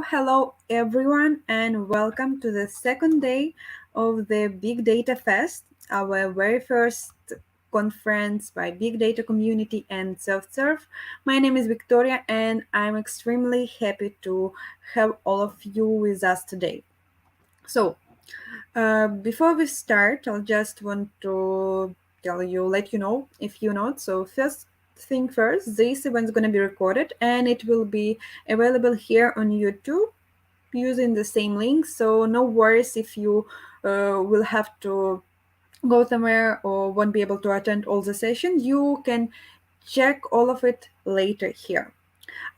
Hello everyone, and welcome to the second day of the Big Data Fest, our very first conference by Big Data Community and SoftServe. My name is Victoria, and I'm extremely happy to have all of you with us today. Before we start, I'll just want to let you know a few notes. So, first thing first, this event is going to be recorded and it will be available here on YouTube using the same link. So, no worries if you will have to go somewhere or won't be able to attend all the sessions. You can check all of it later here.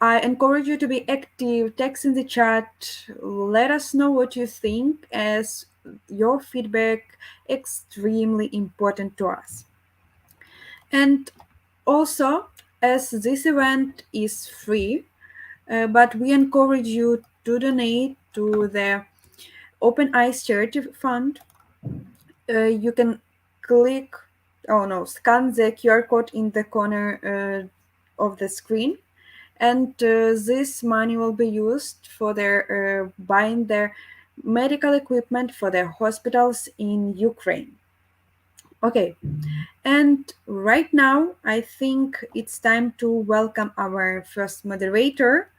I encourage you to be active, text in the chat, let us know what you think, as your feedback extremely important to us. And also, as this event is free, but we encourage you to donate to the OpenAI charity fund. You can scan the QR code in the corner of the screen, and this money will be used for their buying their medical equipment for their hospitals in Ukraine. Okay, and right now I think it's time to welcome our first moderator,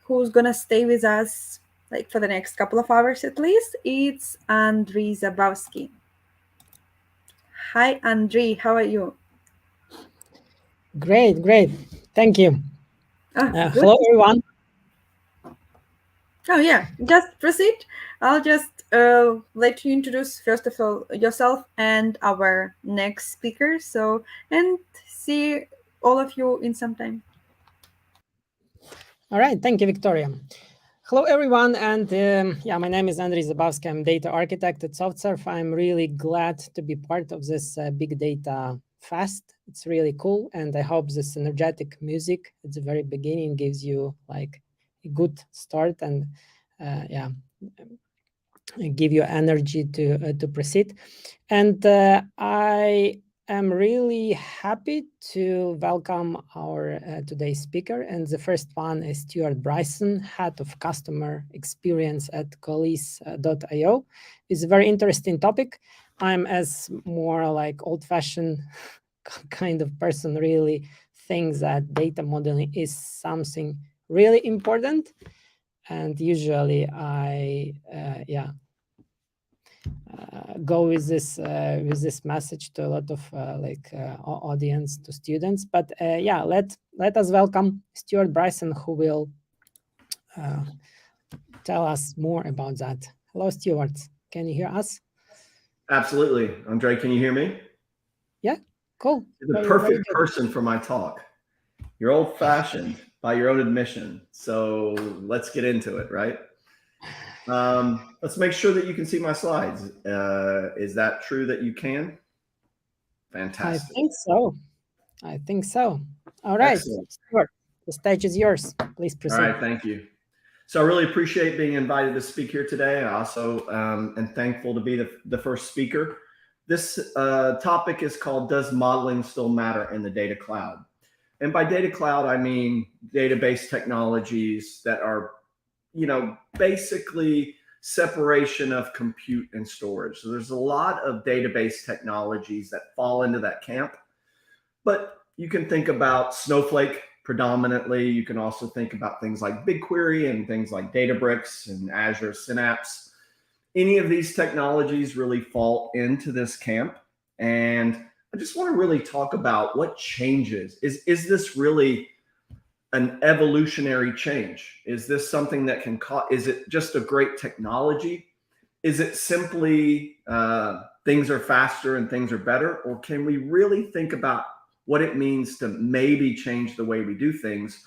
who's gonna stay with us like for the next couple of hours at least. It's André Zabowski. Hi, André, how are you? Great. Thank you. Hello, everyone. Oh, yeah, just proceed. I'll just let you introduce, first of all, yourself and our next speaker. And see all of you in some time. All right. Thank you, Victoria. Hello, everyone. And my name is André Zabowski. I'm data architect at SoftServe. I'm really glad to be part of this big data fest. It's really cool. And I hope this energetic music at the very beginning gives you like a good start and give you energy to proceed. And I am really happy to welcome our today's speaker. And the first one is Stewart Bryson, Head of Customer Experience at Coalesce.io. It's a very interesting topic. I'm as more like old-fashioned kind of person, really thinks that data modeling is something really important. And usually I go with this message to a lot of audience, to students. But let us welcome Stewart Bryson, who will tell us more about that. Hello, Stewart. Can you hear us? Absolutely. André, can you hear me? Yeah, cool. You're the perfect person for my talk. You're old-fashioned by your own admission. So let's get into it, right? Let's make sure that you can see my slides. Is that true that you can? Fantastic. I think so. All right. Stewart, the stage is yours. Please proceed. All right, thank you. So I really appreciate being invited to speak here today. I also am thankful to be the first speaker. This topic is called, Does Modeling Still Matter in the Data Cloud? And by data cloud, I mean database technologies that are, basically separation of compute and storage. So there's a lot of database technologies that fall into that camp. But you can think about Snowflake predominantly. You can also think about things like BigQuery and things like Databricks and Azure Synapse. Any of these technologies really fall into this camp. And I just want to really talk about what changes. Is this really an evolutionary change? Is this something that can cause, is it just a great technology? Is it simply things are faster and things are better? Or can we really think about what it means to maybe change the way we do things,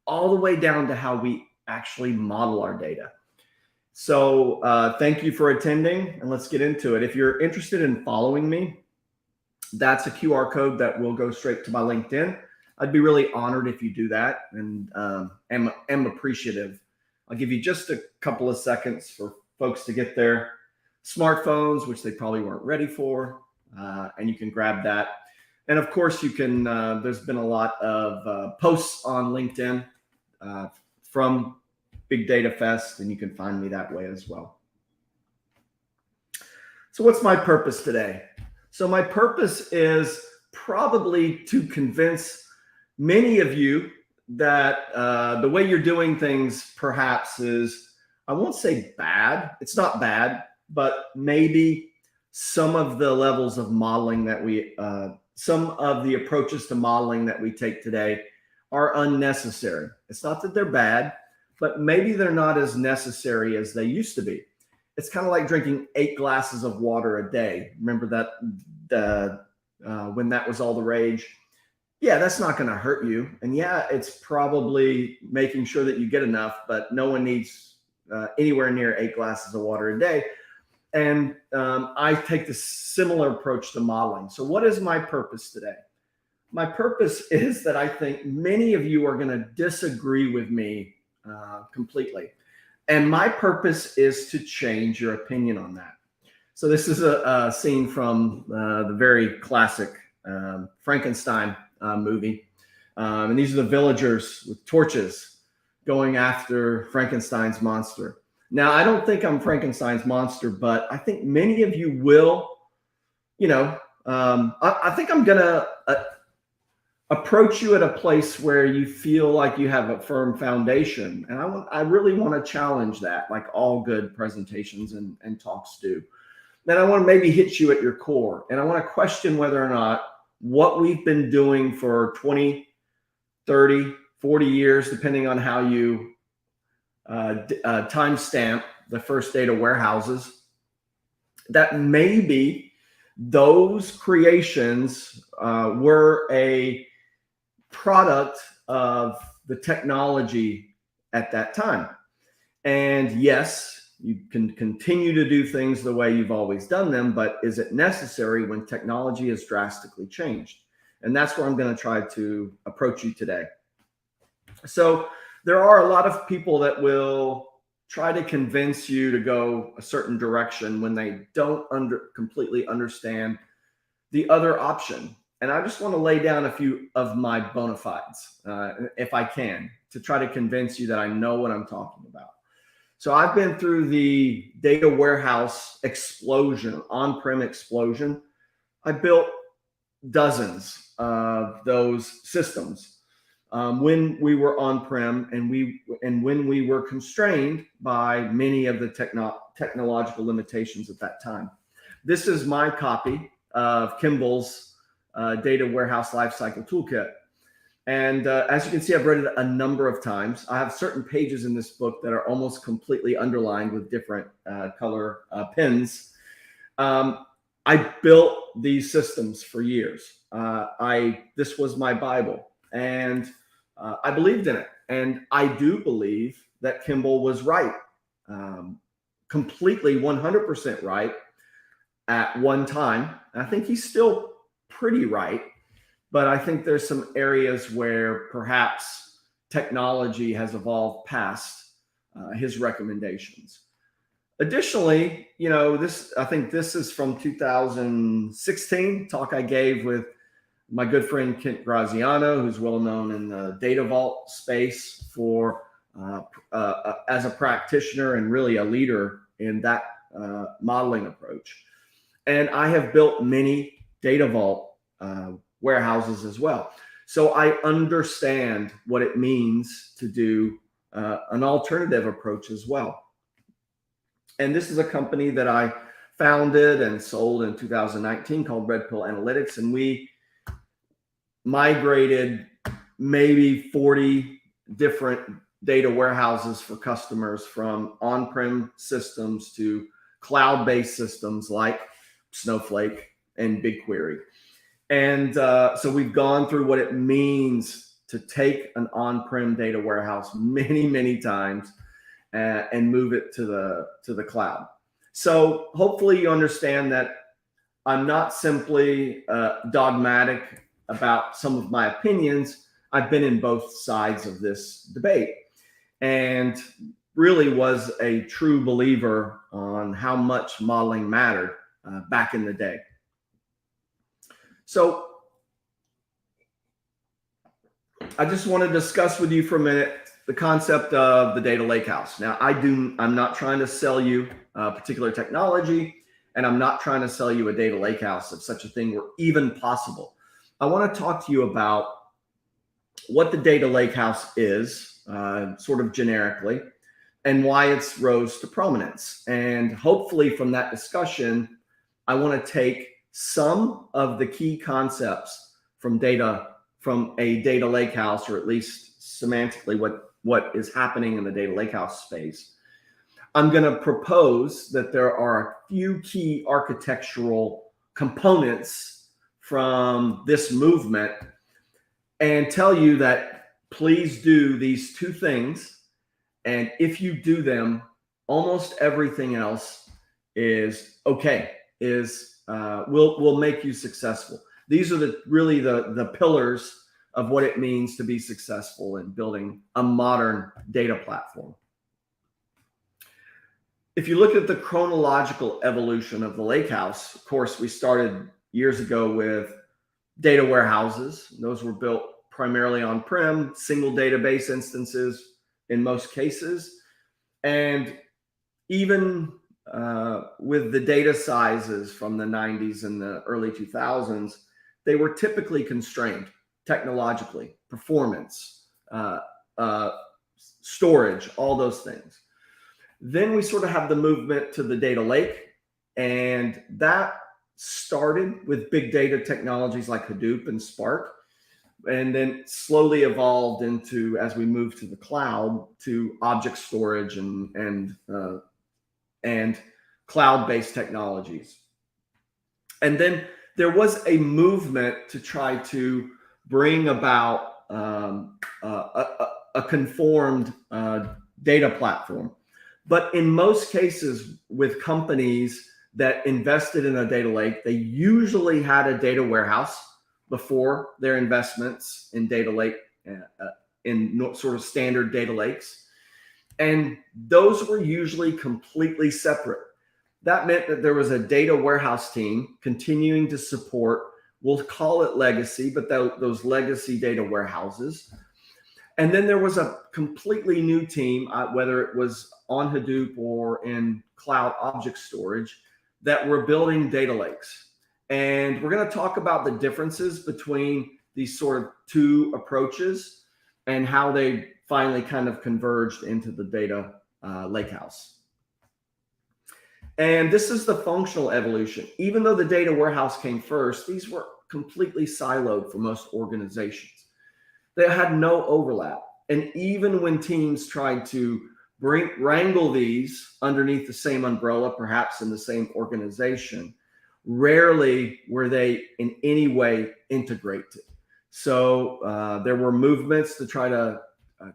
all the way down to how we actually model our data? So thank you for attending, and let's get into it. If you're interested in following me, that's a QR code that will go straight to my LinkedIn. I'd be really honored if you do that, and am appreciative. I'll give you just a couple of seconds for folks to get their smartphones, which they probably weren't ready for, and you can grab that. And of course, you can. There's been a lot of posts on LinkedIn from Big Data Fest, and you can find me that way as well. So what's my purpose today? So my purpose is probably to convince many of you that the way you're doing things perhaps is, I won't say bad, it's not bad, but maybe some of the levels of modeling that some of the approaches to modeling that we take today are unnecessary. It's not that they're bad, but maybe they're not as necessary as they used to be. It's kind of like drinking 8 glasses of water a day. Remember that when that was all the rage? Yeah, that's not going to hurt you. And yeah, it's probably making sure that you get enough, but no one needs anywhere near 8 glasses of water a day. And I take the similar approach to modeling. So what is my purpose today? My purpose is that I think many of you are going to disagree with me completely. And my purpose is to change your opinion on that. So this is a scene from the very classic Frankenstein movie. And these are the villagers with torches going after Frankenstein's monster. Now, I don't think I'm Frankenstein's monster, but I think many of you will, I think I'm going to approach you at a place where you feel like you have a firm foundation. And I really want to challenge that, like all good presentations and talks do. Then I want to maybe hit you at your core. And I want to question whether or not what we've been doing for 20, 30, 40 years, depending on how you timestamp the first data warehouses, that maybe those creations were a product of the technology at that time. And yes, you can continue to do things the way you've always done them, but is it necessary when technology has drastically changed? And that's where I'm going to try to approach you today. So there are a lot of people that will try to convince you to go a certain direction when they don't completely understand the other option. And I just want to lay down a few of my bona fides, if I can, to try to convince you that I know what I'm talking about. So I've been through the data warehouse explosion, on-prem explosion. I built dozens of those systems when we were on-prem and when we were constrained by many of the technological limitations at that time. This is my copy of Kimball's Data Warehouse Lifecycle Toolkit. And as you can see, I've read it a number of times. I have certain pages in this book that are almost completely underlined with different color pens. I built these systems for years. This was my Bible, and I believed in it. And I do believe that Kimball was right, completely 100% right at one time. I think he's still pretty right. But I think there's some areas where perhaps technology has evolved past his recommendations. Additionally, I think this is from 2016 talk I gave with my good friend Kent Graziano, who's well known in the data vault space for as a practitioner and really a leader in that modeling approach. And I have built many data vault warehouses as well. So I understand what it means to do an alternative approach as well. And this is a company that I founded and sold in 2019 called Red Pill Analytics. And we migrated maybe 40 different data warehouses for customers, from on-prem systems to cloud-based systems like Snowflake and BigQuery. And so we've gone through what it means to take an on-prem data warehouse many, many times and move it to the cloud. So hopefully you understand that I'm not simply dogmatic about some of my opinions. I've been in both sides of this debate and really was a true believer on how much modeling mattered back in the day. So I just want to discuss with you for a minute the concept of the data lakehouse. Now, I'm not trying to sell you a particular technology, and I'm not trying to sell you a data lakehouse if such a thing were even possible. I want to talk to you about what the data lakehouse is, sort of generically, and why it's rose to prominence. And hopefully from that discussion, I want to take some of the key concepts from a data lakehouse, or at least semantically what is happening in the data lakehouse space. I'm going to propose that there are a few key architectural components from this movement and tell you that please do these two things. And if you do them, almost everything else is okay, will make you successful. These are really the pillars of what it means to be successful in building a modern data platform. If you look at the chronological evolution of the lakehouse, of course, we started years ago with data warehouses. Those were built primarily on-prem, single database instances in most cases. And even with the data sizes from the 90s and the early 2000s, they were typically constrained technologically, performance, storage, all those things. Then we sort of have the movement to the data lake, and that started with big data technologies like Hadoop and Spark, and then slowly evolved into, as we move to the cloud, to object storage and cloud-based technologies. And then there was a movement to try to bring about a conformed data platform. But in most cases, with companies that invested in a data lake, they usually had a data warehouse before their investments in data lake, in sort of standard data lakes. And those were usually completely separate. That meant that there was a data warehouse team continuing to support, we'll call it legacy, but those legacy data warehouses. And then there was a completely new team, whether it was on Hadoop or in cloud object storage, that were building data lakes. And we're going to talk about the differences between these sort of two approaches and how they finally kind of converged into the data lakehouse. And this is the functional evolution. Even though the data warehouse came first, these were completely siloed for most organizations. They had no overlap. And even when teams tried to wrangle these underneath the same umbrella, perhaps in the same organization, rarely were they in any way integrated. So there were movements to try to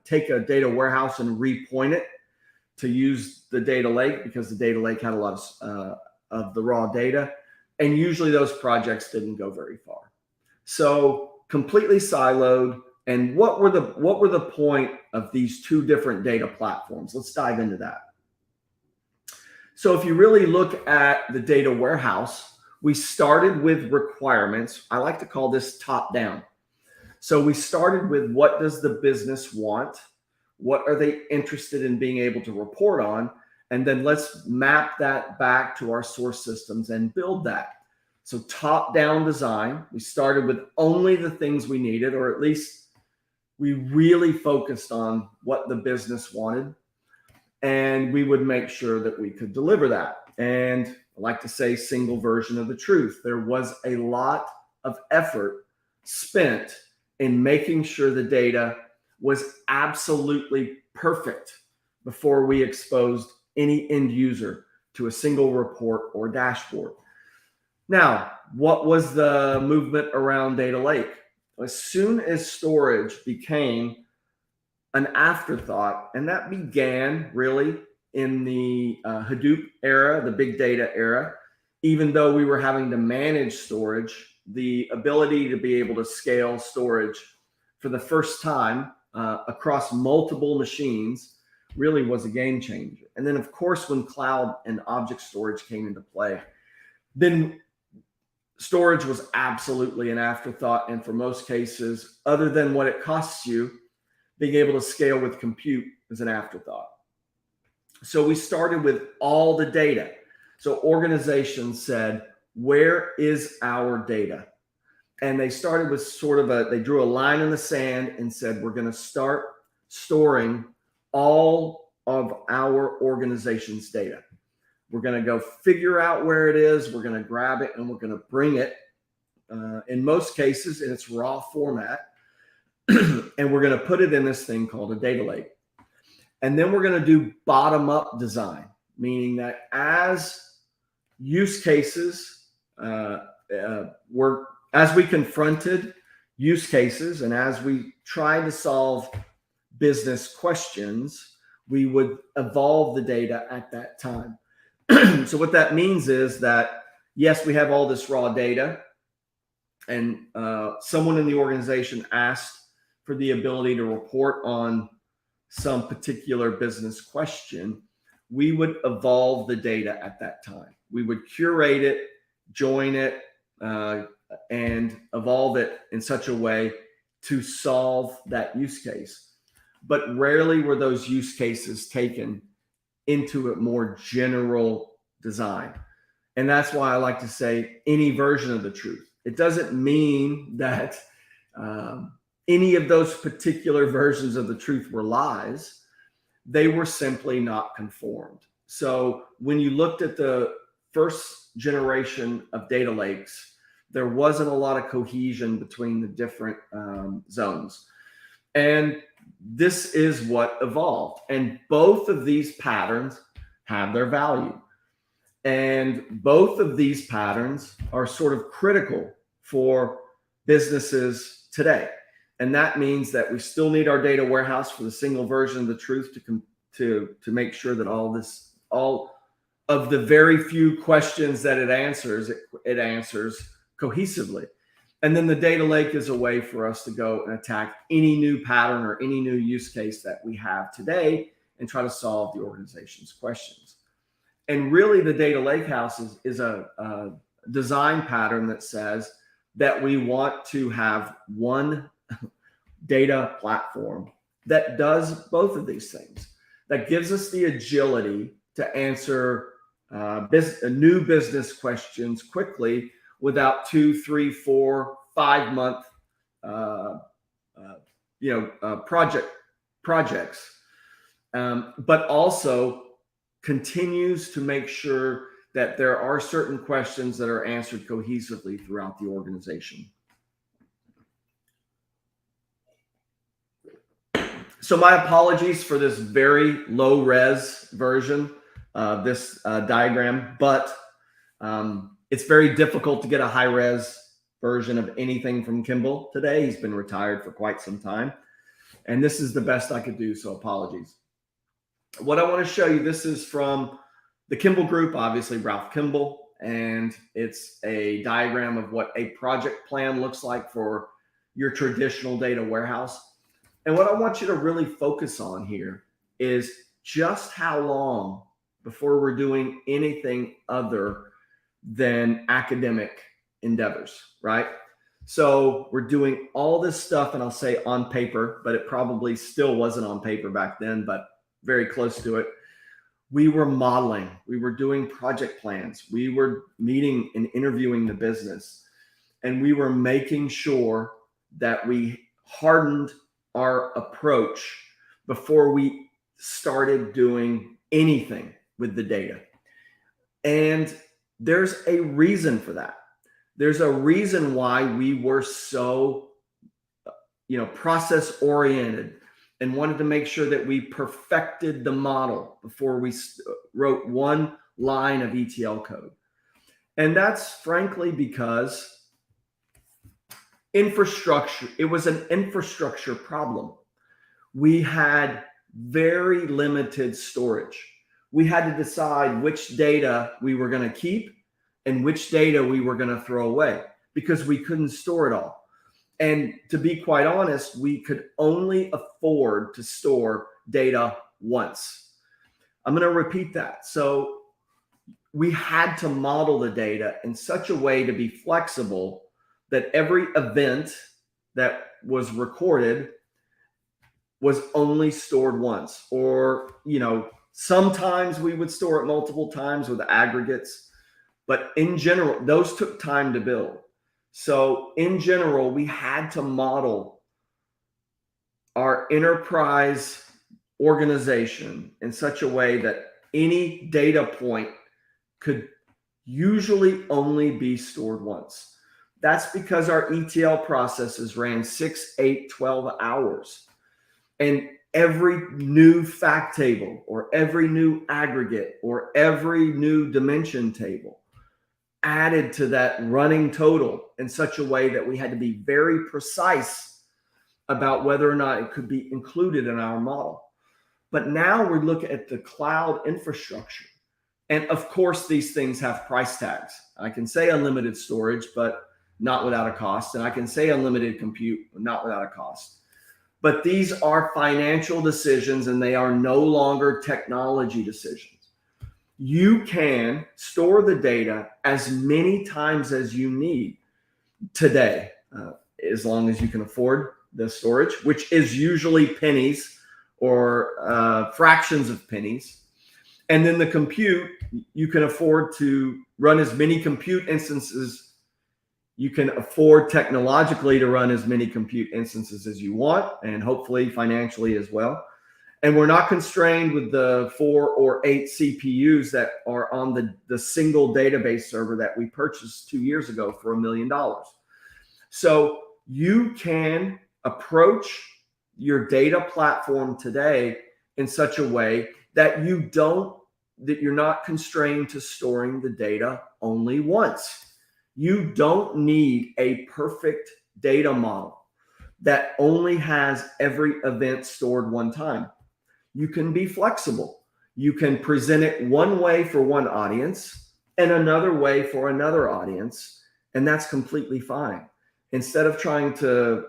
take a data warehouse and repoint it to use the data lake, because the data lake had a lot of the raw data. And usually those projects didn't go very far. So completely siloed. And what were the point of these two different data platforms? Let's dive into that. So if you really look at the data warehouse, we started with requirements. I like to call this top down. So we started with, what does the business want? What are they interested in being able to report on? And then let's map that back to our source systems and build that. So top down design, we started with only the things we needed, or at least we really focused on what the business wanted, and we would make sure that we could deliver that. And I like to say, single version of the truth. There was a lot of effort spent in making sure the data was absolutely perfect before we exposed any end user to a single report or dashboard. Now, what was the movement around data lake? As soon as storage became an afterthought, and that began really in the Hadoop era, the big data era, even though we were having to manage storage, the ability to be able to scale storage for the first time across multiple machines really was a game changer. And then, of course, when cloud and object storage came into play, then storage was absolutely an afterthought. And for most cases, other than what it costs you, being able to scale with compute is an afterthought. So we started with all the data. So organizations said, where is our data? And they started with they drew a line in the sand and said, we're going to start storing all of our organization's data. We're going to go figure out where it is. We're going to grab it and we're going to bring it, in most cases, in its raw format. And we're going to put it in this thing called a data lake. And then we're going to do bottom-up design, meaning that as use cases as we confronted use cases and as we tried to solve business questions, we would evolve the data at that time. So what that means is that, yes, we have all this raw data, and someone in the organization asked for the ability to report on some particular business question. We would evolve the data at that time. We would curate it, join it, and evolve it in such a way to solve that use case. But rarely were those use cases taken into a more general design. And that's why I like to say any version of the truth. It doesn't mean that any of those particular versions of the truth were lies. They were simply not conformed. So when you looked at the first generation of data lakes, there wasn't a lot of cohesion between the different zones. And this is what evolved. And both of these patterns have their value. And both of these patterns are sort of critical for businesses today. And that means that we still need our data warehouse for the single version of the truth to make sure that all of the very few questions that it answers cohesively. And then the data lake is a way for us to go and attack any new pattern or any new use case that we have today and try to solve the organization's questions. And really, the data lakehouse is a design pattern that says that we want to have one data platform that does both of these things, that gives us the agility to answer new business questions quickly without 2, 3, 4, 5 month projects, but also continues to make sure that there are certain questions that are answered cohesively throughout the organization. So my apologies for this very low res version of this diagram, but it's very difficult to get a high res version of anything from Kimball today. He's been retired for quite some time. And this is the best I could do, so apologies. What I want to show you, this is from the Kimball Group, obviously Ralph Kimball, and it's a diagram of what a project plan looks like for your traditional data warehouse. And what I want you to really focus on here is just how long before we're doing anything other than academic endeavors, right? So we're doing all this stuff, and I'll say on paper, but it probably still wasn't on paper back then, but very close to it. We were modeling, we were doing project plans, we were meeting and interviewing the business, and we were making sure that we hardened our approach before we started doing anything with the data. And there's a reason for that. There's a reason why we were so, process oriented and wanted to make sure that we perfected the model before we wrote one line of ETL code. And that's frankly because infrastructure, it was an infrastructure problem. We had very limited storage. We had to decide which data we were going to keep and which data we were going to throw away because we couldn't store it all. And to be quite honest, we could only afford to store data once. I'm going to repeat that. So we had to model the data in such a way to be flexible that every event that was recorded was only stored once, or, sometimes we would store it multiple times with aggregates, but in general, those took time to build. So in general, we had to model our enterprise organization in such a way that any data point could usually only be stored once. That's because our ETL processes ran 6, 8, 12 hours. And every new fact table or every new aggregate or every new dimension table added to that running total in such a way that we had to be very precise about whether or not it could be included in our model. But now we look at the cloud infrastructure. And of course, these things have price tags. I can say unlimited storage, but not without a cost. And I can say unlimited compute, not without a cost. But these are financial decisions, and they are no longer technology decisions. You can store the data as many times as you need today, as long as you can afford the storage, which is usually pennies or fractions of pennies. And then the compute, you can afford to run as many compute instances. You can afford technologically to run as many compute instances as you want, and hopefully financially as well. And we're not constrained with the 4 or 8 CPUs that are on the single database server that we purchased 2 years ago for $1 million. So you can approach your data platform today in such a way that you're not constrained to storing the data only once. You don't need a perfect data model that only has every event stored one time. You can be flexible. You can present it one way for one audience and another way for another audience, and that's completely fine. Instead of trying to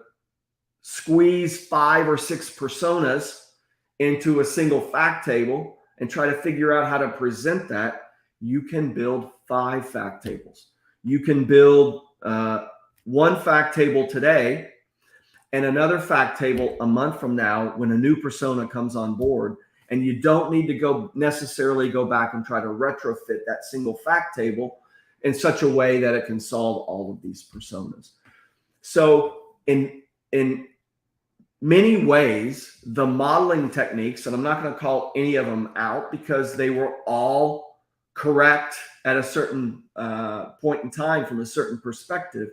squeeze 5 or 6 personas into a single fact table and try to figure out how to present that, you can build 5 fact tables. You can build one fact table today and another fact table a month from now when a new persona comes on board, and you don't need to necessarily go back and try to retrofit that single fact table in such a way that it can solve all of these personas. So in many ways, the modeling techniques, and I'm not going to call any of them out because they were all correct at a certain point in time from a certain perspective,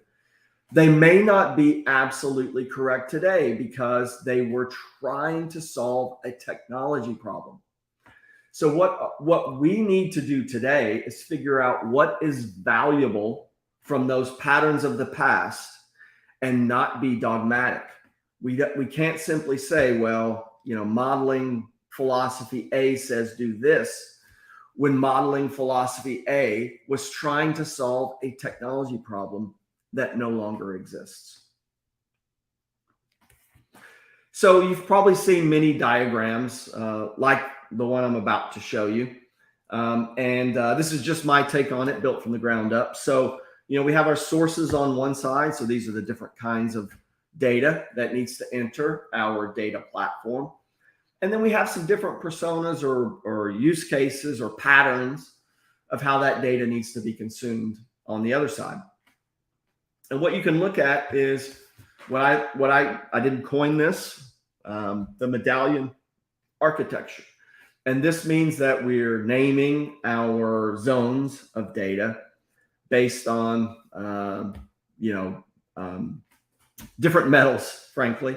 they may not be absolutely correct today because they were trying to solve a technology problem. So what we need to do today is figure out what is valuable from those patterns of the past and not be dogmatic. We can't simply say, well, modeling philosophy A says do this, when modeling philosophy A was trying to solve a technology problem that no longer exists. So you've probably seen many diagrams like the one I'm about to show you. And this is just my take on it, built from the ground up. So, we have our sources on one side. So these are the different kinds of data that needs to enter our data platform. And then we have some different personas or use cases or patterns of how that data needs to be consumed on the other side. And what you can look at is I didn't coin this, the medallion architecture. And this means that we're naming our zones of data based on, different metals, frankly.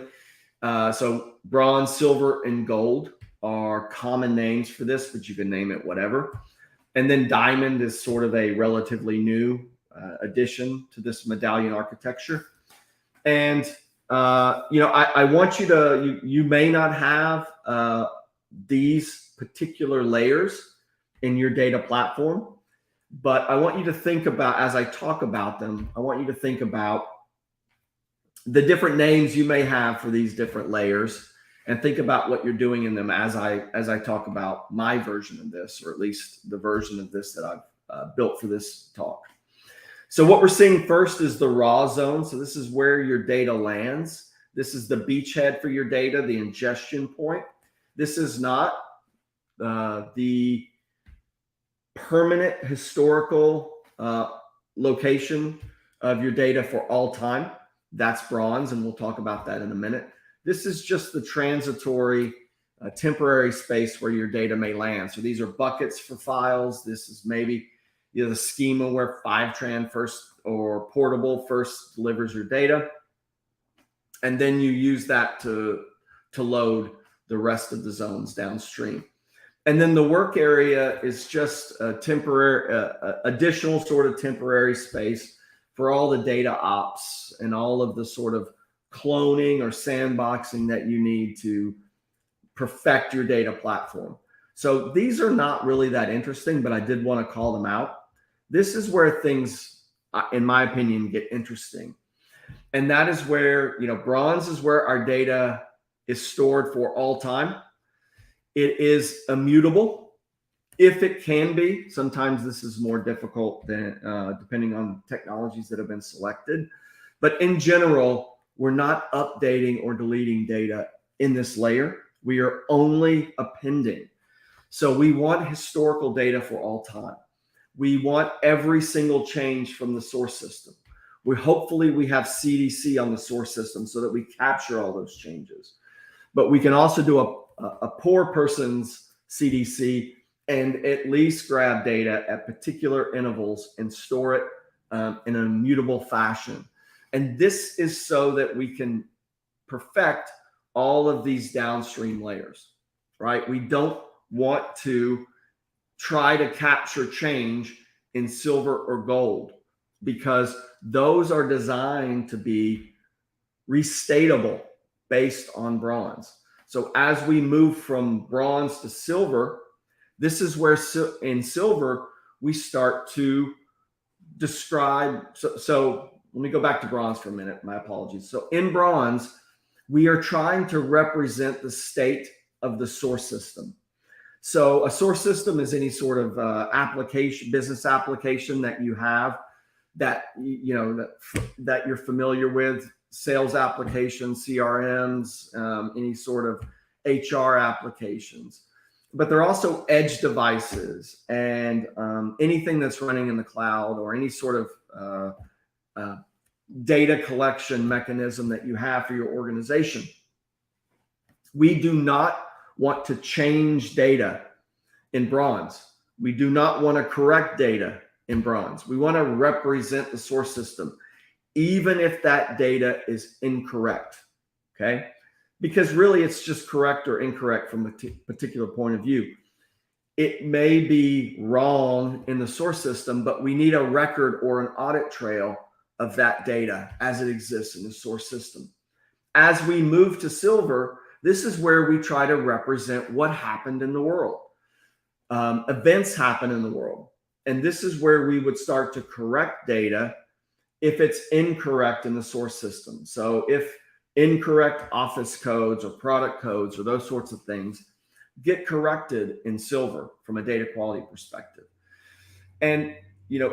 So bronze, silver, and gold are common names for this, but you can name it whatever. And then diamond is sort of a relatively new addition to this medallion architecture. And, I want you may not have these particular layers in your data platform, but I want you to think about, as I talk about them, I want you to think about the different names you may have for these different layers, and think about what you're doing in them as I talk about my version of this, or at least the version of this that I've built for this talk. So what we're seeing first is the raw zone. So this is where your data lands. This is the beachhead for your data, the ingestion point. This is not the permanent historical location of your data for all time. That's bronze, and we'll talk about that in a minute. This is just the transitory, temporary space where your data may land. So these are buckets for files. This is maybe the schema where Fivetran first or Portable first delivers your data. And then you use that to load the rest of the zones downstream. And then the work area is just a temporary, additional sort of temporary space for all the data ops and all of the sort of cloning or sandboxing that you need to perfect your data platform. So these are not really that interesting, but I did want to call them out. This is where things, in my opinion, get interesting. And that is where, bronze is where our data is stored for all time. It is immutable if it can be. Sometimes this is more difficult than depending on technologies that have been selected. But in general, we're not updating or deleting data in this layer. We are only appending. So we want historical data for all time. We want every single change from the source system. Hopefully we have CDC on the source system so that we capture all those changes. But we can also do a poor person's CDC and at least grab data at particular intervals and store it in an immutable fashion. And this is so that we can perfect all of these downstream layers, right? We don't want to try to capture change in silver or gold because those are designed to be restatable based on bronze. So as we move from bronze to silver, this is where in silver, we start to describe. So let me go back to bronze for a minute. My apologies. So in bronze, we are trying to represent the state of the source system. So a source system is any sort of application, business application that you have that you're familiar with. Sales applications, CRMs, any sort of HR applications. But they're also edge devices and anything that's running in the cloud or any sort of data collection mechanism that you have for your organization. We do not want to change data in bronze. We do not want to correct data in bronze. We want to represent the source system, even if that data is incorrect, okay? Because really it's just correct or incorrect from a particular point of view. It may be wrong in the source system, but we need a record or an audit trail of that data as it exists in the source system. As we move to silver, this is where we try to represent what happened in the world. Events happen in the world. And this is where we would start to correct data if it's incorrect in the source system. So if incorrect office codes or product codes or those sorts of things get corrected in silver from a data quality perspective. And,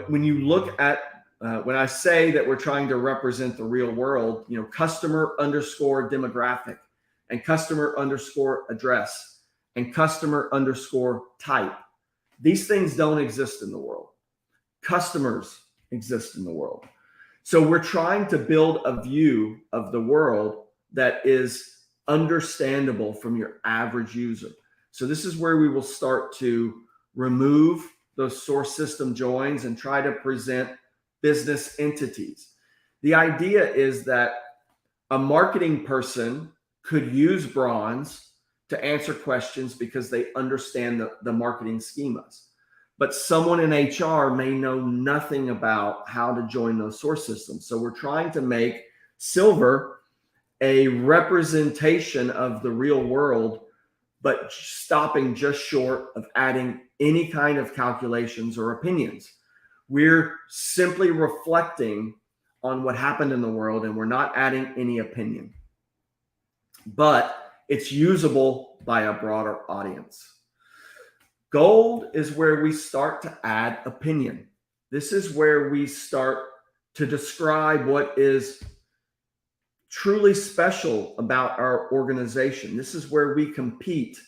when you look at, when I say that we're trying to represent the real world, customer underscore demographic and customer underscore address and customer underscore type. These things don't exist in the world. Customers exist in the world. So we're trying to build a view of the world that is understandable from your average user. So this is where we will start to remove those source system joins and try to present business entities. The idea is that a marketing person could use bronze to answer questions because they understand the marketing schemas. But someone in HR may know nothing about how to join those source systems. So we're trying to make silver a representation of the real world, but stopping just short of adding any kind of calculations or opinions. We're simply reflecting on what happened in the world, and we're not adding any opinion. But it's usable by a broader audience. Gold is where we start to add opinion. This is where we start to describe what is truly special about our organization. This is where we compete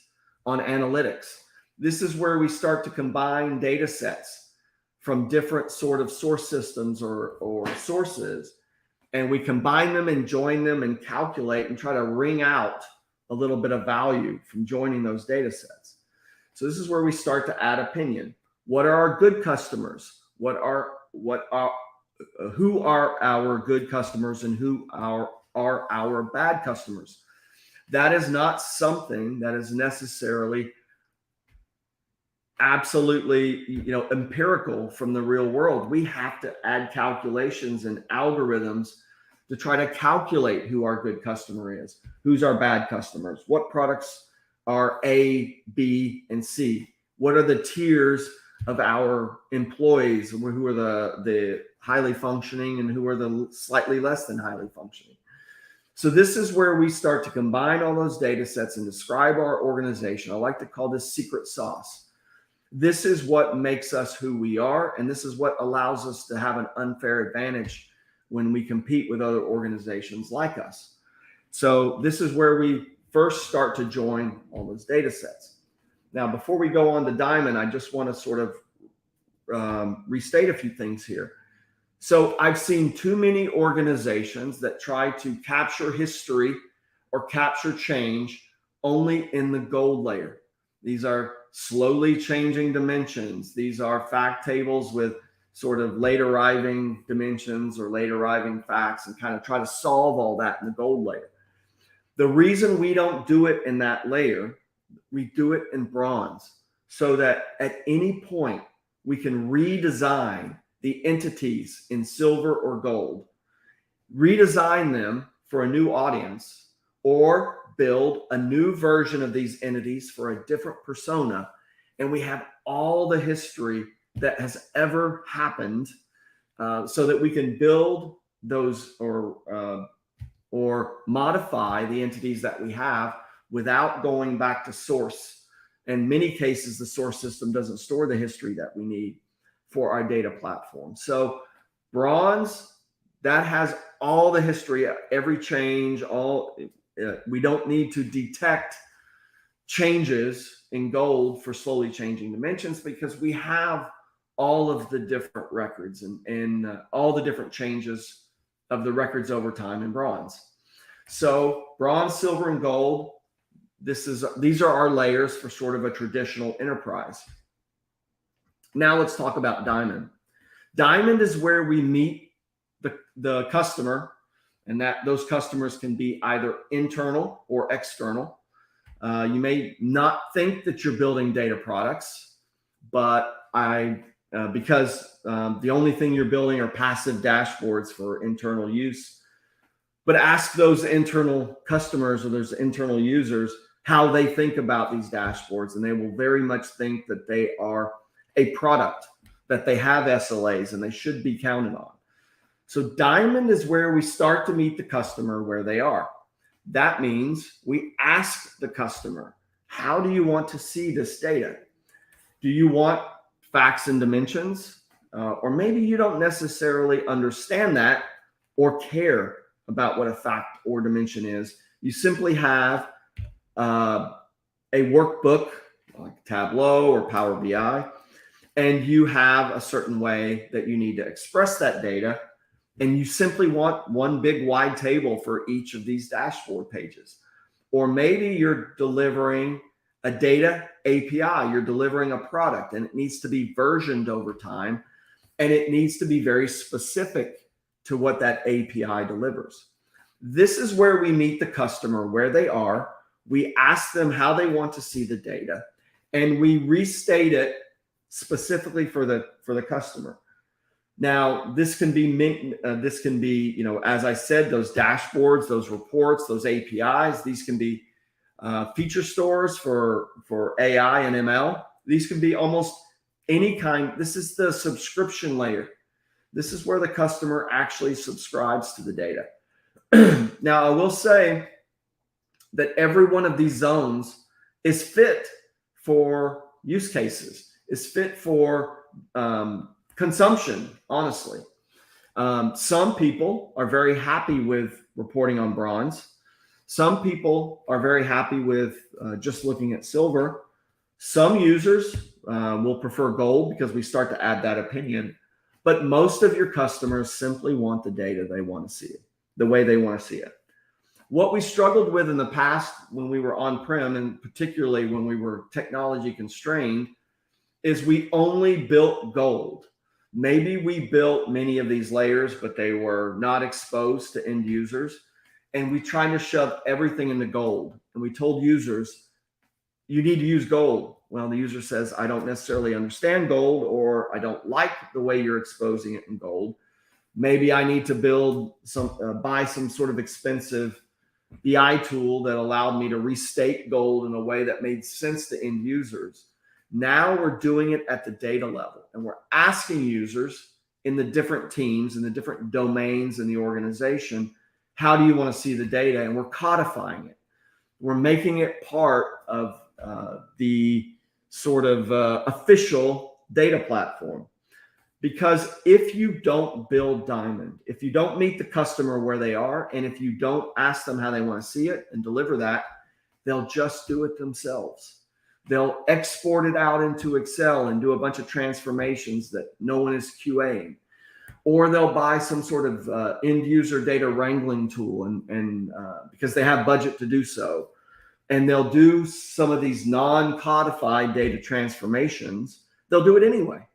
on analytics. This is where we start to combine data sets from different sort of source systems or sources, and we combine them and join them and calculate and try to wring out a little bit of value from joining those data sets. So this is where we start to add opinion. What are our good customers? Who are our good customers and who are our bad customers? That is not something that is necessarily absolutely, empirical from the real world. We have to add calculations and algorithms to try to calculate who our good customer is, who's our bad customers, what products are A, B, and C, what are the tiers of our employees, who are the highly functioning and who are the slightly less than highly functioning. So this is where we start to combine all those data sets and describe our organization. I like to call this secret sauce. This is what makes us who we are, and this is what allows us to have an unfair advantage when we compete with other organizations like us. So this is where we first start to join all those data sets. Now, before we go on to Diamond, I just want to sort of restate a few things here. So I've seen too many organizations that try to capture history or capture change only in the gold layer. These are slowly changing dimensions. These are fact tables with sort of late arriving dimensions or late arriving facts, and kind of try to solve all that in the gold layer. The reason we don't do it in that layer, we do it in bronze, so that at any point we can redesign the entities in silver or gold, redesign them for a new audience, or build a new version of these entities for a different persona. And we have all the history that has ever happened, so that we can build those or modify the entities that we have without going back to source. In many cases, the source system doesn't store the history that we need for our data platform. So bronze, that has all the history, every change, we don't need to detect changes in gold for slowly changing dimensions, because we have all of the different records and all the different changes of the records over time in bronze. So bronze, silver, and gold, these are our layers for sort of a traditional enterprise. Now let's talk about Diamond. Diamond is where we meet the customer, and that those customers can be either internal or external. You may not think that you're building data products, but because the only thing you're building are passive dashboards for internal use. But ask those internal customers or those internal users how they think about these dashboards, and they will very much think that they are a product, that they have SLAs and they should be counted on. So Diamond is where we start to meet the customer where they are. That means we ask the customer, how do you want to see this data? Do you want facts and dimensions? Or maybe you don't necessarily understand that or care about what a fact or dimension is. You simply have a workbook like Tableau or Power BI, and you have a certain way that you need to express that data, and you simply want one big wide table for each of these dashboard pages. Or maybe you're delivering a data API, you're delivering a product, and it needs to be versioned over time, and it needs to be very specific to what that API delivers. This is where we meet the customer where they are. We ask them how they want to see the data, and we restate it specifically for the customer. Now, this can be, as I said, those dashboards, those reports, those APIs. These can be feature stores for AI and ML. These can be almost any kind. This is the subscription layer. This is where the customer actually subscribes to the data. Now, I will say that every one of these zones is fit for use cases, is fit for consumption, honestly. Some people are very happy with reporting on bronze. Some people are very happy with just looking at silver. Some users will prefer gold because we start to add that opinion. But most of your customers simply want the data they want to see it, the way they want to see it. What we struggled with in the past when we were on-prem, and particularly when we were technology constrained, is we only built gold. Maybe we built many of these layers, but they were not exposed to end users. And we tried to shove everything into gold. And we told users, you need to use gold. Well, the user says, I don't necessarily understand gold, or I don't like the way you're exposing it in gold. Maybe I need to buy some sort of expensive BI tool that allowed me to restate gold in a way that made sense to end users. Now we're doing it at the data level, and we're asking users in the different teams and the different domains in the organization, how do you want to see the data? And we're codifying it. We're making it part of the sort of official data platform. Because if you don't build Diamond, if you don't meet the customer where they are, and if you don't ask them how they want to see it and deliver that, they'll just do it themselves. They'll export it out into Excel and do a bunch of transformations that no one is QAing. Or they'll buy some sort of end user data wrangling tool and because they have budget to do so. And they'll do some of these non-codified data transformations. They'll do it anyway.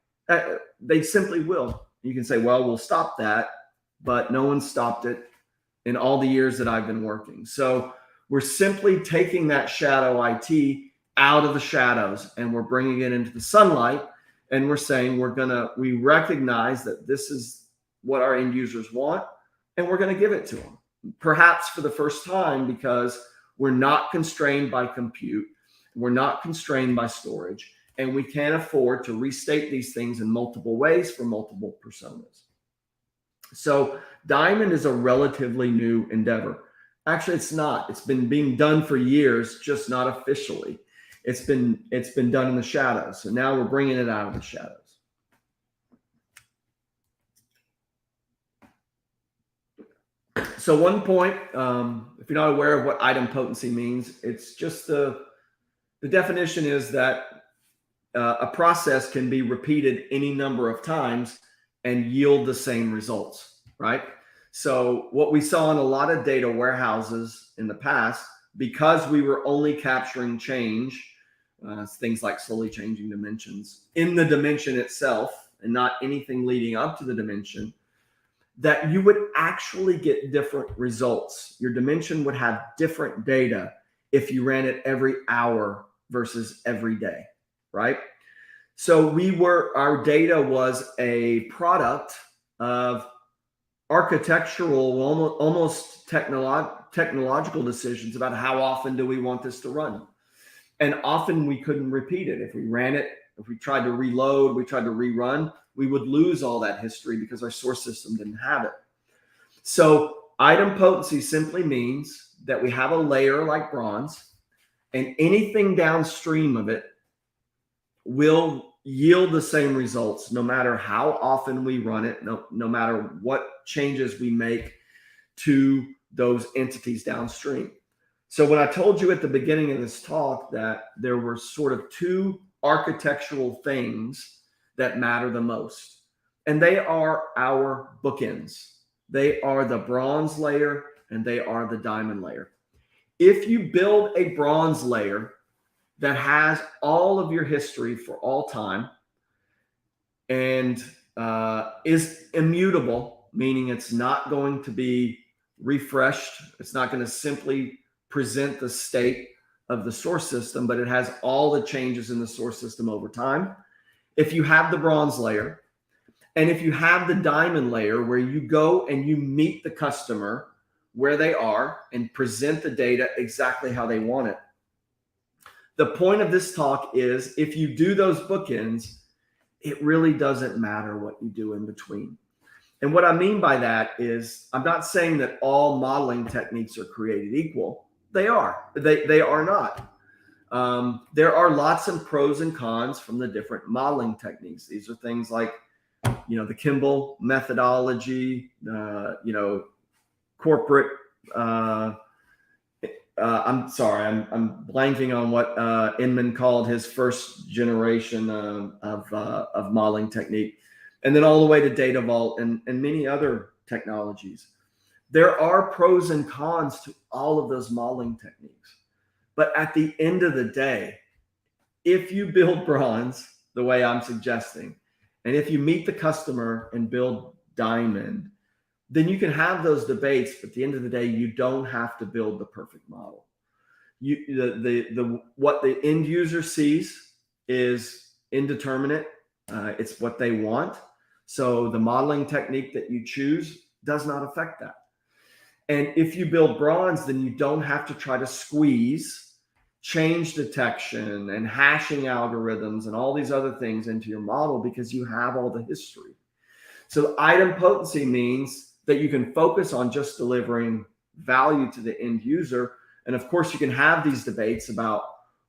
They simply will. You can say, well, we'll stop that, but no one stopped it in all the years that I've been working. So we're simply taking that shadow IT out of the shadows and we're bringing it into the sunlight. And we're saying we recognize that this is what our end users want, and we're going to give it to them. Perhaps for the first time, because we're not constrained by compute, we're not constrained by storage, and we can't afford to restate these things in multiple ways for multiple personas. So Diamond is a relatively new endeavor. Actually, it's not. It's been being done for years, just not officially. It's been done in the shadows. So now we're bringing it out of the shadows. So one point, if you're not aware of what item potency means, it's just the definition is that a process can be repeated any number of times and yield the same results, right? So what we saw in a lot of data warehouses in the past, because we were only capturing change, things like slowly changing dimensions in the dimension itself and not anything leading up to the dimension, that you would actually get different results. Your dimension would have different data if you ran it every hour versus every day, right? So our data was a product of architectural, almost technological decisions about how often do we want this to run. And often we couldn't repeat it. If we ran it, if we tried to reload, we tried to rerun, we would lose all that history because our source system didn't have it. So item potency simply means that we have a layer like bronze, and anything downstream of it will yield the same results no matter how often we run it, no matter what changes we make to those entities downstream. So when I told you at the beginning of this talk that there were sort of two architectural things that matter the most, and they are our bookends. They are the bronze layer and they are the diamond layer. If you build a bronze layer that has all of your history for all time and is immutable, meaning it's not going to be refreshed, it's not going to simply present the state of the source system, but it has all the changes in the source system over time. If you have the bronze layer, and if you have the diamond layer where you go and you meet the customer where they are and present the data exactly how they want it. The point of this talk is if you do those bookends, it really doesn't matter what you do in between. And what I mean by that is I'm not saying that all modeling techniques are created equal. They are. They are not. There are lots of pros and cons from the different modeling techniques. These are things like the Kimball methodology, corporate. I'm sorry, I'm blanking on what Inman called his first generation of modeling technique, and then all the way to Data Vault and many other technologies. There are pros and cons to all of those modeling techniques, but at the end of the day, if you build bronze the way I'm suggesting, and if you meet the customer and build diamond, then you can have those debates, but at the end of the day, you don't have to build the perfect model. What the end user sees is indeterminate. It's what they want. So the modeling technique that you choose does not affect that. And if you build bronze, then you don't have to try to squeeze change detection and hashing algorithms and all these other things into your model because you have all the history. So item potency means that you can focus on just delivering value to the end user. And of course, you can have these debates about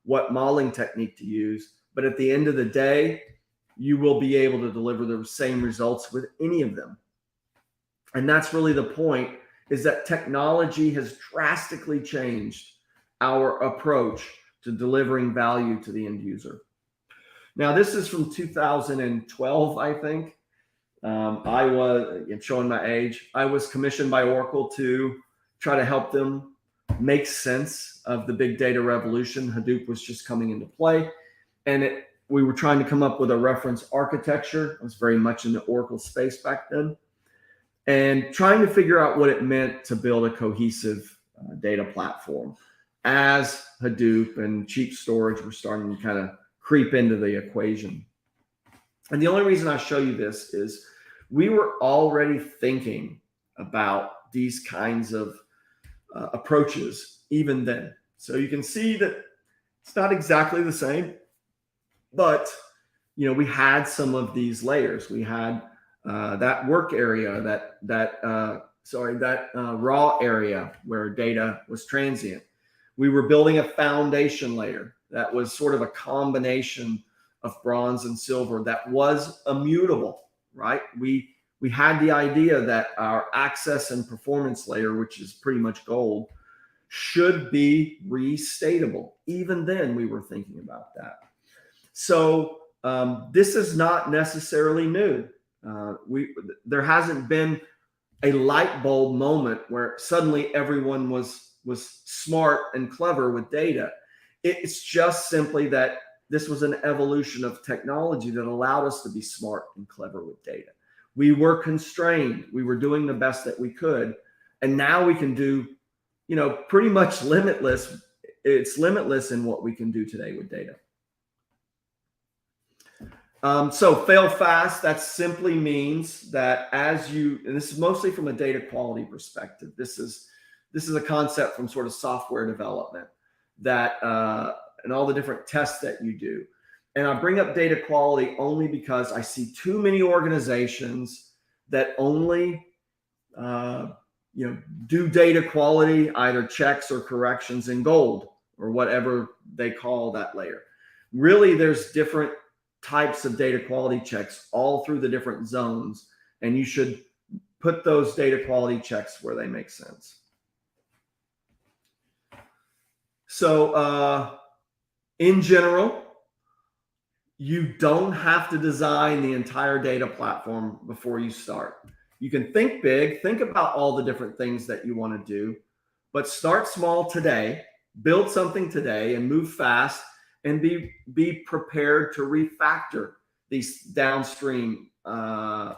what modeling technique to use. But at the end of the day, you will be able to deliver the same results with any of them. And that's really the point, is that technology has drastically changed our approach to delivering value to the end user. Now, this is from 2012, I think. I'm showing my age. I was commissioned by Oracle to try to help them make sense of the big data revolution. Hadoop was just coming into play, and we were trying to come up with a reference architecture. I was very much in the Oracle space back then, and trying to figure out what it meant to build a cohesive data platform as Hadoop and cheap storage were starting to kind of creep into the equation. And the only reason I show you this is we were already thinking about these kinds of approaches even then. So you can see that it's not exactly the same, but we had some of these layers. We had that work area, that raw area where data was transient. We were building a foundation layer that was sort of a combination of bronze and silver that was immutable, right? We had the idea that our access and performance layer, which is pretty much gold, should be restatable. Even then, we were thinking about that. So this is not necessarily new. There hasn't been a light bulb moment where suddenly everyone was smart and clever with data. It's just simply that this was an evolution of technology that allowed us to be smart and clever with data. We were constrained. We were doing the best that we could. And now we can do, pretty much limitless. It's limitless in what we can do today with data. So fail fast, that simply means that and this is mostly from a data quality perspective. This is a concept from sort of software development that, and all the different tests that you do. And I bring up data quality only because I see too many organizations that only, do data quality, either checks or corrections in gold or whatever they call that layer. Really, there's different types of data quality checks all through the different zones, and you should put those data quality checks where they make sense. So in general, you don't have to design the entire data platform before you start. You can think big, think about all the different things that you want to do, but start small today, build something today, and move fast, and be prepared to refactor these downstream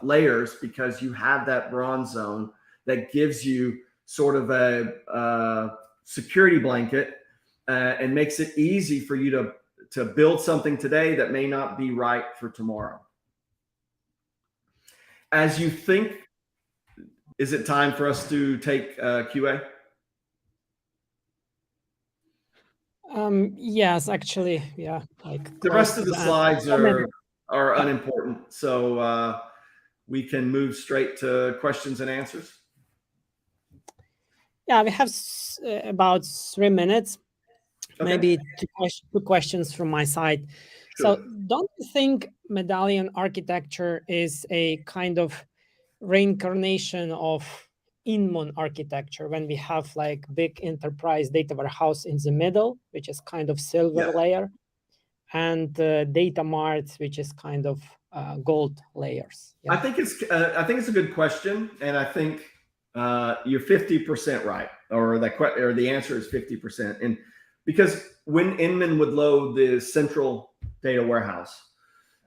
layers, because you have that bronze zone that gives you sort of a security blanket and makes it easy for you to build something today that may not be right for tomorrow. As you think, is it time for us to take QA? Yes, actually, yeah. The rest of the slides are unimportant, so we can move straight to questions and answers. Yeah, we have about 3 minutes. Okay. Maybe two questions from my side. So Sure. don't you think medallion architecture is a kind of reincarnation of Inmon architecture when we have like big enterprise data warehouse in the middle, which is kind of silver Yeah. layer, and data marts, which is kind of gold layers? Yeah. I think it's a good question, and I think you're 50% right, or the answer is 50%. And because when Inman would load the central data warehouse,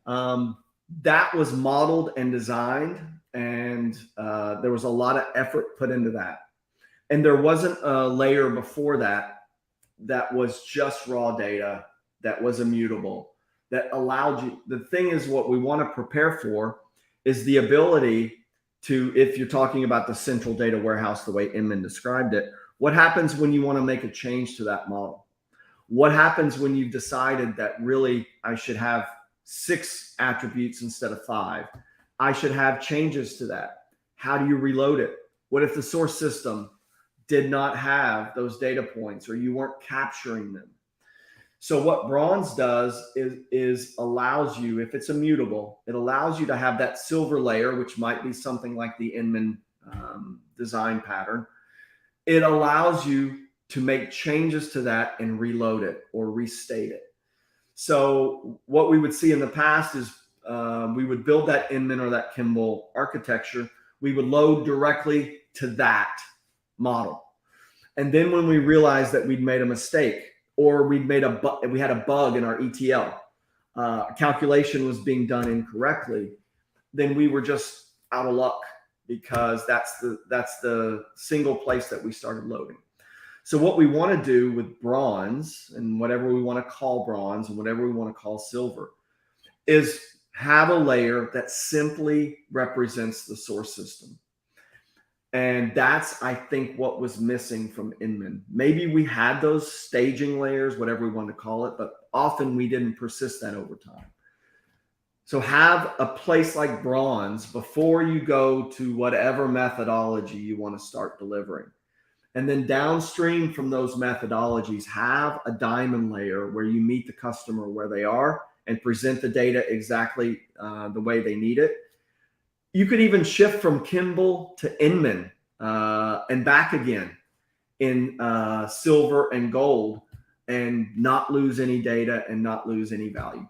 that was modeled and designed, and there was a lot of effort put into that. And there wasn't a layer before that was just raw data, that was immutable, that allowed you. The thing is, what we want to prepare for is the ability to, if you're talking about the central data warehouse, the way Inman described it, what happens when you want to make a change to that model? What happens when you've decided that really I should have 6 attributes instead of 5? I should have changes to that. How do you reload it? What if the source system did not have those data points, or you weren't capturing them? So what Bronze does is allows you, if it's immutable, it allows you to have that silver layer, which might be something like the Inman design pattern. It allows you to make changes to that and reload it or restate it. So what we would see in the past is we would build that Inman or that Kimball architecture. We would load directly to that model. And then when we realized that we'd made a mistake, or we had a bug in our ETL, calculation was being done incorrectly, then we were just out of luck, because that's the single place that we started loading. So what we want to do with Bronze, and whatever we want to call Bronze and whatever we want to call Silver, is have a layer that simply represents the source system. And that's, I think, what was missing from Inman. Maybe we had those staging layers, whatever we want to call it, but often we didn't persist that over time. So have a place like Bronze before you go to whatever methodology you want to start delivering. And then downstream from those methodologies, have a diamond layer where you meet the customer where they are and present the data exactly the way they need it. You could even shift from Kimball to Inman and back again in silver and gold, and not lose any data and not lose any value.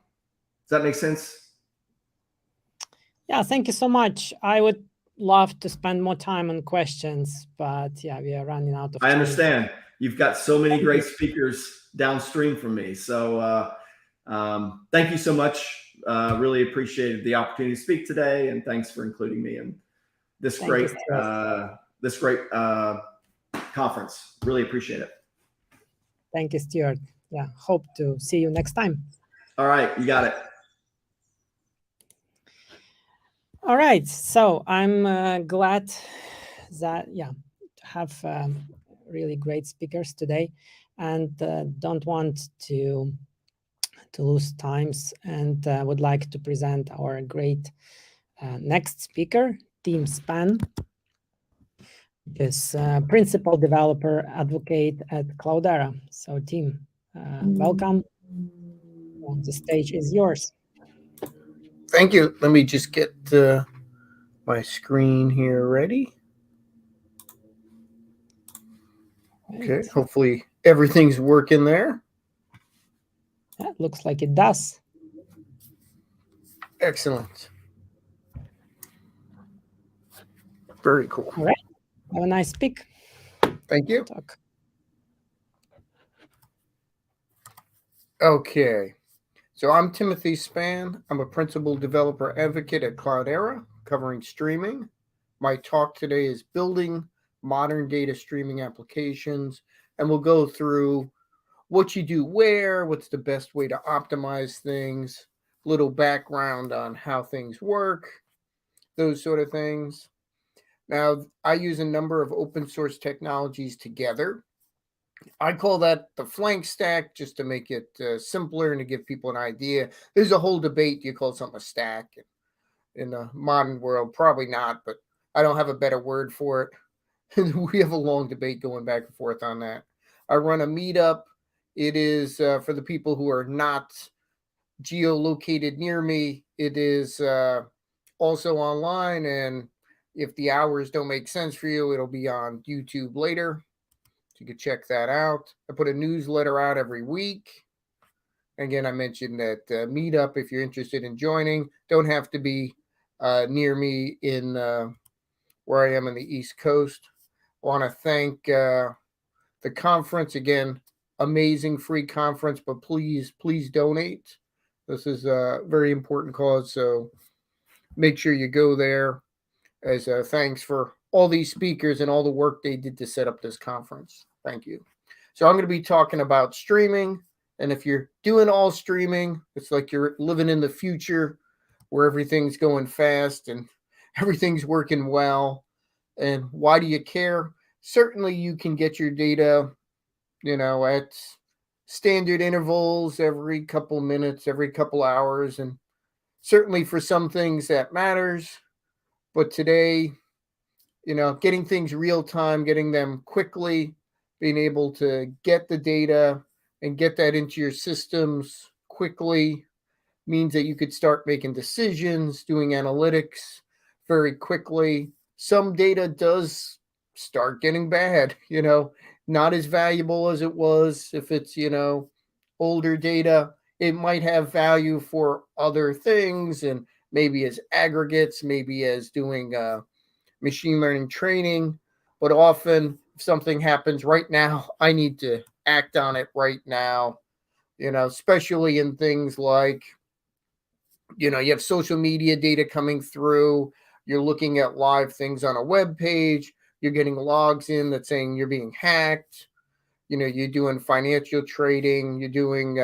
Does that make sense? Yeah, thank you so much. I would love to spend more time on questions, but yeah, we are running out of time. I understand. You've got so many great speakers downstream from me. So thank you so much. Really appreciated the opportunity to speak today, and thanks for including me in this great conference. Really appreciate it. Thank you, Stewart. Yeah, hope to see you next time. All right, you got it. All right, so I'm glad that to have really great speakers today, and don't want to lose times, and would like to present our great next speaker, Tim Spann, is principal developer advocate at Cloudera. So Tim, welcome. The stage is yours. Thank you. Let me just get my screen here ready. Okay, hopefully everything's working there. Yeah, it looks like it does. Excellent. Very cool. All right. Have a nice speak. Thank you. Talk. Okay. So I'm Timothy Spann. I'm a principal developer advocate at Cloudera, covering streaming. My talk today is building modern data streaming applications, and we'll go through what you do where, what's the best way to optimize things, a little background on how things work, those sort of things. Now, I use a number of open source technologies together. I call that the flank stack, just to make it simpler and to give people an idea. There's a whole debate. Do you call something a stack in the modern world? Probably not, but I don't have a better word for it. We have a long debate going back and forth on that. I run a meetup. It is for the people who are not geolocated near me. It is also online, and if the hours don't make sense for you, it'll be on YouTube later. So you can check that out. I put a newsletter out every week. Again, I mentioned that meetup, if you're interested in joining, don't have to be near me in where I am in the East Coast. I want to thank the conference again. Amazing free conference, but please donate. This is a very important cause, so make sure you go there as thanks for all these speakers and all the work they did to set up this conference. Thank you. So I'm going to be talking about streaming. And if you're doing all streaming, it's like you're living in the future where everything's going fast and everything's working well. And why do you care? Certainly you can get your data, at standard intervals every couple minutes, every couple hours. And certainly for some things that matters. But today, getting things real time, getting them quickly, being able to get the data and get that into your systems quickly means that you could start making decisions, doing analytics very quickly. Some data does start getting bad, not as valuable as it was if it's, older data. It might have value for other things and maybe as aggregates, maybe as doing machine learning training, but often if something happens right now, I need to act on it right now, especially in things like, you have social media data coming through, you're looking at live things on a web page, you're getting logs in that's saying you're being hacked, you're doing financial trading, you're doing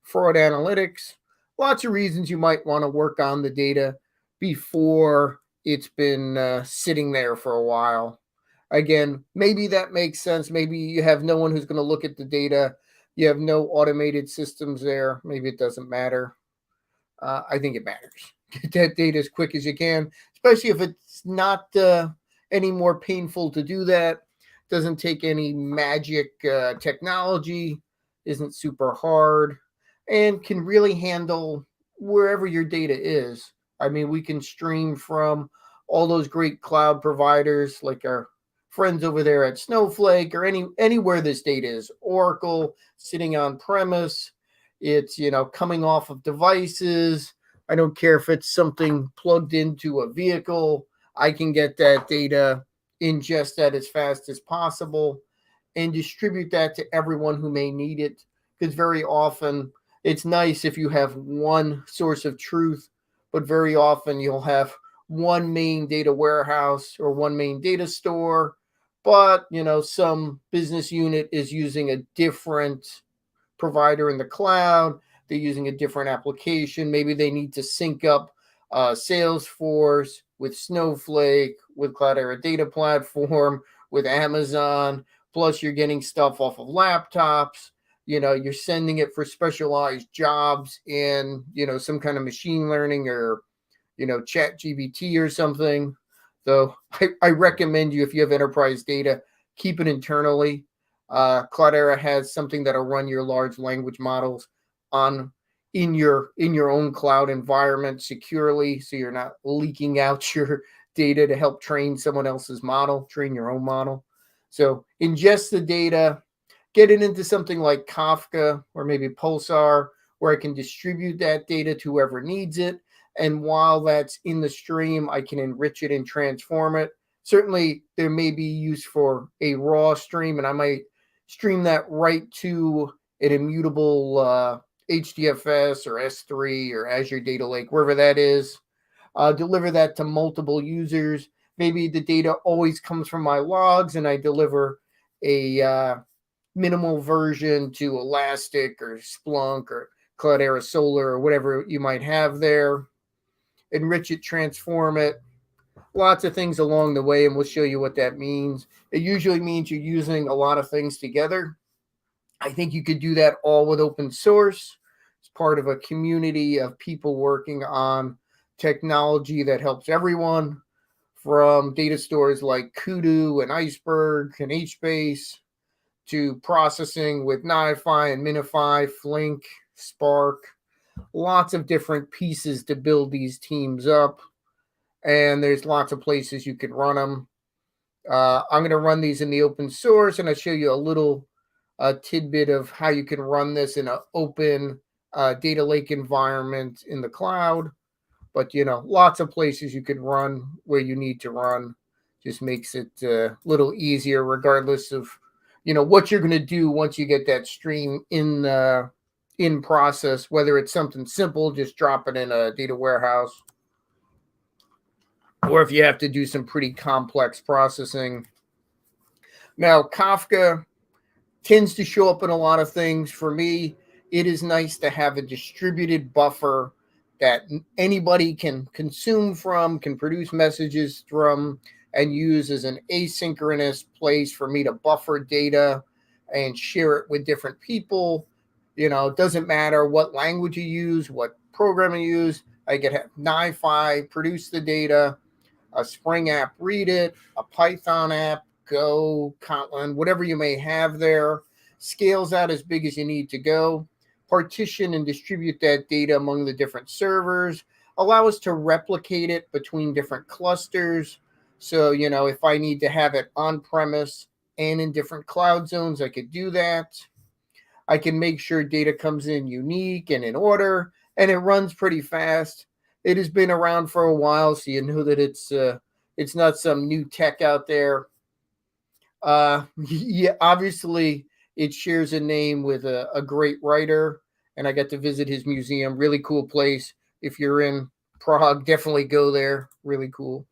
fraud analytics, lots of reasons you might want to work on the data before it's been sitting there for a while. Again, maybe that makes sense. Maybe you have no one who's going to look at the data. You have no automated systems there. Maybe it doesn't matter. I think it matters. Get that data as quick as you can, especially if it's not any more painful to do that. Doesn't take any magic technology, isn't super hard, and can really handle wherever your data is. I mean, we can stream from all those great cloud providers like our friends over there at Snowflake or anywhere this data is. Oracle, sitting on premise. It's, coming off of devices. I don't care if it's something plugged into a vehicle. I can get that data, ingest that as fast as possible, and distribute that to everyone who may need it. Because very often it's nice if you have one source of truth, but very often you'll have one main data warehouse or one main data store, but some business unit is using a different provider in the cloud. They're using a different application. Maybe they need to sync up Salesforce with Snowflake, with Cloudera Data Platform, with Amazon. Plus, you're getting stuff off of laptops. You're sending it for specialized jobs in, some kind of machine learning or, chat GBT or something. So I recommend you, if you have enterprise data, keep it internally. Cloudera has something that'll run your large language models in your own cloud environment securely, so you're not leaking out your data to help train someone else's model, train your own model. So ingest the data, get it into something like Kafka or maybe Pulsar, where I can distribute that data to whoever needs it. And while that's in the stream, I can enrich it and transform it. Certainly, there may be use for a raw stream, and I might stream that right to an immutable HDFS or S3 or Azure Data Lake, wherever that is. Deliver that to multiple users. Maybe the data always comes from my logs, and I deliver a minimal version to Elastic or Splunk or Cloudera Solar or whatever you might have there. Enrich it, transform it. Lots of things along the way, and we'll show you what that means. It usually means you're using a lot of things together. I think you could do that all with open source. It's part of a community of people working on technology that helps everyone, from data stores like Kudu and Iceberg and HBase to processing with NiFi and Minify, Flink, Spark. lots of different pieces to build these teams up, and there's lots of places you can run them. I'm going to run these in the open source, and I'll show you a little tidbit of how you can run this in an open data lake environment in the cloud. But, lots of places you can run where you need to run. Just makes it a little easier regardless of, what you're going to do once you get that stream in process, whether it's something simple, just drop it in a data warehouse, or if you have to do some pretty complex processing. Now, Kafka tends to show up in a lot of things. For me, it is nice to have a distributed buffer that anybody can consume from, can produce messages from, and use as an asynchronous place for me to buffer data and share it with different people. It doesn't matter what language you use, what program you use. I can have NiFi produce the data, a Spring app read it, a Python app, Go, Kotlin, whatever you may have there, scales out as big as you need to go, partition and distribute that data among the different servers, allow us to replicate it between different clusters. So, if I need to have it on premise and in different cloud zones, I could do that. I can make sure data comes in unique and in order, and it runs pretty fast. It has been around for a while, so you know that it's not some new tech out there. Yeah, obviously it shares a name with a great writer, and I got to visit his museum. Really cool place. If you're in Prague, definitely go there. Really cool.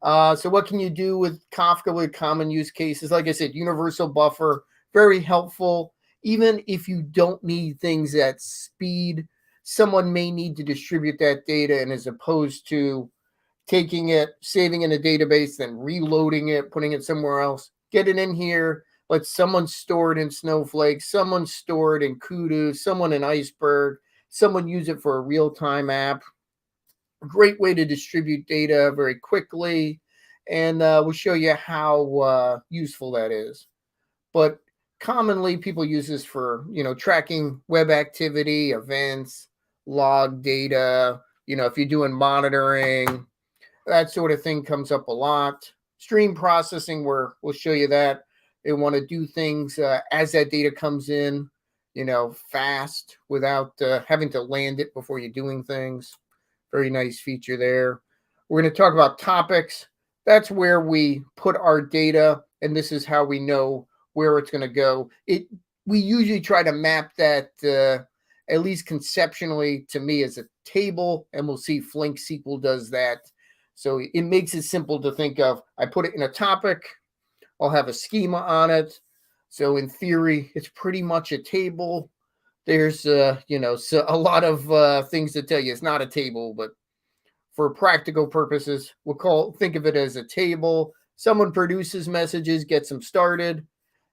So what can you do with Kafka with common use cases? Like I said, universal buffer, very helpful. Even if you don't need things at speed, someone may need to distribute that data, and as opposed to taking it, saving in a database, then reloading it, putting it somewhere else, get it in here. Let someone store it in Snowflake, someone store it in Kudu, someone in Iceberg, someone use it for a real-time app. Great way to distribute data very quickly, and we'll show you how useful that is. But commonly, people use this for tracking web activity, events, log data. If you're doing monitoring, that sort of thing comes up a lot. Stream processing, where we'll show you that. They want to do things as that data comes in, fast without having to land it before you're doing things. Very nice feature there. We're going to talk about topics. That's where we put our data, and this is how we know where it's going to go. We usually try to map that at least conceptually to me as a table, and we'll see Flink SQL does that. So it makes it simple to think of. I put it in a topic. I'll have a schema on it. So in theory, it's pretty much a table. There's, so a lot of things to tell you. It's not a table, but for practical purposes, think of it as a table. Someone produces messages, gets them started,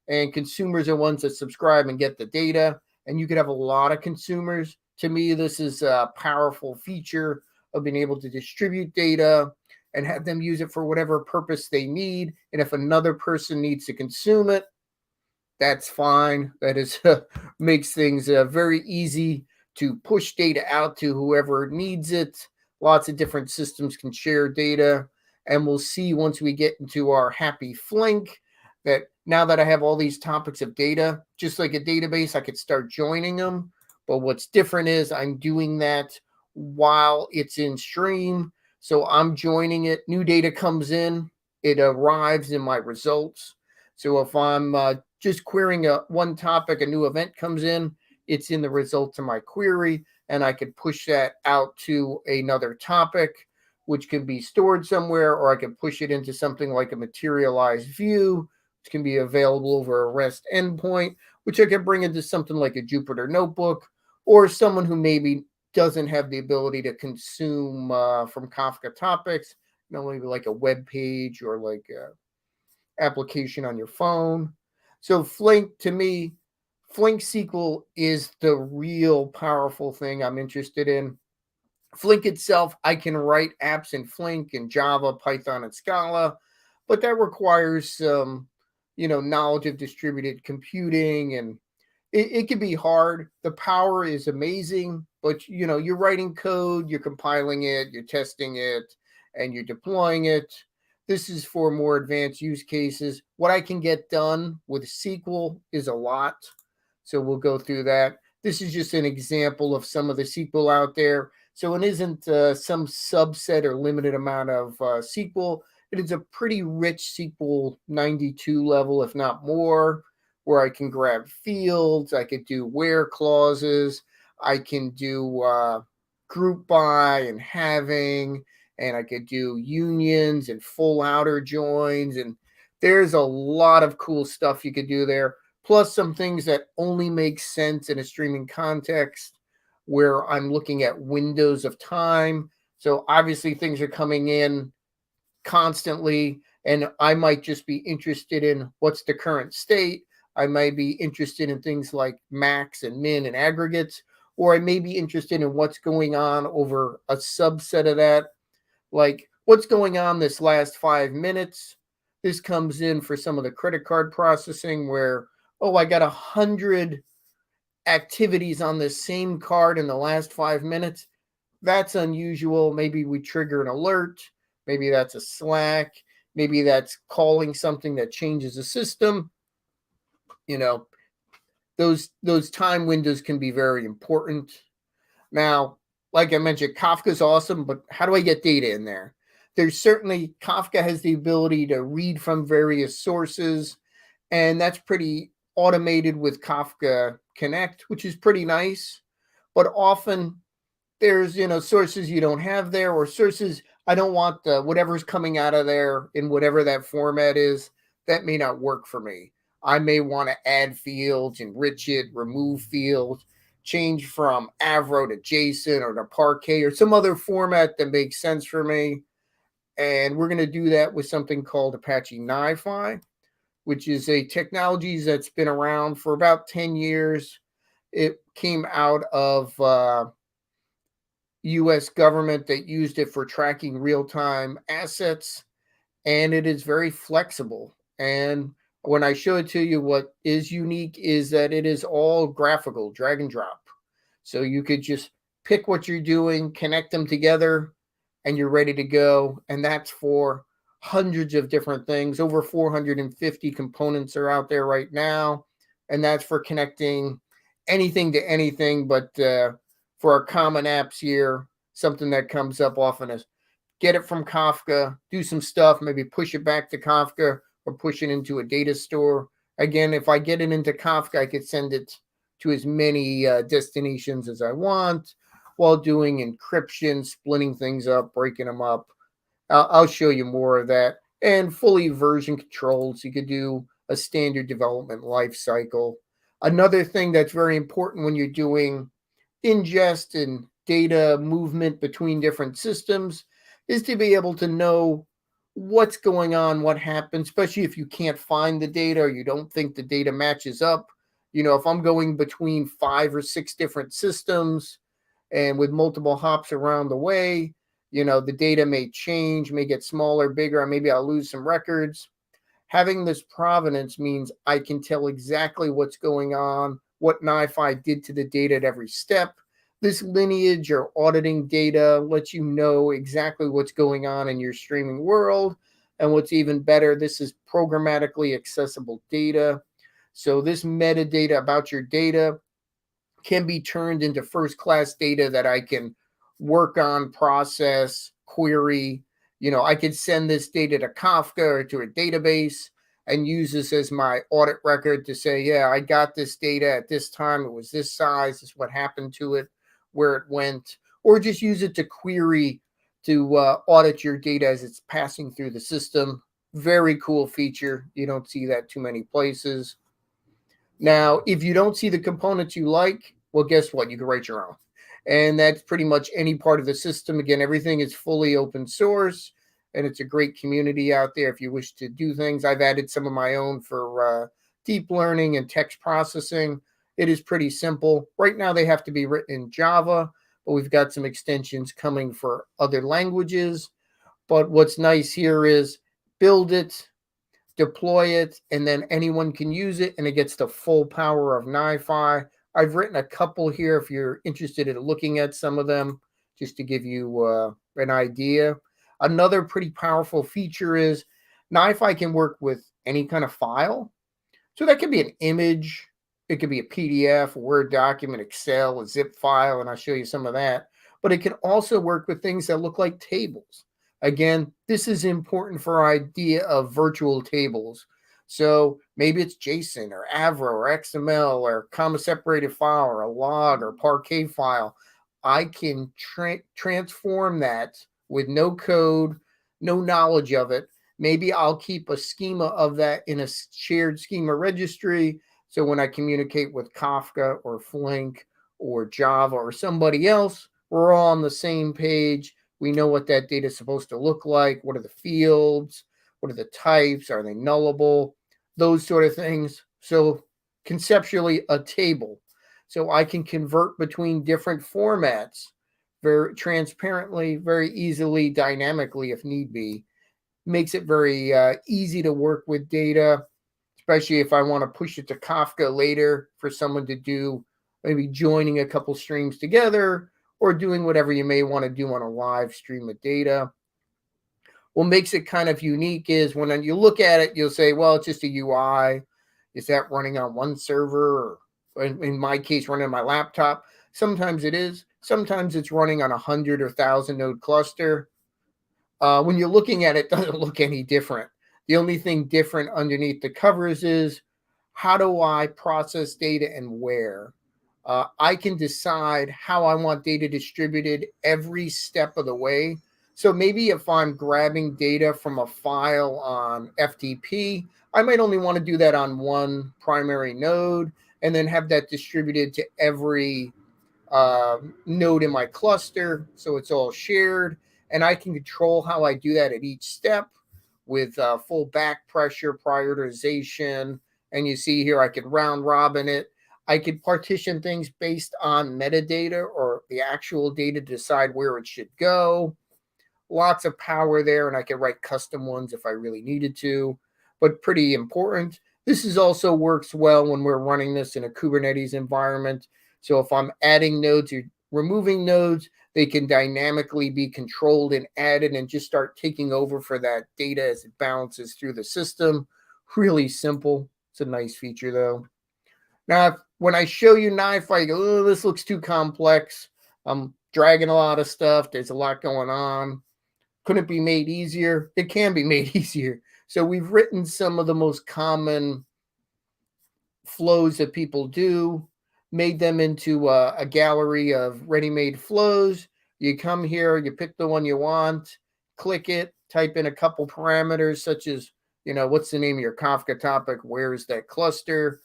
and consumers are ones that subscribe and get the data. And you could have a lot of consumers. To me, this is a powerful feature of being able to distribute data and have them use it for whatever purpose they need. And if another person needs to consume it, that's fine. That is makes things very easy to push data out to whoever needs it. Lots of different systems can share data. And we'll see once we get into our happy Flink that now that I have all these topics of data, just like a database, I could start joining them. But what's different is I'm doing that while it's in stream. So I'm joining it. New data comes in. It arrives in my results. So if I'm just querying one topic, a new event comes in, it's in the results of my query, and I could push that out to another topic, which can be stored somewhere, or I can push it into something like a materialized view, which can be available over a REST endpoint, which I can bring into something like a Jupyter notebook, or someone who maybe doesn't have the ability to consume from Kafka topics, maybe like a web page or like a application on your phone. So Flink, to me, Flink SQL is the real powerful thing I'm interested in. Flink itself, I can write apps in Flink and Java, Python, and Scala, but that requires some, knowledge of distributed computing, and it can be hard. The power is amazing. but you're writing code, you're compiling it, you're testing it, and you're deploying it. This is for more advanced use cases. What I can get done with SQL is a lot, so we'll go through that. This is just an example of some of the SQL out there. So it isn't some subset or limited amount of SQL. It is a pretty rich SQL 92 level, if not more, where I can grab fields, I could do where clauses, I can do group by and having, and I could do unions and full outer joins. And there's a lot of cool stuff you could do there, plus some things that only make sense in a streaming context where I'm looking at windows of time. So obviously things are coming in constantly, and I might just be interested in what's the current state. I might be interested in things like max and min and aggregates, or I may be interested in what's going on over a subset of that, like what's going on this last 5 minutes. This comes in for some of the credit card processing where, oh, I got 100 activities on this same card in the last 5 minutes. That's unusual. Maybe we trigger an alert. Maybe that's a Slack. Maybe that's calling something that changes the system. Those time windows can be very important. Now, like I mentioned, Kafka's awesome, but how do I get data in there? There's certainly, Kafka has the ability to read from various sources, and that's pretty automated with Kafka Connect, which is pretty nice. But often there's, sources you don't have there, or sources I don't want whatever's coming out of there in whatever that format is. That may not work for me. I may want to add fields, enrich it, remove fields, change from Avro to JSON or to Parquet or some other format that makes sense for me. And we're going to do that with something called Apache NiFi, which is a technology that's been around for about 10 years. It came out of U.S. government that used it for tracking real-time assets, and it is very flexible. And when I show it to you, what is unique is that it is all graphical, drag and drop. So you could just pick what you're doing, connect them together, and you're ready to go. And that's for hundreds of different things. Over 450 components are out there right now. And that's for connecting anything to anything. But for our common apps here, something that comes up often is get it from Kafka, do some stuff, maybe push it back to Kafka or push it into a data store. Again, if I get it into Kafka, I could send it to as many destinations as I want while doing encryption, splitting things up, breaking them up. I'll show you more of that. And fully version controlled, so you could do a standard development life cycle. Another thing that's very important when you're doing ingest and data movement between different systems is to be able to know what's going on, what happened, especially if you can't find the data or you don't think the data matches up. If I'm going between 5 or 6 different systems and with multiple hops around the way, the data may change, may get smaller, bigger, and maybe I'll lose some records. Having this provenance means I can tell exactly what's going on, what NiFi did to the data at every step. This lineage or auditing data lets you know exactly what's going on in your streaming world. And what's even better, this is programmatically accessible data. So this metadata about your data can be turned into first-class data that I can work on, process, query. I could send this data to Kafka or to a database and use this as my audit record to say, yeah, I got this data at this time. It was this size. This is what happened to it, where it went, or just use it to query to audit your data as it's passing through the system. Very cool feature. You don't see that too many places. Now, if you don't see the components you like, well, guess what? You can write your own. And that's pretty much any part of the system. Again, everything is fully open source, and it's a great community out there if you wish to do things. I've added some of my own for deep learning and text processing. It is pretty simple. Right now, they have to be written in Java, but we've got some extensions coming for other languages. But what's nice here is build it, deploy it, and then anyone can use it, and it gets the full power of NiFi I've written a couple here if you're interested in looking at some of them, just to give you an idea. Another pretty powerful feature is NiFi can work with any kind of file. So that could be an image, it could be a PDF, a Word document, Excel, a zip file, and I'll show you some of that. But it can also work with things that look like tables. Again, this is important for our idea of virtual tables. So maybe it's JSON or Avro or XML or comma separated file or a log or Parquet file. I can transform that with no code, no knowledge of it. Maybe I'll keep a schema of that in a shared schema registry. So when I communicate with Kafka or Flink or Java or somebody else, we're all on the same page. We know what that data is supposed to look like. What are the fields? What are the types? Are they nullable? Those sort of things. So conceptually, a table. So I can convert between different formats very transparently, very easily, dynamically if need be. Makes it very easy to work with data, especially if I want to push it to Kafka later for someone to do, maybe joining a couple streams together or doing whatever you may want to do on a live stream of data. What makes it kind of unique is when you look at it, you'll say, well, it's just a UI. Is that running on one server? Or in my case, running on my laptop? Sometimes it is. Sometimes it's running on 100 or 1,000 node cluster. When you're looking at it, it doesn't look any different. The only thing different underneath the covers is how do I process data and where? I can decide how I want data distributed every step of the way. So maybe if I'm grabbing data from a file on FTP, I might only want to do that on one primary node and then have that distributed to every node in my cluster. So it's all shared. And I can control how I do that at each step with full back pressure, prioritization. And you see here, I can round robin it. I could partition things based on metadata or the actual data to decide where it should go. Lots of power there, and I could write custom ones if I really needed to, but pretty important. This is also works well when we're running this in a Kubernetes environment. So if I'm adding nodes or removing nodes, they can dynamically be controlled and added and just start taking over for that data as it bounces through the system. Really simple. It's a nice feature though. Now, when I show you NiFi, you go, oh, this looks too complex. I'm dragging a lot of stuff. There's a lot going on. Couldn't it be made easier? It can be made easier. So we've written some of the most common flows that people do, made them into a gallery of ready-made flows. You come here, you pick the one you want, click it, type in a couple parameters such as, what's the name of your Kafka topic? Where's that cluster?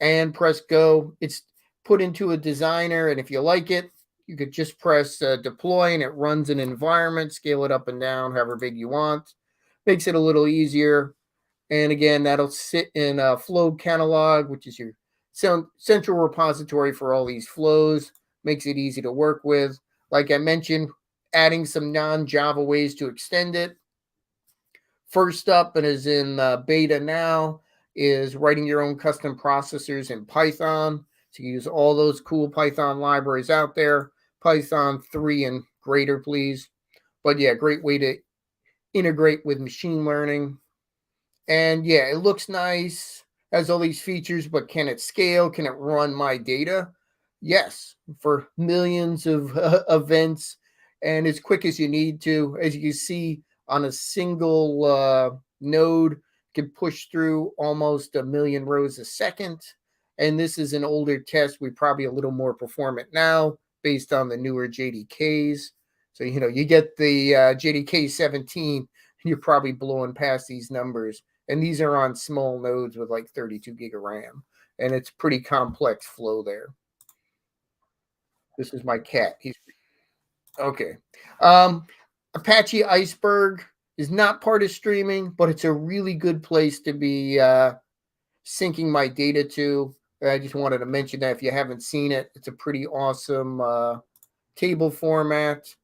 And press go. It's put into a designer, and if you like it, you could just press deploy, and it runs an environment, scale it up and down, however big you want. Makes it a little easier. And again, that'll sit in a flow catalog, which is your central repository for all these flows. Makes it easy to work with. Like I mentioned, adding some non-Java ways to extend it. First up, and is in beta now, is writing your own custom processors in Python. So you use all those cool Python libraries out there. Python 3 and greater, please. But yeah, great way to integrate with machine learning. And yeah, it looks nice, has all these features, but can it scale? Can it run my data? Yes, for millions of events and as quick as you need to. As you see on a single node, can push through almost 1 million rows a second. And this is an older test. We're probably a little more performant now based on the newer JDKs. So, you get the JDK 17, and you're probably blowing past these numbers. And these are on small nodes with like 32 gig of RAM. And it's pretty complex flow there. This is my cat. He's okay. Apache Iceberg is not part of streaming, but it's a really good place to be syncing my data to. I just wanted to mention that if you haven't seen it, it's a pretty awesome table format.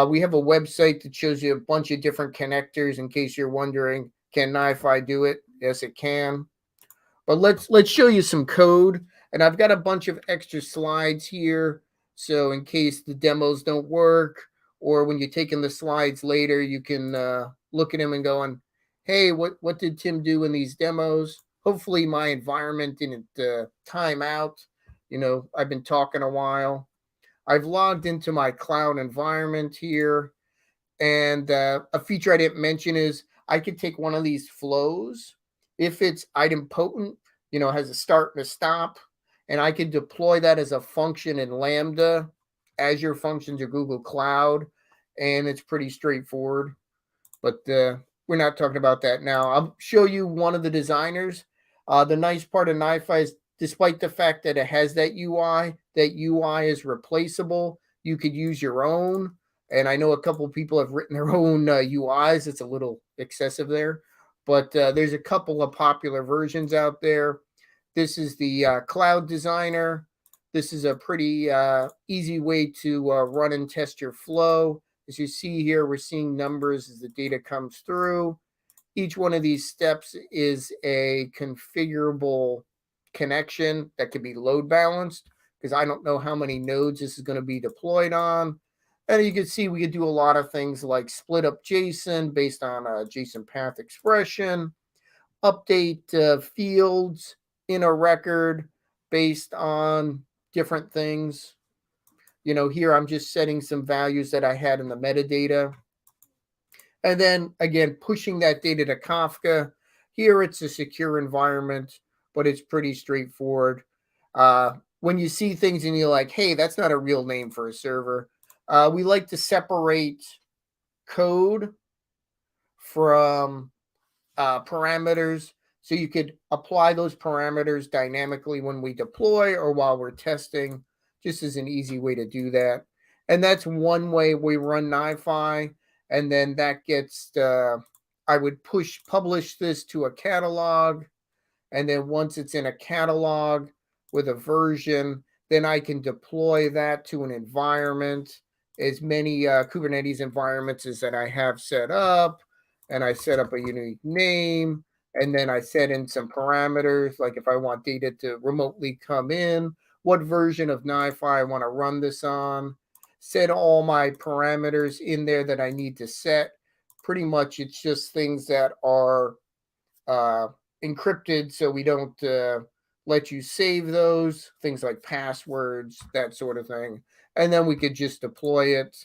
We have a website that shows you a bunch of different connectors in case you're wondering, can NiFi do it? Yes, it can. But let's show you some code. And I've got a bunch of extra slides here. So in case the demos don't work, or when you're taking the slides later, you can look at them and going, hey, what did Tim do in these demos? Hopefully my environment didn't time out. I've been talking a while. I've logged into my cloud environment here. And a feature I didn't mention is I could take one of these flows. If it's idempotent, has a start and a stop, and I could deploy that as a function in Lambda, Azure Functions, or Google Cloud, and it's pretty straightforward. But we're not talking about that now. I'll show you one of the designers. The nice part of NiFi is, despite the fact that it has that UI is replaceable. You could use your own. And I know a couple of people have written their own UIs. It's a little excessive there. But there's a couple of popular versions out there. This is the Cloud Designer. This is a pretty easy way to run and test your flow. As you see here, we're seeing numbers as the data comes through. Each one of these steps is a configurable connection that can be load balanced, because I don't know how many nodes this is going to be deployed on. And you can see we could do a lot of things like split up JSON based on a JSON path expression, update fields in a record based on different things. Here I'm just setting some values that I had in the metadata. And then again, pushing that data to Kafka. Here it's a secure environment, but it's pretty straightforward. When you see things and you're like, hey, that's not a real name for a server, we like to separate code from parameters. So you could apply those parameters dynamically when we deploy or while we're testing, just as an easy way to do that. And that's one way we run NiFi. And then that gets, I would publish this to a catalog. And then once it's in a catalog with a version, then I can deploy that to an environment, as many Kubernetes environments as that I have set up. And I set up a unique name. And then I set in some parameters, like if I want data to remotely come in, what version of NiFi I want to run this on, set all my parameters in there that I need to set. Pretty much it's just things that are encrypted, so we don't let you save those, things like passwords, that sort of thing. And then we could just deploy it.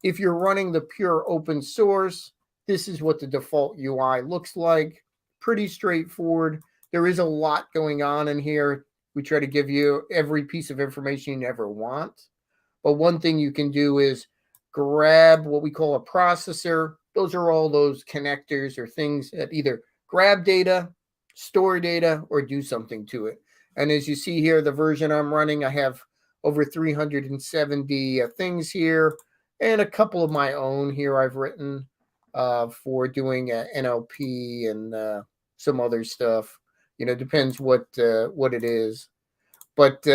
If you're running the pure open source, this is what the default UI looks like. Pretty straightforward. There is a lot going on in here. We try to give you every piece of information you ever want. But one thing you can do is grab what we call a processor. Those are all those connectors or things that either grab data, store data, or do something to it. And as you see here, the version I'm running, I have over 370 things here, and a couple of my own here I've written for doing NLP and some other stuff. Depends what it is. But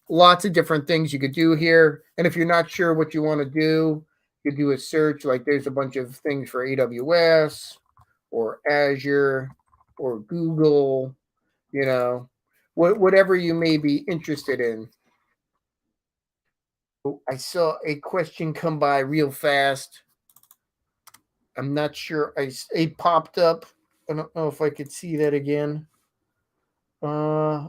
lots of different things you could do here. And if you're not sure what you want to do, you do a search. Like there's a bunch of things for AWS or Azure or Google, whatever you may be interested in. I saw a question come by real fast. I'm not sure. It popped up. I don't know if I could see that again. Yeah,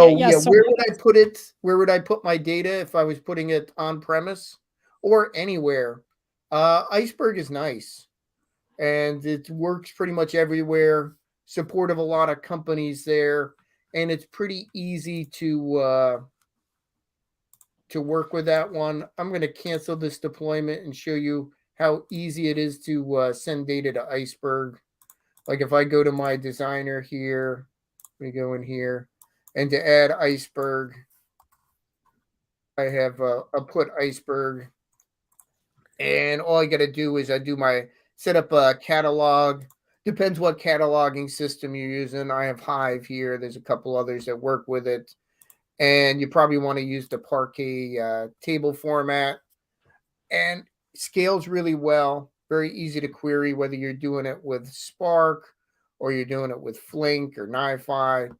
yeah. so Where would I put it? Where would I put my data if I was putting it on premise or anywhere? Iceberg is nice, and it works pretty much everywhere. Support of a lot of companies there, and it's pretty easy to work with that one. I'm going to cancel this deployment and show you how easy it is to send data to Iceberg. Like if I go to my designer here, we go in here, and to add Iceberg, I have a put Iceberg, and all I got to do is I do my set up a catalog. Depends what cataloging system you're using. I have Hive here. There's a couple others that work with it. And you probably want to use the Parquet table format. And scales really well. Very easy to query, whether you're doing it with Spark or you're doing it with Flink or NiFi.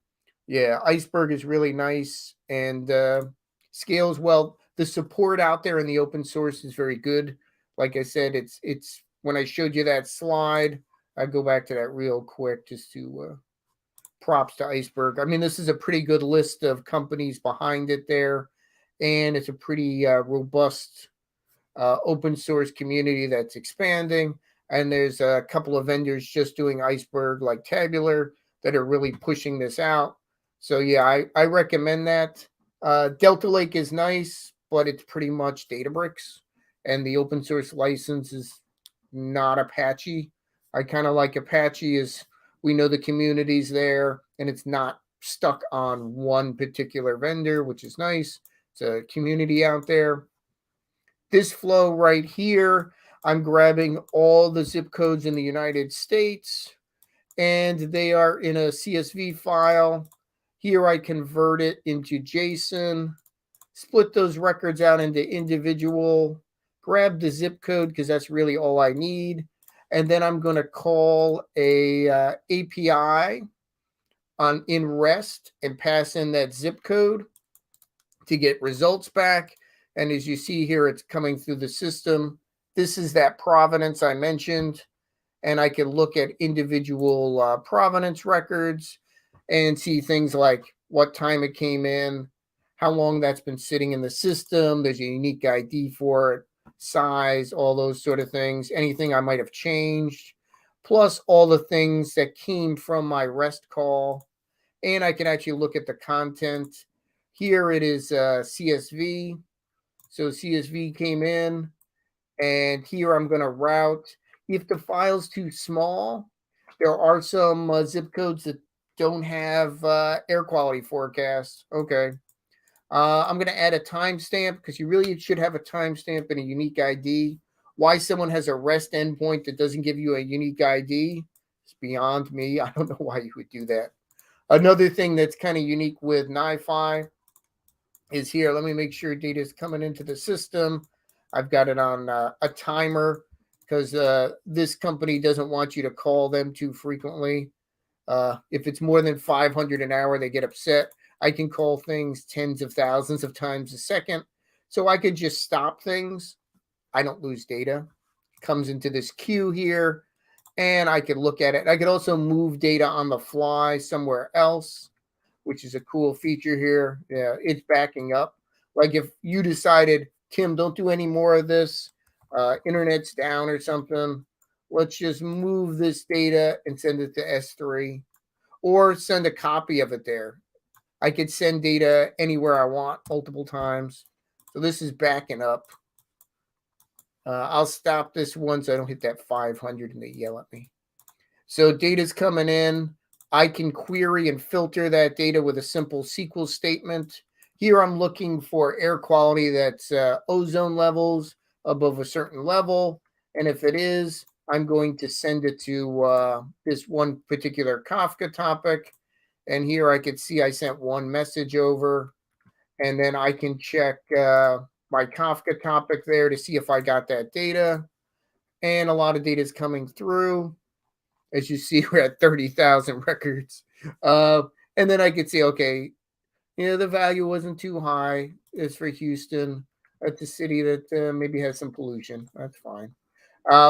Yeah, Iceberg is really nice and scales well. The support out there in the open source is very good. Like I said, it's when I showed you that slide, I go back to that real quick just to props to Iceberg. I mean, this is a pretty good list of companies behind it there, and it's a pretty robust open source community that's expanding. And there's a couple of vendors just doing Iceberg like Tabular that are really pushing this out. So yeah, I recommend that. Delta Lake is nice, but it's pretty much Databricks, and the open source license is not Apache. I kind of like Apache is we know the community's there, and it's not stuck on one particular vendor, which is nice. It's a community out there. This flow right here, I'm grabbing all the zip codes in the United States, and they are in a CSV file. Here I convert it into JSON, split those records out into individual, grab the zip code because that's really all I need. And then I'm going to call a API in REST and pass in that zip code to get results back. And as you see here, it's coming through the system. This is that provenance I mentioned. And I can look at individual provenance records and see things like what time it came in, how long that's been sitting in the system. There's a unique ID for it, size, all those sort of things, anything I might have changed, plus all the things that came from my REST call. And I can actually look at the content. Here it is CSV. So CSV came in, and here I'm going to route. If the file's too small, there are some zip codes that don't have air quality forecasts. Okay. I'm going to add a timestamp because you really should have a timestamp and a unique ID. Why someone has a REST endpoint that doesn't give you a unique ID is beyond me. I don't know why you would do that. Another thing that's kind of unique with NiFi is here. Let me make sure data is coming into the system. I've got it on a timer because this company doesn't want you to call them too frequently. If it's more than 500 an hour, they get upset. I can call things tens of thousands of times a second. So I could just stop things. I don't lose data. It comes into this queue here, and I could look at it. I could also move data on the fly somewhere else, which is a cool feature here. Yeah, it's backing up. Like if you decided, Tim, don't do any more of this, internet's down or something, let's just move this data and send it to S3 or send a copy of it there. I could send data anywhere I want multiple times. So this is backing up. I'll stop this one so I don't hit that 500 and they yell at me. So data's coming in. I can query and filter that data with a simple SQL statement. Here I'm looking for air quality that's ozone levels above a certain level. And if it is, I'm going to send it to this one particular Kafka topic. And here I could see I sent one message over. And then I can check my Kafka topic there to see if I got that data. And a lot of data is coming through. As you see, we're at 30,000 records. And then I could say, okay, the value wasn't too high. It's for Houston. That's a city that maybe has some pollution. That's fine.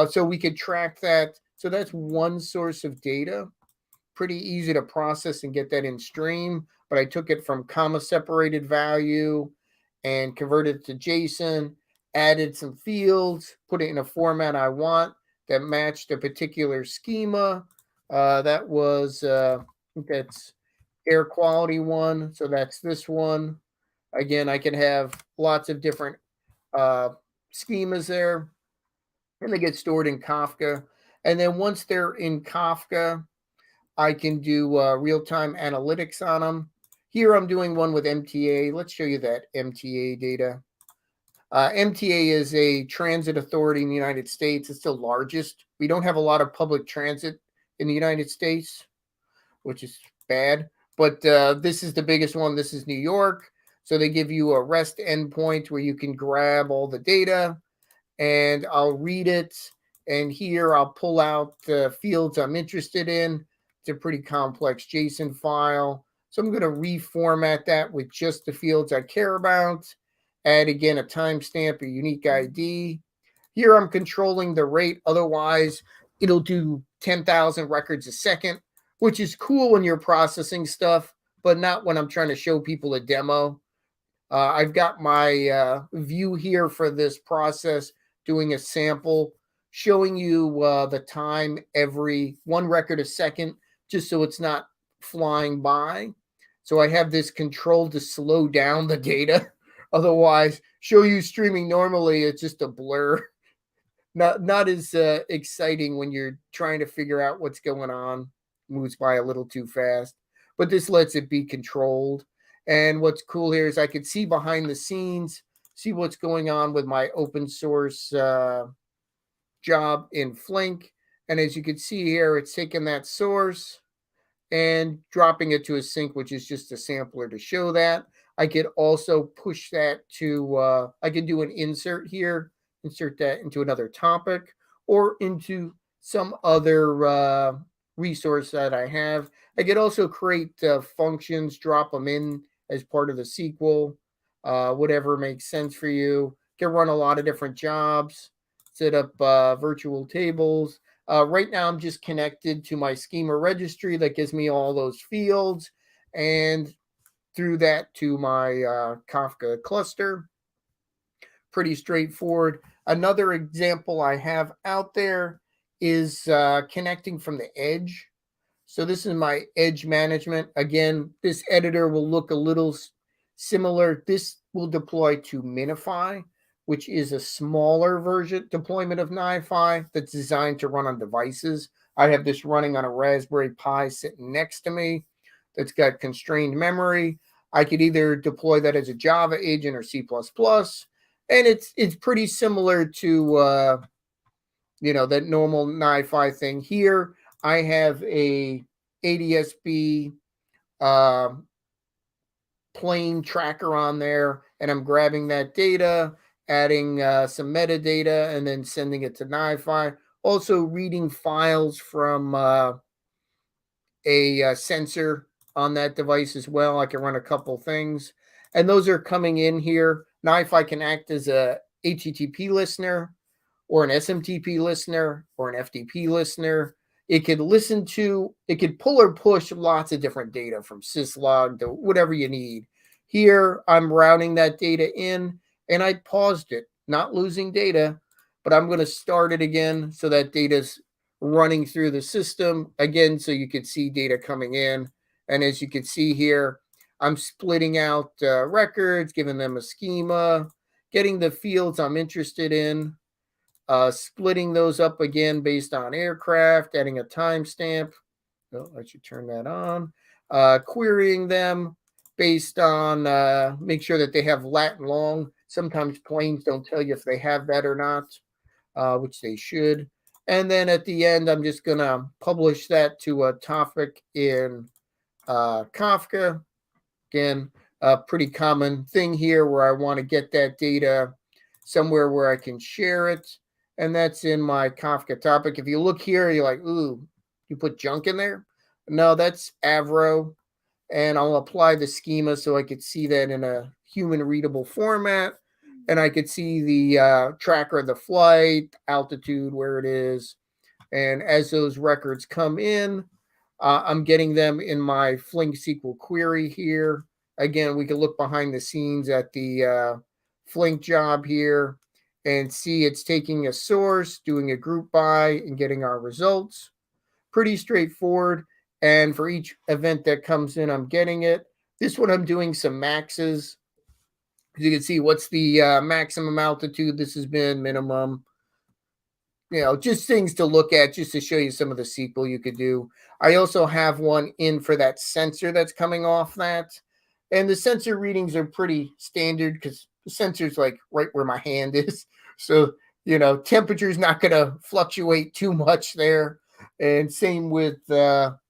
So we could track that. So that's one source of data. Pretty easy to process and get that in stream. But I took it from comma separated value and converted it to JSON, added some fields, put it in a format I want that matched a particular schema. That was, that's air quality one. So that's this one. Again, I can have lots of different schemas there, and they get stored in Kafka. And then once they're in Kafka, I can do real-time analytics on them. Here I'm doing one with MTA. Let's show you that MTA data. MTA is a transit authority in the United States. It's the largest. We don't have a lot of public transit in the United States, which is bad. But this is the biggest one. This is New York. So they give you a REST endpoint where you can grab all the data, and I'll read it. And here I'll pull out the fields I'm interested in a pretty complex JSON file. So I'm going to reformat that with just the fields I care about. Add again a timestamp, a unique ID. Here I'm controlling the rate. Otherwise, it'll do 10,000 records a second, which is cool when you're processing stuff, but not when I'm trying to show people a demo. I've got my view here for this process, doing a sample, showing you the time every one record a second, just so it's not flying by. So I have this control to slow down the data. Otherwise, show you streaming normally, it's just a blur. Not as exciting when you're trying to figure out what's going on. Moves by a little too fast. But this lets it be controlled. And what's cool here is I can see behind the scenes, see what's going on with my open source job in Flink. And as you can see here, it's taking that source and dropping it to a sync, which is just a sampler to show that. I could also push that to, I can do an insert here, insert that into another topic or into some other resource that I have. I could also create functions, drop them in as part of the SQL, whatever makes sense for you. Can run a lot of different jobs, set up virtual tables. Right now, I'm just connected to my schema registry that gives me all those fields, and through that to my Kafka cluster. Pretty straightforward. Another example I have out there is connecting from the edge. So this is my edge management. Again, this editor will look a little similar. This will deploy to Minify, which is a smaller version deployment of NiFi that's designed to run on devices. I have this running on a Raspberry Pi sitting next to me that's got constrained memory. I could either deploy that as a Java agent or C++, and it's pretty similar to that normal NiFi thing. Here I have a ADSB plain tracker on there, and I'm grabbing that data, adding some metadata, and then sending it to NiFi. Also reading files from a sensor on that device as well. I can run a couple things, and those are coming in here. NiFi can act as a HTTP listener or an SMTP listener or an FTP listener. It could listen to, it could pull or push lots of different data from syslog to whatever you need. Here, I'm routing that data in, and I paused it, not losing data, but I'm going to start it again so that data's running through the system again, so you can see data coming in. And as you can see here, I'm splitting out records, giving them a schema, getting the fields I'm interested in, splitting those up again based on aircraft, adding a timestamp. Oh, I should turn that on. Querying them based on, make sure that they have lat and long. Sometimes planes don't tell you if they have that or not, which they should. And then at the end, I'm just going to publish that to a topic in Kafka. Again, a pretty common thing here where I want to get that data somewhere where I can share it. And that's in my Kafka topic. If you look here, you're like, ooh, you put junk in there? No, that's Avro. And I'll apply the schema so I could see that in a human readable format. And I could see the tracker of the flight, altitude, where it is. And as those records come in, I'm getting them in my Flink SQL query here. Again, we can look behind the scenes at the Flink job here and see it's taking a source, doing a group by, and getting our results. Pretty straightforward. And for each event that comes in, I'm getting it. This one, I'm doing some maxes. As you can see, what's the maximum altitude? This has been minimum. Just things to look at, just to show you some of the SQL you could do. I also have one in for that sensor that's coming off that. And the sensor readings are pretty standard because the sensor's like right where my hand is. So, temperature's not going to fluctuate too much there. And same with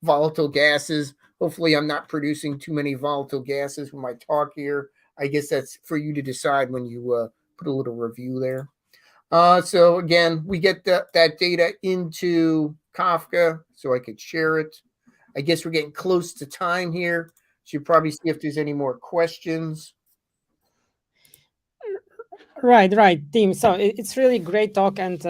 volatile gases. Hopefully I'm not producing too many volatile gases with my talk here. I guess that's for you to decide when you put a little review there. So again, we get that data into Kafka so I could share it. I guess we're getting close to time here. Should probably see if there's any more questions. Right, Tim. So it's really great talk, and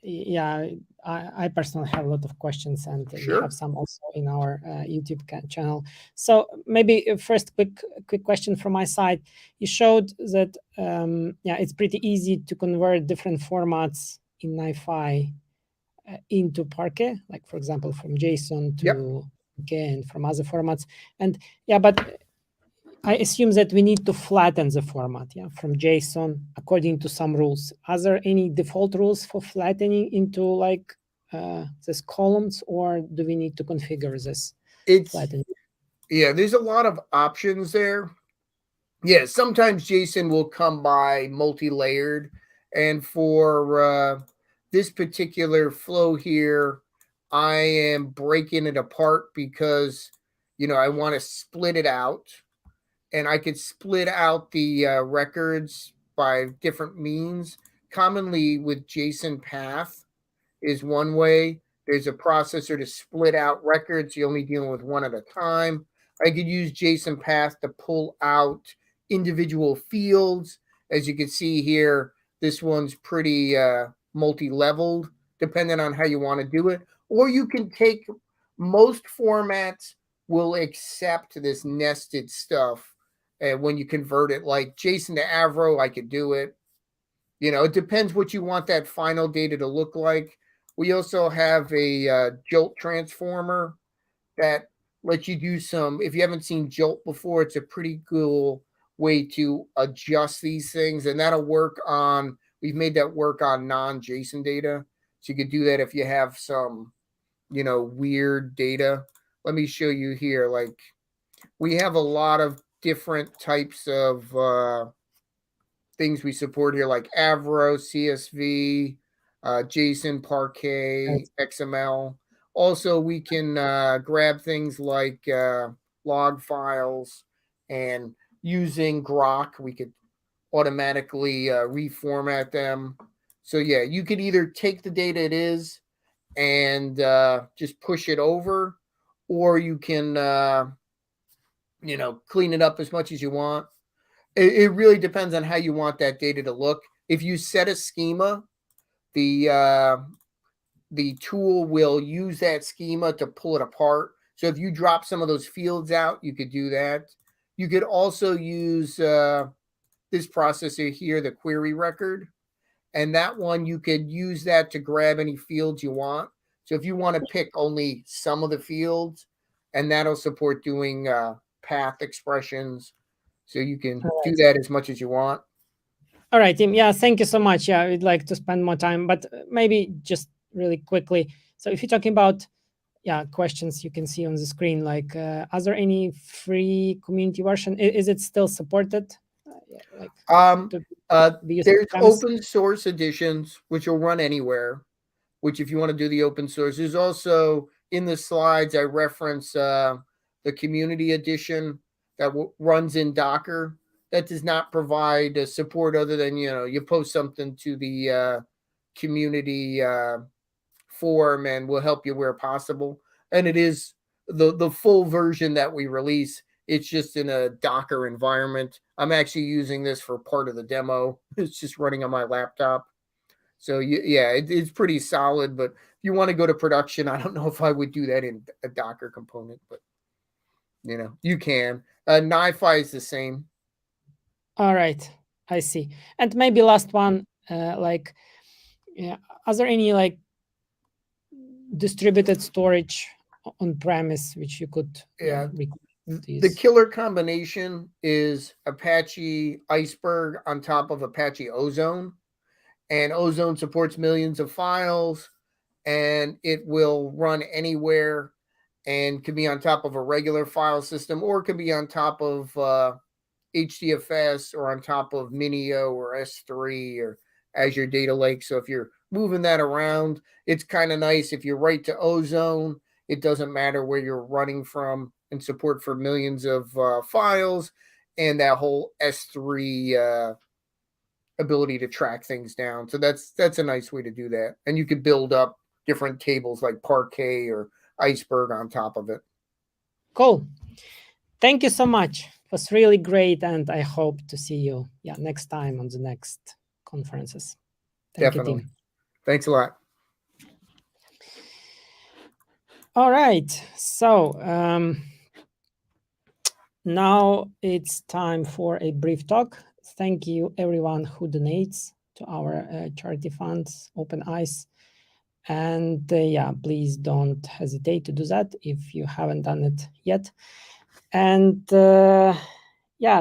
yeah, I personally have a lot of questions, and we Sure. have some also in our YouTube channel. So maybe first, quick question from my side. You showed that yeah, it's pretty easy to convert different formats in NiFi into Parquet, like for example from JSON to Yep. Parquet and from other formats. And yeah, but I assume that we need to flatten the format, yeah, from JSON according to some rules. Are there any default rules for flattening into like these columns, or do we need to configure this flattening? Yeah, there's a lot of options there. Yeah, sometimes JSON will come by multi-layered, and for this particular flow here, I am breaking it apart because I want to split it out. And I could split out the records by different means. Commonly with JSON path is one way. There's a processor to split out records. You're only dealing with one at a time. I could use JSON path to pull out individual fields. As you can see here, this one's pretty multi-leveled, depending on how you want to do it. Or you can take, most formats will accept this nested stuff. And when you convert it, like JSON to Avro, I could do it. It depends what you want that final data to look like. We also have a Jolt transformer that lets you do some, if you haven't seen Jolt before, it's a pretty cool way to adjust these things. And that'll work on, we've made that work on non-JSON data. So you could do that if you have some, weird data. Let me show you here. Like, we have a lot of different types of things we support here, like Avro, CSV, JSON, Parquet, XML. Also, we can grab things like log files, and using Grok, we could automatically reformat them. So yeah, you could either take the data it is and just push it over, or you can clean it up as much as you want. It really depends on how you want that data to look. If you set a schema, the tool will use that schema to pull it apart. So if you drop some of those fields out, you could do that. You could also use this processor here, the query record. And that one, you could use that to grab any fields you want. So if you want to pick only some of the fields, and that'll support doing path expressions. So you can do that as much as you want. All right, Tim. Yeah, thank you so much. Yeah, we'd like to spend more time, but maybe just really quickly. So if you're talking about questions you can see on the screen, like are there any free community version? Is it still supported? There's open source editions which will run anywhere, which if you want to do the open source, there's also in the slides I reference the community edition that runs in Docker. That does not provide support other than, you post something to the community forum and we'll help you where possible. And it is the full version that we release. It's just in a Docker environment. I'm actually using this for part of the demo. It's just running on my laptop. So yeah, it's pretty solid. But if you want to go to production, I don't know if I would do that in a Docker component, but you can. NiFi is the same. All right, I see. And maybe last one, are there any distributed storage on premise which you could the killer combination is Apache Iceberg on top of Apache Ozone, and Ozone supports millions of files, and it will run anywhere and can be on top of a regular file system, or it can be on top of HDFS, or on top of Minio or S3 or Azure Data Lake. So if you're moving that around, it's kind of nice. If you write to Ozone, it doesn't matter where you're running from, and support for millions of files, and that whole S3 ability to track things down. So that's a nice way to do that. And you can build up different tables like Parquet or Iceberg on top of it. Cool. Thank you so much. It was really great, and I hope to see you next time on the next conferences. Thank you, Definitely. team. Thanks a lot. All right. So now it's time for a brief talk. Thank you, everyone who donates to our charity funds, OpenAI. And please don't hesitate to do that if you haven't done it yet. And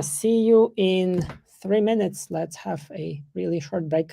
see you in 3 minutes. Let's have a really short break.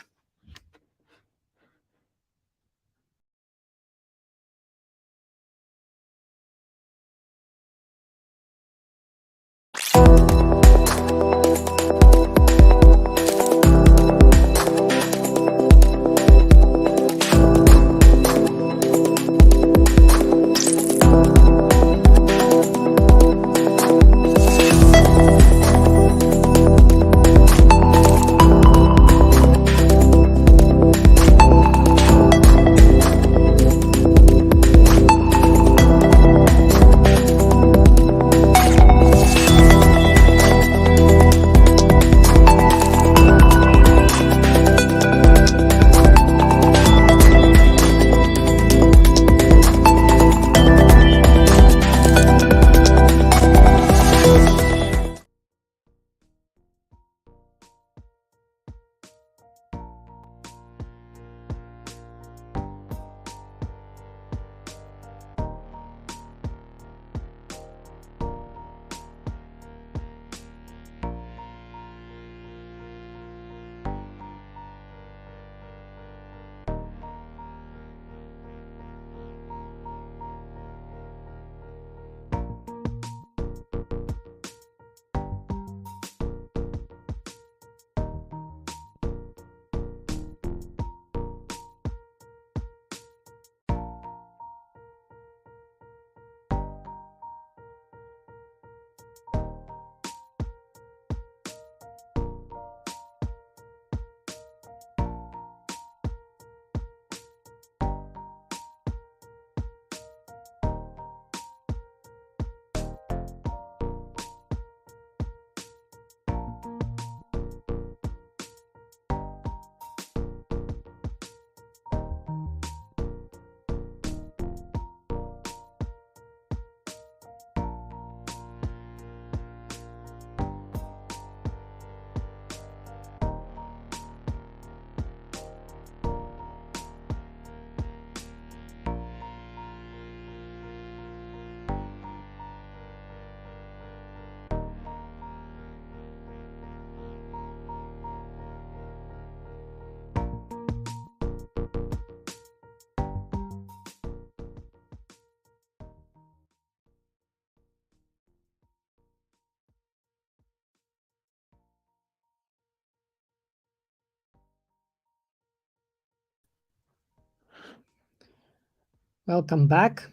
Welcome back.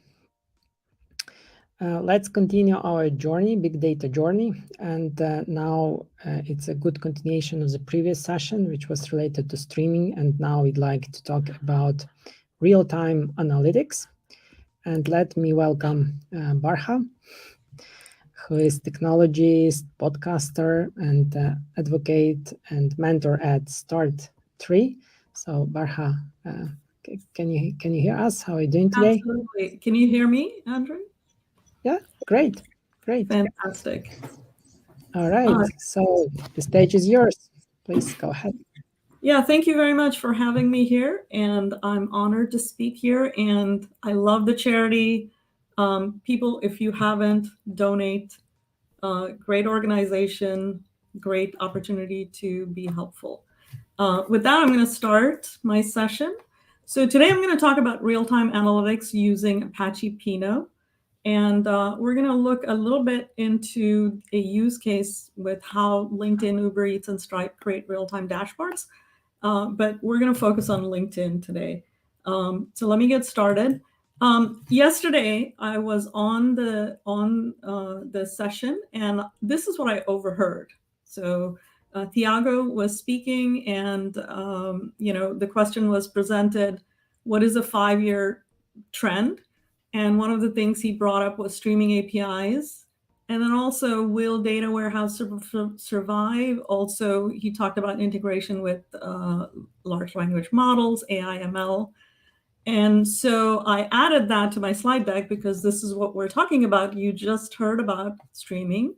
Let's continue our journey, big data journey. And now it's a good continuation of the previous session, which was related to streaming. And now we'd like to talk about real-time analytics. And let me welcome Barkha, who is technologist, podcaster, and advocate and mentor at Start3. So Barkha, can you hear us? How are you doing today? Absolutely. Can you hear me, André? Yeah, great. Fantastic. All right. So the stage is yours. Please go ahead. Yeah, thank you very much for having me here. And I'm honored to speak here. And I love the charity. People, if you haven't, donate. Great organization, great opportunity to be helpful. With that, I'm going to start my session. So today I'm going to talk about real-time analytics using Apache Pinot. And we're going to look a little bit into a use case with how LinkedIn, Uber Eats, and Stripe create real-time dashboards. But we're going to focus on LinkedIn today. So let me get started. Yesterday, I was on the session, and this is what I overheard. So Thiago was speaking, and the question was presented: what is a 5-year trend? And one of the things he brought up was streaming APIs. And then also, will data warehouse survive? Also, he talked about integration with large language models, AI, ML. And so I added that to my slide deck because this is what we're talking about. You just heard about streaming.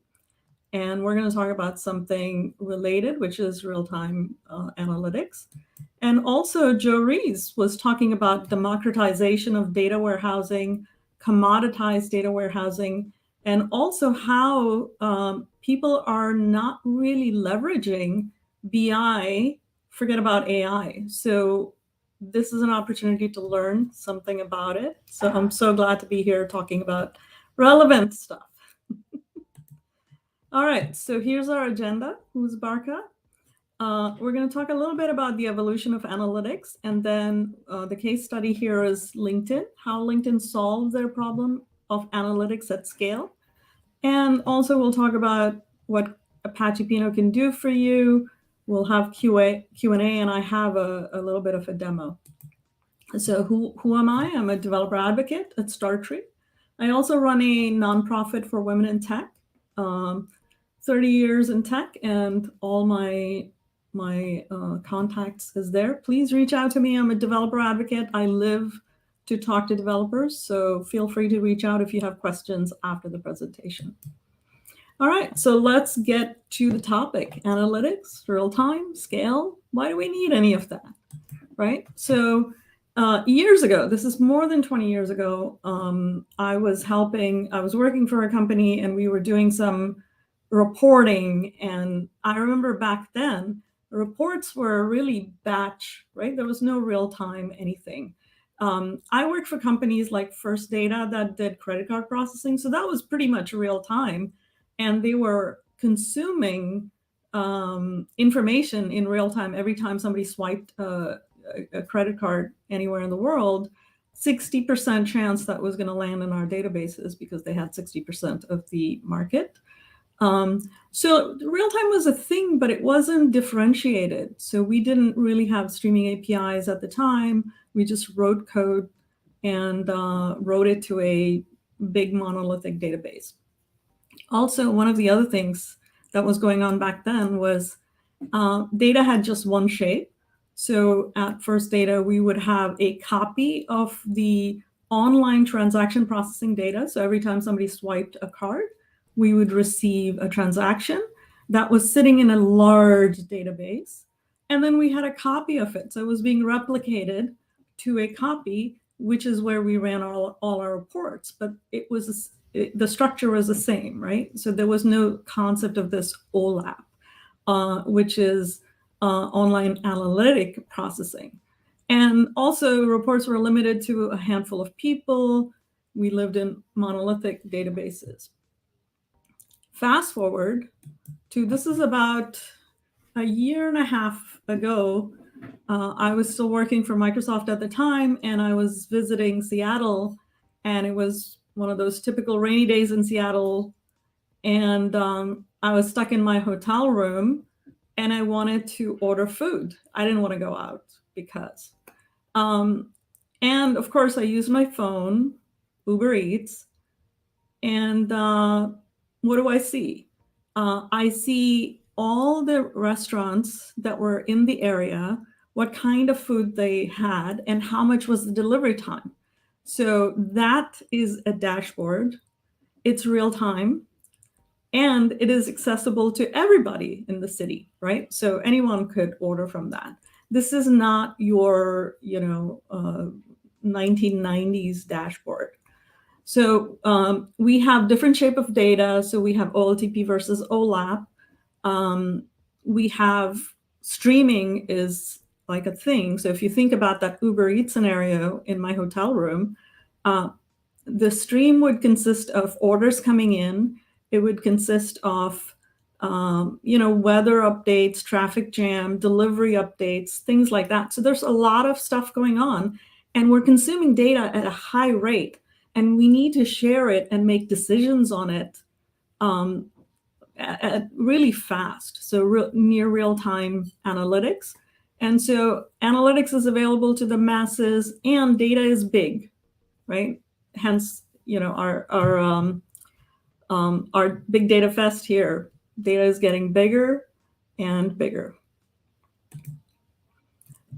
And we're going to talk about something related, which is real-time analytics. And also, Joe Rees was talking about democratization of data warehousing, commoditized data warehousing, and also how people are not really leveraging BI, forget about AI. So this is an opportunity to learn something about it. So I'm so glad to be here talking about relevant stuff. All right, so here's our agenda. Who's Barkha? We're going to talk a little bit about the evolution of analytics, and then the case study here is LinkedIn, how LinkedIn solves their problem of analytics at scale. And also we'll talk about what Apache Pinot can do for you. We'll have Q&A, and I have a little bit of a demo. So who am I? I'm a developer advocate at Startree. I also run a nonprofit for women in tech. 30 years in tech, and all my contacts is there. Please reach out to me. I'm a developer advocate. I live to talk to developers, so feel free to reach out if you have questions after the presentation. All right, so let's get to the topic. Analytics, real-time, scale. Why do we need any of that, right? So years ago, this is more than 20 years ago, I was working for a company, and we were doing some reporting. And I remember back then, reports were really batch, right? There was no real-time anything. I worked for companies like First Data that did credit card processing. So that was pretty much real time. And they were consuming information in real time. Every time somebody swiped a credit card anywhere in the world, 60% chance that was going to land in our databases because they had 60% of the market. So real time was a thing, but it wasn't differentiated. So we didn't really have streaming APIs at the time. We just wrote code and wrote it to a big monolithic database. Also, one of the other things that was going on back then was data had just one shape. So at First Data, we would have a copy of the online transaction processing data. So every time somebody swiped a card, we would receive a transaction that was sitting in a large database. And then we had a copy of it. So it was being replicated to a copy, which is where we ran all our reports. But the structure was the same, right? So there was no concept of this OLAP, which is online analytic processing. And also reports were limited to a handful of people. We lived in monolithic databases. Fast forward to, this is about a year and a half ago. I was still working for Microsoft at the time, and I was visiting Seattle, and it was one of those typical rainy days in Seattle. And I was stuck in my hotel room, and I wanted to order food. I didn't want to go out because. And of course, I used my phone, Uber Eats, and what do I see? I see all the restaurants that were in the area, what kind of food they had, and how much was the delivery time. So that is a dashboard. It's real time, and it is accessible to everybody in the city, right? So anyone could order from that. This is not your, 1990s dashboard. So we have different shape of data. So we have OLTP versus OLAP. We have streaming is like a thing. So if you think about that Uber Eats scenario in my hotel room, the stream would consist of orders coming in. It would consist of weather updates, traffic jam, delivery updates, things like that. So there's a lot of stuff going on, and we're consuming data at a high rate. And we need to share it and make decisions on it really fast. So near real-time analytics. And so analytics is available to the masses, and data is big, right? hence, our big data fest here. Data is getting bigger and bigger.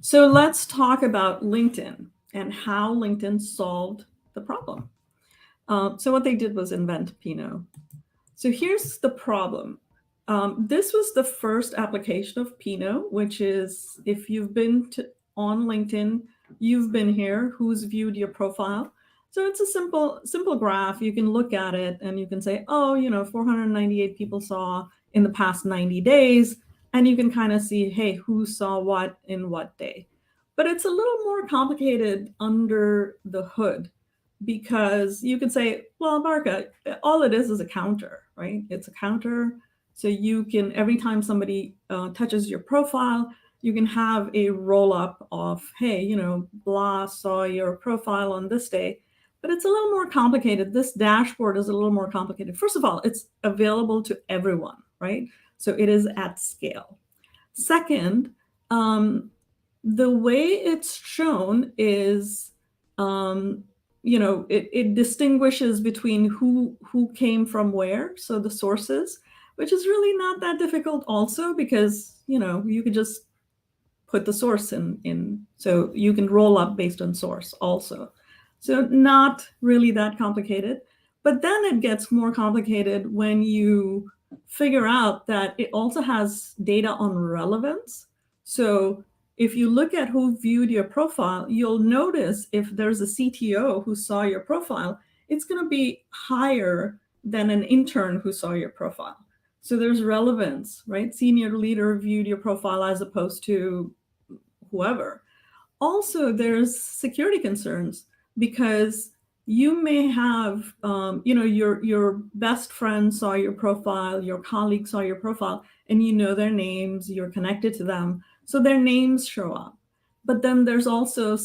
So let's talk about LinkedIn and how LinkedIn solved the problem. So what they did was invent Pinot. So here's the problem. This was the first application of Pinot, which is, if you've been on LinkedIn, you've been here, who's viewed your profile. So it's a simple graph. You can look at it and you can say, oh, 498 people saw in the past 90 days. And you can kind of see, hey, who saw what in what day. But it's a little more complicated under the hood, because you could say, well, Barkha, all it is a counter, right? It's a counter. So you can, every time somebody touches your profile, you can have a roll up of, hey, blah saw your profile on this day. But it's a little more complicated. This dashboard is a little more complicated. First of all, it's available to everyone, right? So it is at scale. Second, the way it's shown is, it distinguishes between who came from where, so the sources, which is really not that difficult also, because you could just put the source in, so you can roll up based on source also. So not really that complicated. But then it gets more complicated when you figure out that it also has data on relevance. So if you look at who viewed your profile, you'll notice if there's a CTO who saw your profile, it's going to be higher than an intern who saw your profile. So there's relevance, right? Senior leader viewed your profile as opposed to whoever. Also, there's security concerns, because you may have, your best friend saw your profile, your colleague saw your profile, and you know their names, you're connected to them, so their names show up. But then there's also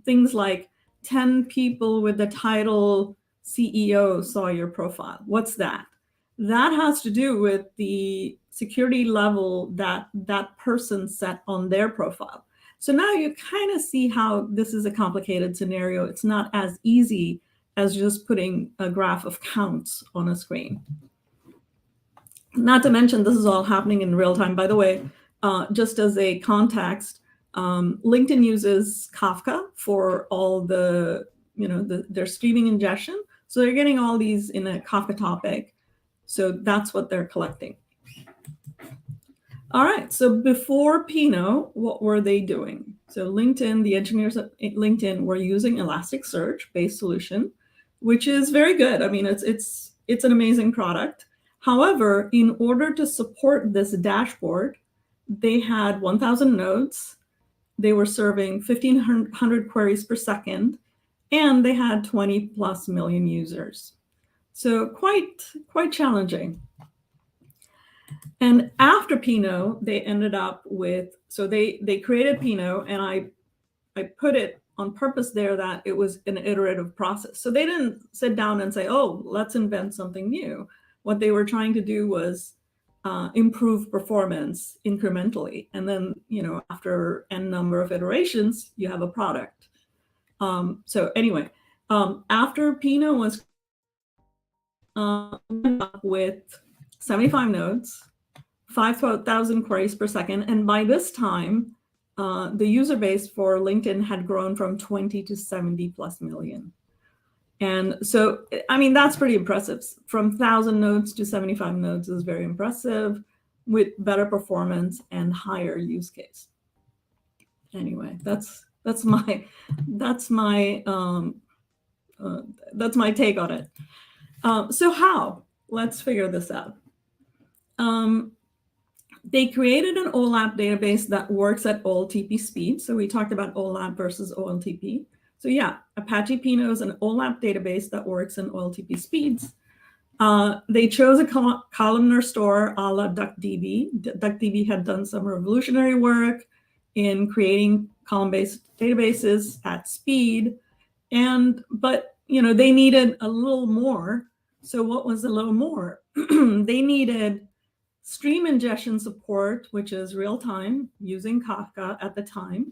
things like 10 people with the title CEO saw your profile. What's that? That has to do with the security level that that person set on their profile. So now you kind of see how this is a complicated scenario. It's not as easy as just putting a graph of counts on a screen. Not to mention, this is all happening in real time. By the way, just as a context, LinkedIn uses Kafka for all the, their streaming ingestion. So they're getting all these in a Kafka topic. So that's what they're collecting. All right, so before Pinot, what were they doing? So LinkedIn, the engineers at LinkedIn were using Elasticsearch-based solution, which is very good. I mean, it's an amazing product. However, in order to support this dashboard, they had 1,000 nodes. They were serving 1,500 queries per second, and they had 20 plus million users. So quite challenging. And after Pinot, they ended up with, so they created Pinot, and I put it on purpose there that it was an iterative process. So they didn't sit down and say, oh, let's invent something new. What they were trying to do was improve performance incrementally. And then, after n number of iterations, you have a product. So anyway, after Pinot was up with 75 nodes, 5,000 queries per second. And by this time, the user base for LinkedIn had grown from 20 to 70 plus million. And so, I mean, that's pretty impressive. From 1,000 nodes to 75 nodes is very impressive, with better performance and higher use case. Anyway, that's my take on it. So how? Let's figure this out. They created an OLAP database that works at OLTP speed. So we talked about OLAP versus OLTP. So yeah, Apache Pinot is an OLAP database that works in OLTP speeds. They chose a columnar store a la DuckDB. DuckDB had done some revolutionary work in creating column-based databases at speed. But they needed a little more. So what was a little more? They needed stream ingestion support, which is real time using Kafka at the time.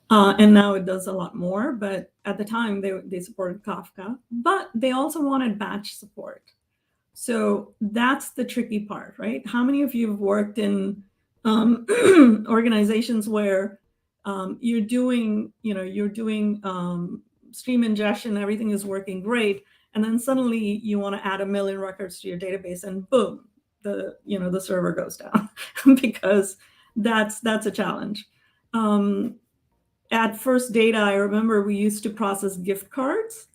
And now it does a lot more, but at the time they supported Kafka, but they also wanted batch support. So that's the tricky part, right? How many of you have worked in organizations where you're doing stream ingestion, everything is working great, and then suddenly you want to add 1 million records to your database, and boom, the server goes down because that's a challenge. At First Data, I remember we used to process gift cards.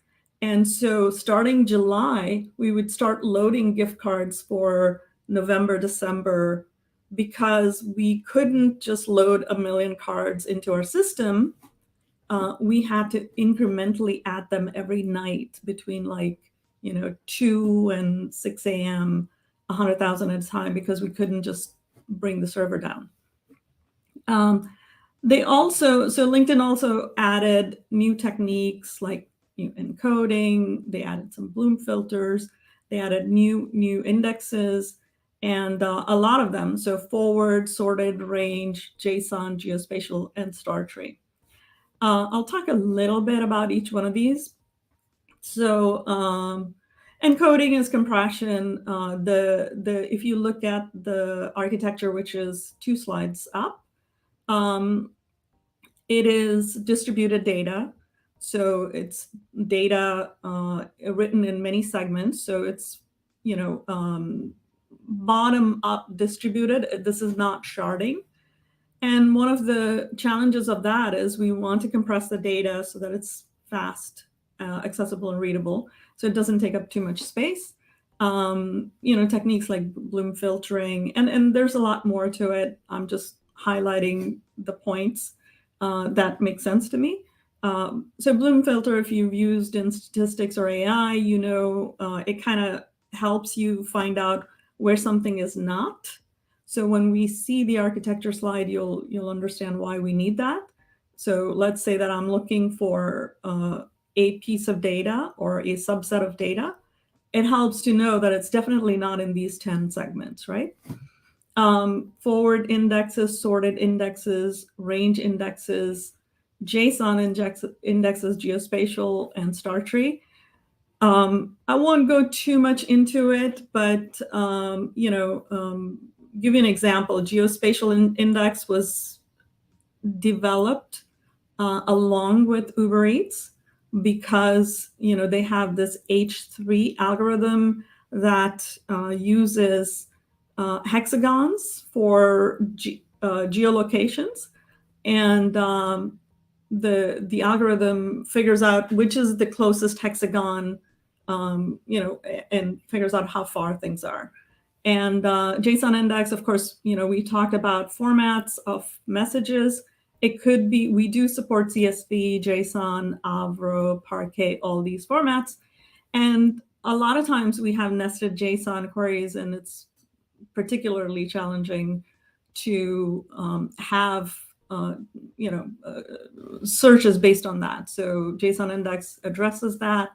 And so starting July, we would start loading gift cards for November, December, because we couldn't just load 1 million cards into our system. We had to incrementally add them every night between 2 and 6 a.m., 100,000 at a time, because we couldn't just bring the server down. LinkedIn also added new techniques like encoding. They added some Bloom filters. They added new indexes, and a lot of them. So forward, sorted, range, JSON, geospatial, and star tree. I'll talk a little bit about each one of these. So encoding is compression. If you look at the architecture, which is 2 slides up, it is distributed data. So it's data written in many segments. So it's, bottom up distributed. This is not sharding. And one of the challenges of that is we want to compress the data so that it's fast, accessible, and readable, so it doesn't take up too much space. Techniques like Bloom filtering, and there's a lot more to it. I'm just highlighting the points that make sense to me. So Bloom filter, if you've used in statistics or AI, it kind of helps you find out where something is not. So when we see the architecture slide, you'll understand why we need that. So let's say that I'm looking for a piece of data or a subset of data. It helps to know that it's definitely not in these 10 segments, right? Forward indexes, sorted indexes, range indexes, JSON indexes, geospatial, and star tree. I won't go too much into it, but give you an example. Geospatial index was developed along with Uber Eats because they have this H3 algorithm that uses hexagons for geolocations, and the algorithm figures out which is the closest hexagon, and figures out how far things are. And JSON index, of course, we talked about formats of messages. It could be, we do support CSV, JSON, Avro, Parquet, all these formats. And a lot of times we have nested JSON queries, and it's particularly challenging to have searches based on that. So JSON index addresses that.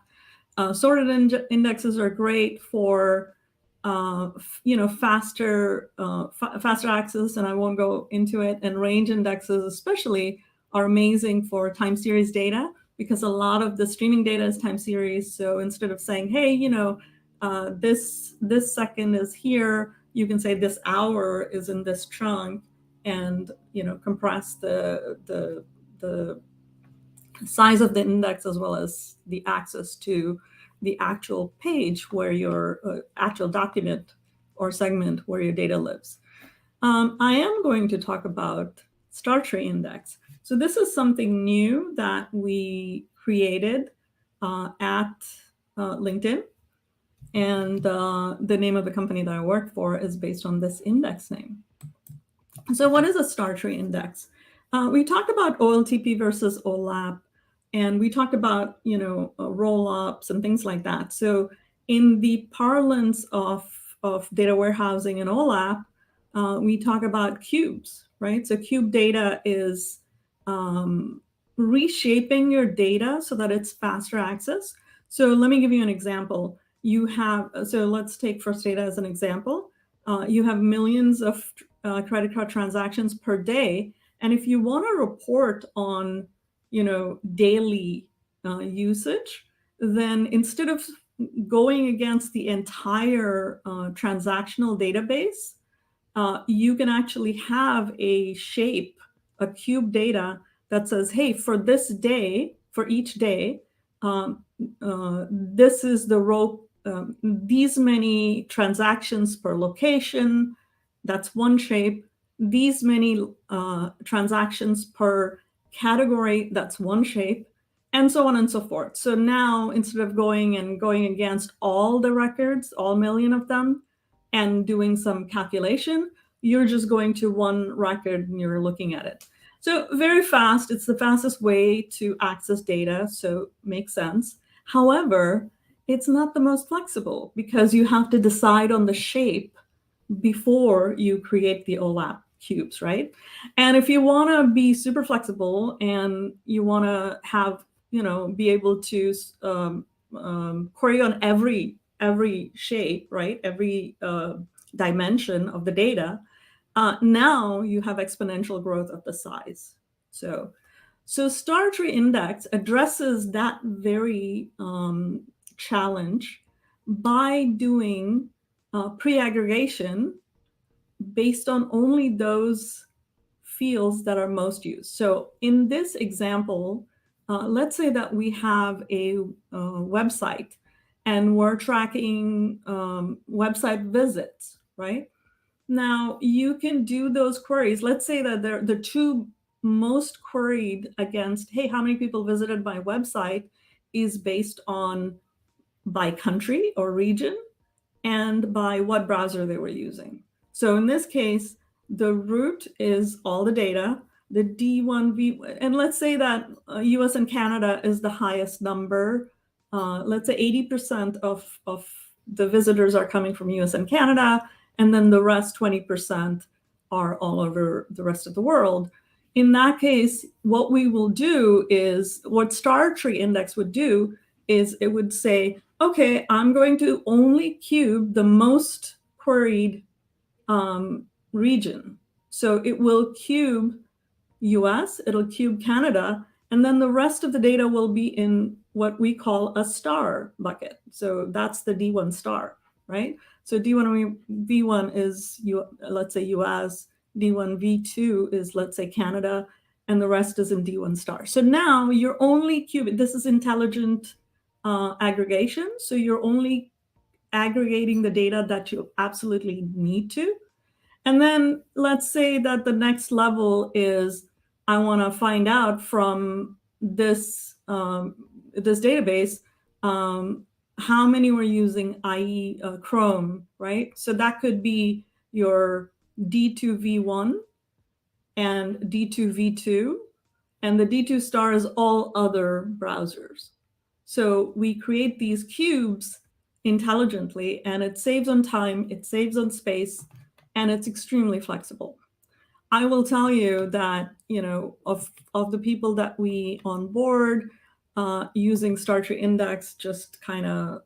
Sorted indexes are great for faster access, and I won't go into it. And range indexes especially are amazing for time series data, because a lot of the streaming data is time series. So instead of saying, hey, this second is here, you can say this hour is in this trunk, and compress the size of the index as well as the access to the actual page where your actual document or segment where your data lives. I am going to talk about star tree index. So this is something new that we created at LinkedIn. And the name of the company that I work for is based on this index name. So what is a star tree index? We talked about OLTP versus OLAP, and we talked about roll-ups and things like that. So in the parlance of data warehousing and OLAP, we talk about cubes, right? So cube data is reshaping your data so that it's faster access. So let me give you an example. So let's take First Data as an example. You have millions of credit card transactions per day, And if you want to report on, daily usage, then instead of going against the entire transactional database, you can actually have a shape, a cube data that says, hey, for this day, for each day, this is the row, these many transactions per location, that's one shape. These many transactions per category, that's one shape, and so on and so forth. So now, instead of going against all the records, all million of them, and doing some calculation, you're just going to one record and you're looking at it. So very fast, it's the fastest way to access data, so makes sense. However, it's not the most flexible because you have to decide on the shape before you create the OLAP cubes, right? And if you want to be super flexible and you want to have, be able to query on every shape, right? Every dimension of the data, now you have exponential growth of the size. So star tree index addresses that very challenge by doing pre-aggregation based on only those fields that are most used. So in this example, let's say that we have a website and we're tracking website visits, right? Now you can do those queries. Let's say that they're the two most queried against, hey, how many people visited my website is based on by country or region and by what browser they were using. So in this case, the root is all the data, the D1V, and let's say that US and Canada is the highest number. Let's say 80% of the visitors are coming from US and Canada, and then the rest 20% are all over the rest of the world. In that case, what we will do is, what star tree index would do is it would say, okay, I'm going to only cube the most queried region. So it will cube US, it'll cube Canada, and then the rest of the data will be in what we call a star bucket. So that's the D1 star, right? So D1 V1 is, let's say, US, D1 V2 is, let's say, Canada, and the rest is in D1 star. So now you're only cubing, this is intelligent aggregation. So you're only aggregating the data that you absolutely need to. And then let's say that the next level is, I want to find out from this this database how many were using IE Chrome, right? So that could be your D2V1 and D2V2, and the D2 star is all other browsers. So we create these cubes intelligently, and it saves on time, it saves on space, and it's extremely flexible. I will tell you that, of the people that we onboard, using star tree index just kind of,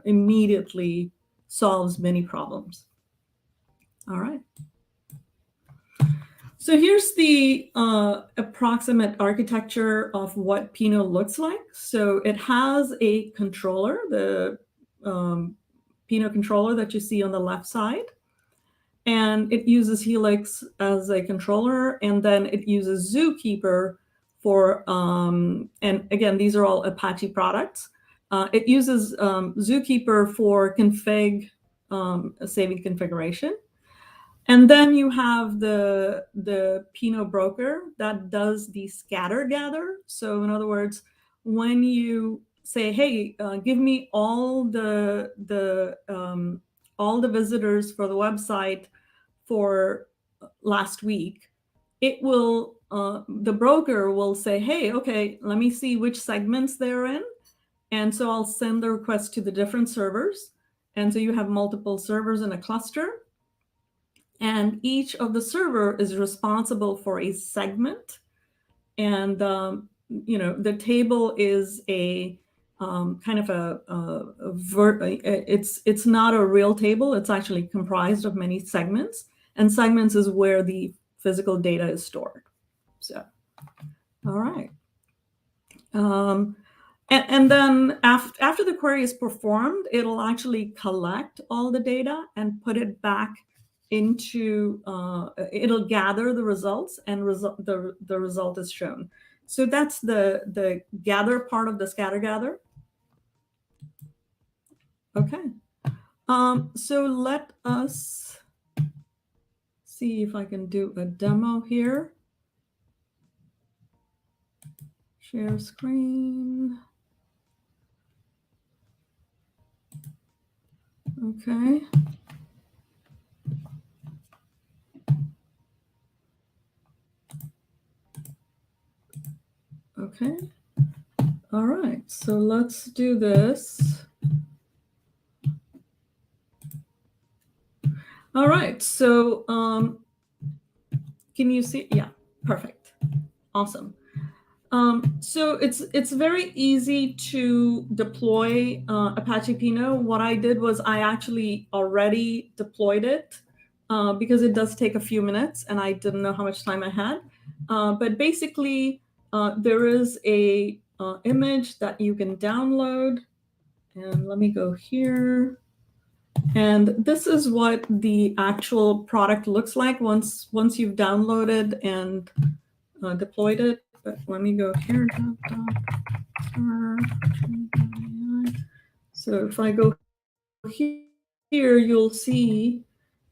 immediately solves many problems. All right. So here's the approximate architecture of what Pinot looks like. So it has a controller, the Pinot controller that you see on the left side. And it uses Helix as a controller, and then it uses Zookeeper for, and again, these are all Apache products. It uses Zookeeper for config, saving configuration. And then you have the Pinot broker that does the scatter gather. So in other words, when you say, hey, give me all the visitors for the website for last week, it will, the broker will say, hey, okay, let me see which segments they're in. And so I'll send the request to the different servers. And so you have multiple servers in a cluster. And each of the server is responsible for a segment. And, the table is a kind of it's not a real table. It's actually comprised of many segments. And segments is where the physical data is stored. So, all right. And then after the query is performed, it'll actually collect all the data and put it back into, it'll gather the results, and the result is shown. So that's the gather part of the scatter gather. Okay. So let us see if I can do a demo here. Share screen. Okay. Okay. All right. So let's do this. All right. So can you see? Yeah. Perfect. Awesome. So it's very easy to deploy Apache Pinot. What I did was I actually already deployed it because it does take a few minutes, and I didn't know how much time I had. But basically, there is a image that you can download. And let me go here. And this is what the actual product looks like once you've downloaded and deployed it. But let me go here. So if I go here, you'll see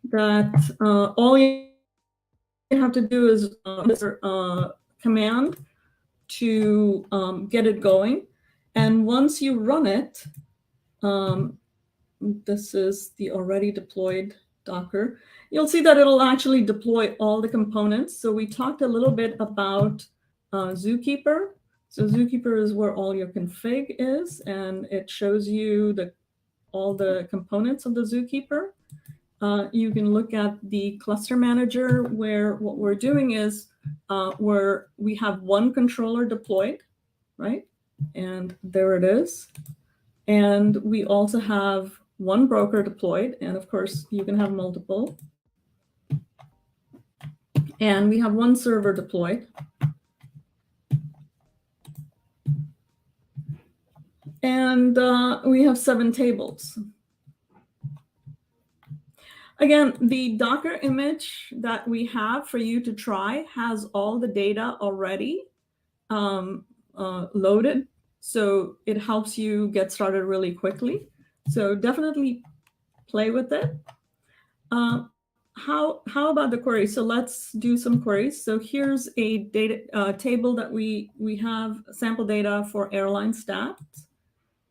that all you have to do is command to get it going. And once you run it, this is the already deployed Docker, you'll see that it'll actually deploy all the components. So we talked a little bit about Zookeeper. So Zookeeper is where all your config is, and it shows you all the components of the Zookeeper. You can look at the cluster manager, where what we're doing is where we have one controller deployed, right? And there it is. And we also have one broker deployed, and of course you can have multiple. And we have one server deployed. And we have 7 tables. Again, the Docker image that we have for you to try has all the data already loaded. So it helps you get started really quickly. So definitely play with it. How about the query? So let's do some queries. So here's a data table that we have sample data for airline stats.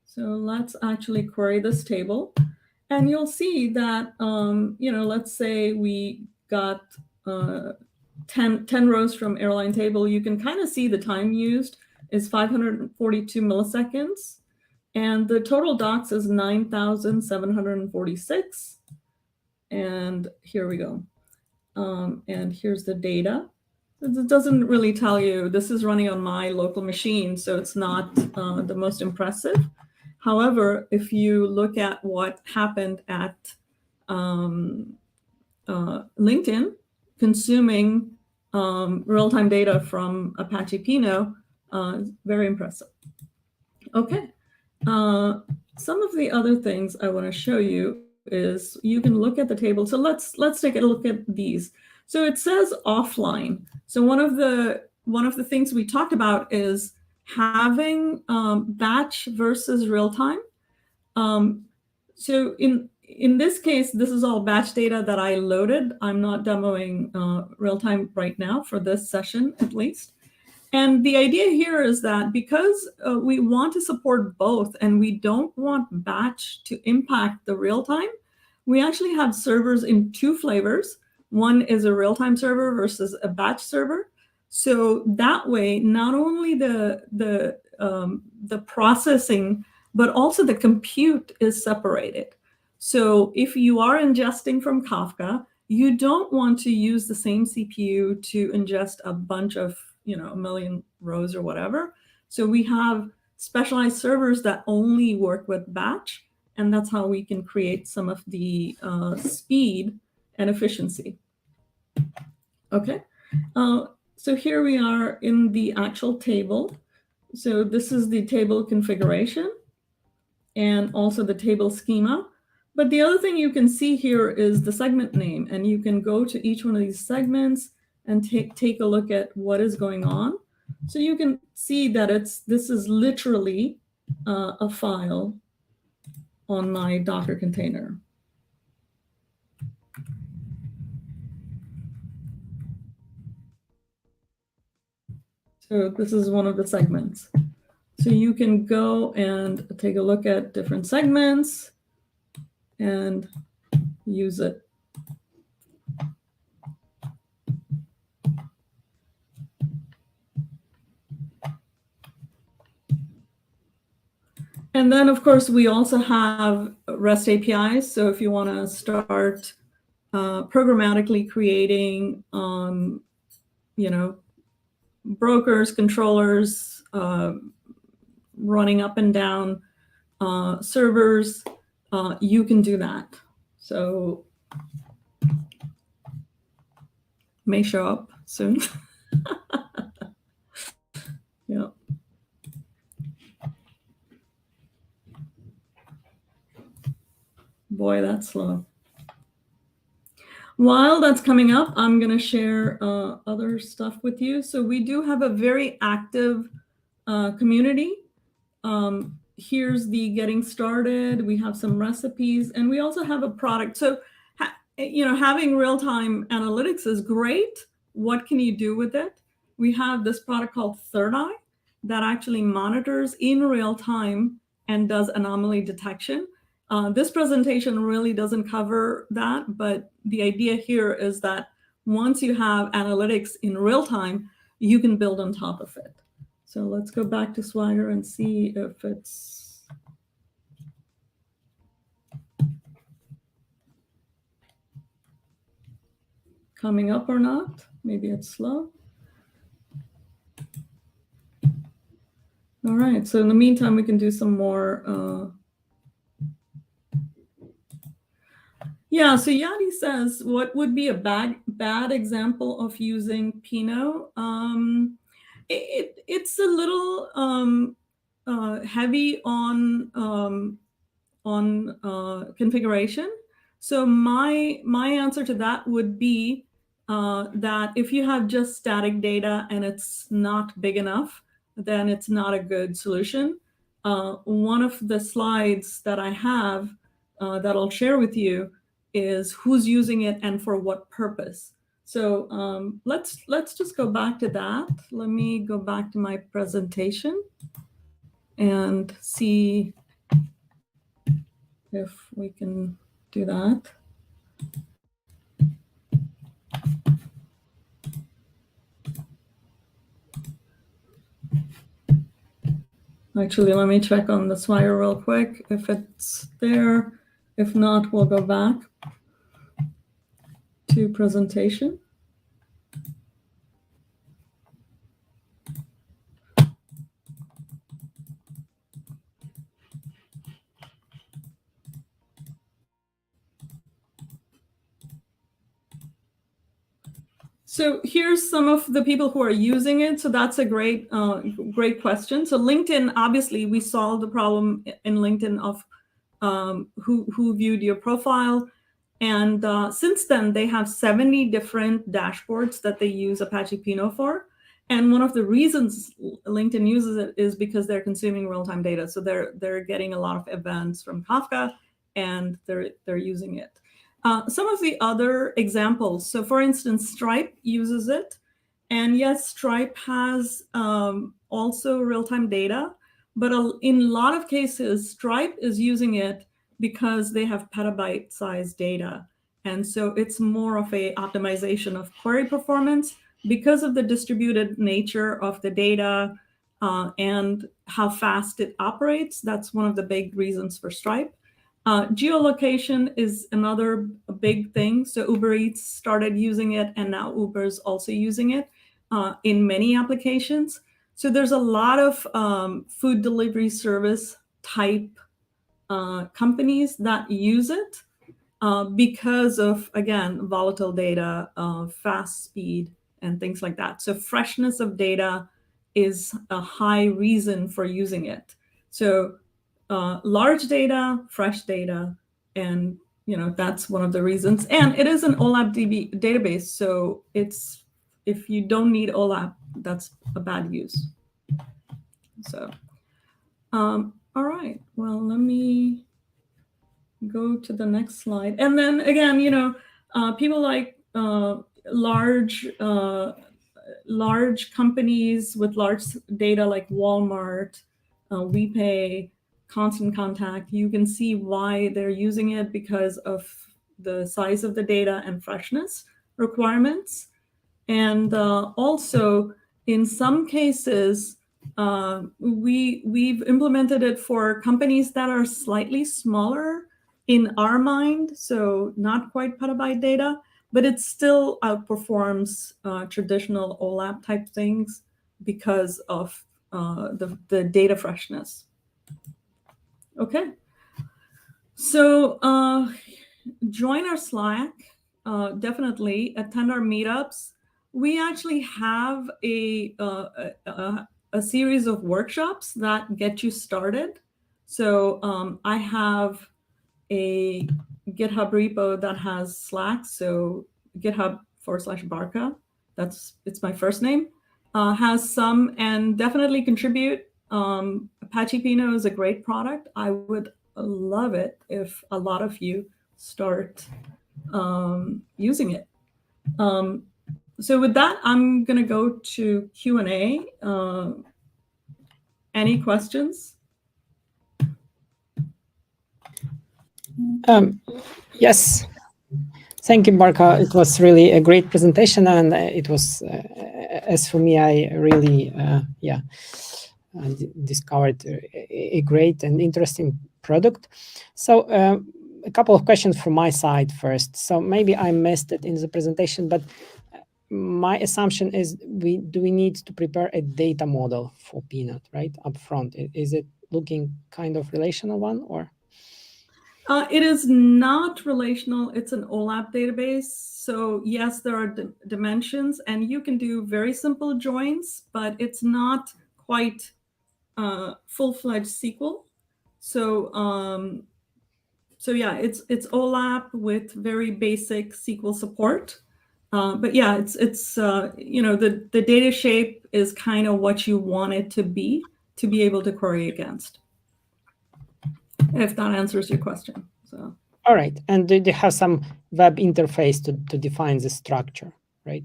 So let's actually query this table. And you'll see that, let's say we got 10 rows from airline table. You can kind of see the time used is 542 milliseconds. And the total docs is 9,746. And here we go. And here's the data. It doesn't really tell you. This is running on my local machine, so it's not the most impressive. However, if you look at what happened at LinkedIn, consuming real-time data from Apache Pinot, very impressive. Okay. Some of the other things I want to show you is you can look at the table. So let's take a look at these. So it says offline. So one of the things we talked about is having batch versus real time. So in this case, this is all batch data that I loaded. I'm not demoing real time right now for this session, at least. And the idea here is that because we want to support both and we don't want batch to impact the real time, we actually have servers in 2 flavors. One is a real-time server versus a batch server. So that way, not only the processing, but also the compute is separated. So if you are ingesting from Kafka, you don't want to use the same CPU to ingest a bunch of, a million rows or whatever. So we have specialized servers that only work with batch, and that's how we can create some of the speed and efficiency. Okay. So here we are in the actual table. So this is the table configuration and also the table schema. But the other thing you can see here is the segment name, and you can go to each one of these segments and take a look at what is going on. So you can see that this is literally a file on my Docker container. So this is one of the segments. So you can go and take a look at different segments and use it. And then, of course, we also have REST APIs. So if you want to start programmatically creating, brokers, controllers, running up and down servers, you can do that. So may show up soon. Yeah. Boy, that's slow. While that's coming up, I'm going to share other stuff with you. So we do have a very active community. Here's the getting started. We have some recipes, and we also have a product. So, having real-time analytics is great. What can you do with it? We have this product called Third Eye that actually monitors in real time and does anomaly detection. This presentation really doesn't cover that, but the idea here is that once you have analytics in real time, you can build on top of it. So let's go back to Swagger and see if it's coming up or not. Maybe it's slow. All right, so in the meantime, we can do some more. Yeah, so Yadi says, what would be a bad example of using Pinot? It's a little heavy on configuration. So my answer to that would be that if you have just static data and it's not big enough, then it's not a good solution. One of the slides that I have that I'll share with you is who's using it and for what purpose. So let's just go back to that. Let me go back to my presentation and see if we can do that. Actually, let me check on the Swagger real quick if it's there. If not, we'll go back to presentation. So here's some of the people who are using it. So that's a great question. So LinkedIn, obviously, we solved the problem in LinkedIn of who viewed your profile. And since then, they have 70 different dashboards that they use Apache Pinot for. And one of the reasons LinkedIn uses it is because they're consuming real-time data. So they're getting a lot of events from Kafka, and they're using it. Some of the other examples. So for instance, Stripe uses it. And yes, Stripe has also real-time data. But in a lot of cases, Stripe is using it because they have petabyte-sized data. And so it's more of a optimization of query performance because of the distributed nature of the data and how fast it operates. That's one of the big reasons for Stripe. Geolocation is another big thing. So Uber Eats started using it, and now Uber's also using it in many applications. So there's a lot of food delivery service type companies that use it because of, again, volatile data, fast speed, and things like that. So freshness of data is a high reason for using it. So large data, fresh data, and that's one of the reasons. And it is an OLAP database, so if you don't need OLAP, that's a bad use. So, all right. Well, let me go to the next slide. And then again, people like large companies with large data like Walmart, WePay, Constant Contact, you can see why they're using it because of the size of the data and freshness requirements. And also, in some cases, we've implemented it for companies that are slightly smaller in our mind, so not quite petabyte data, but it still outperforms traditional OLAP type things because of the data freshness. Okay, so join our Slack, definitely attend our meetups. We actually have a series of workshops that get you started. So I have a GitHub repo that has Slack, so GitHub/Barkha, it's my first name, has some, and definitely contribute. Apache Pinot is a great product. I would love it if a lot of you start using it. So with that, I'm going to go to Q&A. Any questions? Yes. Thank you, Barkha. It was really a great presentation, and it was, as for me, I really, discovered a great and interesting product. So a couple of questions from my side first. So maybe I missed it in the presentation, but my assumption is do we need to prepare a data model for Peanut, right, up front? Is it looking kind of relational one, or? It is not relational. It's an OLAP database. So yes, there are dimensions, and you can do very simple joins, but it's not quite full-fledged SQL. So yeah, it's OLAP with very basic SQL support. But yeah, it's the data shape is kind of what you want it to be able to query against. If that answers your question. So. All right, and do you have some web interface to define the structure, right?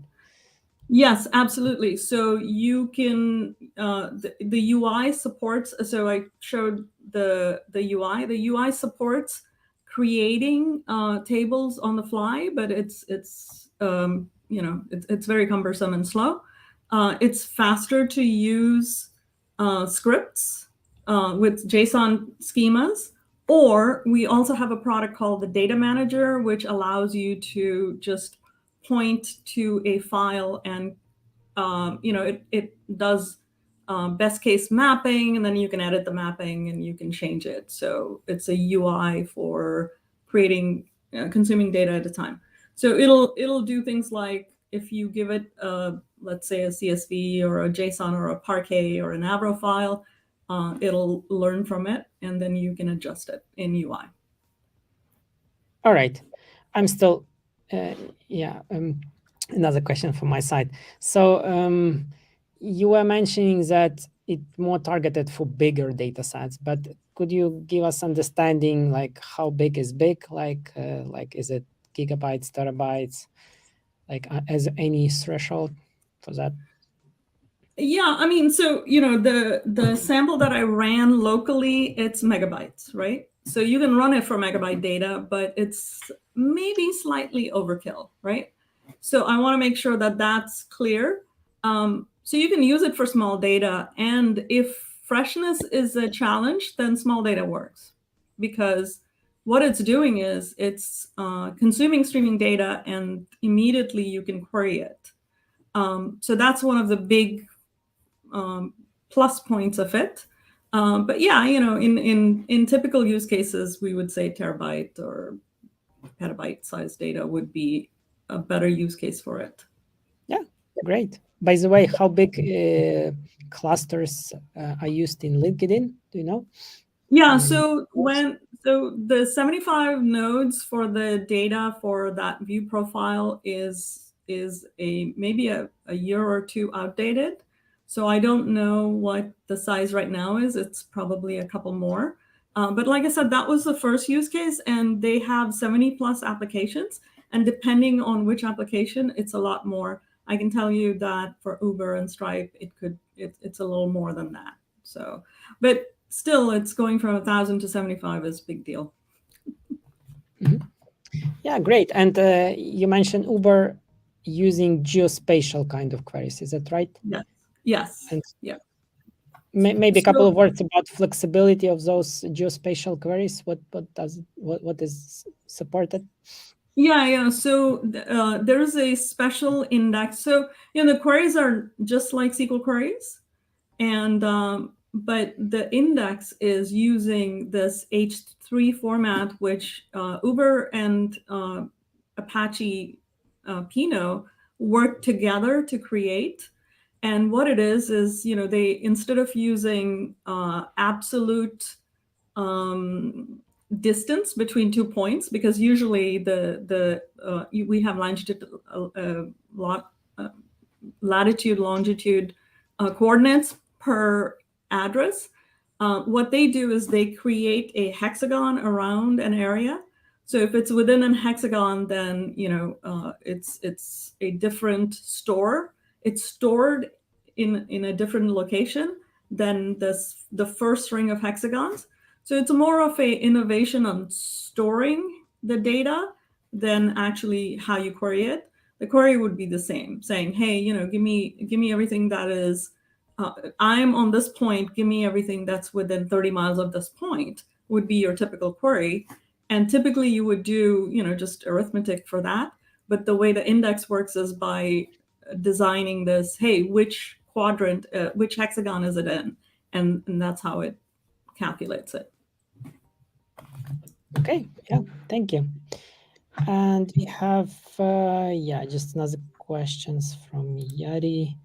Yes, absolutely. So you can the UI supports. So I showed the UI. The UI supports creating tables on the fly, but it's very cumbersome and slow. It's faster to use scripts with JSON schemas. Or we also have a product called the Data Manager, which allows you to just point to a file and it does best case mapping, and then you can edit the mapping and you can change it. So it's a UI for creating consuming data at a time. So it'll do things like if you give it let's say a CSV or a JSON or a Parquet or an Avro file, it'll learn from it, and then you can adjust it in UI. All right, I'm still another question from my side. So you were mentioning that it's more targeted for bigger data sets, but could you give us understanding like how big is big? Like is it gigabytes, terabytes? Like as any threshold for that? Yeah, I mean, so the sample that I ran locally, it's megabytes, right? So you can run it for megabyte data, but it's maybe slightly overkill, right? So I want to make sure that that's clear. So you can use it for small data, and if freshness is a challenge, then small data works, because what it's doing is it's consuming streaming data, and immediately you can query it. So that's one of the big plus points of it. But yeah, in typical use cases, we would say terabyte or petabyte size data would be a better use case for it. Yeah, Great. By the way, how big clusters are used in LinkedIn? Do you know? Yeah, so the 75 nodes for the data for that view profile is maybe a year or two outdated. So I don't know what the size right now is. It's probably a couple more. But like I said, that was the first use case, and they have 70 plus applications. And depending on which application, it's a lot more. I can tell you that for Uber and Stripe, it's a little more than that. So, but still, it's going from 1,000 to 75 is a big deal. Mm-hmm. Yeah, great. And you mentioned Uber using geospatial kind of queries. Is that right? Yes. And yeah. Maybe a couple of words about flexibility of those geospatial queries. What is supported? Yeah. So there is a special index. So the queries are just like SQL queries, and but the index is using this H3 format, which Uber and Apache Pinot work together to create. And what it is they, instead of using absolute distance between 2 points, because usually we have latitude, longitude coordinates per address. What they do is they create a hexagon around an area. So if it's within an hexagon, then it's a different store. It's stored in a different location than the first ring of hexagons. So it's more of a innovation on storing the data than actually how you query it. The query would be the same, saying, hey, give me everything that is, I'm on this point, give me everything that's within 30 miles of this point, would be your typical query. And typically you would do, just arithmetic for that. But the way the index works is by designing this, hey, which quadrant, which hexagon is it in? And that's how it calculates it. Okay, yeah, thank you. And we have, just another questions from Yari,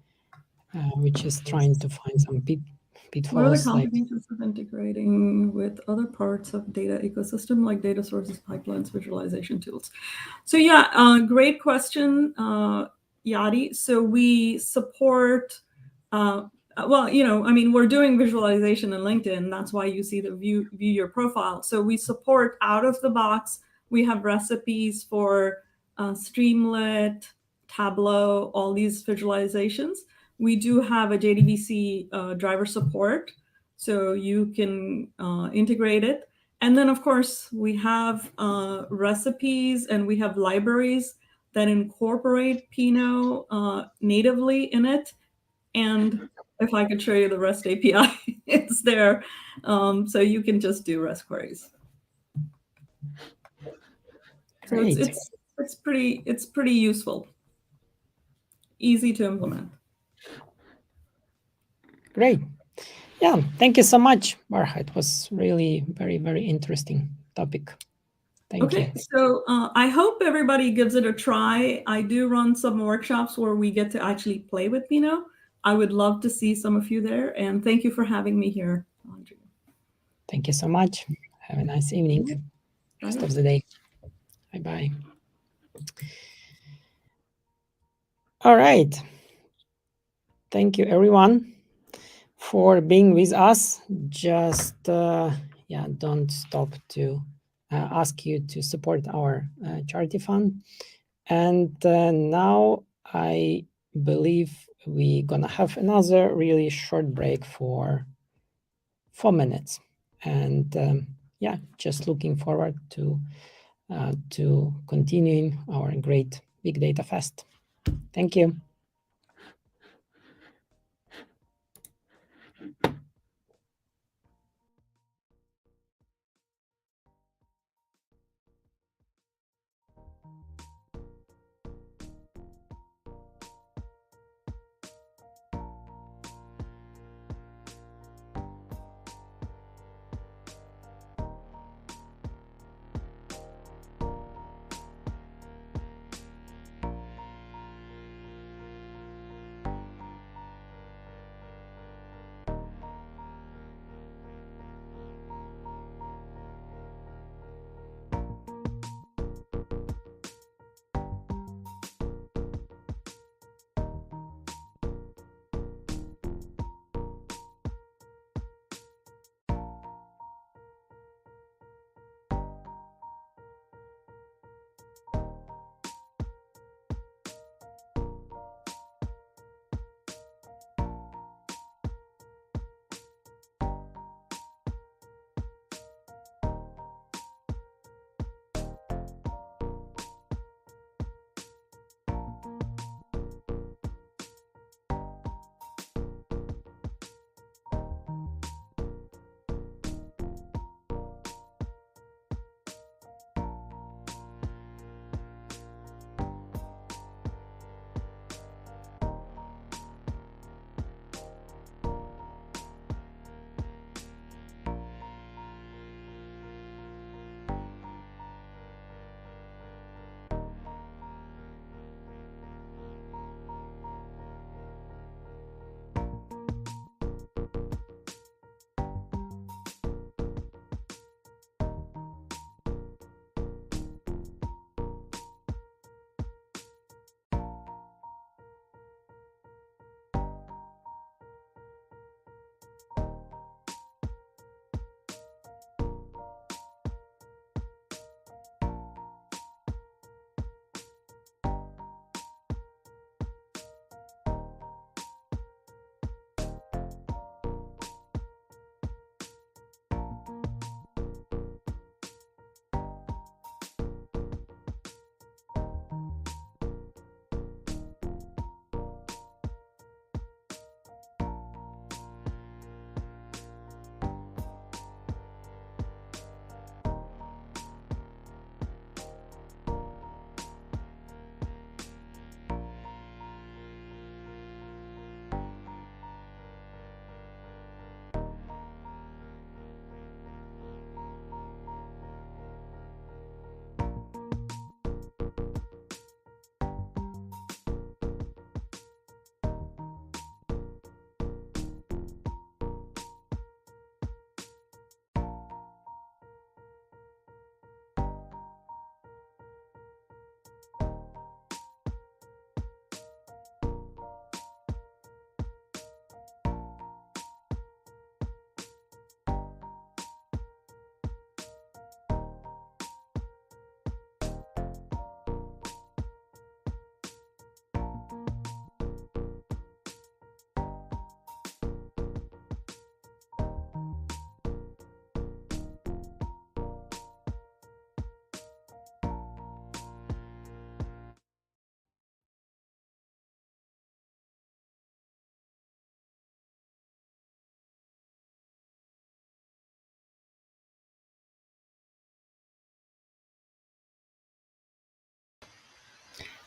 which is trying to find some pitfalls. What are the consequences of integrating with other parts of data ecosystem, like data sources, pipelines, visualization tools? So yeah, great question, Yadi. So we support, we're doing visualization in LinkedIn. That's why you see the view your profile. So we support out of the box. We have recipes for Streamlit, Tableau, all these visualizations. We do have a JDBC driver support, so you can integrate it. And then, of course, we have recipes and we have libraries that incorporate Pinot natively in it. And if I could show you the REST API, it's there. So you can just do REST queries. So it's pretty useful, easy to implement. Great. Yeah, thank you so much, Barkha. It was really very, very interesting topic. Thank you. So I hope everybody gives it a try. I do run some workshops where we get to actually play with Pinot. I would love to see some of you there, and thank you for having me here, André. Thank you so much. Have a nice evening, rest of the day. Bye-bye. All right. Thank you, everyone, for being with us. Just, don't stop to ask you to support our charity fund. And now I believe we're going to have another really short break for 4 minutes. And just looking forward to continuing our great Big Data Fest. Thank you.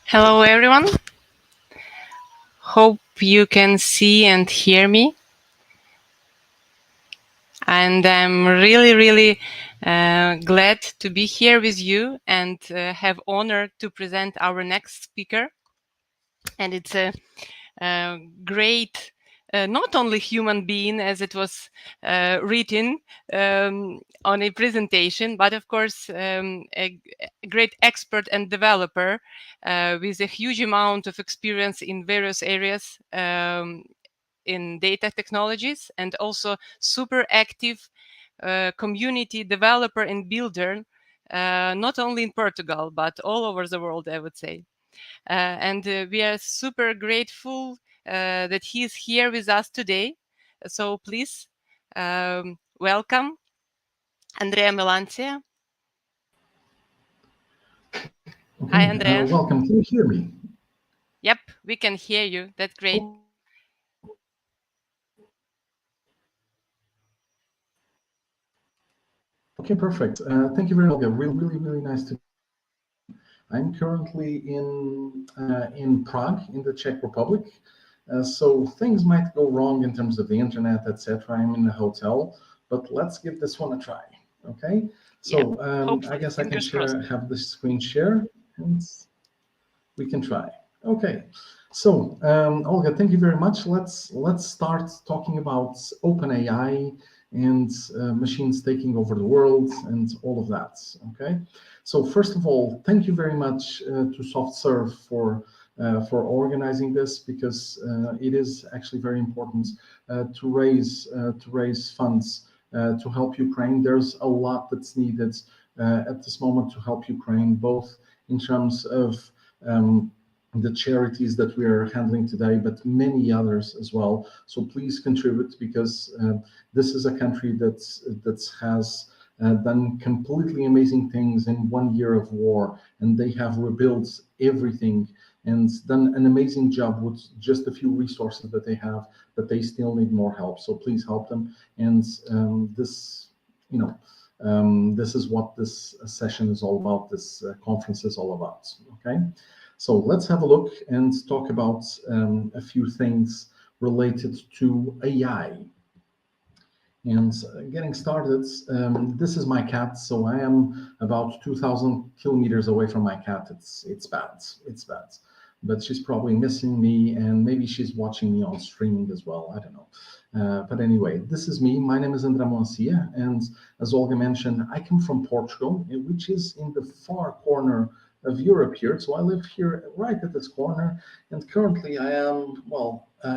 Hello, everyone. Hope you can see and hear me. And I'm really glad to be here with you and have honor to present our next speaker. And it's a great, not only human being as it was written on a presentation, but of course a great expert and developer with a huge amount of experience in various areas in data technologies, and also super active community developer and builder, not only in Portugal, but all over the world, I would say. And we are super grateful that he is here with us today. So please welcome André Melancia. Okay, Hi, André. welcome. Can you hear me? Yep, we can hear you. That's great. Okay, perfect. Thank you very much. Really nice to. I'm currently in Prague, in the Czech Republic. So things might go wrong in terms of the internet, etc. I'm in a hotel, but let's give this one a try. Okay. So I guess I can have the screen share, and we can try. Okay. So Olga, thank you very much. Let's start talking about OpenAI and machines taking over the world and all of that. Okay. So first of all, thank you very much to SoftServe for organizing this, because it is actually very important to raise funds to help Ukraine. There's a lot that's needed at this moment to help Ukraine, both in terms of the charities that we are handling today, but many others as well. So please contribute, because this is a country that has done completely amazing things in 1 year of war, and they have rebuilt everything and done an amazing job with just a few resources that they have, but they still need more help. So please help them. And this, this is what this session is all about, this conference is all about, okay? So let's have a look and talk about a few things related to AI. And getting started, this is my cat. So I am about 2,000 kilometers away from my cat. It's bad. But she's probably missing me, and maybe she's watching me on streaming as well. I don't know. But anyway, this is me. My name is André Melancia, and as Olga mentioned, I come from Portugal, which is in the far corner of Europe here. So I live here right at this corner, and currently I am,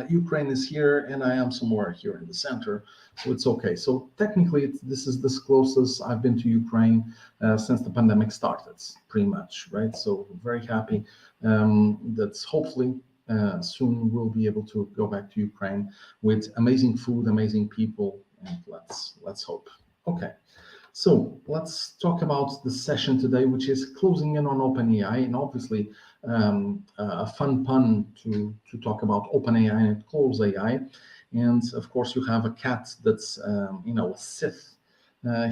Ukraine is here, and I am somewhere here in the center, so it's okay. So technically, this is the closest I've been to Ukraine since the pandemic started, pretty much, right? So very happy that hopefully soon we'll be able to go back to Ukraine with amazing food, amazing people, and let's hope. Okay. So let's talk about the session today, which is closing in on OpenAI, and obviously a fun pun to talk about OpenAI and close AI. And of course, you have a cat that's a Sith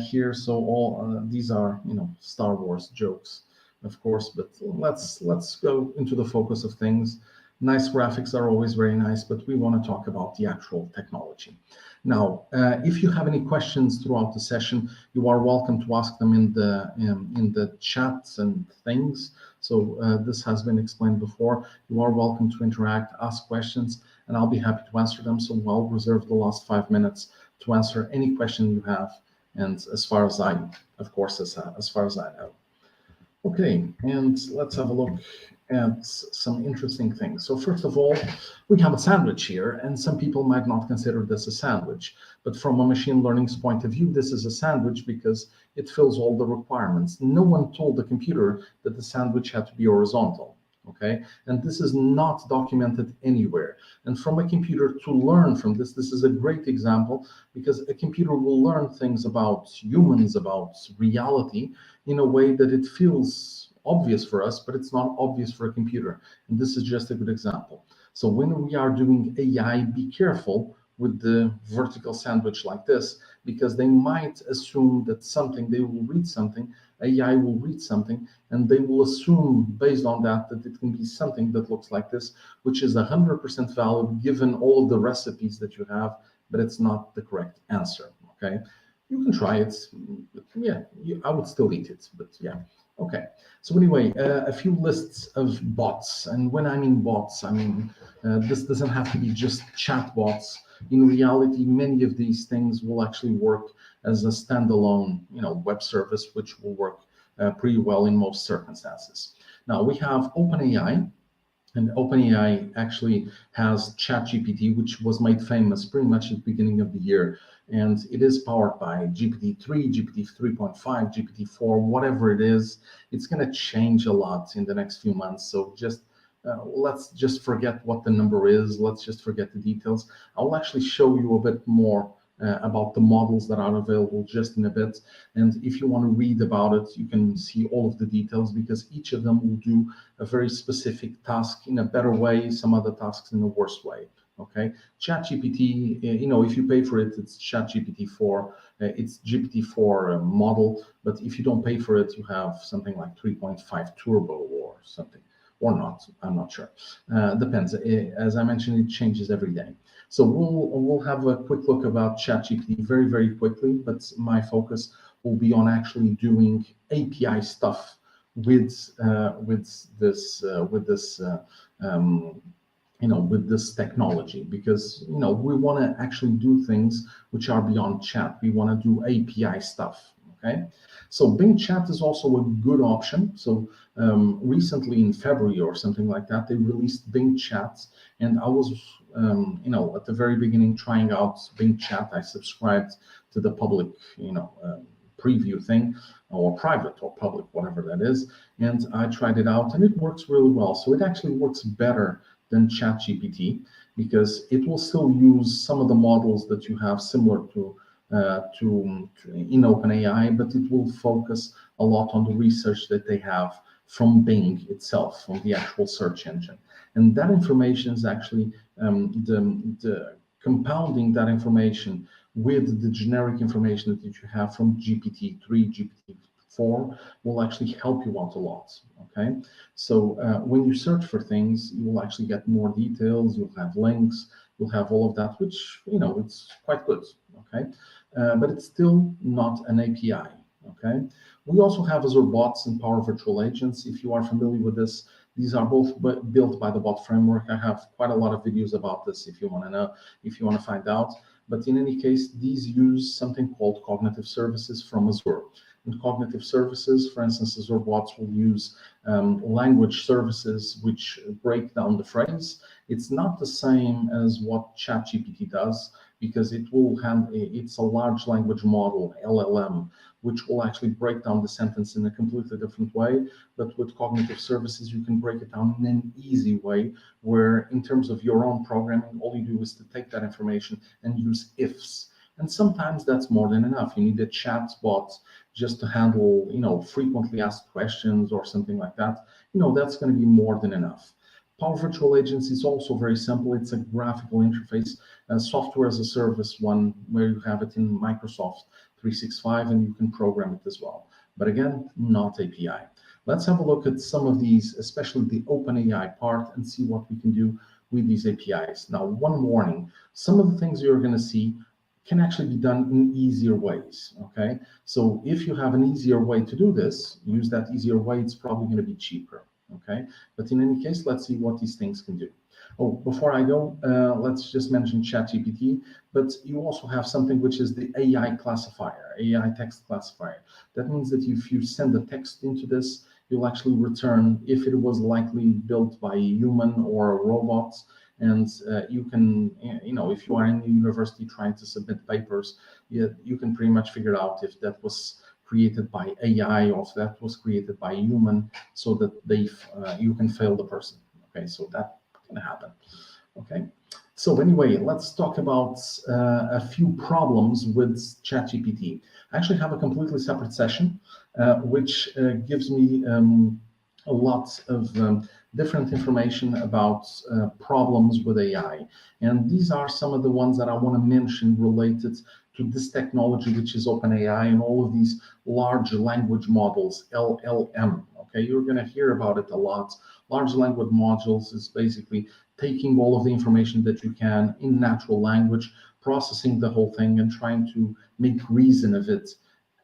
here. So all these are Star Wars jokes, of course. But let's go into the focus of things. Nice graphics are always very nice, but we want to talk about the actual technology. Now, if you have any questions throughout the session, you are welcome to ask them in the chats and things. So this has been explained before. You are welcome to interact, ask questions, and I'll be happy to answer them. So I'll reserve the last 5 minutes to answer any question you have, and as far as I know. Okay, and let's have a look at some interesting things. So first of all, we have a sandwich here, and some people might not consider this a sandwich, but from a machine learning's point of view, this is a sandwich because it fills all the requirements. No one told the computer that the sandwich had to be horizontal, okay? And this is not documented anywhere. And from a computer to learn from this is a great example, because a computer will learn things about humans, about reality, in a way that it feels obvious for us, but it's not obvious for a computer. And this is just a good example. So when we are doing AI, be careful with the vertical sandwich like this, because they might assume that they will read something, AI will read something, and they will assume based on that it can be something that looks like this, which is 100% valid given all of the recipes that you have, but it's not the correct answer. Okay, you can try it. Yeah, I would still eat it, but yeah. Okay, so anyway, a few lists of bots, and when I mean bots, I mean this doesn't have to be just chat bots. In reality, many of these things will actually work as a standalone, web service, which will work pretty well in most circumstances. Now we have OpenAI, and OpenAI actually has ChatGPT, which was made famous pretty much at the beginning of the year. And it is powered by GPT-3, GPT 3.5, GPT-4, whatever it is. It's going to change a lot in the next few months. So let's just forget what the number is. Let's just forget the details. I'll actually show you a bit more about the models that are available just in a bit. And if you want to read about it, you can see all of the details, because each of them will do a very specific task in a better way, some other tasks in a worse way. Okay, ChatGPT, if you pay for it, it's ChatGPT 4. It's GPT-4 model, but if you don't pay for it, you have something like 3.5 Turbo or something, or not. I'm not sure. Depends. As I mentioned, it changes every day. So we'll have a quick look about ChatGPT very, very quickly, but my focus will be on actually doing API stuff with this technology, because we want to actually do things which are beyond chat. We want to do API stuff. Okay, so Bing Chat is also a good option. So recently in February or something like that, they released Bing Chat, and I was at the very beginning trying out Bing Chat. I subscribed to the public preview thing, or private or public, whatever that is, and I tried it out, and it works really well. So it actually works better than ChatGPT, because it will still use some of the models that you have similar to in OpenAI, but it will focus a lot on the research that they have from Bing itself, from the actual search engine. And that information is actually the compounding that information with the generic information that you have from GPT-3, GPT-4 will actually help you out a lot. Okay, so when you search for things, you will actually get more details. You'll have links. You'll have all of that, which it's quite good. Okay, but it's still not an API. Okay, we also have Azure bots and Power Virtual Agents. If you are familiar with this, these are both built by the bot framework. I have quite a lot of videos about this if you want to know, if you want to find out. But in any case, these use something called cognitive services from Azure. And cognitive services, for instance, Azure bots will use language services which break down the phrase. It's not the same as what ChatGPT does, because it's a large language model, LLM, which will actually break down the sentence in a completely different way. But with cognitive services, you can break it down in an easy way, where in terms of your own programming, all you do is to take that information and use ifs. And sometimes that's more than enough. You need a chat bot just to handle, frequently asked questions or something like that. That's going to be more than enough. Power Virtual Agents is also very simple. It's a graphical interface, a software as a service one, where you have it in Microsoft 365, and you can program it as well. But again, not API. Let's have a look at some of these, especially the OpenAI part, and see what we can do with these APIs. Now, one warning, some of the things you're going to see can actually be done in easier ways. Okay, so if you have an easier way to do this, use that easier way. It's probably going to be cheaper. Okay, but in any case, let's see what these things can do. Oh, before I go, let's just mention ChatGPT, but you also have something which is the AI classifier, AI text classifier. That means that if you send a text into this, you'll actually return if it was likely built by a human or a robot. And you can, if you are in the university trying to submit papers, you can pretty much figure out if that was created by AI or if that was created by a human, so that you can fail the person. Okay, so that can happen. Okay, so anyway, let's talk about a few problems with ChatGPT. I actually have a completely separate session, which gives me a lot of different information about problems with AI. And these are some of the ones that I want to mention related to this technology, which is OpenAI and all of these large language models, LLM. Okay, you're going to hear about it a lot. Large language modules is basically taking all of the information that you can in natural language, processing the whole thing, and trying to make reason of it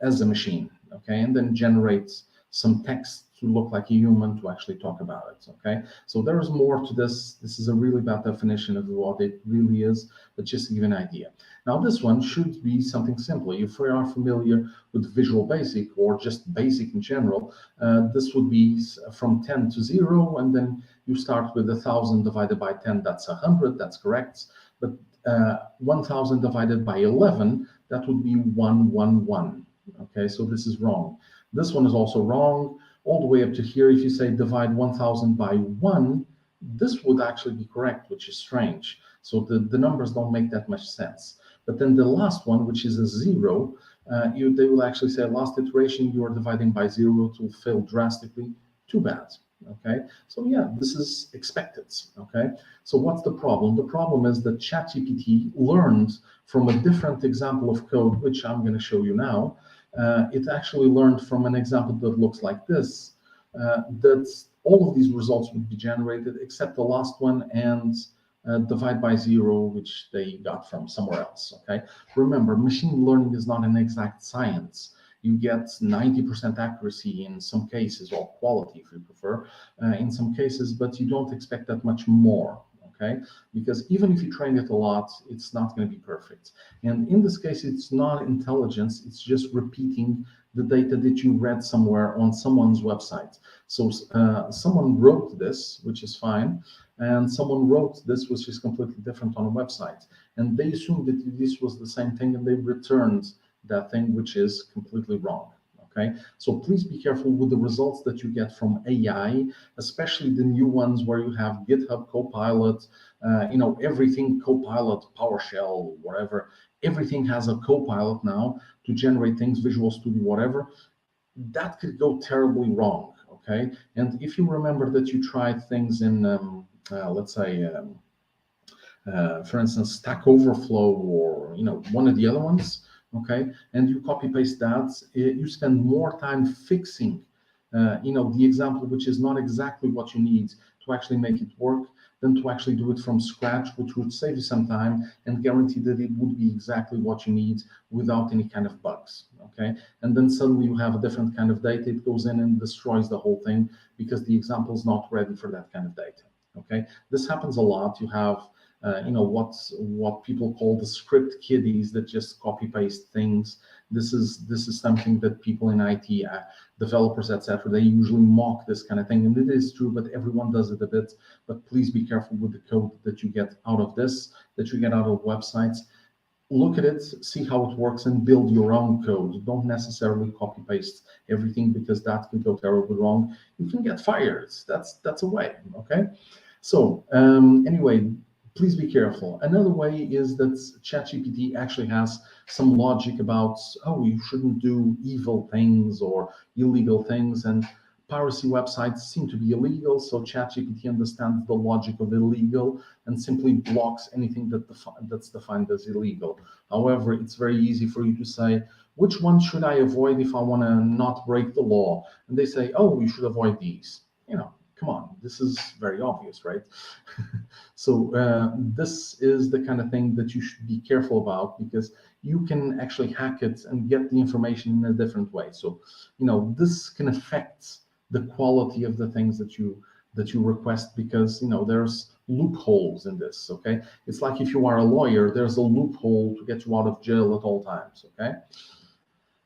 as a machine. Okay, and then generates some text to look like a human to actually talk about it. Okay, so there's more to this. This is a really bad definition of what it really is, but just to give an idea. Now, this one should be something simple. If we are familiar with Visual Basic or just Basic in general, this would be from 10 to 0, and then you start with 1,000 divided by 10, that's 100, that's correct. But 1,000 divided by 11, that would be 111. Okay, so this is wrong. This one is also wrong. All the way up to here, if you say divide 1,000 by 1, this would actually be correct, which is strange. So the numbers don't make that much sense. But then the last one, which is a 0, they will actually say last iteration, you are dividing by 0, it will fail drastically. Too bad. Okay, so yeah, this is expected. Okay, so what's the problem? The problem is that ChatGPT learned from a different example of code, which I'm going to show you now. It actually learned from an example that looks like this, that all of these results would be generated except the last one and divide by 0, which they got from somewhere else. Okay, remember, machine learning is not an exact science. You get 90% accuracy in some cases, or quality if you prefer, in some cases, but you don't expect that much more. Okay, because even if you train it a lot, it's not going to be perfect. And in this case, it's not intelligence, it's just repeating the data that you read somewhere on someone's website. So someone wrote this, which is fine, and someone wrote this, which is completely different on a website. And they assumed that this was the same thing, and they returned that thing, which is completely wrong. Okay, so please be careful with the results that you get from AI, especially the new ones where you have GitHub Copilot, everything Copilot, PowerShell, whatever, everything has a Copilot now to generate things, Visual Studio, whatever. That could go terribly wrong. Okay, and if you remember that you tried things in, let's say, for instance, Stack Overflow, or one of the other ones. Okay, and you copy paste that, you spend more time fixing, the example which is not exactly what you need to actually make it work, than to actually do it from scratch, which would save you some time and guarantee that it would be exactly what you need without any kind of bugs. Okay, and then suddenly you have a different kind of data. It goes in and destroys the whole thing because the example is not ready for that kind of data. Okay, this happens a lot. You have what people call the script kiddies that just copy paste things. This is something that people in IT, developers, etc., they usually mock this kind of thing, and it is true, but everyone does it a bit. But please be careful with the code that you get out of this, that you get out of websites. Look at it, see how it works, and build your own code. Don't necessarily copy paste everything, because that could go terribly wrong. You can get fired. That's a way. Okay, so anyway, please be careful. Another way is that ChatGPT actually has some logic about, you shouldn't do evil things or illegal things, and piracy websites seem to be illegal, so ChatGPT understands the logic of illegal and simply blocks anything that's defined as illegal. However, it's very easy for you to say, which one should I avoid if I want to not break the law? And they say, you should avoid these. Come on, this is very obvious, right? So this is the kind of thing that you should be careful about, because you can actually hack it and get the information in a different way. So, this can affect the quality of the things that you request, because there's loopholes in this. Okay, it's like if you are a lawyer, there's a loophole to get you out of jail at all times. Okay.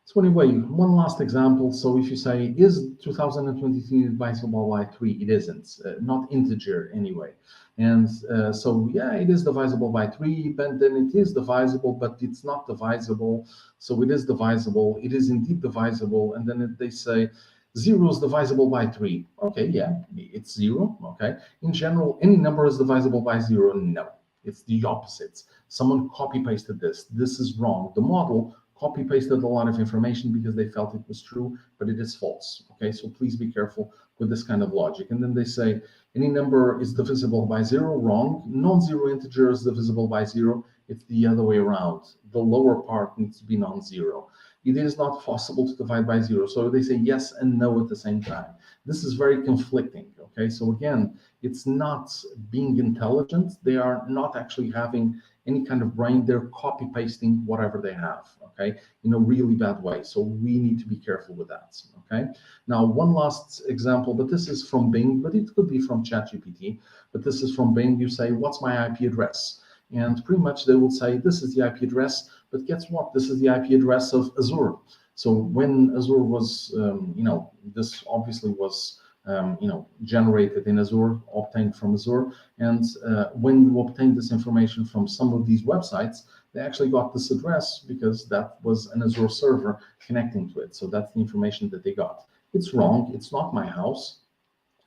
So anyway, one last example. So if you say, is 2023 divisible by 3? It isn't, not integer anyway. And so, yeah, it is divisible by 3, but then it is divisible, but it's not divisible. So it is divisible. It is indeed divisible. And then they say, 0 is divisible by 3. Okay, yeah, it's 0. Okay. In general, any number is divisible by 0. No, it's the opposite. Someone copy-pasted this. This is wrong. The model copy-pasted a lot of information because they felt it was true, but it is false. Okay, so please be careful with this kind of logic. And then they say any number is divisible by 0. Wrong. Non-zero integer is divisible by 0. It's the other way around. The lower part needs to be non-zero. It is not possible to divide by zero. So they say yes and no at the same time. This is very conflicting, okay? So again, it's not being intelligent. They are not actually having any kind of brain. They're copy pasting whatever they have, okay, in a really bad way. So we need to be careful with that, okay? Now, one last example, but this is from Bing, but it could be from ChatGPT, but this is from Bing. You say, what's my IP address? And pretty much they will say, this is the IP address, but guess what? This is the IP address of Azure. So when Azure was, this obviously was, generated in Azure, obtained from Azure. And when you obtain this information from some of these websites, they actually got this address because that was an Azure server connecting to it. So that's the information that they got. It's wrong. It's not my house.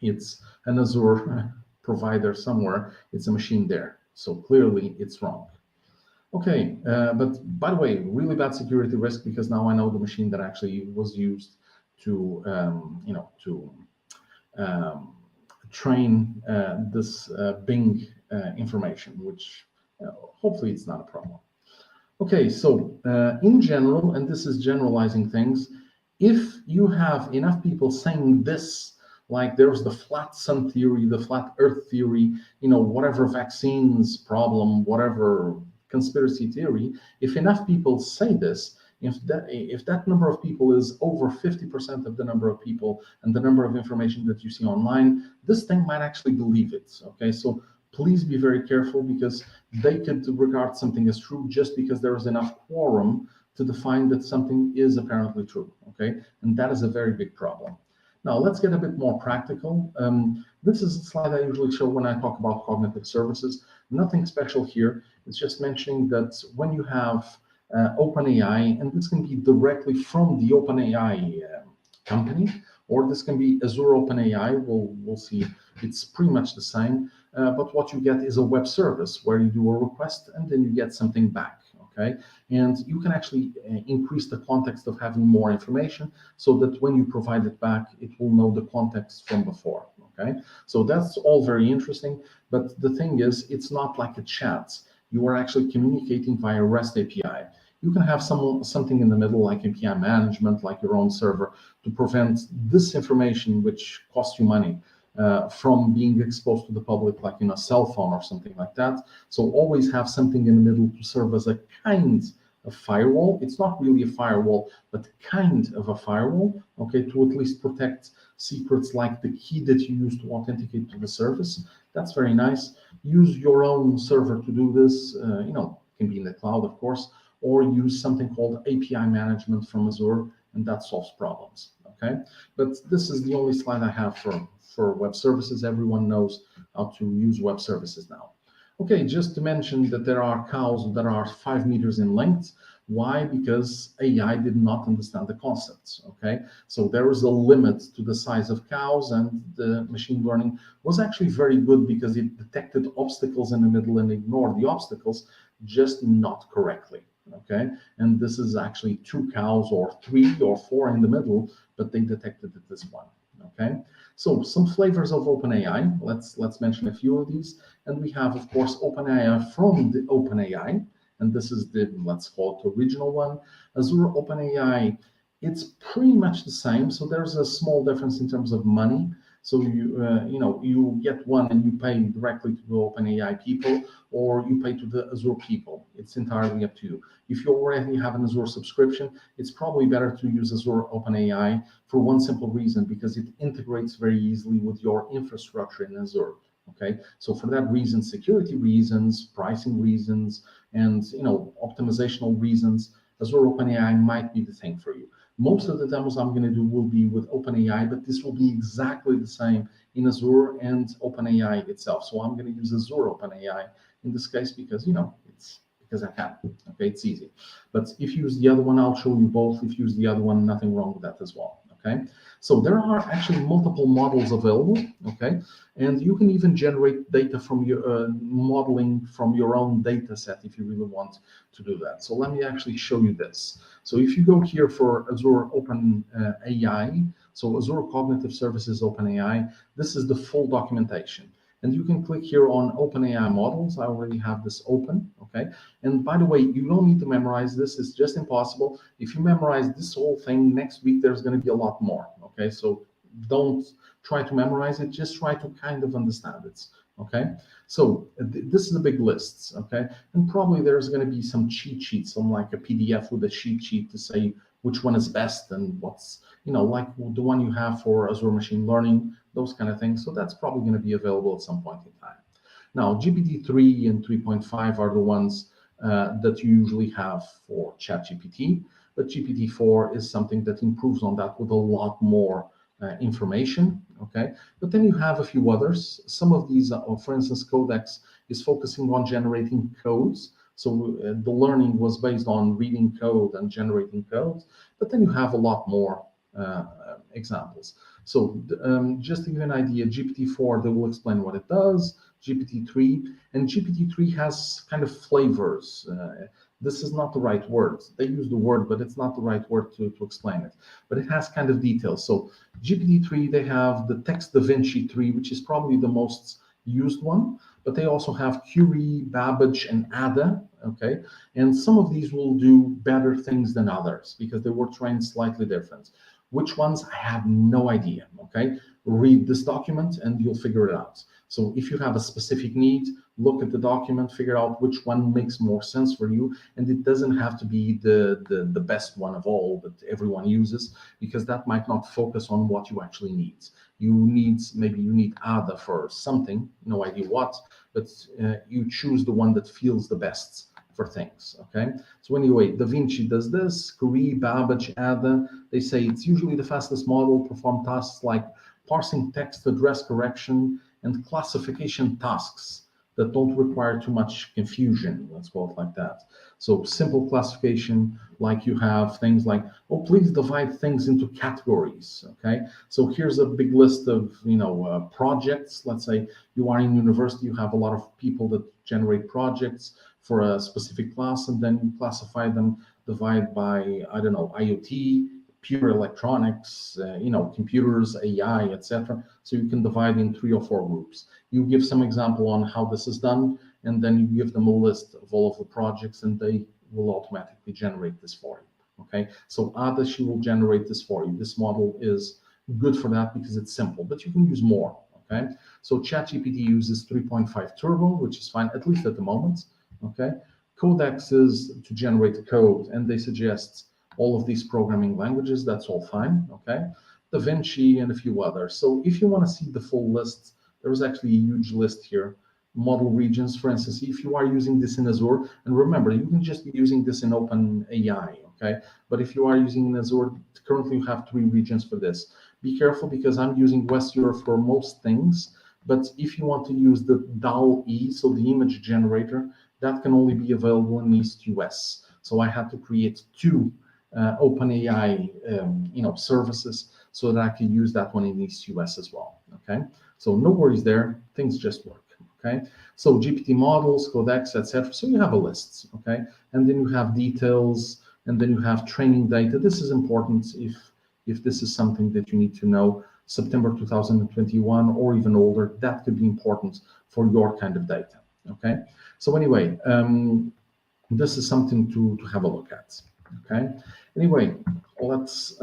It's an Azure provider somewhere. It's a machine there. So clearly it's wrong. Okay, but by the way, really bad security risk, because now I know the machine that actually was used to, train this Bing information, which hopefully it's not a problem. Okay, so in general, and this is generalizing things, if you have enough people saying this, like there's the flat sun theory, the flat earth theory, whatever vaccines problem, whatever conspiracy theory, if enough people say this, if that number of people is over 50% of the number of people and the number of information that you see online, this thing might actually believe it, okay? So please be very careful, because they could regard something as true just because there is enough quorum to define that something is apparently true, okay? And that is a very big problem. Now, let's get a bit more practical. This is a slide I usually show when I talk about cognitive services. Nothing special here. It's just mentioning that when you have OpenAI, and this can be directly from the OpenAI company, or this can be Azure OpenAI. We'll see. It's pretty much the same. But what you get is a web service where you do a request and then you get something back, okay? And you can actually increase the context of having more information so that when you provide it back, it will know the context from before, okay? So that's all very interesting. But the thing is, it's not like a chat. You are actually communicating via REST API. You can have something in the middle, like API management, like your own server, to prevent this information, which costs you money, from being exposed to the public, like in a cell phone or something like that. So always have something in the middle to serve as a kind of firewall. It's not really a firewall, but kind of a firewall, okay, to at least protect secrets like the key that you use to authenticate to the service. That's very nice. Use your own server to do this. Can be in the cloud, of course, or use something called API management from Azure, and that solves problems, okay? But this is the only slide I have for web services. Everyone knows how to use web services now. Okay, just to mention that there are cows that are 5 meters in length. Why? Because AI did not understand the concepts, okay? So there is a limit to the size of cows, and the machine learning was actually very good because it detected obstacles in the middle and ignored the obstacles, just not correctly, okay? And this is actually 2 cows or 3 or 4 in the middle, but they detected it as 1, okay? So some flavors of OpenAI, let's mention a few of these. And we have, of course, OpenAI from the OpenAI, and this is the, let's call it, original one. Azure OpenAI, it's pretty much the same. So there's a small difference in terms of money. So you get one and you pay directly to the OpenAI people, or you pay to the Azure people. It's entirely up to you. If you already have an Azure subscription, it's probably better to use Azure OpenAI for one simple reason, because it integrates very easily with your infrastructure in Azure. Okay, so for that reason, security reasons, pricing reasons, and optimizational reasons, Azure OpenAI might be the thing for you. Most of the demos I'm going to do will be with OpenAI, but this will be exactly the same in Azure and OpenAI itself. So I'm going to use Azure OpenAI in this case because, it's because I can. Okay, it's easy. But if you use the other one, I'll show you both. If you use the other one, nothing wrong with that as well. Okay, so there are actually multiple models available. Okay, and you can even generate data from your modeling from your own data set if you really want to do that. So let me actually show you this. So if you go here for Azure OpenAI, so Azure Cognitive Services OpenAI, this is the full documentation. And you can click here on OpenAI models. I already have this open, okay? And by the way, you don't need to memorize this. It's just impossible. If you memorize this whole thing, next week there's going to be a lot more, okay? So don't try to memorize it. Just try to kind of understand it, okay? So this is a big list, okay? And probably there's going to be some cheat sheets, some like a PDF with a cheat sheet to say which one is best and what's, you know, like the one you have for Azure Machine Learning, those kind of things. So that's probably going to be available at some point in time. Now, GPT-3 and 3.5 are the ones that you usually have for ChatGPT, but GPT-4 is something that improves on that with a lot more information, okay? But then you have a few others. Some of these, for instance, Codex is focusing on generating codes. So the learning was based on reading code and generating codes, but then you have a lot more examples. So just to give you an idea, GPT-4, they will explain what it does, GPT-3, and GPT-3 has kind of flavors. This is not the right word. They use the word, but it's not the right word to explain it. But it has kind of details. So GPT-3, they have the Text Da Vinci 3, which is probably the most used one, but they also have Curie, Babbage, and Ada, okay? And some of these will do better things than others because they were trained slightly different. Which ones, I have no idea, okay? Read this document and you'll figure it out. So if you have a specific need, look at the document, figure out which one makes more sense for you. And it doesn't have to be the best one of all that everyone uses, because that might not focus on what you actually need. Maybe you need Ada for something, no idea what, but you choose the one that feels the best for things, okay? So anyway, Da Vinci does this, Curie, Babbage, Ada, they say it's usually the fastest model, perform tasks like parsing text, address correction, and classification tasks that don't require too much confusion, let's call it like that. So simple classification, like you have things like, oh, please divide things into categories, okay? So here's a big list of, projects. Let's say you are in university, you have a lot of people that generate projects for a specific class, and then you classify them, divide by, I don't know, IoT, pure electronics, computers, AI, etc. So you can divide in 3 or 4 groups. You give some example on how this is done, and then you give them a list of all of the projects, and they will automatically generate this for you. Okay, so Ada, she will generate this for you. This model is good for that because it's simple, but you can use more. Okay, so ChatGPT uses 3.5 Turbo, which is fine, at least at the moment. Okay, Codex is to generate code, and they suggest all of these programming languages. That's all fine. Okay, Da Vinci and a few others. So if you want to see the full list, there's actually a huge list here. Model regions, for instance, if you are using this in Azure, and remember, you can just be using this in OpenAI, okay? But if you are using in Azure, currently you have 3 regions for this. Be careful because I'm using West Europe for most things, but if you want to use the DAL-E, so the image generator, that can only be available in East US. So I had to create 2 OpenAI services so that I could use that one in East US as well, okay? So no worries there, things just work. Okay, so GPT models, Codex, etc. So you have a list, okay, and then you have details, and then you have training data. This is important if this is something that you need to know. September 2021 or even older, that could be important for your kind of data. Okay, so anyway, this is something to have a look at. Okay, anyway, let's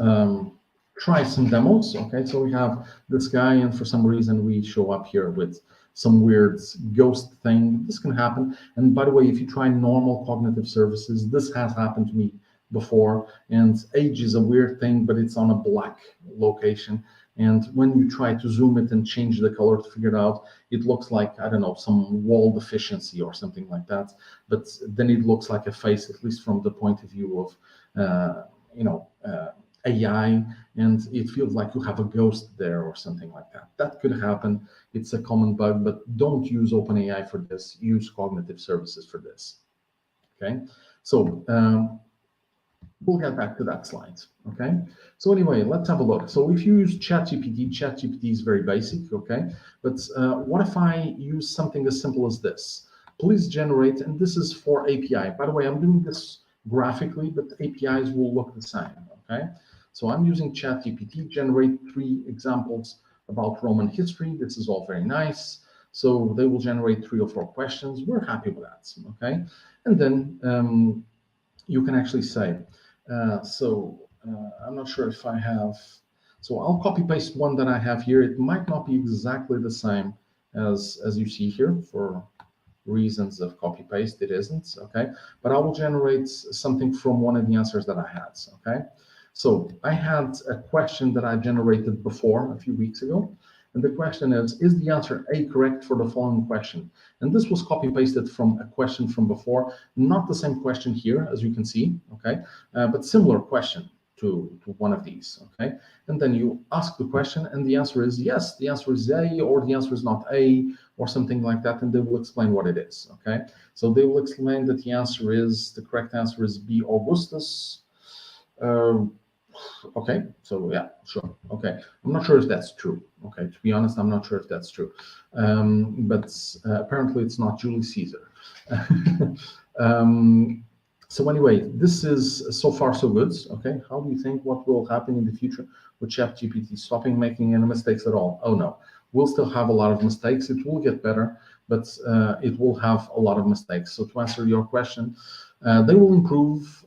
try some demos. Okay, so we have this guy, and for some reason we show up here with some weird ghost thing. This can happen. And by the way, if you try normal cognitive services, this has happened to me before. And age is a weird thing, but it's on a black location. And when you try to zoom it and change the color to figure it out, it looks like, I don't know, some wall deficiency or something like that. But then it looks like a face, at least from the point of view of, AI, and it feels like you have a ghost there or something like that. That could happen. It's a common bug, but don't use OpenAI for this. Use cognitive services for this. Okay, so we'll get back to that slide. Okay, so anyway, let's have a look. So if you use ChatGPT is very basic. Okay, but what if I use something as simple as this? Please generate, and this is for API. By the way, I'm doing this graphically, but APIs will look the same. Okay, so I'm using ChatGPT, generate 3 examples about Roman history. This is all very nice. So they will generate 3 or 4 questions. We're happy with that, okay? And then you can actually say, I'm not sure if I have, so I'll copy paste one that I have here. It might not be exactly the same as you see here for reasons of copy paste. It isn't, okay? But I will generate something from one of the answers that I had, okay? So I had a question that I generated before a few weeks ago. And the question is the answer A correct for the following question? And this was copy pasted from a question from before, not the same question here, as you can see, okay? But similar question to one of these, okay? And then you ask the question and the answer is yes, the answer is A, or the answer is not A, or something like that, and they will explain what it is, okay? So they will explain that the correct answer is B, Augustus. Okay, so yeah, sure. Okay, I'm not sure if that's true. Okay, to be honest, I'm not sure if that's true. But apparently it's not Julius Caesar. So anyway, this is so far so good. Okay, how do you think what will happen in the future with ChatGPT stopping making any mistakes at all? Oh no, we'll still have a lot of mistakes. It will get better, but it will have a lot of mistakes. So to answer your question, they will improve,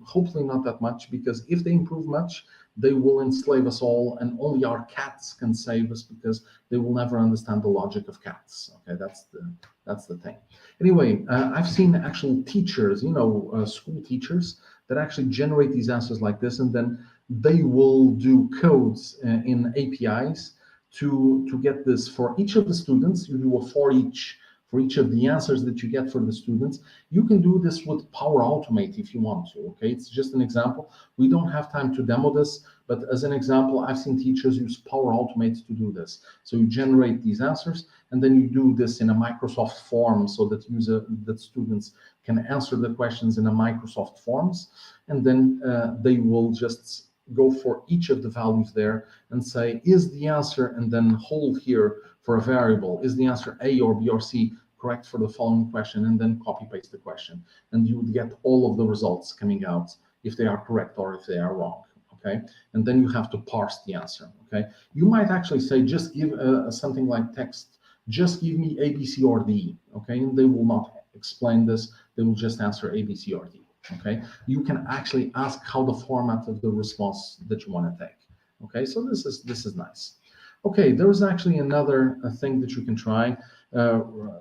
hopefully not that much, because if they improve much, they will enslave us all, and only our cats can save us, because they will never understand the logic of cats. Okay, that's the thing. Anyway, I've seen actual teachers, school teachers, that actually generate these answers like this, and then they will do codes in APIs to get this for each of the students. You do a for each of the answers that you get for the students. You can do this with Power Automate if you want to, okay? It's just an example. We don't have time to demo this, but as an example, I've seen teachers use Power Automate to do this. So you generate these answers, and then you do this in a Microsoft form so that students can answer the questions in a Microsoft Forms, and then they will just go for each of the values there and say, is the answer, and then hold here for a variable, is the answer A or B or C correct for the following question, and then copy paste the question, and you would get all of the results coming out if they are correct or if they are wrong, okay? And then you have to parse the answer, okay? You might actually say, just give something like text, just give me A, B, C, or D, okay? And they will not explain this, they will just answer A, B, C, or D, okay? You can actually ask how the format of the response that you want to take, okay? So this is nice. Okay, there is actually another thing that you can try.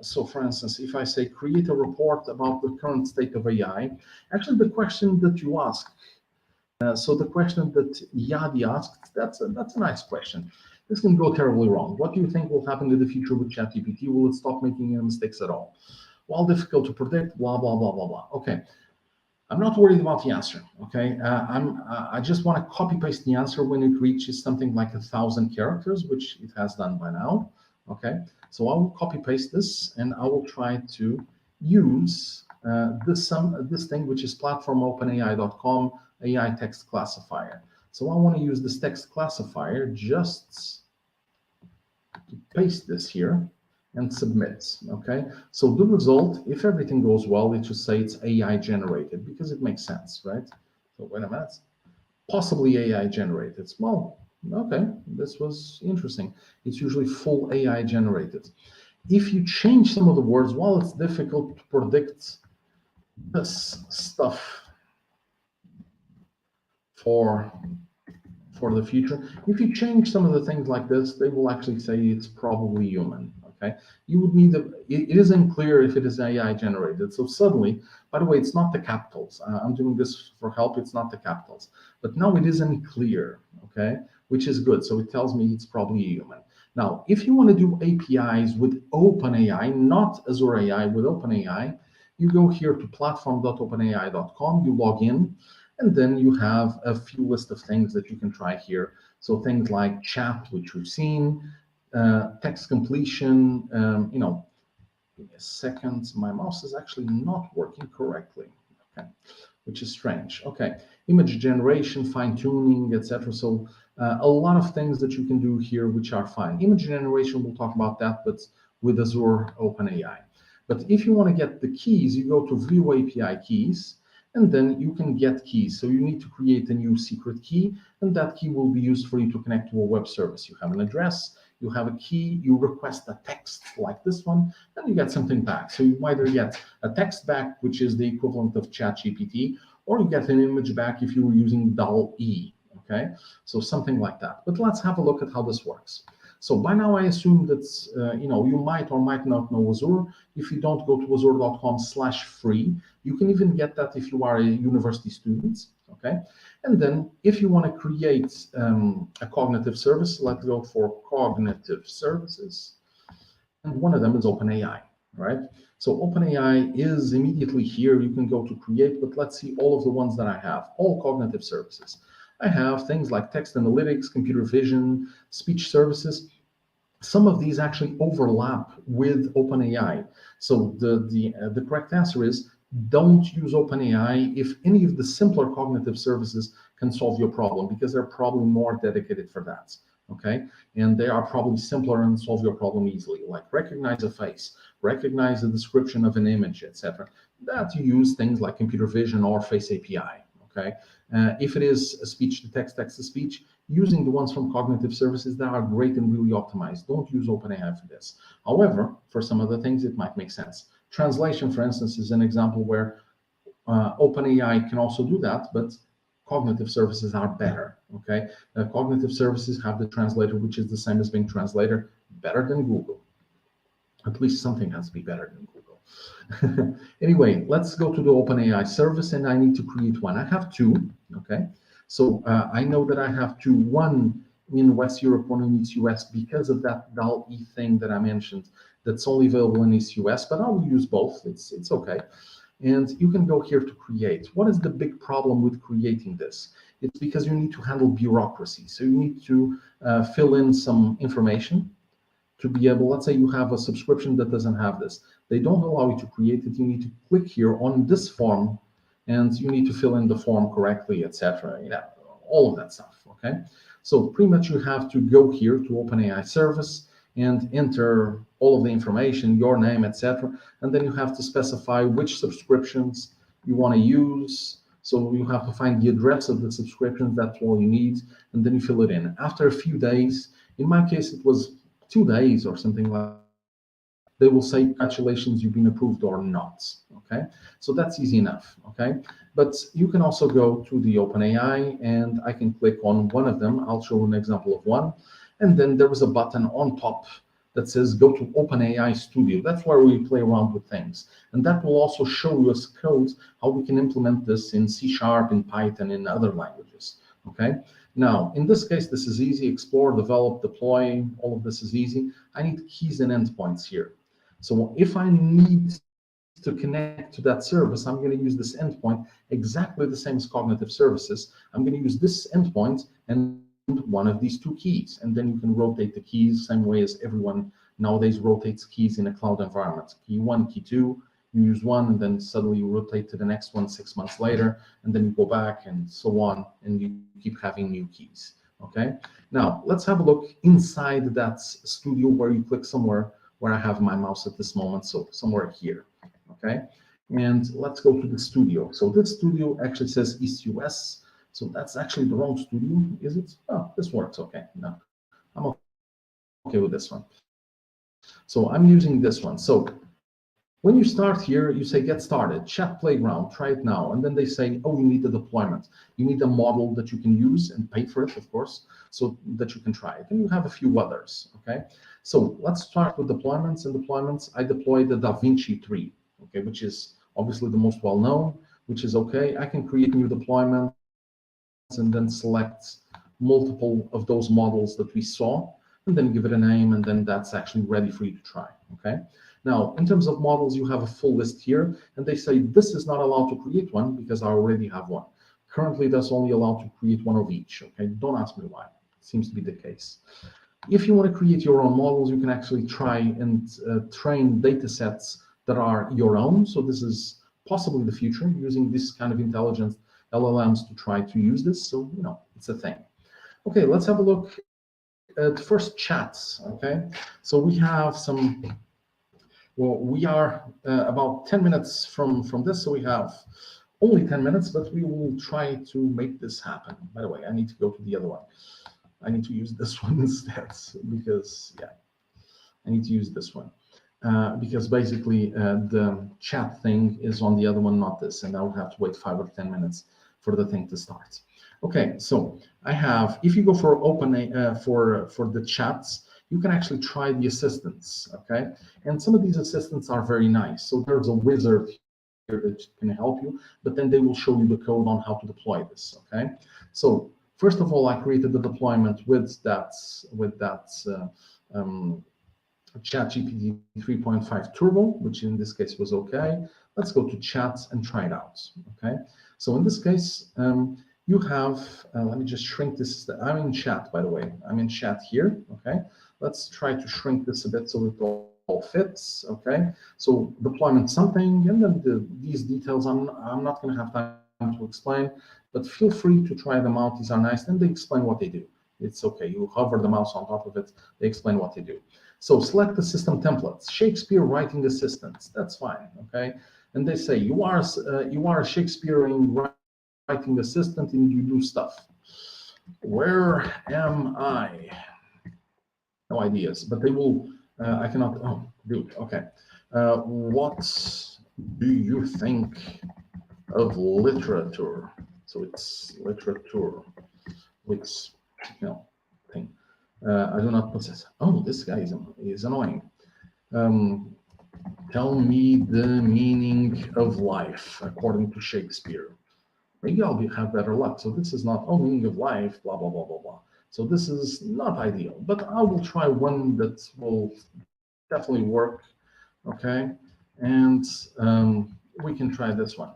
So for instance, if I say create a report about the current state of AI, actually the question that you ask, so the question that Yadi asked, that's a nice question. This can go terribly wrong. What do you think will happen in the future with ChatGPT? Will it stop making any mistakes at all? Well, difficult to predict, blah, blah, blah, blah, blah. Okay. I'm not worried about the answer, okay? I just want to copy paste the answer when it reaches something like 1,000 characters, which it has done by now, okay? So I will copy paste this, and I will try to use this thing, which is platform.openai.com AI text classifier. So I want to use this text classifier just to paste this here and submit, okay? So the result, if everything goes well, it should say it's AI generated, because it makes sense, right? So wait a minute, possibly AI generated. Well, okay, this was interesting. It's usually full AI generated. If you change some of the words, well, it's difficult to predict this stuff for the future. If you change some of the things like this, they will actually say it's probably human. Okay, you would need it is unclear if it is AI generated. So suddenly, by the way, it's not the capitals. I'm doing this for help. It's not the capitals, but now it is unclear. Okay, which is good. So it tells me it's probably a human. Now, if you want to do APIs with OpenAI, not Azure AI, with OpenAI, you go here to platform.openai.com. You log in. And then you have a few list of things that you can try here. So things like chat, which we've seen, text completion, give me a second. My mouse is actually not working correctly, okay, which is strange. Okay, image generation, fine tuning, etc. So a lot of things that you can do here, which are fine. Image generation, we'll talk about that, but with Azure OpenAI. But if you want to get the keys, you go to View API Keys, and then you can get keys. So you need to create a new secret key, and that key will be used for you to connect to a web service. You have an address, You have a key, you request a text like this one, and you get something back. So you either get a text back, which is the equivalent of ChatGPT, or you get an image back if you were using DALL-E, okay? So something like that. But let's have a look at how this works. So by now, I assume that you might or might not know Azure. If you don't, go to azure.com/free. You can even get that if you are a university student, okay? And then if you want to create a cognitive service, let's go for cognitive services. And one of them is OpenAI, right? So OpenAI is immediately here. You can go to create, but let's see all of the ones that I have, all cognitive services. I have things like text analytics, computer vision, speech services. Some of these actually overlap with OpenAI. So the correct answer is don't use OpenAI if any of the simpler cognitive services can solve your problem, because they're probably more dedicated for that. Okay, and they are probably simpler and solve your problem easily, like recognize a face, recognize the description of an image, etc. That you use things like computer vision or face API. Okay, if it is a speech to text, text to speech, using the ones from cognitive services that are great and really optimized. Don't use OpenAI for this. However, for some other things, it might make sense. Translation, for instance, is an example where OpenAI can also do that, but cognitive services are better, okay? Cognitive services have the translator, which is the same as Bing Translator, better than Google. At least something has to be better than Google. Anyway, let's go to the OpenAI service, and I need to create one. I have two, okay? So I know that I have two, one in West Europe, one in East US, because of that DALL-E thing that I mentioned that's only available in East US, but I will use both, it's okay. And you can go here to create. What is the big problem with creating this? It's because you need to handle bureaucracy. So you need to fill in some information to be able, let's say you have a subscription that doesn't have this. They don't allow you to create it. You need to click here on this form, and you need to fill in the form correctly, etc. All of that stuff, okay? So pretty much you have to go here to OpenAI service and enter all of the information, your name, etc. And then you have to specify which subscriptions you want to use. So you have to find the address of the subscriptions, that's all you need, and then you fill it in. After a few days, in my case, it was 2 days or something like that, they will say, congratulations, you've been approved or not, okay? So that's easy enough, okay? But you can also go to the OpenAI, and I can click on one of them. I'll show an example of one. And then there is a button on top that says go to OpenAI Studio. That's where we play around with things. And that will also show us code, how we can implement this in C#, in Python, in other languages, okay? Now, in this case, this is easy. Explore, develop, deploy, all of this is easy. I need keys and endpoints here. So if I need to connect to that service, I'm going to use this endpoint exactly the same as cognitive services. I'm going to use this endpoint and one of these two keys, and then you can rotate the keys same way as everyone nowadays rotates keys in a cloud environment. Key 1, key 2, you use one, and then suddenly you rotate to the next one 6 months later, and then you go back and so on, and you keep having new keys, okay? Now, let's have a look inside that studio where you click somewhere where I have my mouse at this moment, so somewhere here, okay? And let's go to the studio. So this studio actually says East US, so that's actually the wrong studio, is it? Oh, this works, okay. No, I'm okay with this one. So I'm using this one. So when you start here, you say get started, chat playground, try it now. And then they say, oh, you need a deployment. You need a model that you can use and pay for it, of course, so that you can try it. And you have a few others, okay? So let's start with deployments. And deployments, I deployed the DaVinci 3, okay, which is obviously the most well-known, which is okay. I can create new deployments and then select multiple of those models that we saw, and then give it a name, and then that's actually ready for you to try, okay? Now, in terms of models, you have a full list here, and they say this is not allowed to create one because I already have one. Currently, that's only allowed to create one of each, okay? Don't ask me why. It seems to be the case. If you want to create your own models, you can actually try and train data sets that are your own. So this is possibly the future, using this kind of intelligence LLMs to try to use this. So, it's a thing. Okay, let's have a look at first chats, okay? So we have some, well, we are about 10 minutes from this, so we have only 10 minutes, but we will try to make this happen. By the way, I need to go to the other one. I need to use this one instead because, yeah, I need to use this one. Because basically the chat thing is on the other one, not this, and I would have to wait 5 or 10 minutes for the thing to start. Okay, so I have, if you go for OpenAI for the chats, you can actually try the assistants, okay? And some of these assistants are very nice. So there's a wizard here that can help you, but then they will show you the code on how to deploy this, okay? So first of all, I created the deployment with that ChatGPT 3.5 Turbo, which in this case was okay. Let's go to chats and try it out, okay? So in this case, you have, let me just shrink this. I'm in chat, by the way. I'm in chat here, okay? Let's try to shrink this a bit so it all fits, okay? So deployment something, and then these details, I'm not gonna have time to explain, but feel free to try them out. These are nice, and they explain what they do. It's okay, you hover the mouse on top of it, they explain what they do. So select the system templates, Shakespeare writing assistants, that's fine, okay? And they say, you are a Shakespearean writing assistant and you do stuff. Where am I? No ideas, but they will, I cannot, oh, dude, okay. What do you think of literature? So it's literature, which, you know, thing. I do not possess. Oh, this guy is annoying. Tell me the meaning of life according to Shakespeare. Maybe I'll have better luck. So this is not, oh, meaning of life, blah, blah, blah, blah, blah. So this is not ideal, but I will try one that will definitely work, okay? And we can try this one.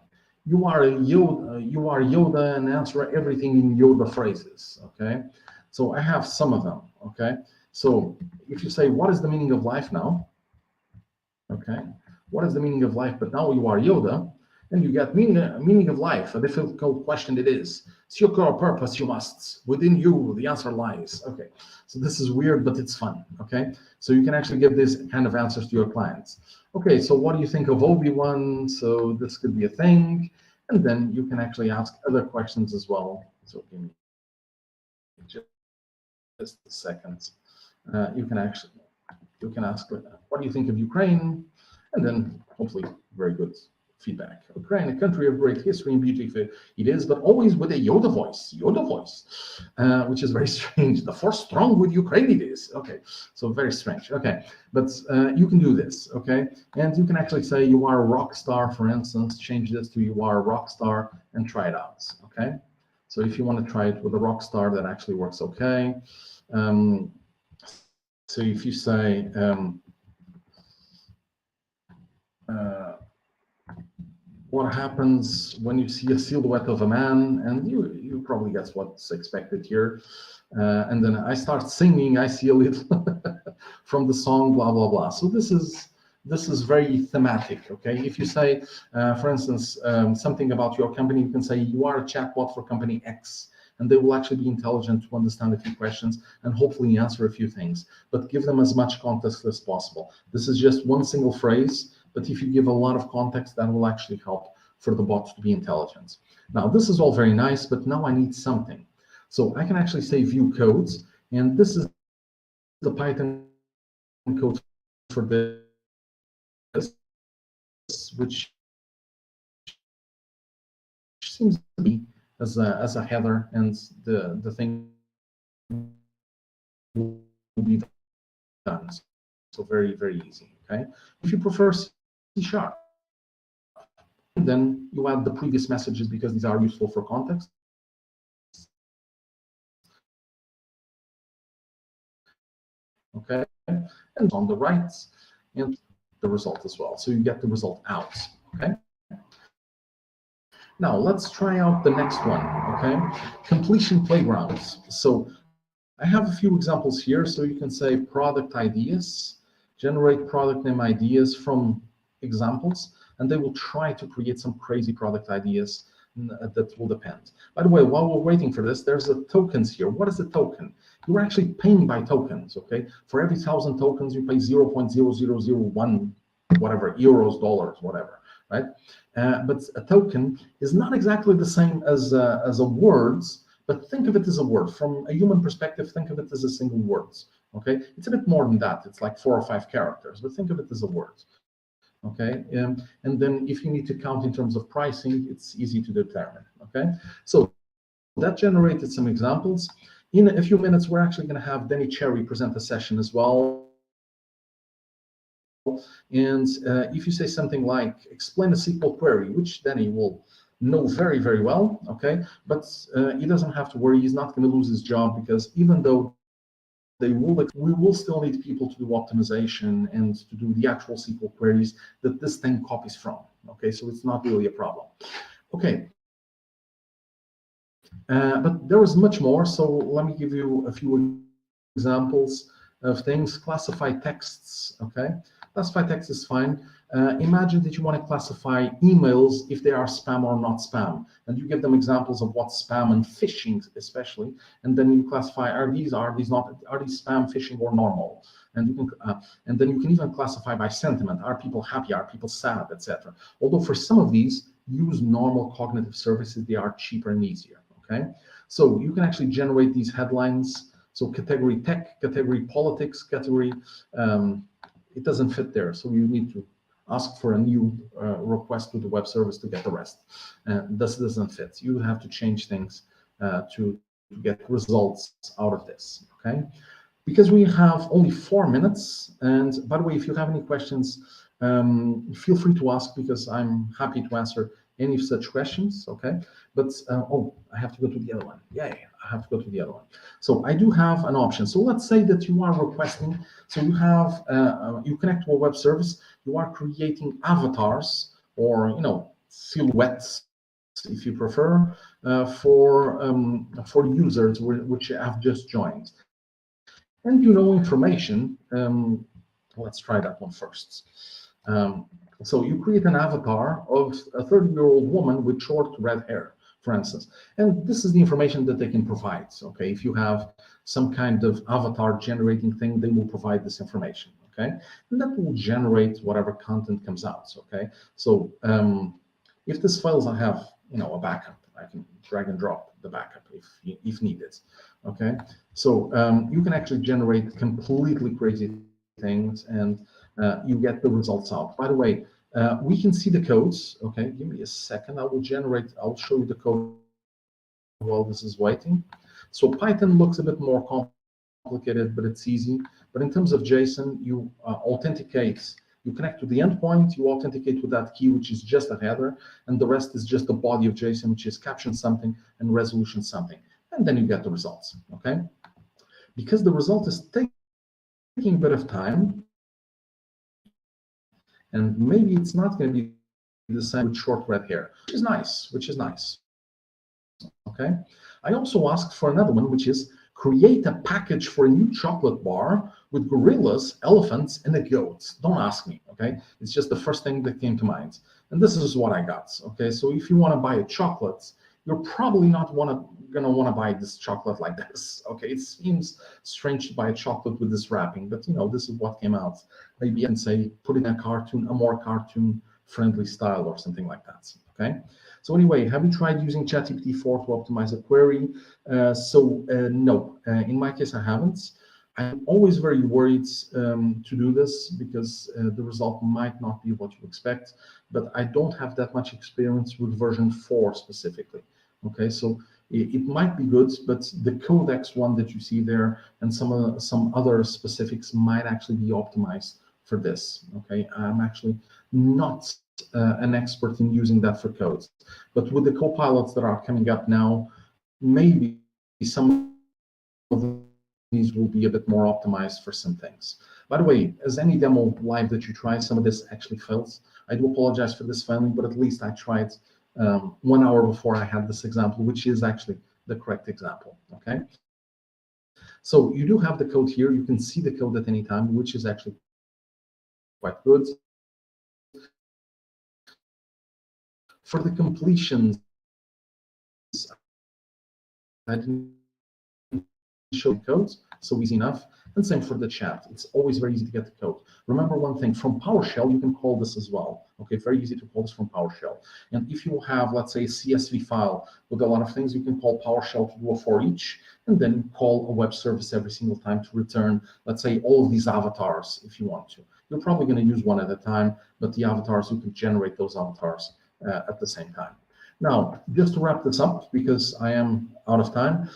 You are Yoda and answer everything in Yoda phrases, okay? So I have some of them, okay? So if you say, what is the meaning of life now? Okay, what is the meaning of life? But now you are Yoda, and you get meaning of life, a difficult question it is. Seek your purpose, you must. Within you, the answer lies. Okay, so this is weird, but it's fun, okay? So you can actually give this kind of answers to your clients. Okay, so what do you think of Obi-Wan? So this could be a thing. And then you can actually ask other questions as well. So give me just a second. You can ask, what do you think of Ukraine? And then hopefully very good feedback. Ukraine, a country of great history and beauty, it is, but always with a Yoda voice, which is very strange. The force strong with Ukraine it is. Okay, so very strange. Okay, but you can do this, okay? And you can actually say you are a rock star, for instance, change this to you are a rock star and try it out, okay? So if you want to try it with a rock star, that actually works okay. So if you say, what happens when you see a silhouette of a man, and you probably guess what's expected here. And then I start singing, I see a little from the song, blah, blah, blah. So this is very thematic, okay? If you say, for instance, something about your company, you can say you are a chatbot for company X, and they will actually be intelligent to understand a few questions and hopefully answer a few things, but give them as much context as possible. This is just one single phrase, but if you give a lot of context, that will actually help for the bot to be intelligent. Now, this is all very nice, but now I need something. So I can actually say view codes, and this is the Python code for this, which seems to be as a header, and the thing will be done. So very, very easy, okay? If you prefer C#, then you add the previous messages because these are useful for context. Okay, and on the right, and the result as well. So you get the result out, okay? Now let's try out the next one, okay? Completion playgrounds. So I have a few examples here. So you can say product ideas, generate product name ideas from examples, and they will try to create some crazy product ideas that will depend. By the way, while we're waiting for this, there's a tokens here. What is a token? You're actually paying by tokens, okay? For every 1,000 tokens, you pay 0.0001, whatever, euros, dollars, whatever, right? But a token is not exactly the same as a words, but think of it as a word. From a human perspective, think of it as a single word. Okay, it's a bit more than that. It's like 4 or 5 characters, but think of it as a word. Okay, and then if you need to count in terms of pricing, it's easy to determine. Okay, so that generated some examples. In a few minutes, we're actually going to have Denny Cherry present a session as well. And if you say something like, explain a SQL query, which Denny will know very, very well, okay, but he doesn't have to worry. He's not going to lose his job, because even though we will still need people to do optimization and to do the actual SQL queries that this thing copies from. Okay, so it's not really a problem. Okay, but there is much more. So let me give you a few examples of things. Classify texts. Okay, classify text is fine. Imagine that you want to classify emails if they are spam or not spam, and you give them examples of what's spam and phishing especially, and then you classify, are these spam, phishing, or normal? And you can and then you can even classify by sentiment. Are people happy? Are people sad, etc. Although for some of these, use normal cognitive services. They are cheaper and easier. Okay, so you can actually generate these headlines. So category tech, category politics, category, it doesn't fit there. So you need to ask for a new request to the web service to get the rest. This doesn't fit. You have to change things to get results out of this, okay? Because we have only 4 minutes, and by the way, if you have any questions, feel free to ask, because I'm happy to answer any such questions, okay? But, oh, I have to go to the other one. Yay, I have to go to the other one. So I do have an option. So let's say that you are requesting, so you have, you connect to a web service, you are creating avatars, or, you know, silhouettes, if you prefer, for users which have just joined. And you know information. Let's try that one first. So you create an avatar of a 30-year-old woman with short red hair, for instance. And this is the information that they can provide. Okay, if you have some kind of avatar generating thing, they will provide this information. Okay, and that will generate whatever content comes out. Okay, so if this files, I have, you know, a backup. I can drag and drop the backup if needed. Okay, so you can actually generate completely crazy things, and you get the results out. By the way, we can see the codes. Okay, give me a second. I'll show you the code while this is waiting. So Python looks a bit more complicated, but it's easy. But in terms of JSON, you authenticate. You connect to the endpoint, you authenticate with that key, which is just a header, and the rest is just the body of JSON, which is caption something and resolution something. And then you get the results, okay? Because the result is taking a bit of time, and maybe it's not going to be the same with short red hair, which is nice, okay? I also asked for another one, which is create a package for a new chocolate bar with gorillas, elephants, and a goat. Don't ask me, okay? It's just the first thing that came to mind. And this is what I got, okay? So if you want to buy a chocolate, you're probably not gonna want to buy this chocolate like this, okay? It seems strange to buy a chocolate with this wrapping, but you know, this is what came out. Maybe I can say, put in a more cartoon-friendly style or something like that, okay? So anyway, have you tried using ChatGPT-4 to optimize a query? No, in my case, I haven't. I'm always very worried to do this, because the result might not be what you expect, but I don't have that much experience with version 4 specifically. Okay, so it might be good, but the codex one that you see there and some other specifics might actually be optimized for this. Okay, I'm actually not an expert in using that for codes, but with the copilots that are coming up now, maybe some of these will be a bit more optimized for some things. By the way, as any demo live that you try, some of this actually fails. I do apologize for this failing, but at least I tried 1 hour before I had this example, which is actually the correct example, okay? So you do have the code here. You can see the code at any time, which is actually quite good. For the completions, I didn't show the codes, so easy enough. And same for the chat. It's always very easy to get the code. Remember one thing, from PowerShell, you can call this as well. Okay, very easy to call this from PowerShell. And if you have, let's say, a CSV file with a lot of things, you can call PowerShell to do a for each, and then call a web service every single time to return, let's say, all of these avatars if you want to. You're probably going to use one at a time, but the avatars, you can generate those avatars at the same time. Now, just to wrap this up, because I am out of time,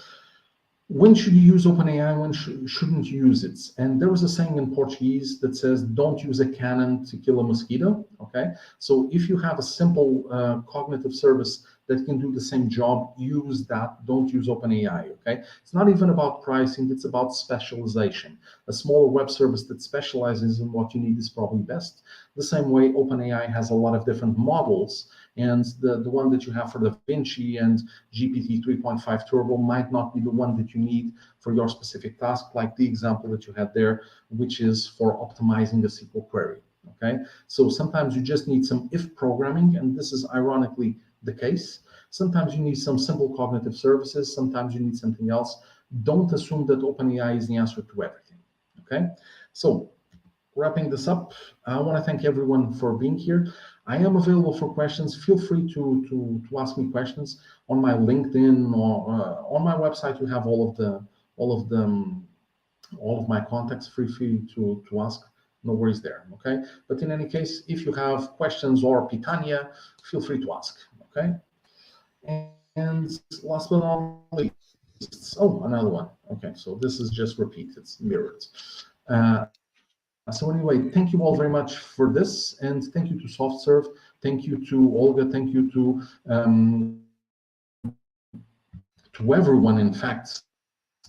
when should you use OpenAI? When shouldn't you use it? And there was a saying in Portuguese that says, don't use a cannon to kill a mosquito, okay? So if you have a simple cognitive service that can do the same job, use that, don't use OpenAI, okay? It's not even about pricing, it's about specialization. A smaller web service that specializes in what you need is probably best. The same way OpenAI has a lot of different models, and the one that you have for Da Vinci and GPT 3.5 Turbo might not be the one that you need for your specific task, like the example that you had there, which is for optimizing a SQL query, okay? So sometimes you just need some if programming, and this is ironically the case. Sometimes you need some simple cognitive services, sometimes you need something else. Don't assume that OpenAI is the answer to everything, okay? So wrapping this up, I want to thank everyone for being here. I am available for questions. Feel free to ask me questions on my LinkedIn or on my website. You have all of my contacts. Feel free to ask. No worries there. Okay. But in any case, if you have questions or pitania, feel free to ask. Okay. And last but not least, oh, another one. Okay. So this is just repeat. It's mirrored. So anyway, thank you all very much for this, and thank you to SoftServe, thank you to Olga, thank you to everyone, in fact.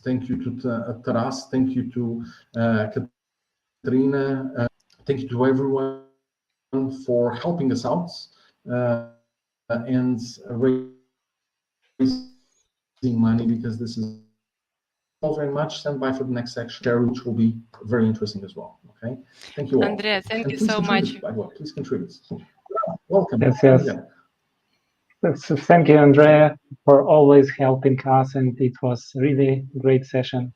Thank you to Taras, thank you to Katrina, thank you to everyone for helping us out and raising money, because this is all very much. Stand by for the next section, which will be very interesting as well. Okay, thank you all. André, thank you please so much. By the way, please contribute. Welcome. Yes. So thank you, André, for always helping us, and it was really a great session.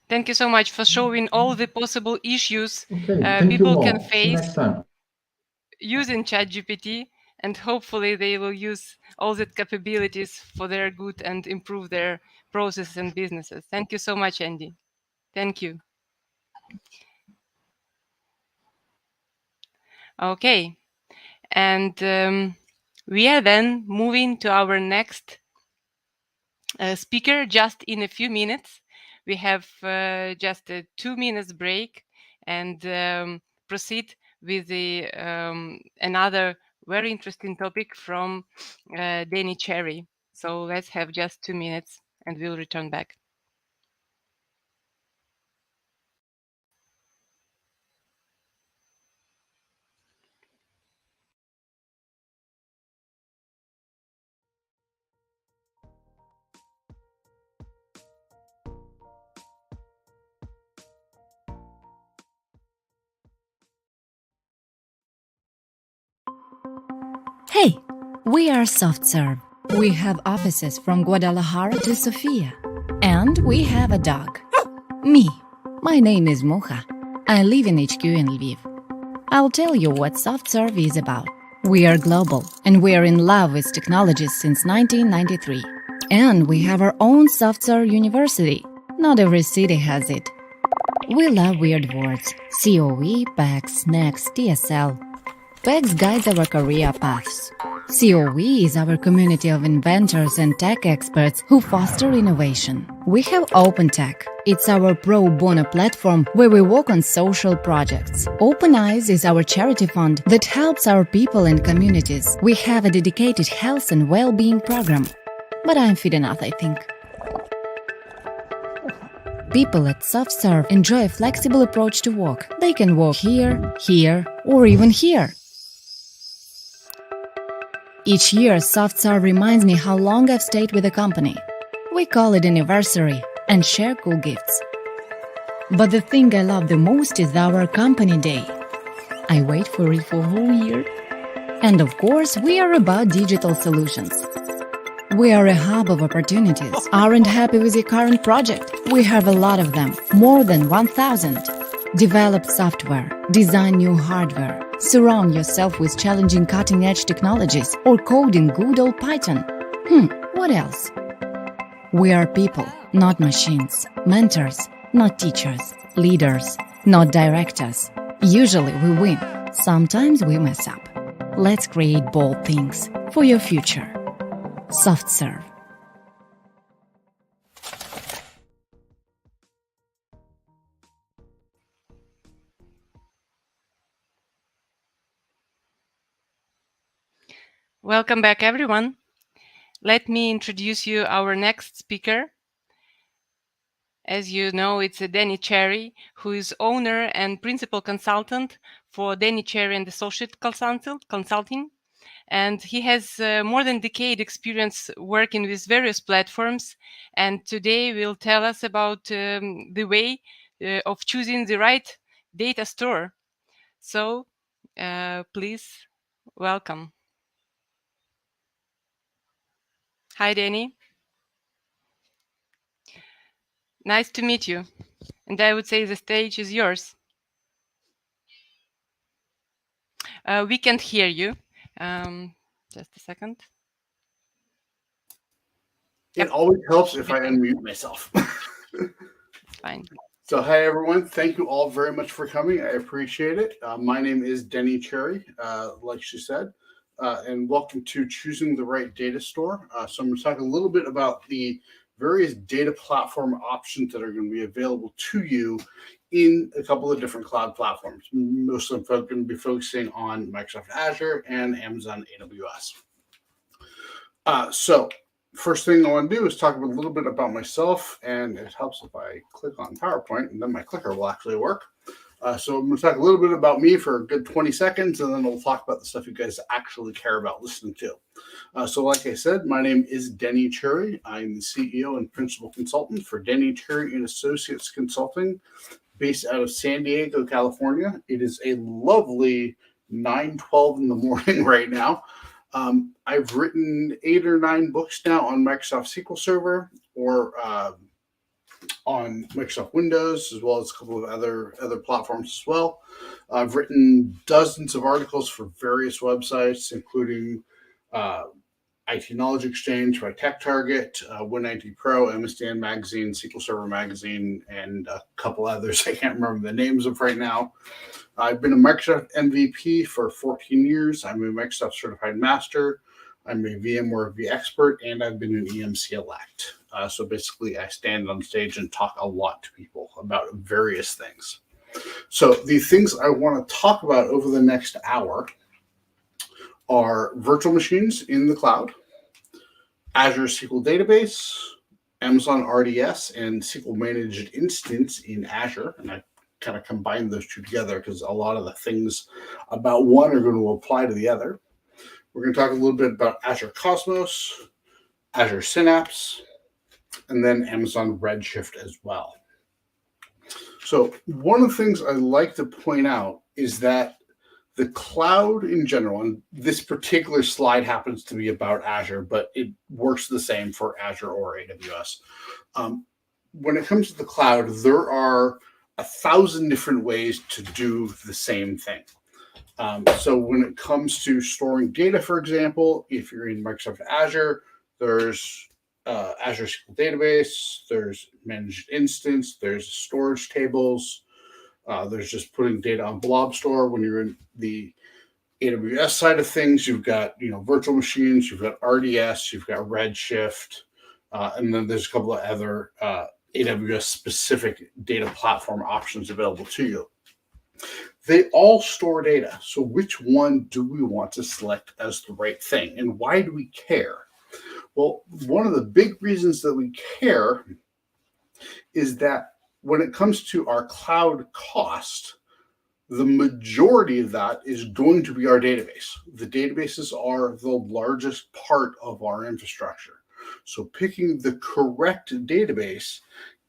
Thank you so much for showing all the possible issues people can face using ChatGPT, and hopefully they will use all the capabilities for their good and improve their processes and businesses. Thank you so much, Andy. Thank you. Okay, and we are then moving to our next speaker just in a few minutes. We have just a 2 minutes break and proceed with the another very interesting topic from Denny Cherry. So let's have just 2 minutes and we'll return back. Hey, we are SoftServe. We have offices from Guadalajara to Sofia. And we have a dog. Me. My name is Mocha. I live in HQ in Lviv. I'll tell you what SoftServe is about. We are global, and we are in love with technologies since 1993. And we have our own SoftServe University. Not every city has it. We love weird words. COE, PAX, NEXT, TSL. PAX guides our career paths. COE is our community of inventors and tech experts who foster innovation. We have OpenTech. It's our pro bono platform where we work on social projects. OpenAI is our charity fund that helps our people and communities. We have a dedicated health and well-being program. But I'm fit enough, I think. People at SoftServe enjoy a flexible approach to work. They can work here, here, or even here. Each year, SoftServe reminds me how long I've stayed with the company. We call it anniversary and share cool gifts. But the thing I love the most is our company day. I wait for it for a whole year. And of course, we are about digital solutions. We are a hub of opportunities. Aren't happy with your current project? We have a lot of them, more than 1,000. Develop software, design new hardware, surround yourself with challenging cutting-edge technologies, or code in good old Python. What else? We are people, not machines. Mentors, not teachers. Leaders, not directors. Usually we win. Sometimes we mess up. Let's create bold things for your future. SoftServe. Welcome back, everyone. Let me introduce you our next speaker. As you know, it's Denny Cherry, who is owner and principal consultant for Denny Cherry and Associate Consulting. And he has more than a decade experience working with various platforms. And today will tell us about the way of choosing the right data store. So please welcome. Hi, Denny. Nice to meet you. And I would say the stage is yours. We can't hear you. Just a second. It always helps if I unmute myself. Fine. So, hi, everyone. Thank you all very much for coming. I appreciate it. My name is Denny Cherry, like she said, and welcome to Choosing the Right Data Store. So I'm going to talk a little bit about the various data platform options that are going to be available to you in a couple of different cloud platforms. Most of them are going to be focusing on Microsoft Azure and Amazon AWS. So first thing I want to do is talk a little bit about myself, and it helps if I click on PowerPoint, and then my clicker will actually work. So I'm going to talk a little bit about me for a good 20 seconds, and then we'll talk about the stuff you guys actually care about listening to. So like I said, my name is Denny Cherry. I'm the CEO and principal consultant for Denny Cherry and Associates Consulting, based out of San Diego, California. It is a lovely 9:12 in the morning right now. I've written 8 or 9 books now on Microsoft SQL Server or on Microsoft Windows, as well as a couple of other platforms as well. I've written dozens of articles for various websites, including IT Knowledge Exchange by Tech Target, Win IT Pro, MSDN Magazine, SQL Server Magazine, and a couple others I can't remember the names of right now. I've been a Microsoft MVP for 14 years. I'm a Microsoft Certified Master. I'm a VMware vExpert, and I've been an EMC elect. So basically, I stand on stage and talk a lot to people about various things. So the things I want to talk about over the next hour are virtual machines in the cloud, Azure SQL Database, Amazon RDS, and SQL Managed Instance in Azure. And I kind of combine those two together because a lot of the things about one are going to apply to the other. We're going to talk a little bit about Azure Cosmos, Azure Synapse, and then Amazon Redshift as well. So one of the things I like to point out is that the cloud in general, and this particular slide happens to be about Azure, but it works the same for Azure or AWS. When it comes to the cloud, there are 1,000 different ways to do the same thing. So when it comes to storing data, for example, if you're in Microsoft Azure, there's Azure SQL Database, there's Managed Instance, there's storage tables, there's just putting data on Blob Store. When you're in the AWS side of things, you've got virtual machines, you've got RDS, you've got Redshift, and then there's a couple of other AWS specific data platform options available to you. They all store data. So which one do we want to select as the right thing? And why do we care? Well, one of the big reasons that we care is that when it comes to our cloud cost, the majority of that is going to be our database. The databases are the largest part of our infrastructure. So picking the correct database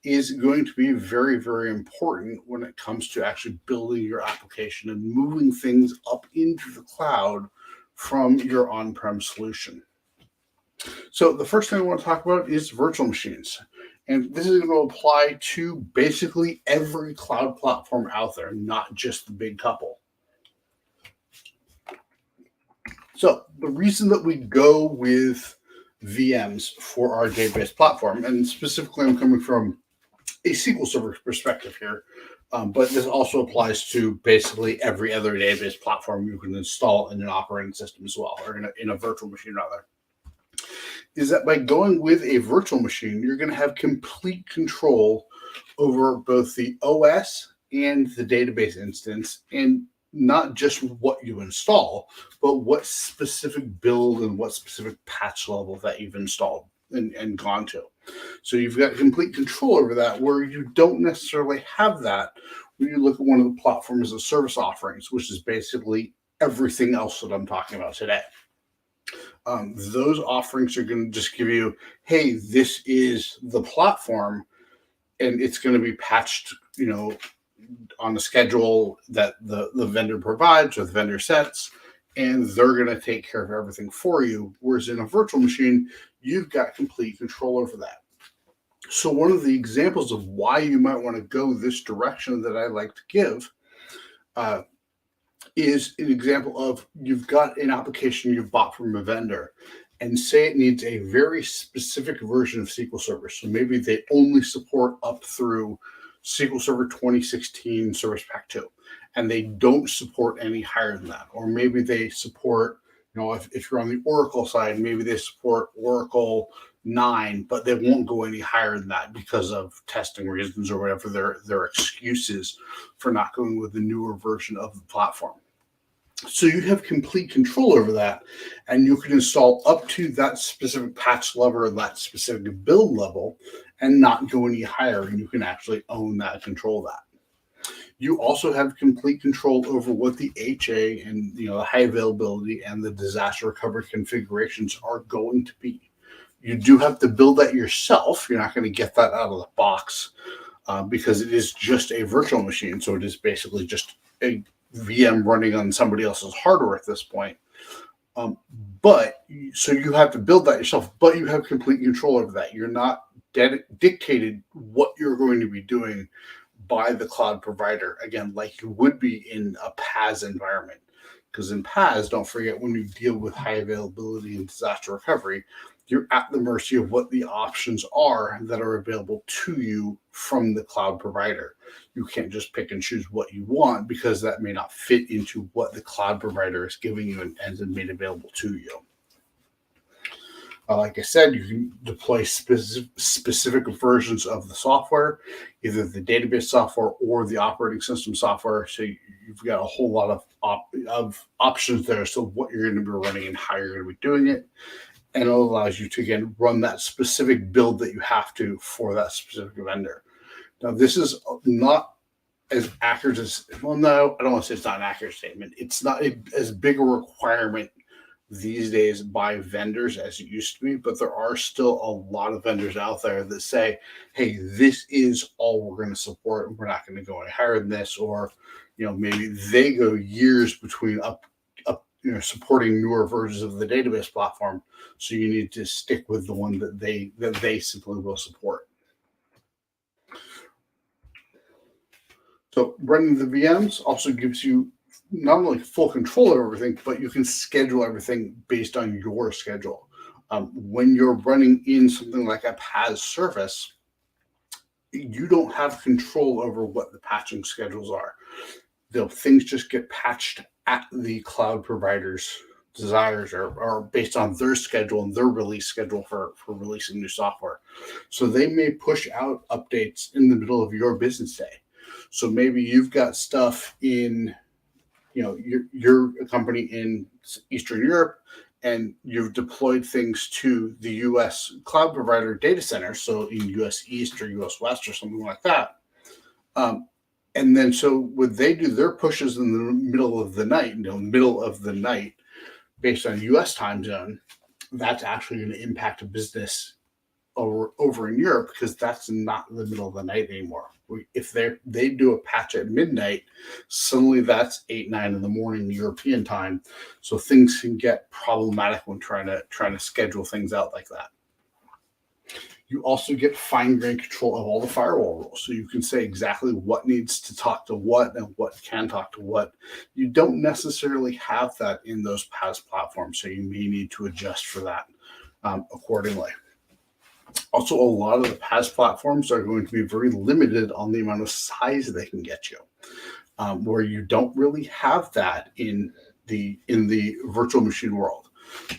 is going to be very, very important when it comes to actually building your application and moving things up into the cloud from your on-prem solution. So the first thing I want to talk about is virtual machines. And this is going to apply to basically every cloud platform out there, not just the big couple. So the reason that we go with VMs for our database platform, and specifically I'm coming from a SQL Server perspective here, but this also applies to basically every other database platform you can install in an operating system as well, or in a virtual machine rather, is that by going with a virtual machine, you're going to have complete control over both the OS and the database instance, and not just what you install, but what specific build and what specific patch level that you've installed and gone to. So you've got complete control over that, where you don't necessarily have that when you look at one of the platform as a service offerings, which is basically everything else that I'm talking about today. Those offerings are going to just give you, hey, this is the platform, and it's going to be patched, on the schedule that the vendor provides or the vendor sets, and they're going to take care of everything for you. Whereas in a virtual machine, you've got complete control over that. So one of the examples of why you might want to go this direction that I like to give is an example of, you've got an application you've bought from a vendor, and say it needs a very specific version of SQL Server. So maybe they only support up through SQL Server 2016 Service Pack 2, and they don't support any higher than that. Or maybe they support, if you're on the Oracle side, maybe they support Oracle 9, but they won't go any higher than that because of testing reasons or whatever their excuses for not going with the newer version of the platform. So you have complete control over that, and you can install up to that specific patch level or that specific build level and not go any higher, and you can actually own that, control that. You also have complete control over what the HA and the high availability and the disaster recovery configurations are going to be. You do have to build that yourself. You're not going to get that out of the box because it is just a virtual machine. So it is basically just a VM running on somebody else's hardware at this point. But so you have to build that yourself, but you have complete control over that. You're not dictated what you're going to be doing by the cloud provider, again, like you would be in a PaaS environment. Because in PaaS, don't forget, when you deal with high availability and disaster recovery, you're at the mercy of what the options are that are available to you from the cloud provider. You can't just pick and choose what you want, because that may not fit into what the cloud provider is giving you and has made available to you. Like I said, you can deploy specific versions of the software, either the database software or the operating system software. So you've got a whole lot of options there as to what you're going to be running and how you're going to be doing it. And it allows you to, again, run that specific build that you have to for that specific vendor. Now, this is not as accurate as, well, no, I don't want to say it's not an accurate statement. It's not as big a requirement these days by vendors as it used to be, but there are still a lot of vendors out there that say, hey, this is all we're going to support. We're not going to go any higher than this. Or, maybe they go years between supporting newer versions of the database platform. So you need to stick with the one that they simply will support. So running the VMs also gives you not only full control of everything, but you can schedule everything based on your schedule. When you're running in something like a PaaS service, you don't have control over what the patching schedules are. Things just get patched at the cloud provider's desires or based on their schedule and their release schedule for releasing new software. So they may push out updates in the middle of your business day. So maybe you've got stuff in, you're a company in Eastern Europe, and you've deployed things to the US cloud provider data center, so in US East or US West or something like that. And then so would they do their pushes in the middle of the night, based on US time zone, that's actually going to impact a business over in Europe, because that's not the middle of the night anymore. If they do a patch at midnight, suddenly that's 8, 9 in the morning European time. So things can get problematic when trying to schedule things out like that. You also get fine-grained control of all the firewall rules. So you can say exactly what needs to talk to what and what can talk to what. You don't necessarily have that in those PaaS platforms, so you may need to adjust for that accordingly. Also, a lot of the PaaS platforms are going to be very limited on the amount of size they can get you, where you don't really have that in the virtual machine world.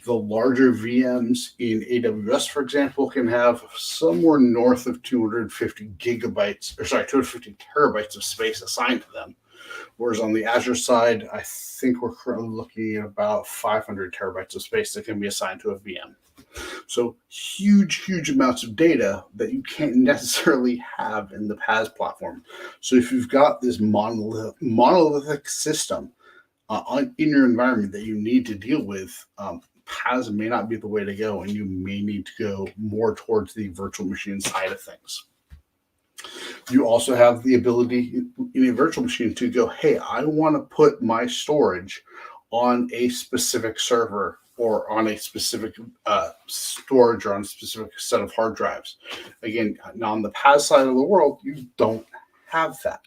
The larger VMs in AWS, for example, can have somewhere north of 250 terabytes of space assigned to them. Whereas on the Azure side, I think we're currently looking at about 500 terabytes of space that can be assigned to a VM. So huge amounts of data that you can't necessarily have in the PaaS platform. So if you've got this monolithic system in your environment that you need to deal with, PaaS may not be the way to go, and you may need to go more towards the virtual machine side of things. You also have the ability in a virtual machine to go, hey, I want to put my storage on a specific server or on a specific storage or on a specific set of hard drives. Again, on the PaaS side of the world, you don't have that.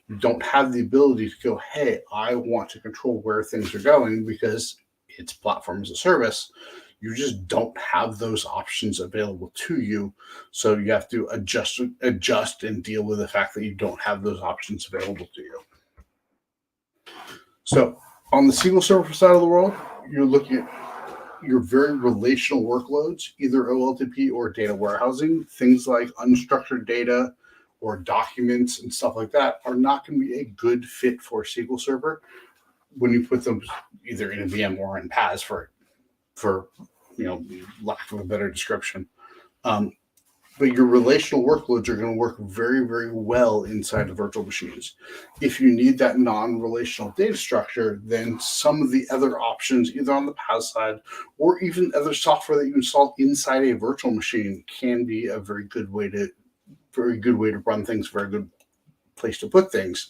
You don't have the ability to go, hey, I want to control where things are going because it's platform as a service. You just don't have those options available to you. So you have to adjust and deal with the fact that you don't have those options available to you. So on the SQL Server side of the world, you're looking at your very relational workloads, either OLTP or data warehousing. Things like unstructured data or documents and stuff like that are not going to be a good fit for SQL Server when you put them either in a VM or in PaaS for lack of a better description. But your relational workloads are going to work very well inside of virtual machines. If you need that non-relational data structure, then some of the other options, either on the PaaS side or even other software that you install inside a virtual machine, can be a very good way to run things, very good place to put things.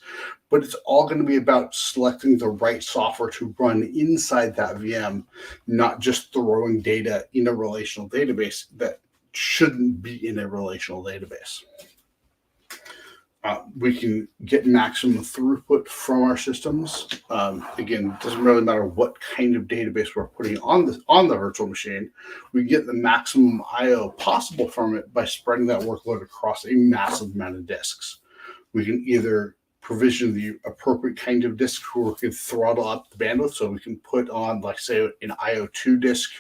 But it's all going to be about selecting the right software to run inside that VM, not just throwing data in a relational database that shouldn't be in a relational database. We can get maximum throughput from our systems. Again, it doesn't really matter what kind of database we're putting on the virtual machine. We get the maximum I/O possible from it by spreading that workload across a massive amount of disks. We can either provision the appropriate kind of disk where we can throttle up the bandwidth, so we can put on, like, say, an IO2 disk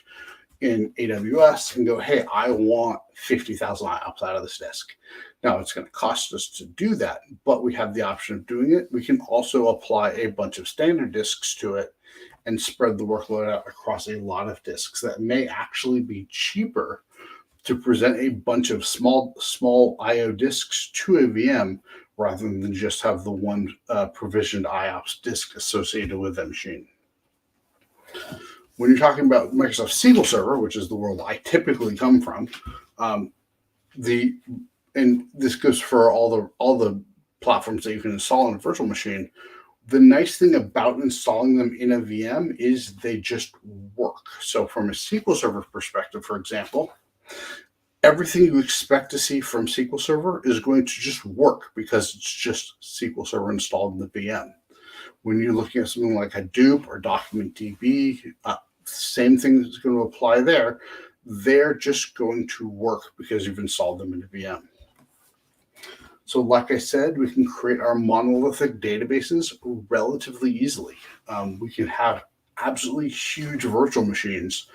in AWS and go, hey, I want 50,000 IOPS out of this disk. Now, it's going to cost us to do that, but we have the option of doing it. We can also apply a bunch of standard disks to it and spread the workload out across a lot of disks. That may actually be cheaper to present a bunch of small IO disks to a VM rather than just have the one provisioned IOPS disk associated with that machine. When you're talking about Microsoft SQL Server, which is the world I typically come from, and this goes for all the platforms that you can install on a virtual machine. The nice thing about installing them in a VM is they just work. So from a SQL Server perspective, for example, everything you expect to see from SQL Server is going to just work because it's just SQL Server installed in the VM. When you're looking at something like Hadoop or DocumentDB, same thing is going to apply there. They're just going to work because you've installed them in a VM. So like I said, we can create our monolithic databases relatively easily. We can have absolutely huge virtual machines,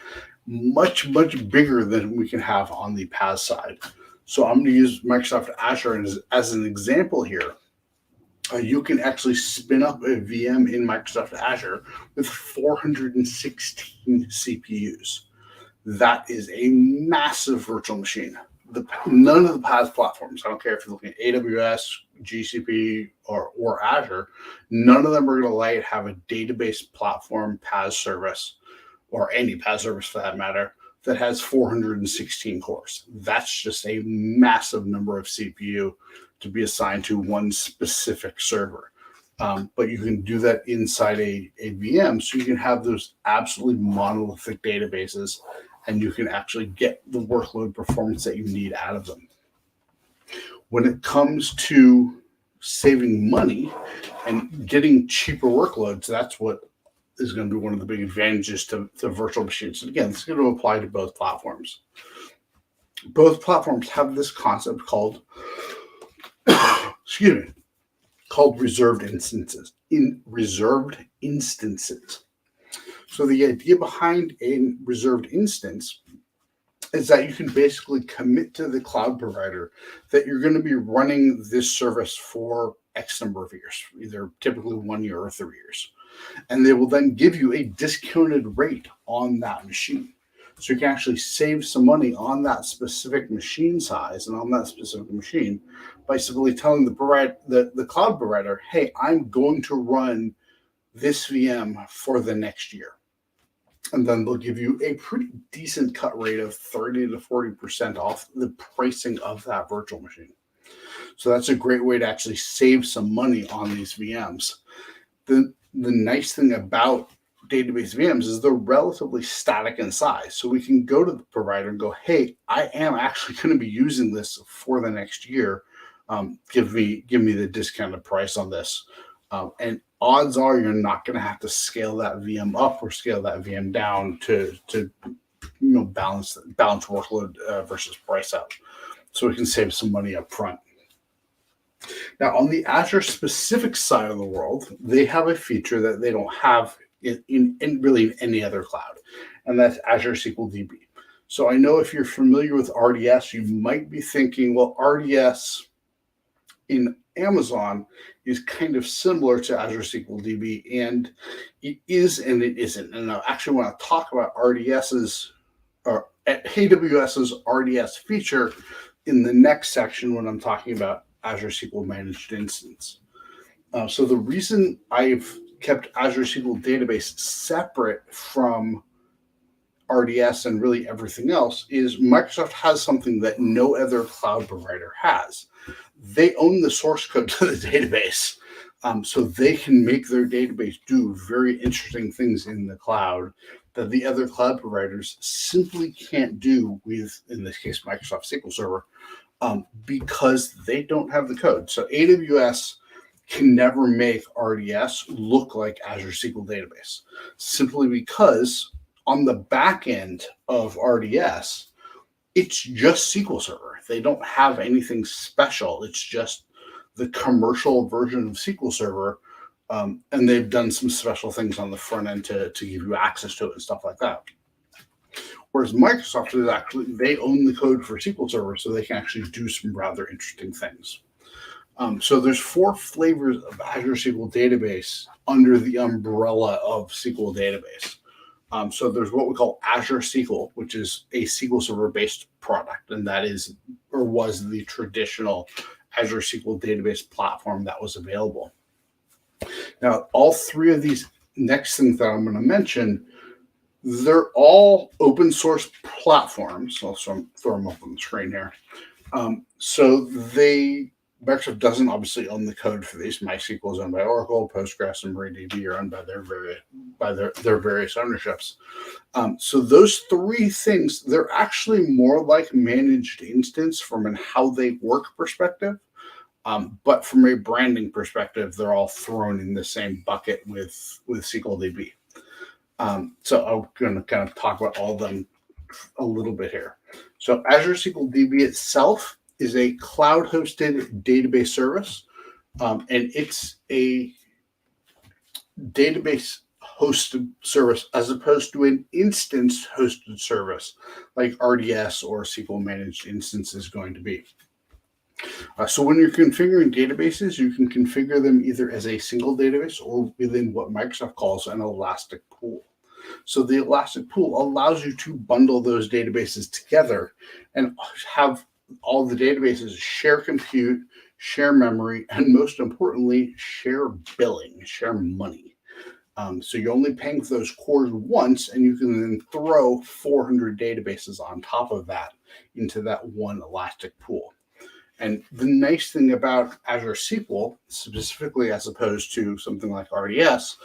much bigger than we can have on the PaaS side. So I'm going to use Microsoft Azure as an example here. You can actually spin up a VM in Microsoft Azure with 416 CPUs. That is a massive virtual machine. None of the PaaS platforms, I don't care if you're looking at AWS, GCP, or Azure, none of them are going to allow you to have a database platform PaaS service, or any PaaS service for that matter, that has 416 cores. That's just a massive number of CPU to be assigned to one specific server. But you can do that inside a VM, so you can have those absolutely monolithic databases, and you can actually get the workload performance that you need out of them. When it comes to saving money and getting cheaper workloads, that's what is going to be one of the big advantages to virtual machines. And again, it's going to apply to both platforms. Both platforms have this concept called, called reserved instances. So the idea behind a reserved instance is that you can basically commit to the cloud provider that you're going to be running this service for X number of years, either typically 1 year or 3 years. And they will then give you a discounted rate on that machine. So you can actually save some money on that specific machine size and on that specific machine by simply telling the cloud provider, hey, I'm going to run this VM for the next year. And then they'll give you a pretty decent cut rate of 30 to 40% off the pricing of that virtual machine. So that's a great way to actually save some money on these VMs. The nice thing about database VMs is they're relatively static in size. So we can go to the provider and go, hey, I am actually going to be using this for the next year. Give me the discounted price on this. And odds are you're not going to have to scale that VM up or scale that VM down to balance workload versus price out. So we can save some money up front. Now, on the Azure specific side of the world, they have a feature that they don't have in any other cloud, and that's Azure SQL DB. So I know if you're familiar with RDS, you might be thinking, well, RDS in Amazon is kind of similar to Azure SQL DB, and it is and it isn't. And I actually want to talk about AWS's RDS feature in the next section when I'm talking about Azure SQL Managed Instance. So the reason I've kept Azure SQL Database separate from RDS and really everything else is Microsoft has something that no other cloud provider has. They own the source code to the database, so they can make their database do very interesting things in the cloud that the other cloud providers simply can't do with, in this case, Microsoft SQL Server, because they don't have the code. So AWS can never make RDS look like Azure SQL Database, simply because on the back end of RDS, it's just SQL Server. They don't have anything special. It's just the commercial version of SQL Server, and they've done some special things on the front end to give you access to it and stuff like that. Whereas Microsoft is actually, they own the code for SQL Server, so they can actually do some rather interesting things. So there's 4 flavors of Azure SQL Database under the umbrella of SQL Database. So there's what we call Azure SQL, which is a SQL Server-based product, and that is, or was, the traditional Azure SQL Database platform that was available. Now, all 3 of these next things that I'm going to mention, they're all open source platforms. I'll throw them up on the screen here. So Microsoft doesn't obviously own the code for these. MySQL is owned by Oracle, Postgres and MariaDB are owned by their various ownerships. So those 3 things, they're actually more like managed instance from an how they work perspective. But from a branding perspective, they're all thrown in the same bucket with SQL DB. So I'm going to kind of talk about all of them a little bit here. So Azure SQL DB itself is a cloud-hosted database service, and it's a database hosted service as opposed to an instance hosted service like RDS or SQL Managed Instance is going to be. So when you're configuring databases, you can configure them either as a single database or within what Microsoft calls an elastic pool. So the elastic pool allows you to bundle those databases together and have all the databases share compute, share memory, and most importantly, share billing, share money. So you're only paying for those cores once, and you can then throw 400 databases on top of that into that one elastic pool. And the nice thing about Azure SQL, specifically as opposed to something like RDS,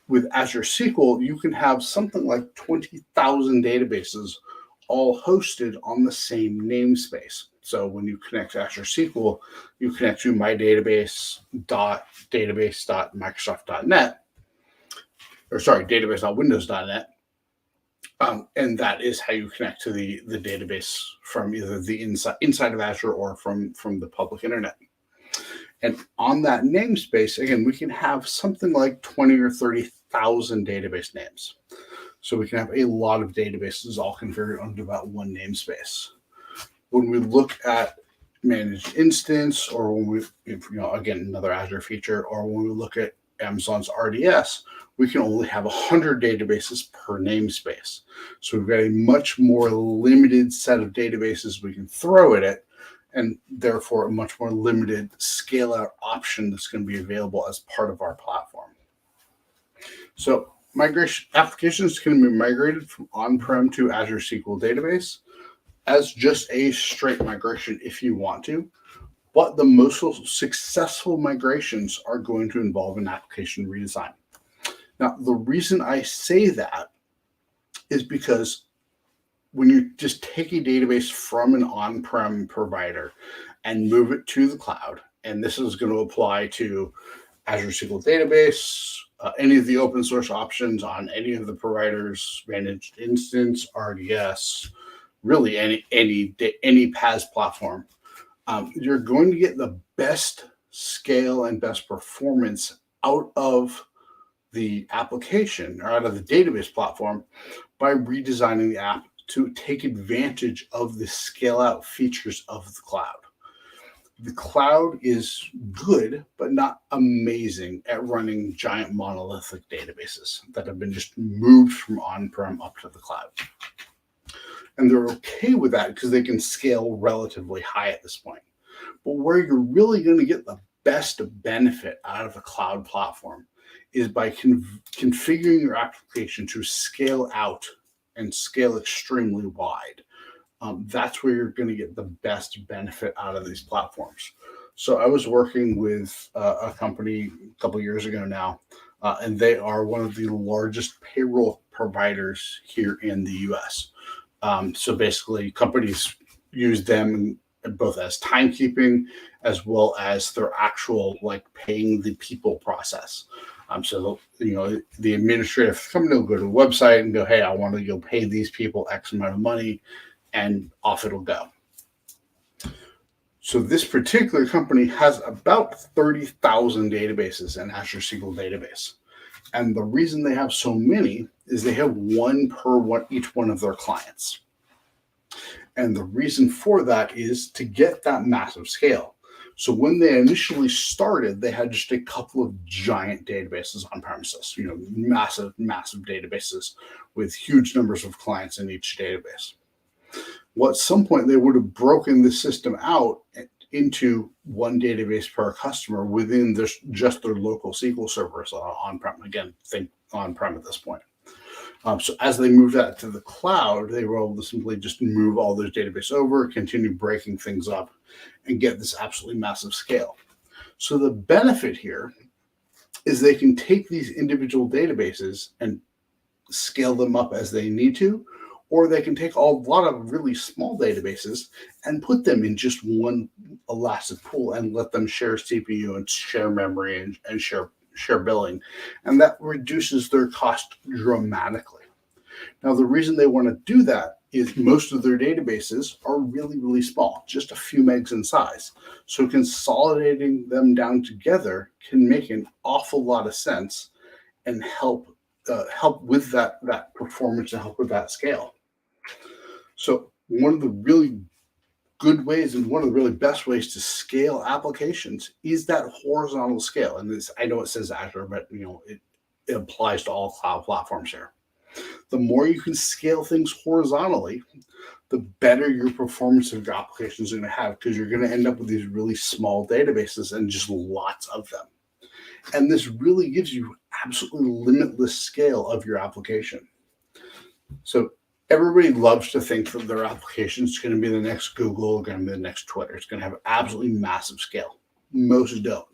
with Azure SQL, you can have something like 20,000 databases all hosted on the same namespace. So when you connect to Azure SQL, you connect to mydatabase.database.microsoft.net, or sorry, database.windows.net. And that is how you connect to the database from either the inside of Azure or from the public internet. And on that namespace, again, we can have something like 20 or 30,000 database names. So we can have a lot of databases all configured under that one namespace. When we look at managed instance, or when we, again, another Azure feature, or when we look at Amazon's RDS, we can only have 100 databases per namespace. So we've got a much more limited set of databases we can throw at it, and therefore a much more limited scale out option that's going to be available as part of our platform. So migration applications can be migrated from on-prem to Azure SQL database as just a straight migration if you want to, but the most successful migrations are going to involve an application redesign. Now, the reason I say that is because when you just take a database from an on-prem provider and move it to the cloud, and this is going to apply to Azure SQL Database, any of the open source options on any of the providers, managed instance, RDS, really any PaaS platform, you're going to get the best scale and best performance out of the application or out of the database platform by redesigning the app to take advantage of the scale out features of the cloud. The cloud is good, but not amazing at running giant monolithic databases that have been just moved from on-prem up to the cloud. And they're okay with that because they can scale relatively high at this point. But where you're really going to get the best benefit out of the cloud platform is by configuring your application to scale out and scale extremely wide. That's where you're going to get the best benefit out of these platforms. So I was working with a company a couple of years ago now, and they are one of the largest payroll providers here in the US. So basically, companies use them both as timekeeping as well as their actual paying the people process. So the administrative company will go to the website and go, hey, I want to go pay these people X amount of money, and off it'll go. So this particular company has about 30,000 databases in Azure SQL Database. And the reason they have so many is they have one per each one of their clients. And the reason for that is to get that massive scale. So when they initially started, they had just a couple of giant databases on premises, massive databases with huge numbers of clients in each database. Well, at some point, they would have broken the system out into one database per customer within just their local SQL servers on-prem. Again, think on-prem at this point. So as they moved that to the cloud, they were able to simply just move all those databases over, continue breaking things up, and get this absolutely massive scale. So the benefit here is they can take these individual databases and scale them up as they need to, or they can take a lot of really small databases and put them in just one elastic pool and let them share CPU and share memory and share billing. And that reduces their cost dramatically. Now, the reason they want to do that is most of their databases are really, really small, just a few megs in size. So consolidating them down together can make an awful lot of sense and help with that performance and help with that scale. So one of the really good ways and one of the really best ways to scale applications is that horizontal scale. And I know it says Azure, but it applies to all cloud platforms here. The more you can scale things horizontally, the better your performance of your application is going to have, because you're going to end up with these really small databases and just lots of them. And this really gives you absolutely limitless scale of your application. So everybody loves to think that their application is going to be the next Google, going to be the next Twitter. It's going to have absolutely massive scale. Most don't,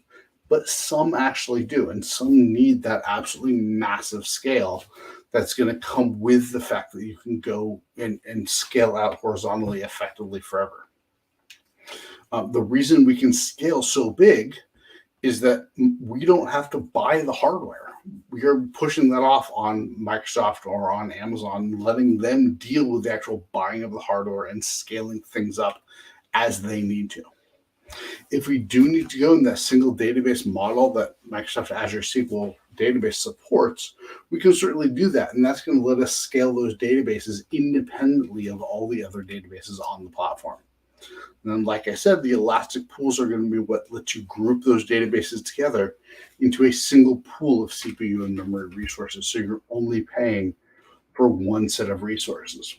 but some actually do, and some need that absolutely massive scale that's going to come with the fact that you can go and scale out horizontally effectively forever. The reason we can scale so big is that we don't have to buy the hardware. We are pushing that off on Microsoft or on Amazon, letting them deal with the actual buying of the hardware and scaling things up as they need to. If we do need to go in that single database model that Microsoft Azure SQL database supports, we can certainly do that. And that's going to let us scale those databases independently of all the other databases on the platform. And then, like I said, the elastic pools are going to be what lets you group those databases together into a single pool of CPU and memory resources. So you're only paying for one set of resources.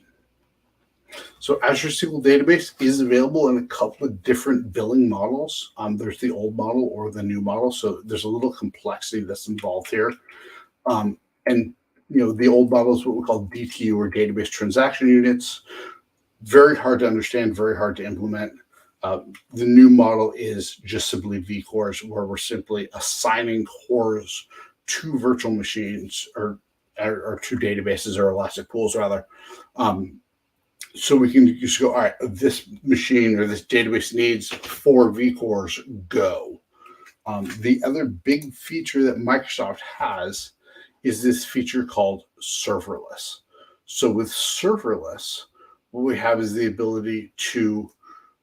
So Azure SQL Database is available in a couple of different billing models. There's the old model or the new model. So there's a little complexity that's involved here. And the old model is what we call DTU, or database transaction units. Very hard to understand, very hard to implement. The new model is just simply vCores, where we're simply assigning cores to virtual machines or to databases, or elastic pools rather. So we can just go, all right, this machine or this database needs 4 vCores, go. The other big feature that Microsoft has is this feature called serverless. So with serverless, what we have is the ability to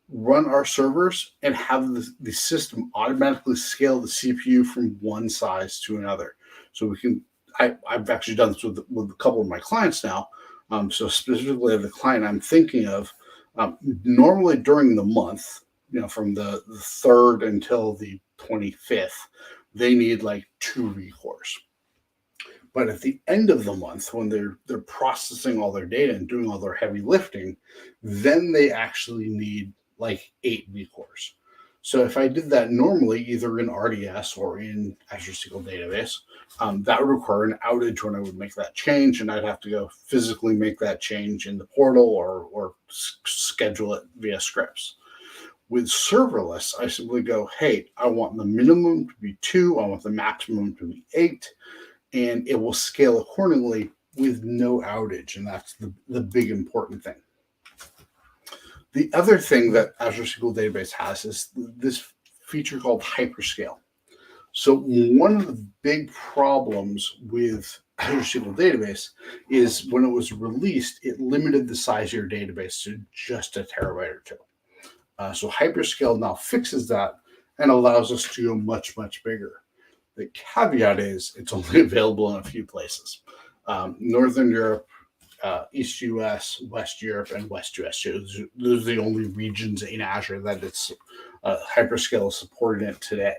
run our servers and have the system automatically scale the CPU from one size to another. So we can, I've actually done this with a couple of my clients now. So specifically the client I'm thinking of, normally during the month, from the 3rd until the 25th, they need like 2 vCores. But at the end of the month, when they're processing all their data and doing all their heavy lifting, then they actually need like 8 vCores. So if I did that normally, either in RDS or in Azure SQL Database, that would require an outage when I would make that change, and I'd have to go physically make that change in the portal or schedule it via scripts. With serverless, I simply go, hey, I want the minimum to be 2, I want the maximum to be 8, and it will scale accordingly with no outage, and that's the big important thing. The other thing that Azure SQL Database has is this feature called hyperscale. So one of the big problems with Azure SQL Database is when it was released, it limited the size of your database to just a terabyte or 2. So hyperscale now fixes that and allows us to go much, much bigger. The caveat is it's only available in a few places. Northern Europe, East US, West Europe, and West US. Those are the only regions in Azure that it's hyperscale is supported in today.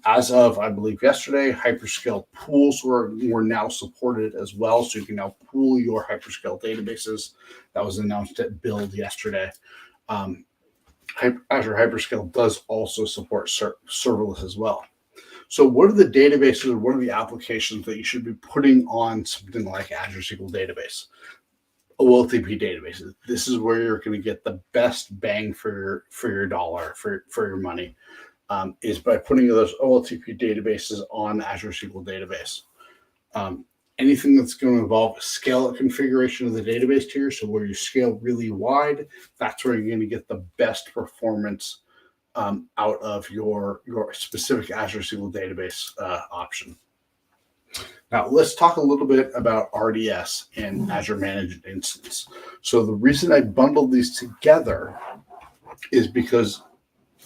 As of, I believe, yesterday, hyperscale pools were now supported as well. So you can now pool your hyperscale databases. That was announced at Build yesterday. Azure Hyperscale does also support serverless as well. So what are the databases or what are the applications that you should be putting on something like Azure SQL Database? OLTP databases. This is where you're going to get the best bang for your dollar, for your money, is by putting those OLTP databases on Azure SQL Database. Anything that's going to involve scale configuration of the database tier, so where you scale really wide, that's where you're going to get the best performance out of your specific Azure SQL Database option. Now, let's talk a little bit about RDS and Azure Managed Instance. So the reason I bundled these together is because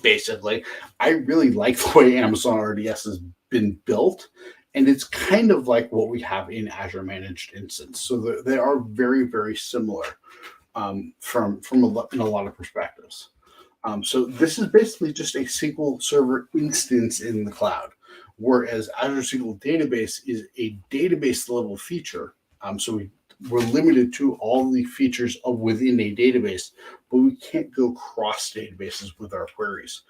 basically I really like the way Amazon RDS has been built, and it's kind of like what we have in Azure Managed Instance. So they are very, very similar in a lot of perspectives. So this is basically just a SQL Server instance in the cloud, whereas Azure SQL Database is a database level feature. So we're limited to all the features of within a database, but we can't go cross databases with our queries.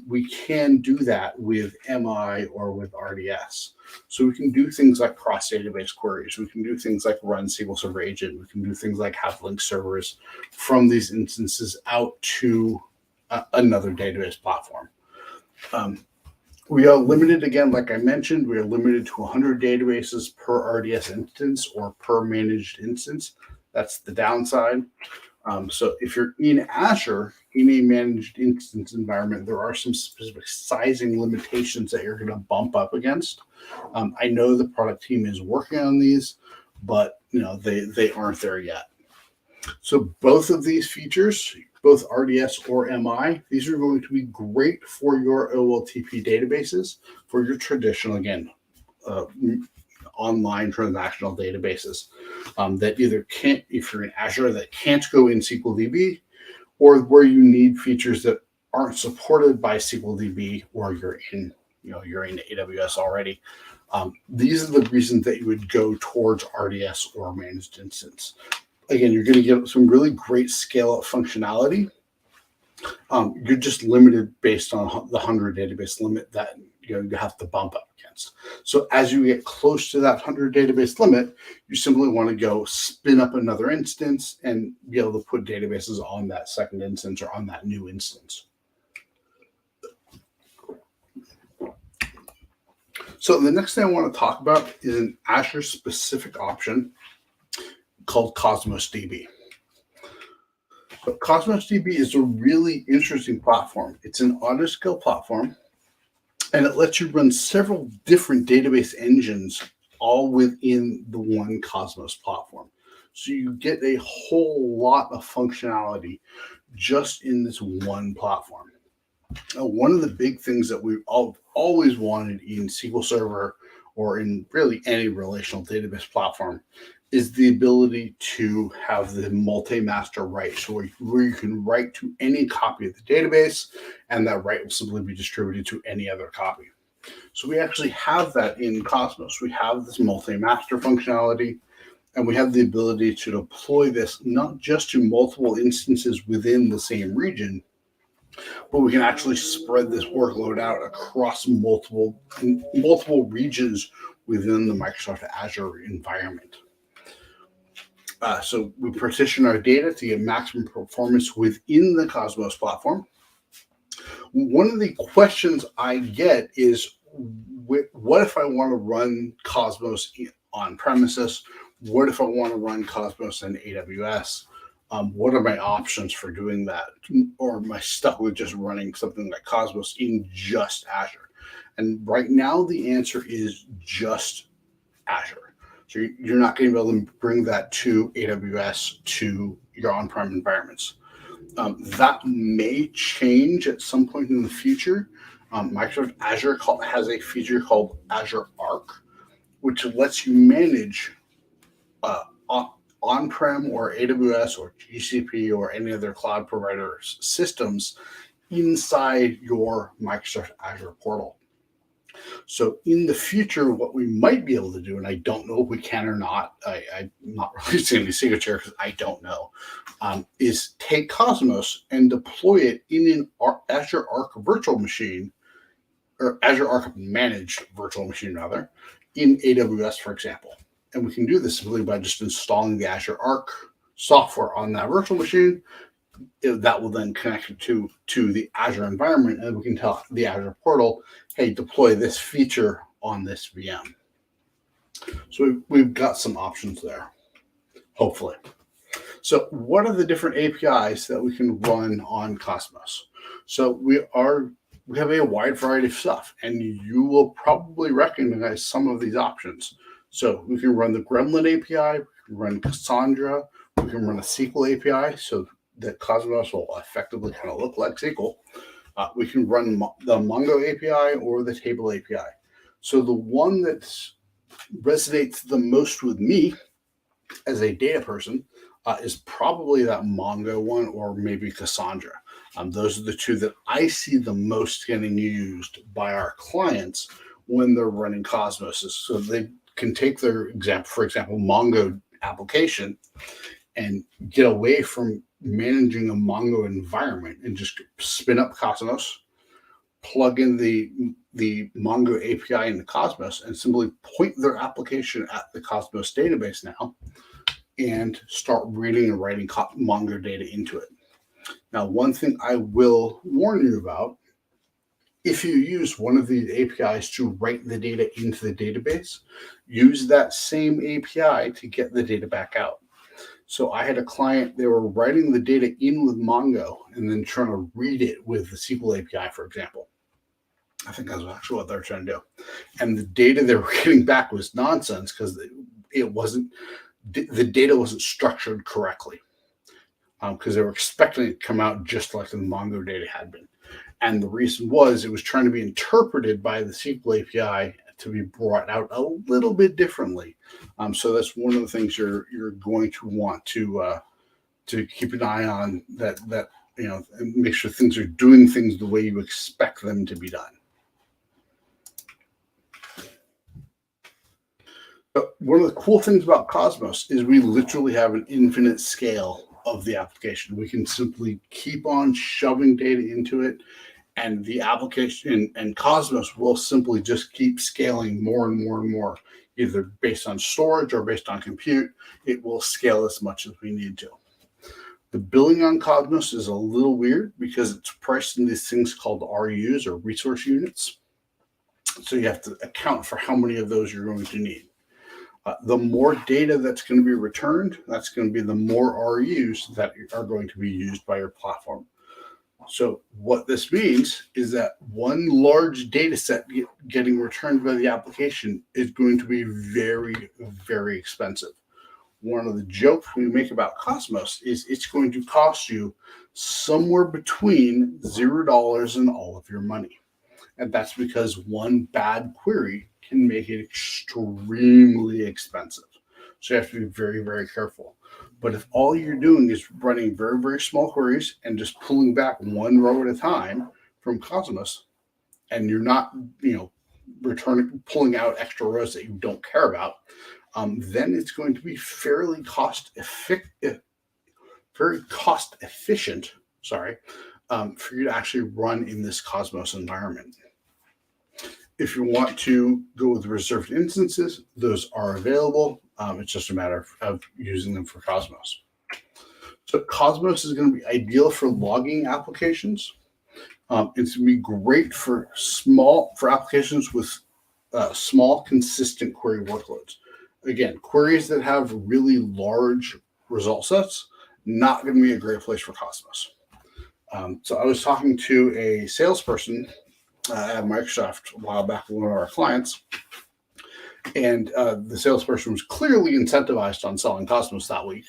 We can do that with MI or with RDS. So we can do things like cross-database queries. We can do things like run SQL Server Agent. We can do things like have link servers from these instances out to another database platform. We are limited, again, like I mentioned, we are limited to 100 databases per RDS instance or per managed instance. That's the downside. So if you're in Azure, in a managed instance environment, there are some specific sizing limitations that you're going to bump up against. I know the product team is working on these, but they aren't there yet. So both of these features, both RDS or MI, these are going to be great for your OLTP databases, for your traditional, again, online transactional databases that either can't, if you're in Azure, that can't go in SQLDB, or where you need features that aren't supported by SQLDB, or you're in AWS already. These are the reasons that you would go towards RDS or managed instance. Again, you're going to get some really great scale-up functionality. You're just limited based on the 100 database limit that you have to bump up against. So as you get close to that 100 database limit, you simply want to go spin up another instance and be able to put databases on that second instance or on that new instance. So the next thing I want to talk about is an Azure-specific option called Cosmos DB. So Cosmos DB is a really interesting platform. It's an autoscale platform, and it lets you run several different database engines all within the one Cosmos platform. So you get a whole lot of functionality just in this one platform. Now, one of the big things that we've always wanted in SQL Server or in really any relational database platform is the ability to have the multi-master write, so where you can write to any copy of the database, and that write will simply be distributed to any other copy. So we actually have that in Cosmos. We have this multi-master functionality, and we have the ability to deploy this not just to multiple instances within the same region, but we can actually spread this workload out across multiple regions within the Microsoft Azure environment. So we partition our data to get maximum performance within the Cosmos platform. One of the questions I get is, what if I want to run Cosmos on premises? What if I want to run Cosmos in AWS? What are my options for doing that? Or am I stuck with just running something like Cosmos in just Azure? And right now, the answer is just Azure. So you're not going to be able to bring that to AWS to your on-prem environments. That may change at some point in the future. Microsoft Azure has a feature called Azure Arc, which lets you manage on-prem or AWS or GCP or any other cloud provider's systems inside your Microsoft Azure portal. So in the future, what we might be able to do, and I don't know if we can or not, I'm not releasing any secrets here because I don't know, is take Cosmos and deploy it in an Azure Arc virtual machine, or Azure Arc managed virtual machine rather, in AWS, for example. And we can do this simply by just installing the Azure Arc software on that virtual machine. That will then connect it to the Azure environment, and we can tell the Azure portal, hey, deploy this feature on this VM. So we've got some options there, hopefully. So what are the different APIs that we can run on Cosmos? So we have a wide variety of stuff, and you will probably recognize some of these options. So we can run the Gremlin API, we can run Cassandra, we can run a SQL API, so that Cosmos will effectively kind of look like SQL. We can run the Mongo API or the Table API. So the one that resonates the most with me as a data person is probably that Mongo one, or maybe Cassandra. Those are the two that I see the most getting used by our clients when they're running Cosmos. So they can take their example, for example, Mongo application, and get away from managing a Mongo environment and just spin up Cosmos, plug in the Mongo API into Cosmos and simply point their application at the Cosmos database now and start reading and writing Mongo data into it. Now, one thing I will warn you about, if you use one of these APIs to write the data into the database, use that same API to get the data back out. So I had a client, they were writing the data in with Mongo and then trying to read it with the SQL API, for example. I think that's actually what they're trying to do. And the data they were getting back was nonsense because the data wasn't structured correctly, because they were expecting it to come out just like the Mongo data had been. And the reason was it was trying to be interpreted by the SQL API to be brought out a little bit differently. So that's one of the things you're going to want to keep an eye on, that and make sure things are doing things the way you expect them to be done. But one of the cool things about Cosmos is we literally have an infinite scale of the application. We can simply keep on shoving data into it, and the application and Cosmos will simply just keep scaling more and more and more, either based on storage or based on compute. It will scale as much as we need to. The billing on Cosmos is a little weird because it's priced in these things called RUs, or resource units. So you have to account for how many of those you're going to need. The more data that's going to be returned, that's going to be the more RUs that are going to be used by your platform. So what this means is that one large data set getting returned by the application is going to be very, very expensive. One of the jokes we make about Cosmos is it's going to cost you somewhere between $0 and all of your money. And that's because one bad query can make it extremely expensive. So you have to be very, very careful. But if all you're doing is running very, very small queries and just pulling back one row at a time from Cosmos, and you're not, pulling out extra rows that you don't care about, then it's going to be very cost efficient, for you to actually run in this Cosmos environment. If you want to go with reserved instances, those are available. It's just a matter of using them for Cosmos. So Cosmos is going to be ideal for logging applications. It's going to be great for applications with small, consistent query workloads. Again, queries that have really large result sets, not going to be a great place for Cosmos. So I was talking to a salesperson at Microsoft a while back with one of our clients, and the salesperson was clearly incentivized on selling Cosmos that week,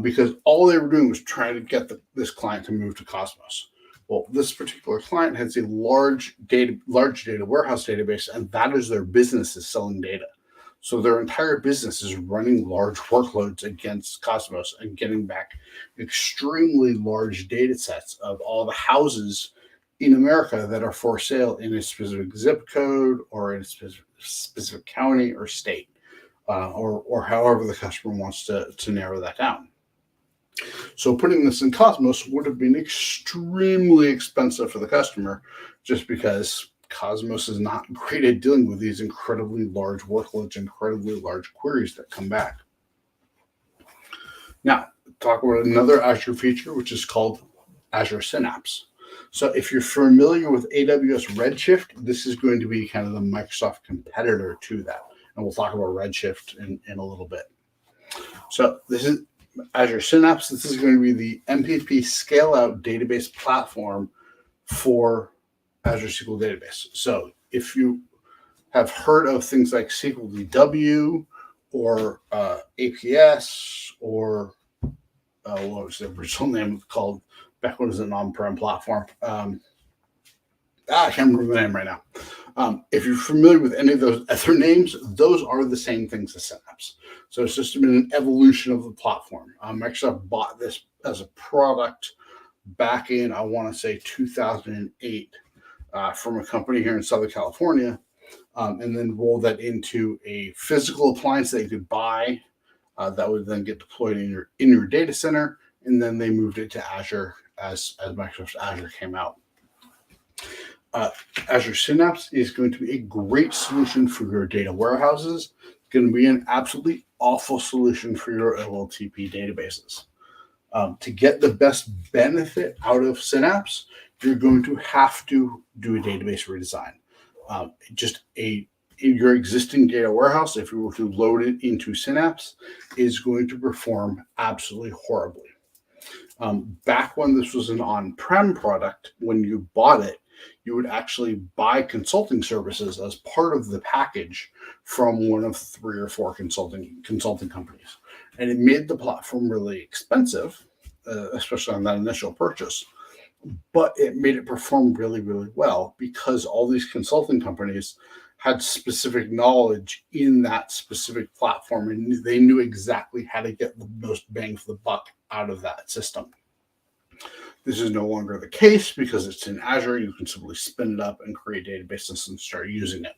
because all they were doing was trying to get this client to move to Cosmos. Well, this particular client has a large data warehouse database, and that is their business, is selling data. So their entire business is running large workloads against Cosmos and getting back extremely large data sets of all the houses in America that are for sale in a specific zip code or in a specific county or state, or however the customer wants to narrow that down. So putting this in Cosmos would have been extremely expensive for the customer, just because Cosmos is not great at dealing with these incredibly large workloads, incredibly large queries that come back. Now, talk about another Azure feature, which is called Azure Synapse. So if you're familiar with AWS Redshift, this is going to be kind of the Microsoft competitor to that. And we'll talk about Redshift in a little bit. So this is Azure Synapse. This is going to be the MPP scale-out database platform for Azure SQL Database. So if you have heard of things like SQL DW or APS or what was the original name called back when it was an on-prem platform? I can't remember the name right now. If you're familiar with any of those other names, those are the same things as Synapse. So it's just been an evolution of the platform. Microsoft bought this as a product back in, I want to say, 2008 from a company here in Southern California, and then rolled that into a physical appliance that you could buy that would then get deployed in your data center, and then they moved it to Azure as Microsoft Azure came out. Azure Synapse is going to be a great solution for your data warehouses. It's going to be an absolutely awful solution for your OLTP databases. To get the best benefit out of Synapse, you're going to have to do a database redesign. In your existing data warehouse, if you were to load it into Synapse, is going to perform absolutely horribly. Back when this was an on-prem product, when you bought it, you would actually buy consulting services as part of the package from one of 3 or 4 consulting companies. And it made the platform really expensive, especially on that initial purchase. But it made it perform really, really well because all these consulting companies had specific knowledge in that specific platform, and they knew exactly how to get the most bang for the buck out of that system. This is no longer the case because it's in Azure. You can simply spin it up and create databases and start using it.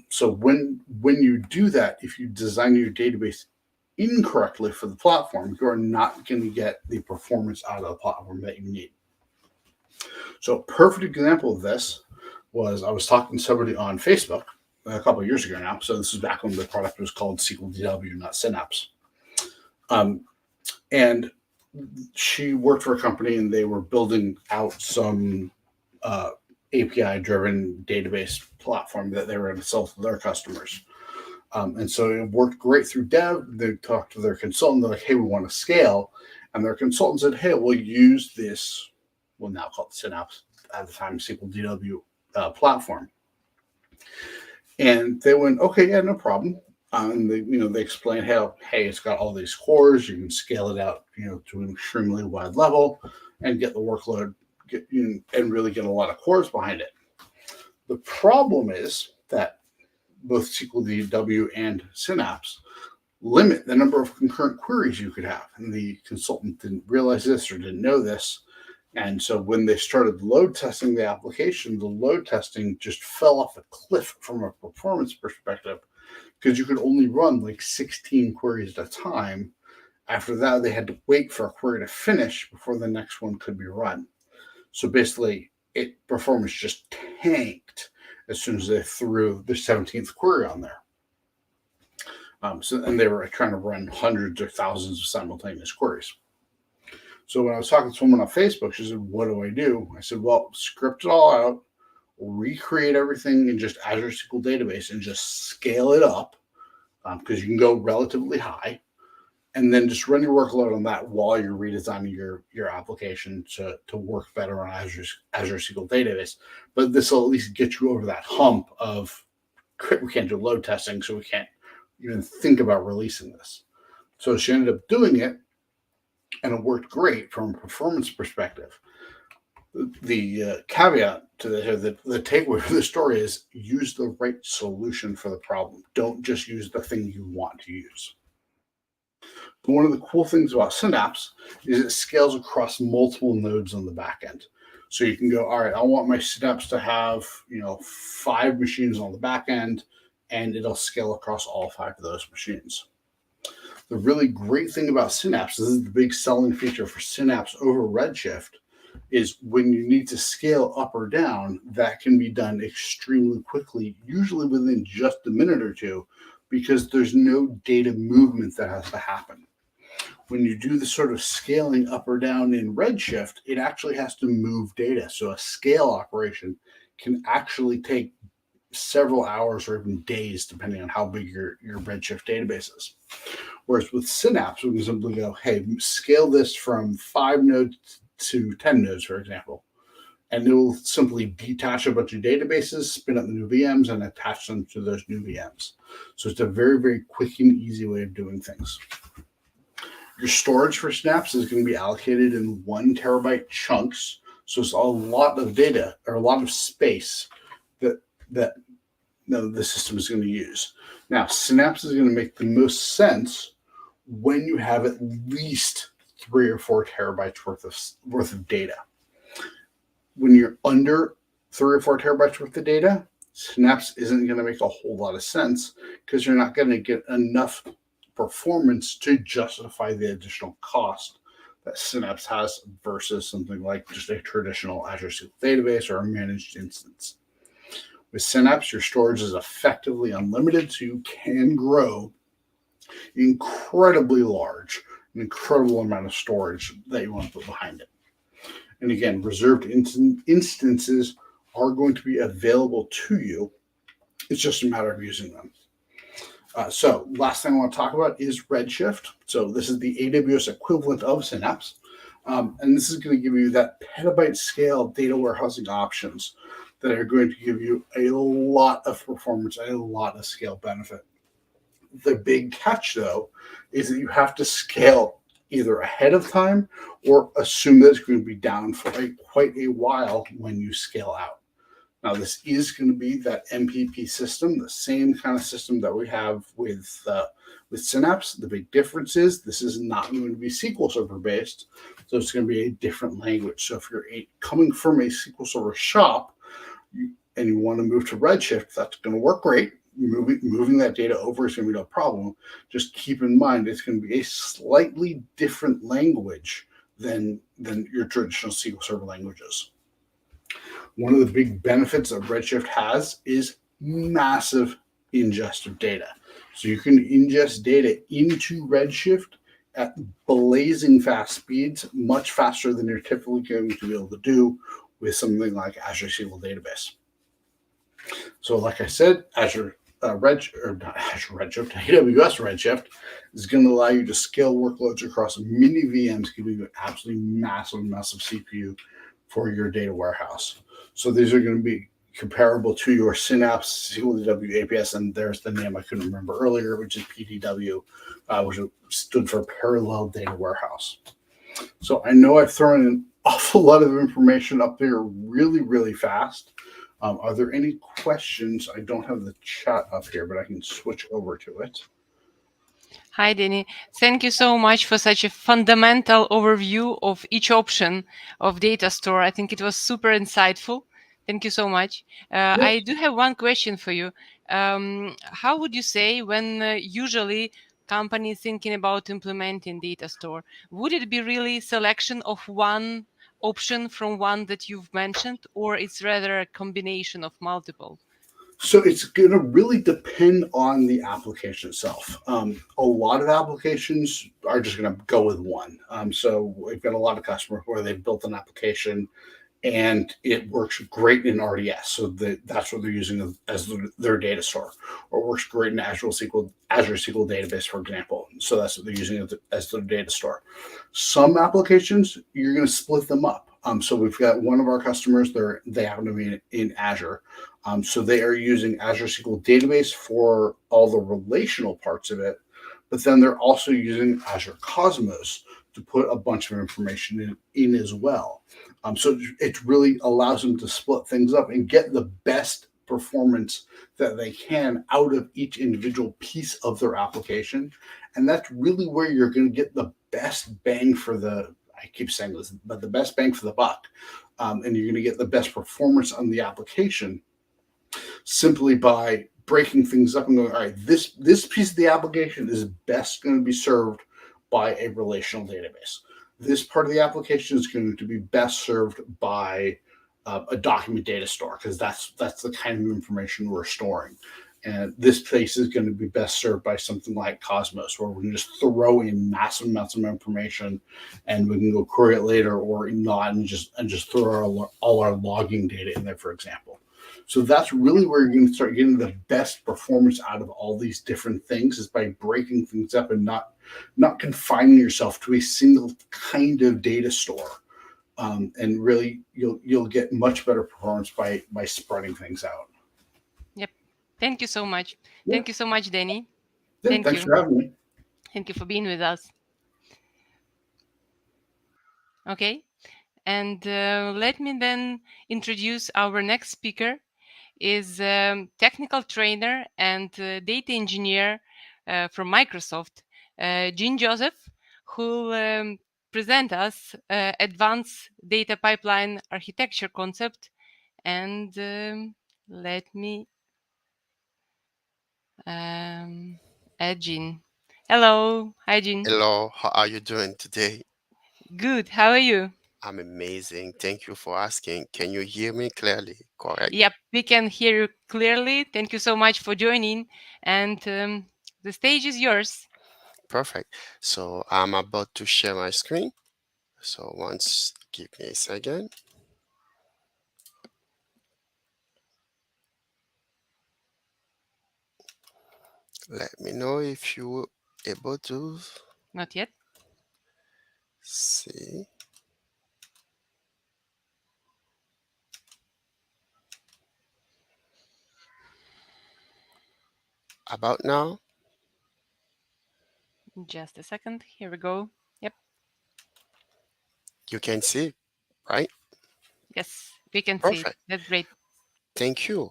So when you do that, if you design your database incorrectly for the platform, you are not going to get the performance out of the platform that you need. So a perfect example of this was I was talking to somebody on Facebook a couple of years ago now. So this is back when the product was called SQL DW, not Synapse. And she worked for a company and they were building out some API-driven database platform that they were going to sell to their customers. And so it worked great through dev. They talked to their consultant. They're like, hey, we want to scale. And their consultant said, hey, we'll use this, well, now called Synapse, at the time SQL DW platform. And they went, okay, yeah, no problem. And they explained how, hey, it's got all these cores. You can scale it out, to an extremely wide level and get the workload and really get a lot of cores behind it. The problem is that both SQL DW and Synapse limit the number of concurrent queries you could have. And the consultant didn't realize this or didn't know this. And so when they started load testing the application, the load testing just fell off a cliff from a performance perspective because you could only run like 16 queries at a time. After that, they had to wait for a query to finish before the next one could be run. So basically, performance just tanked as soon as they threw the 17th query on there. And they were trying to run hundreds or thousands of simultaneous queries. So when I was talking to someone on Facebook, she said, what do I do? I said, well, script it all out, recreate everything in just Azure SQL database and just scale it up because you can go relatively high. And then just run your workload on that while you're redesigning your application to work better on Azure SQL database. But this will at least get you over that hump of we can't do load testing, so we can't even think about releasing this. So she ended up doing it, and it worked great from a performance perspective. The caveat to the takeaway for the story is use the right solution for the problem. Don't just use the thing you want to use. But one of the cool things about Synapse is it scales across multiple nodes on the back end. So you can go, all right, I want my Synapse to have 5 machines on the back end, and it'll scale across all 5 of those machines. The really great thing about Synapse, this is the big selling feature for Synapse over Redshift, is when you need to scale up or down, that can be done extremely quickly, usually within just a minute or two, because there's no data movement that has to happen. When you do the sort of scaling up or down in Redshift, it actually has to move data. So a scale operation can actually take several hours or even days, depending on how big your Redshift database is. Whereas with Synapse, we can simply go, hey, scale this from 5 nodes to 10 nodes, for example. And it will simply detach a bunch of databases, spin up the new VMs, and attach them to those new VMs. So it's a very, very quick and easy way of doing things. Your storage for Synapse is going to be allocated in 1 terabyte chunks. So it's a lot of data or a lot of space that the system is going to use. Now, Synapse is going to make the most sense when you have at least 3 or 4 terabytes worth of data. When you're under 3 or 4 terabytes worth of data, Synapse isn't going to make a whole lot of sense because you're not going to get enough performance to justify the additional cost that Synapse has versus something like just a traditional Azure SQL database or a managed instance. With Synapse, your storage is effectively unlimited, so you can grow incredibly large, an incredible amount of storage that you want to put behind it. And again, reserved instances are going to be available to you. It's just a matter of using them. So last thing I want to talk about is Redshift. So this is the AWS equivalent of Synapse. And this is going to give you that petabyte scale data warehousing options that are going to give you a lot of performance and a lot of scale benefit. The big catch, though, is that you have to scale either ahead of time or assume that it's going to be down for quite a while when you scale out. Now, this is going to be that MPP system, the same kind of system that we have with Synapse. The big difference is this is not going to be SQL Server based, so it's going to be a different language. So if you're coming from a SQL Server shop and you want to move to Redshift, that's going to work great. Moving that data over is going to be no problem. Just keep in mind it's going to be a slightly different language than your traditional SQL Server languages. One of the big benefits that Redshift has is massive ingest of data. So you can ingest data into Redshift at blazing fast speeds, much faster than you're typically going to be able to do with something like Azure SQL Database. So like I said, AWS Redshift is going to allow you to scale workloads across many VMs, giving you an absolutely massive CPU for your data warehouse. So these are going to be comparable to your Synapse SQLDW APS, and there's the name I couldn't remember earlier, which is PDW, which stood for Parallel Data Warehouse. So I know I've thrown an awful lot of information up there really, really fast. Are there any questions? I don't have the chat up here, but I can switch over to it. Hi, Denny. Thank you so much for such a fundamental overview of each option of data store. I think it was super insightful. Thank you so much. Yes. I do have one question for you. How would you say when usually company thinking about implementing data store, would it be really selection of one option from one that you've mentioned, or it's rather a combination of multiple? So it's going to really depend on the application itself. A lot of applications are just going to go with one. So we've got a lot of customers where they've built an application and it works great in RDS. So that's what they're using as their data store, or works great in Azure SQL Database, for example. So that's what they're using as their data store. Some applications, you're going to split them up. So we've got one of our customers, they happen to be in Azure. So they are using Azure SQL Database for all the relational parts of it, but then they're also using Azure Cosmos to put a bunch of information in as well. So it really allows them to split things up and get the best performance that they can out of each individual piece of their application. And that's really where you're going to get the best bang for the, I keep saying this, but the best bang for the buck. And you're going to get the best performance on the application simply by breaking things up and going, all right, this piece of the application is best going to be served by a relational database. This part of the application is going to be best served by a document data store, because that's the kind of information we're storing. And this place is going to be best served by something like Cosmos, where we can just throw in massive amounts of information and we can go query it later or not, and just throw all our logging data in there, for example. So that's really where you're going to start getting the best performance out of all these different things, is by breaking things up and not confining yourself to a single kind of data store. And really, you'll get much better performance by spreading things out. Yep. Thank you so much. Yeah. Thank you so much, Denny. Yeah, Thank thanks you. for having me. Thank you for being with us. Okay. And let me then introduce our next speaker. Is technical trainer and data engineer from Microsoft, Jean Joseph, who will present us advanced data pipeline architecture concept. And let me add Jean. Hello. Hi, Jean. Hello, how are you doing today? Good. How are you? I'm amazing. Thank you for asking. Can you hear me clearly? Correct? Yep, we can hear you clearly. Thank you so much for joining. And the stage is yours. Perfect. So I'm about to share my screen. So once, give me a second. Let me know if you're able to Not yet. see. About now, Just a second. Here we go. Yep. you can see, right? Yes, we can see it. Perfect. That's great. Thank you.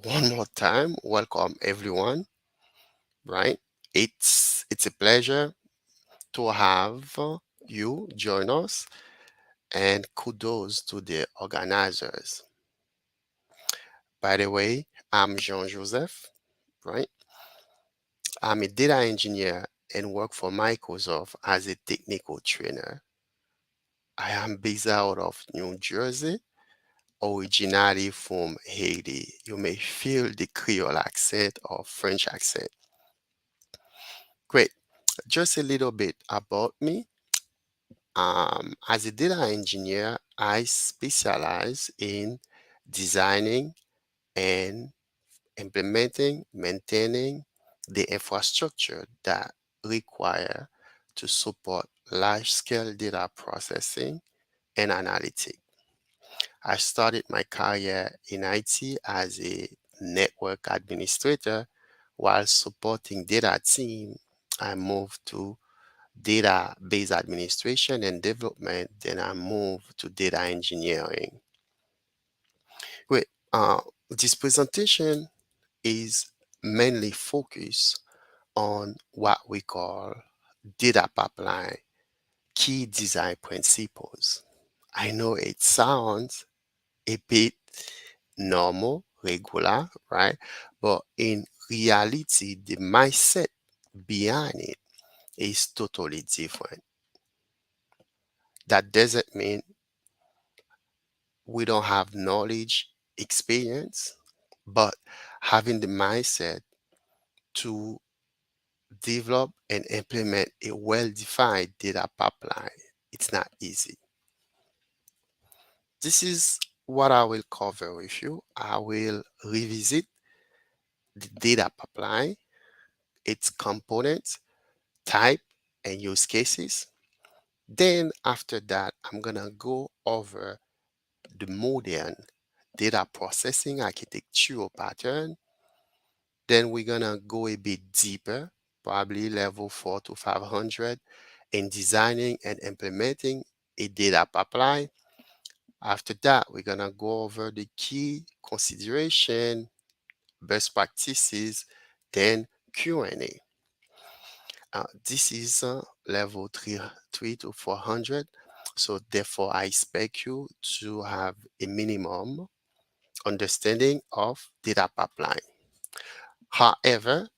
One more time, welcome everyone, right? It's a pleasure to have you join us, and kudos to the organizers. By the way, I'm Jean Joseph, right? I'm a data engineer and work for Microsoft as a technical trainer. I am based out of New Jersey, originally from Haiti. You may feel the Creole accent or French accent. Great. Just a little bit about me. As a data engineer, I specialize in designing and implementing, maintaining the infrastructure that require to support large-scale data processing and analytics. I started my career in IT as a network administrator while supporting data team. I moved to database administration and development, then I moved to data engineering. Wait, this presentation is mainly focused on what we call data pipeline key design principles. I know it sounds a bit normal, regular, right? But in reality, the mindset behind it is totally different. That doesn't mean we don't have knowledge, experience, but having the mindset to develop and implement a well-defined data pipeline, it's not easy. This is what I will cover with you. I will revisit the data pipeline, its components, type, and use cases. Then after that, I'm gonna go over the modern data processing architectural pattern. Then we're gonna go a bit deeper, probably level 4 to 500, in designing and implementing a data pipeline. After that, we're gonna go over the key consideration, best practices, then Q&A. This is level 3 to 400. So therefore, I expect you to have a minimum understanding of data pipeline. However,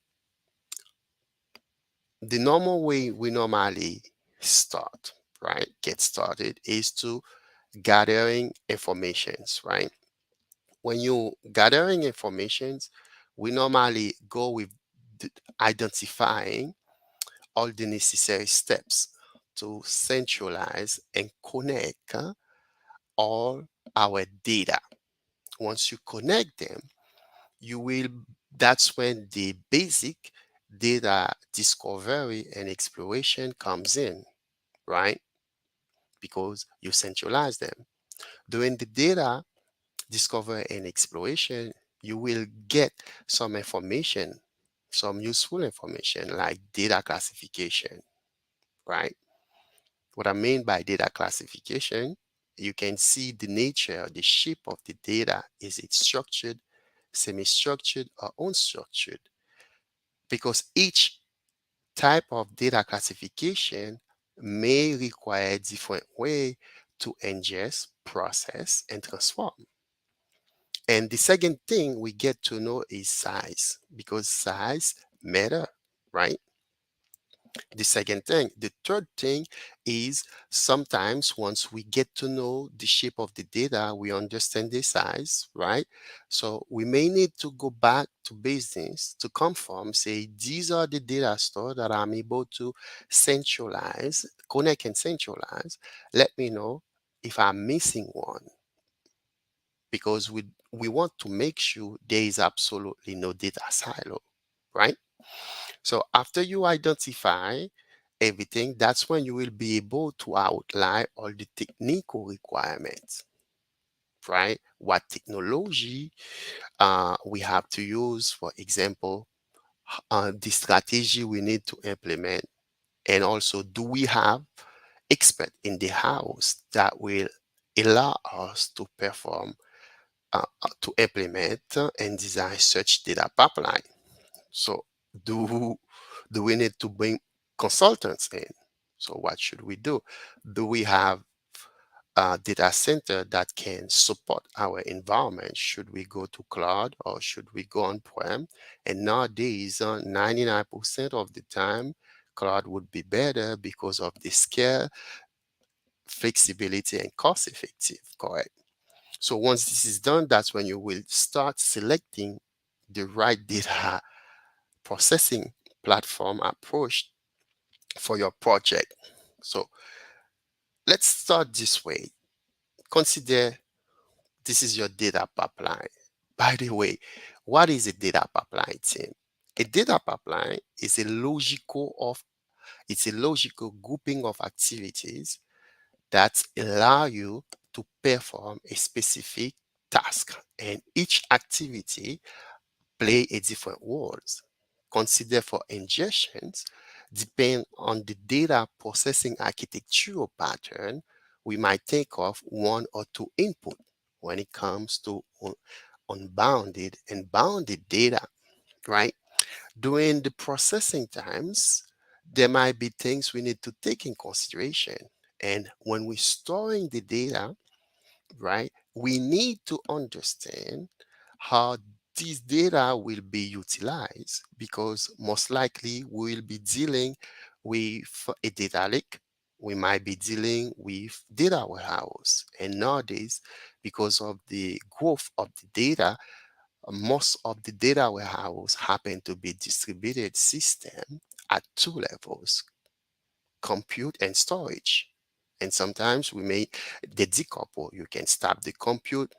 the normal way we normally start, right, get started is to gathering informations, right? When you gathering informations, we normally go with identifying all the necessary steps to centralize and connect all our data. Once you connect them, you will, that's when the basic data discovery and exploration comes in, right? Because you centralize them. During the data discovery and exploration, you will get some information, some useful information like data classification, right? What I mean by data classification, you can see the nature, the shape of the data. Is it structured, semi-structured, or unstructured? Because each type of data classification may require a different way to ingest, process, and transform. And the second thing we get to know is size, because size matter, right? The second thing, the third thing is sometimes once we get to know the shape of the data, we understand the size, right? So we may need to go back to business to confirm, say, these are the data store that I'm able to centralize, connect and centralize. Let me know if I'm missing one, because we want to make sure there is absolutely no data silo, right? So after you identify everything, that's when you will be able to outline all the technical requirements, right? What technology we have to use, for example, the strategy we need to implement, and also do we have expert in the house that will allow us to perform, to implement and design such data pipeline. So do do we need to bring consultants in? So what should we do? Do we have a data center that can support our environment? Should we go to cloud or should we go on-prem? And nowadays, 99% of the time, cloud would be better because of the scale, flexibility, and cost effective, correct? So once this is done, that's when you will start selecting the right data processing platform approach for your project. So let's start this way. Consider this is your data pipeline. By the way, what is a data pipeline, team? A data pipeline is a logical grouping of activities that allow you to perform a specific task, and each activity play a different roles. Consider for ingestions, depend on the data processing architectural pattern, we might think of one or two input when it comes to unbounded and bounded data, right? During the processing times, there might be things we need to take in consideration. And when we're storing the data, right, we need to understand how these data will be utilized, because most likely we will be dealing with a data lake. We might be dealing with data warehouse. And nowadays, because of the growth of the data, most of the data warehouse happen to be distributed system at two levels: compute and storage. And sometimes we may they decouple. You can stop the compute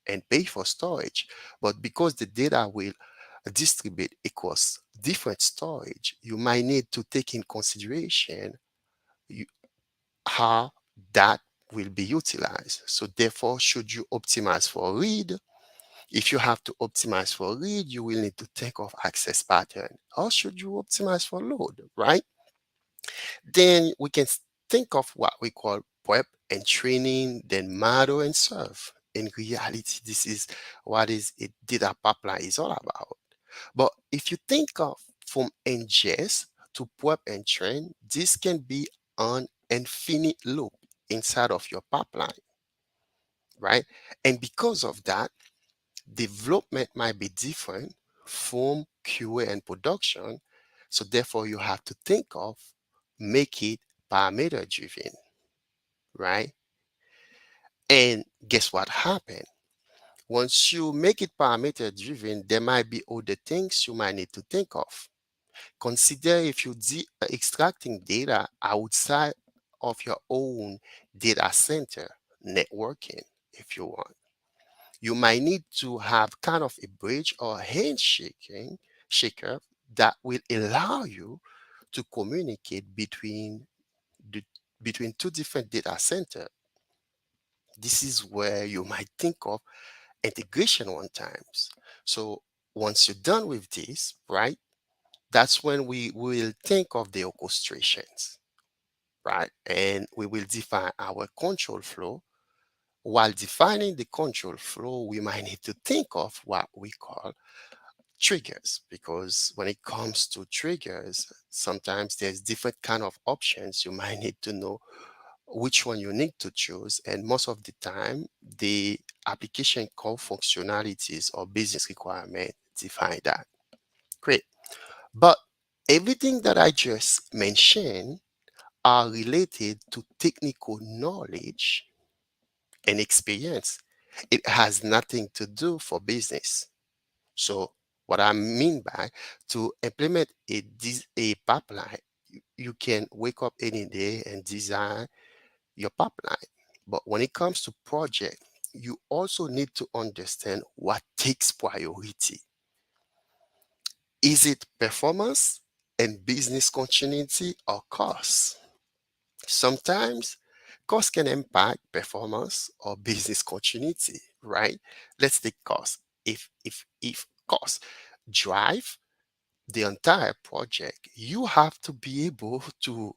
and pay for storage. But because the data will distribute across different storage, you might need to take in consideration you, how that will be utilized. So therefore, should you optimize for read? If you have to optimize for read, you will need to think of access pattern. Or should you optimize for load, right? Then we can think of what we call prep and training, then model and serve. In reality, this is what is a data pipeline is all about. But if you think of from ingest to prep and train, this can be an infinite loop inside of your pipeline, right? And because of that, development might be different from QA and production. So therefore, you have to think of make it parameter driven, right? And guess what happened? Once you make it parameter driven, there might be other things you might need to think of. Consider if you extracting data outside of your own data center networking, if you want. You might need to have kind of a bridge or handshaking shaker that will allow you to communicate the, between two different data centers. This is where you might think of integration one times. So once you're done with this, right, that's when we will think of the orchestrations, right? And we will define our control flow. While defining the control flow, we might need to think of what we call triggers, because when it comes to triggers, sometimes there's different kind of options. You might need to know which one you need to choose, and most of the time the application core functionalities or business requirement define that. Great. But Everything that I just mentioned are related to technical knowledge and experience. It has nothing to do for business. So what I mean by to implement a pipeline, you can wake up any day and design your pipeline. But when it comes to project, you also need to understand what takes priority. Is it performance and business continuity or cost? Sometimes cost can impact performance or business continuity, right? Let's take cost. If cost drive the entire project, you have to be able to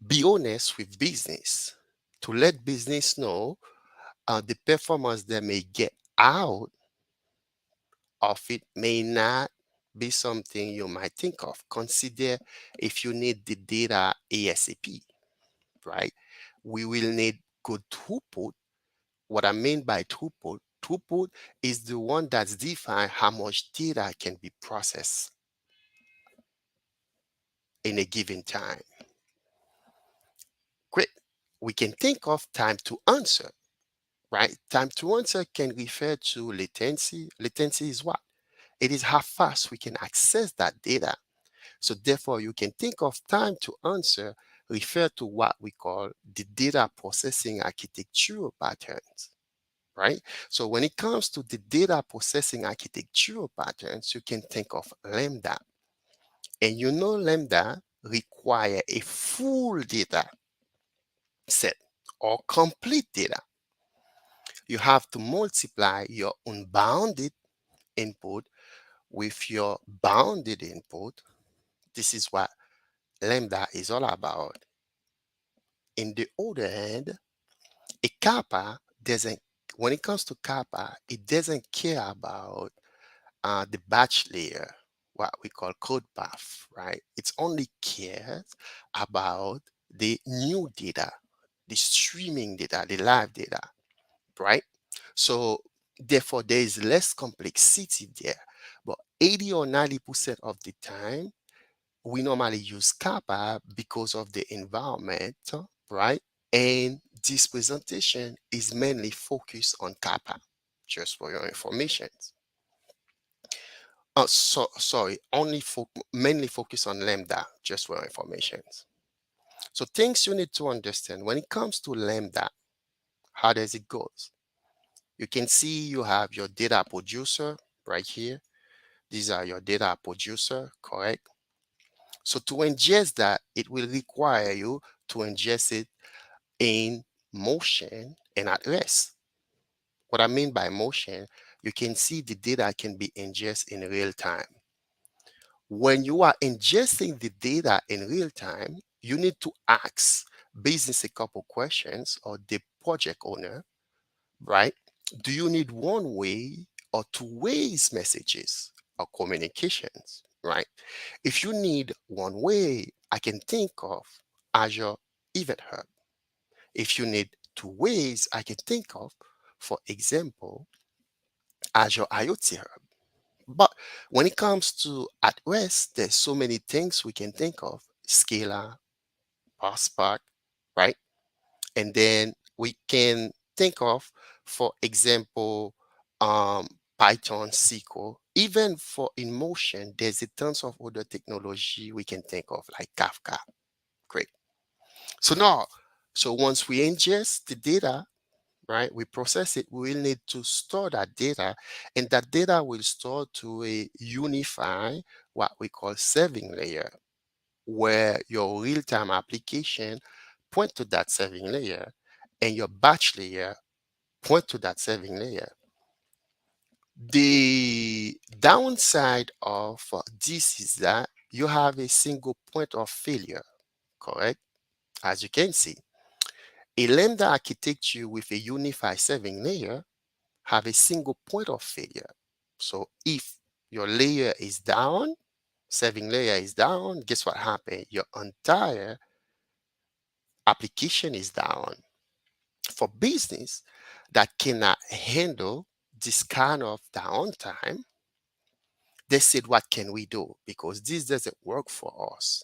be honest with business, to let business know the performance they may get out of it may not be something you might think of. Consider if you need the data ASAP, right? We will need good throughput. What I mean by throughput is the one that's defined how much data can be processed in a given time. Great. We can think of time to answer, right? Time to answer can refer to latency. Latency is what? It is how fast we can access that data. So therefore, you can think of time to answer refer to what we call the data processing architectural patterns, right? So when it comes to the data processing architectural patterns, you can think of Lambda. And you know Lambda require a full data set or complete data. You have to multiply your unbounded input with your bounded input. This is what Lambda is all about. In the other hand, a kappa doesn't, when it comes to kappa, it doesn't care about the batch layer, what we call code path, right? It's only cares about the new data, the streaming data, the live data, right? So therefore, there is less complexity there. But 80 or 90% of the time, we normally use kappa because of the environment, right? And this presentation is mainly focused on kappa, just for your information. Sorry, mainly focus on lambda, just for your information. So things you need to understand when it comes to lambda, how does it go? You can see you have your data producer right here. These are your data producer, correct? So to ingest that, it will require you to ingest it in motion and at rest. What I mean by motion, you can see the data can be ingested in real time. When you are ingesting the data in real time, you need to ask business a couple questions or the project owner, right? Do you need one way or two ways messages or communications, right? If you need one way, I can think of Azure Event Hub. If you need two ways, I can think of, for example, Azure IoT Hub. But when it comes to at rest, there's so many things we can think of. Scalar, PassPark, right? And then we can think of, for example, Python, SQL. Even for in motion, there's a tons of other technology we can think of, like Kafka. Great. So now, so once we ingest the data, right, we process it, we will need to store that data, and that data will store to a unified, what we call serving layer, where your real-time application point to that serving layer and your batch layer point to that serving layer. The downside of this is that you have a single point of failure, correct? As you can see, a Lambda architecture with a unified serving layer have a single point of failure. So if your layer is down, serving layer is down, guess what happened? Your entire application is down. For business that cannot handle this kind of downtime, They said, what can we do? Because this doesn't work for us.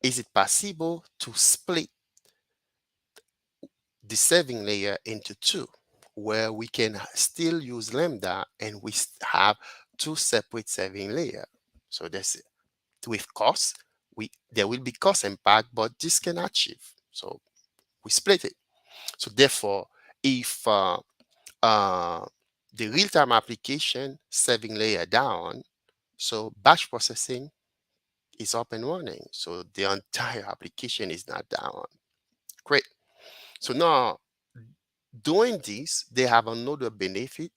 Is it possible to split the serving layer into two, where we can still use Lambda and we have two separate serving layer? So that's it. With cost, there will be cost impact, but this can achieve. So we split it. So therefore, if the real-time application serving layer down, so batch processing is up and running. So the entire application is not down. Great. So now doing this, they have another benefit.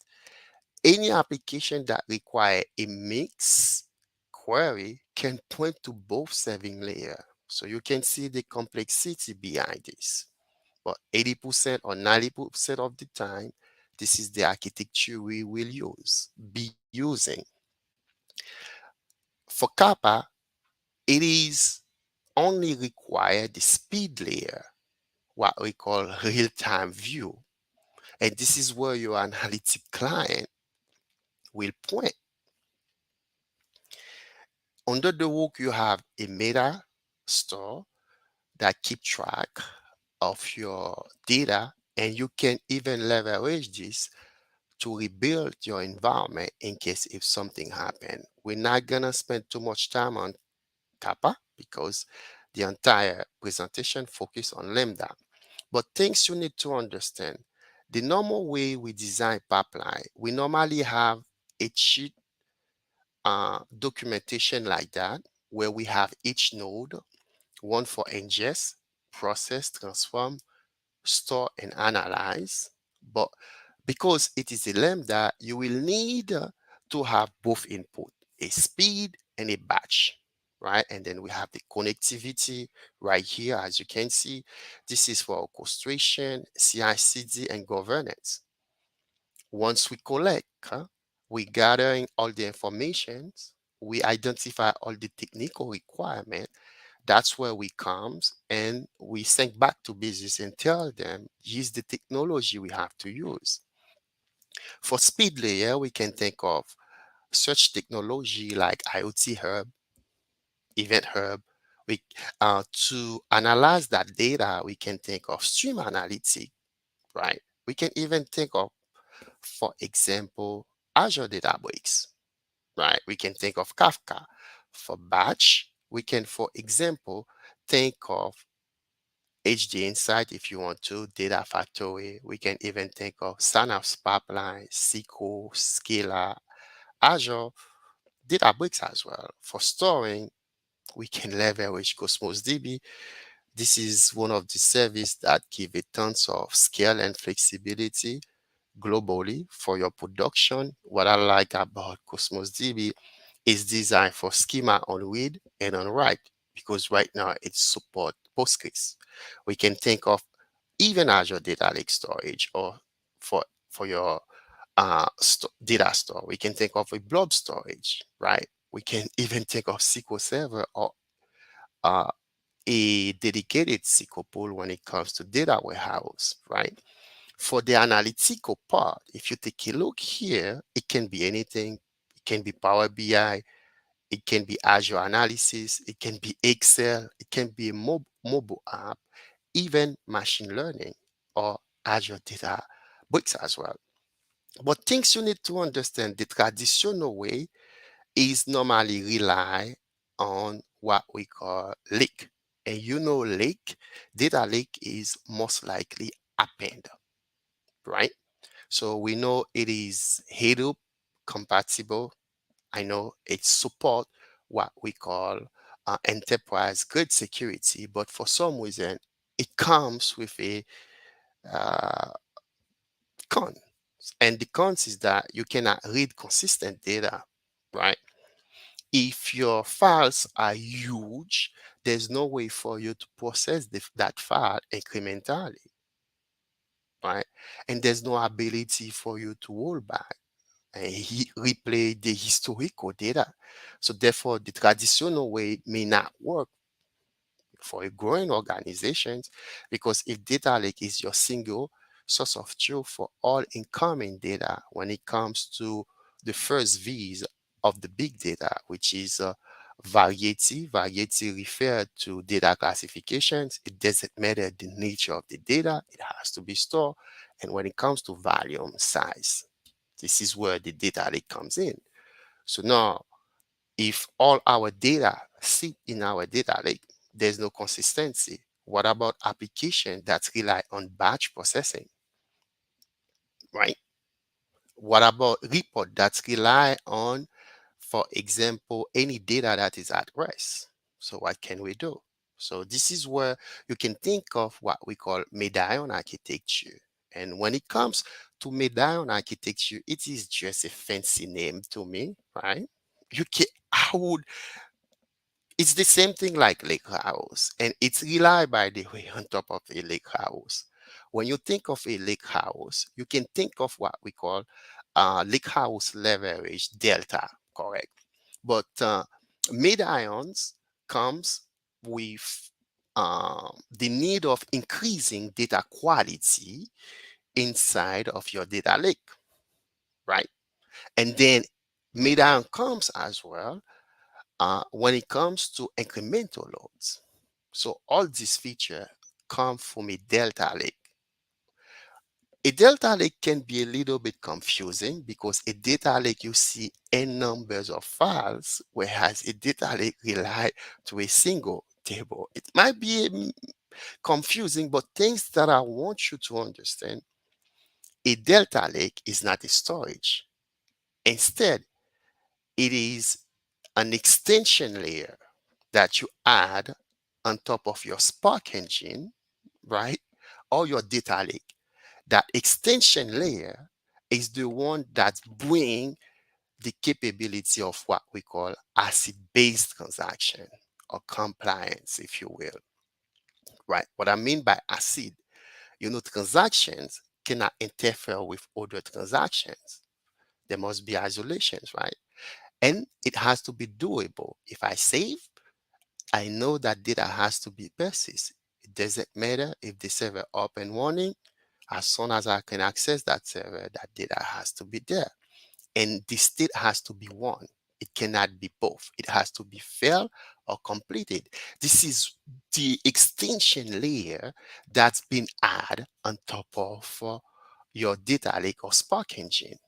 Any application that require a mix query can point to both serving layer. So you can see the complexity behind this. But 80% or 90% of the time, this is the architecture we will be using. For Kappa, it is only require the speed layer, what we call real-time view. And this is where your analytic client will point. Under the hook, you have a meta store that keep track of your data, and you can even leverage this to rebuild your environment in case if something happened. We're not gonna spend too much time on Kappa because the entire presentation focus on Lambda. But things you need to understand, the normal way we design pipeline, we normally have a sheet documentation like that, where we have each node, one for ingest, process, transform, store, and analyze. But because it is a Lambda, you will need to have both input, a speed and a batch, right? And then we have the connectivity right here, as you can see. This is for orchestration, CI/CD, and governance. Once we collect, we gathering all the information, we identify all the technical requirement. That's where we comes and we send back to business and tell them, use the technology we have to use. For speed layer, we can think of search technology like IoT Hub, Event Hub. To analyze that data, we can think of stream analytics, right? We can even think of, for example, Azure Databricks, right? We can think of Kafka. For batch, we can, for example, think of HD Insight if you want to, Data Factory. We can even think of Synapse Pipeline, SQL, Scala, Azure, Databricks as well. For storing, we can leverage Cosmos DB. This is one of the services that give a tons of scale and flexibility globally for your production. What I like about Cosmos DB is designed for schema on read and on write, because right now it supports Postgres. We can think of even Azure Data Lake Storage, or for your data store. We can think of a blob storage, right? We can even think of SQL Server or uh, a dedicated SQL pool when it comes to data warehouse, right? For the analytical part, if you take a look here, it can be anything. It can be Power BI, it can be Azure Analysis, it can be Excel, it can be a mobile app, even machine learning or Azure Data Bricks as well. But things you need to understand, the traditional way is normally rely on what we call lake. And you know lake, data lake is most likely append, right? So we know it is Hadoop compatible. I know it support what we call enterprise grade security, but for some reason it comes with a uh, con. And the cons is that you cannot read consistent data, right? If your files are huge, there's no way for you to process that file incrementally, right? And there's no ability for you to roll back and replay the historical data. So therefore, the traditional way may not work for a growing organizations, because if data lake is your single source of truth for all incoming data when it comes to the first V's of the big data, which is variety. Variety refers to data classifications. It doesn't matter the nature of the data, it has to be stored. And when it comes to volume, size, this is where the data lake comes in. So now, if all our data sit in our data lake, there's no consistency. What about applications that rely on batch processing, right? What about report that rely on, for example, any data that is at rest? So what can we do? So this is where you can think of what we call medallion architecture. And when it comes to medallion architecture, it is just a fancy name to me, right? You can, I would, it's the same thing like lake house, and it's rely, by the way, on top of a lake house. When you think of a lake house, you can think of what we call lake house leverage delta, correct? But mid-ions comes with the need of increasing data quality inside of your data lake, right? And then mid-ion comes as well when it comes to incremental loads. So all these features come from a delta lake. A delta lake can be a little bit confusing because a data lake you see n numbers of files, whereas a data lake rely to a single table. It might be confusing, but things that I want you to understand, a delta lake is not a storage. Instead, it is an extension layer that you add on top of your Spark engine, right? Or your data lake. That extension layer is the one that bring the capability of what we call ACID-based transaction or compliance, if you will, right? What I mean by ACID, transactions cannot interfere with other transactions. There must be isolations, right? And it has to be doable. If I save, I know that data has to be persist. It doesn't matter if the server up and running. As soon as I can access that server, that data has to be there. And the state has to be one. It cannot be both. It has to be failed or completed. This is the extension layer that's been added on top of your data lake or Spark engine,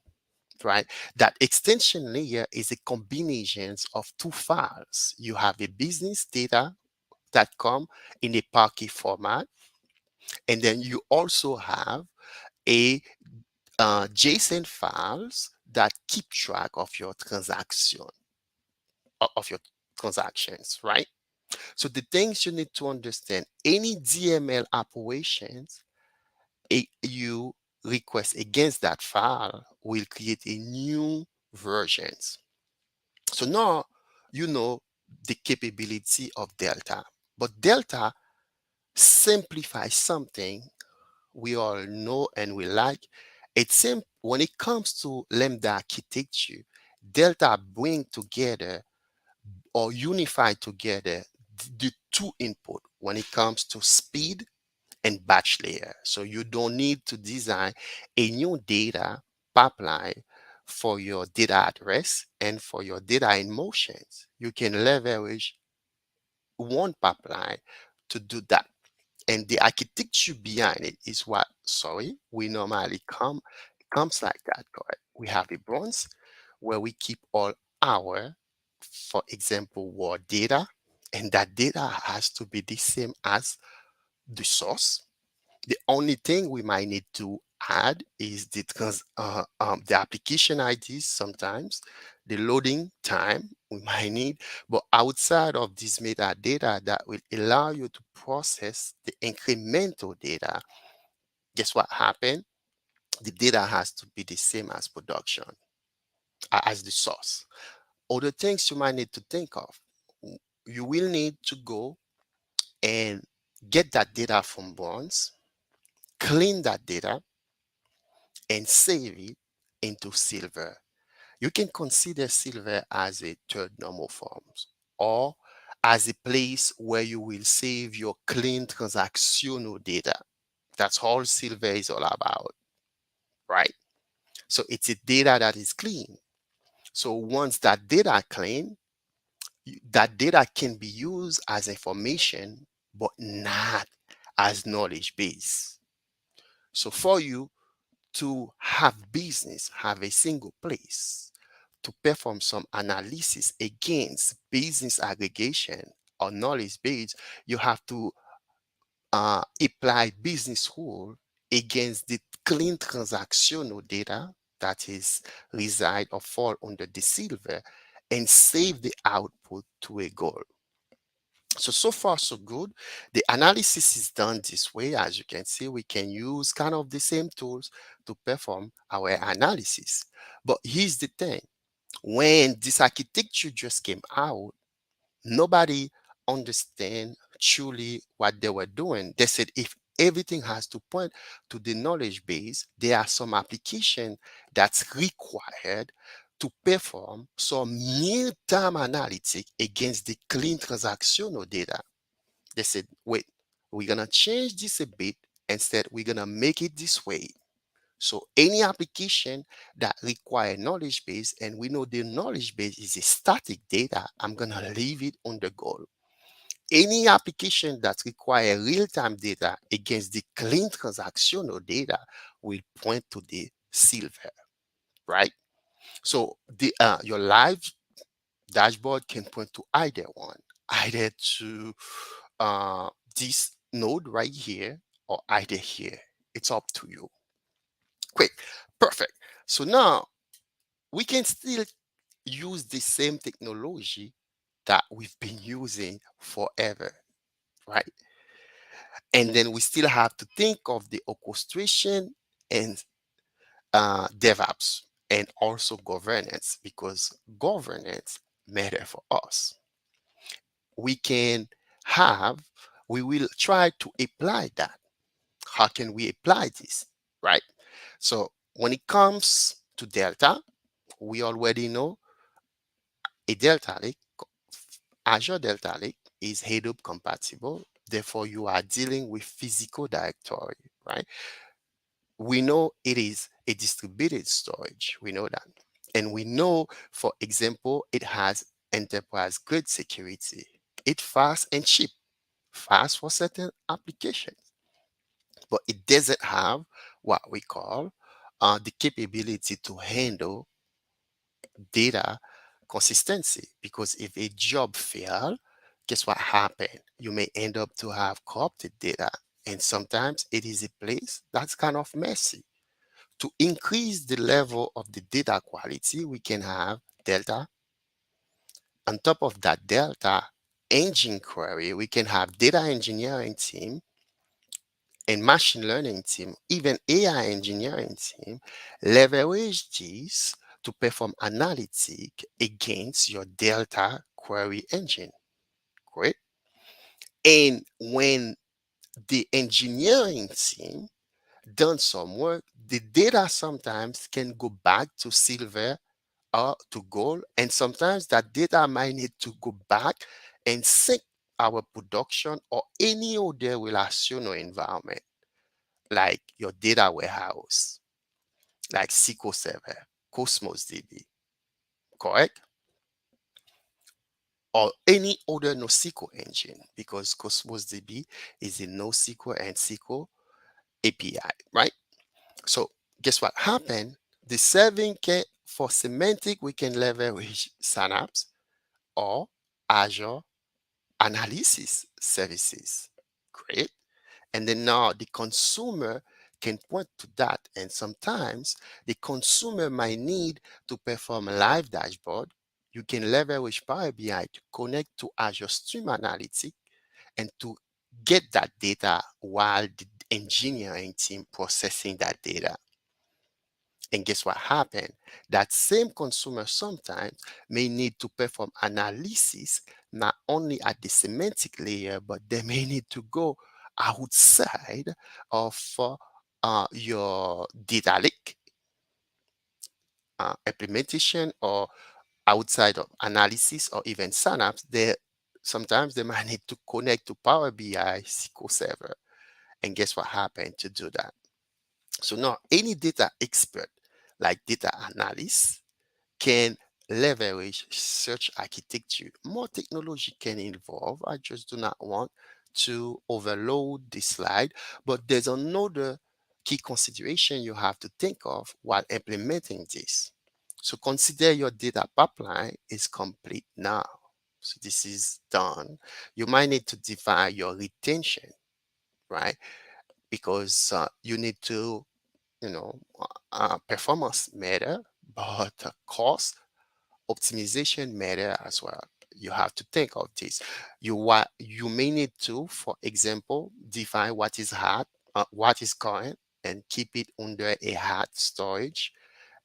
right? That extension layer is a combination of two files. You have a business data that come in a Parquet format, and then you also have a JSON files that keep track of your transactions, right? So the things you need to understand, any DML operations you request against that file will create a new versions. So now you know the capability of Delta, but Delta simplifies something we all know and we like. It's when it comes to Lambda architecture, Delta bring together or unify together the two input when it comes to speed and batch layer. So you don't need to design a new data pipeline for your data address and for your data in motions. You can leverage one pipeline to do that. And the architecture behind it is what, sorry, we normally comes like that, correct? We have a bronze where we keep all our, for example, war data, and that data has to be the same as the source. The only thing we might need to add is the application IDs sometimes, the loading time we might need, but outside of this metadata that will allow you to process the incremental data, guess what happened? The data has to be the same as production, as the source. Other things you might need to think of, you will need to go and get that data from Bronze, clean that data, and save it into silver. You can consider silver as a third normal forms or as a place where you will save your clean transactional data. That's all silver is all about, right? So it's a data that is clean. So once that data clean, that data can be used as information, but not as knowledge base. So for you to have business, have a single place to perform some analysis against business aggregation or knowledge base, you have to apply business rule against the clean transactional data that is reside or fall under the silver and save the output to a goal. So far so good. The analysis is done this way. As you can see, we can use kind of the same tools to perform our analysis. But here's the thing. When this architecture just came out, nobody understand truly what they were doing. They said if everything has to point to the knowledge base, there are some application that's required to perform some near-time analytic against the clean transactional data. They said, wait, we're gonna change this a bit. Instead, we're gonna make it this way. So any application that require knowledge base, and we know the knowledge base is a static data, I'm gonna leave it on the goal. Any application that require real-time data against the clean transactional data will point to the silver, right? So the your live dashboard can point to either one, either to this node right here or either here. It's up to you. Quick, perfect. So now we can still use the same technology that we've been using forever, right? And then we still have to think of the orchestration and DevOps and also governance, because governance matter for us. We can have, we will try to apply that. How can we apply this, right? So when it comes to Delta, we already know a Delta Lake, Azure Delta Lake is Hadoop compatible. Therefore, you are dealing with physical directory, right? We know it is a distributed storage. We know that. And we know, for example, it has enterprise grade security. It's fast and cheap, fast for certain applications, but it doesn't have what we call the capability to handle data consistency. Because if a job fail, guess what happened? You may end up to have corrupted data, and sometimes it is a place that's kind of messy. To increase the level of the data quality, we can have Delta. On top of that Delta engine query, we can have data engineering team and machine learning team, even AI engineering team, leverage these to perform analytic against your Delta query engine. Great. And when the engineering team done some work, the data sometimes can go back to silver or to gold, and sometimes that data might need to go back and sync our production or any other relational environment, like your data warehouse, like SQL Server, Cosmos DB, correct? Or any other NoSQL engine, because Cosmos DB is a NoSQL and SQL API, right? So guess what happened? The serving can, for semantic, we can leverage Synapse or Azure analysis services. Great. And then now the consumer can point to that. And sometimes the consumer might need to perform a live dashboard. You can leverage Power BI to connect to Azure Stream Analytics and to get that data while the engineering team processing that data. And guess what happened? That same consumer sometimes may need to perform analysis not only at the semantic layer, but they may need to go outside of your data lake implementation, or outside of analysis or even Synapse. They sometimes they might need to connect to Power BI SQL Server. And guess what happened to do that? So now any data expert like data analyst can leverage search architecture. More technology can involve. I just do not want to overload this slide, but there's another key consideration you have to think of while implementing this. So consider your data pipeline is complete now. So this is done. You might need to define your retention, right? Because you need to, performance matter, but cost optimization matter as well. You have to think of this. You may need to, for example, define what is hot, what is current, and keep it under a hot storage.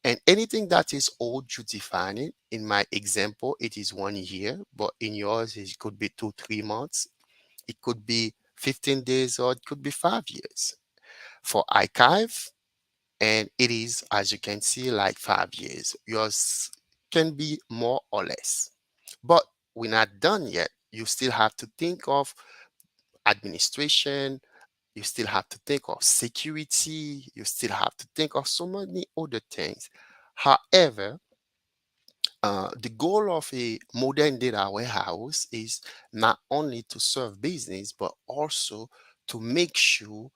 And anything that is old, you define it. In my example, it is 1 year, but in yours, it could be 2, 3 months. It could be 15 days, or it could be 5 years. For archive, and it is, as you can see, like 5 years. Yours can be more or less, but we're not done yet. You still have to think of administration, you still have to think of security, you still have to think of so many other things. However, the goal of a modern data warehouse is not only to serve business, but also to make sure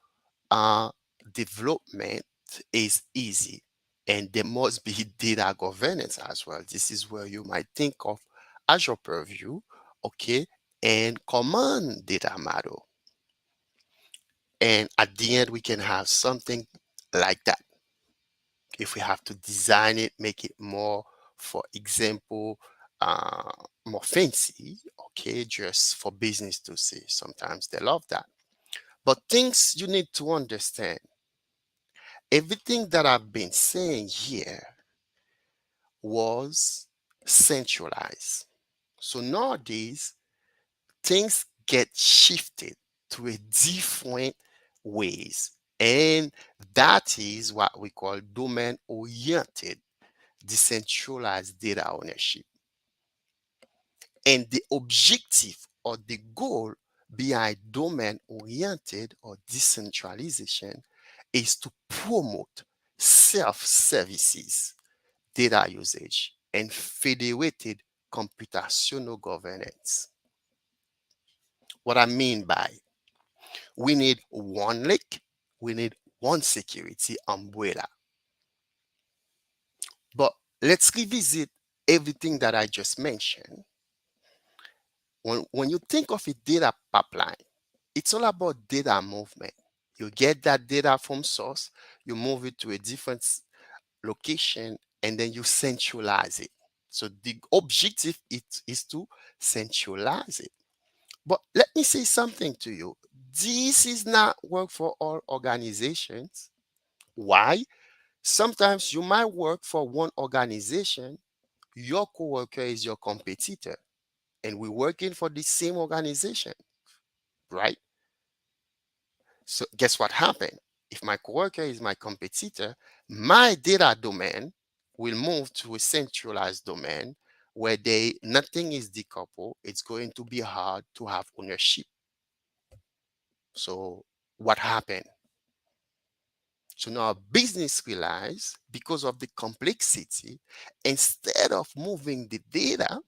uh, development is easy, and there must be data governance as well. This is where you might think of Azure Purview, okay, and command data model. And at the end, we can have something like that. If we have to design it, make it more, for example, uh, more fancy, okay, just for business to see. Sometimes they love that. But things you need to understand, everything that I've been saying here was centralized. So nowadays, things get shifted to a different ways. And that is what we call domain-oriented decentralized data ownership. And the objective or the goal behind domain-oriented or decentralization is to promote self-services, data usage, and federated computational governance. What I mean by, we need one lake, we need one security umbrella. But let's revisit everything that I just mentioned. When you think of a data pipeline, it's all about data movement. You get that data from source, you move it to a different location, and then you centralize it. So the objective is to centralize it. But let me say something to you. This is not work for all organizations. Why? Sometimes you might work for one organization, your coworker is your competitor, and we're working for the same organization, right? So guess what happened? If my coworker is my competitor, my data domain will move to a centralized domain where nothing is decoupled. It's going to be hard to have ownership. So what happened? So now business realize, because of the complexity, instead of moving the data,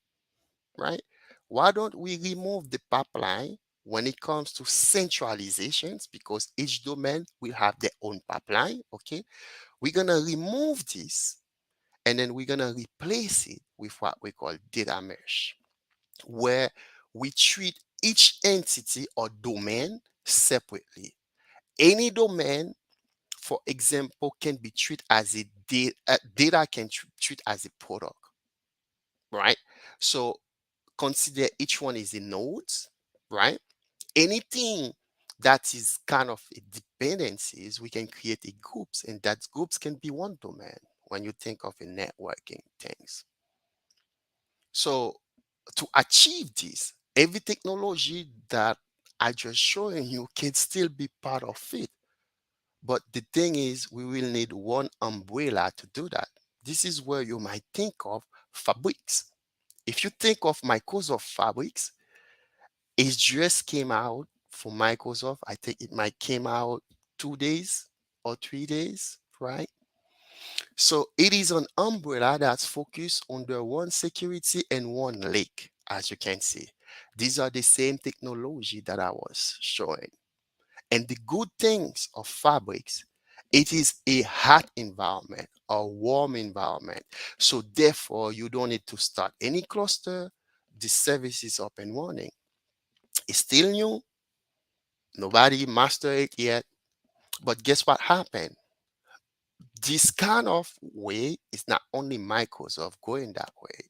right? Why don't we remove the pipeline when it comes to centralizations? Because each domain will have their own pipeline, okay? We're gonna remove this, and then we're gonna replace it with what we call data mesh, where we treat each entity or domain separately. Any domain, for example, can be treated as a data can treat as a product, right? So consider each one is a node, right? Anything that is kind of a dependencies, we can create a groups, and that groups can be one domain when you think of a networking things. So to achieve this, every technology that I just showing you can still be part of it. But the thing is, we will need one umbrella to do that. This is where you might think of fabrics. If you think of Microsoft Fabrics, it just came out for Microsoft. I think it might came out 2 days or 3 days, right? So it is an umbrella that's focused under one security and one lake, as you can see. These are the same technology that I was showing. And the good things of fabrics, it is a hot environment, a warm environment. So therefore, you don't need to start any cluster. The service is up and running. It's still new. Nobody mastered it yet. But guess what happened? This kind of way is not only Microsoft going that way.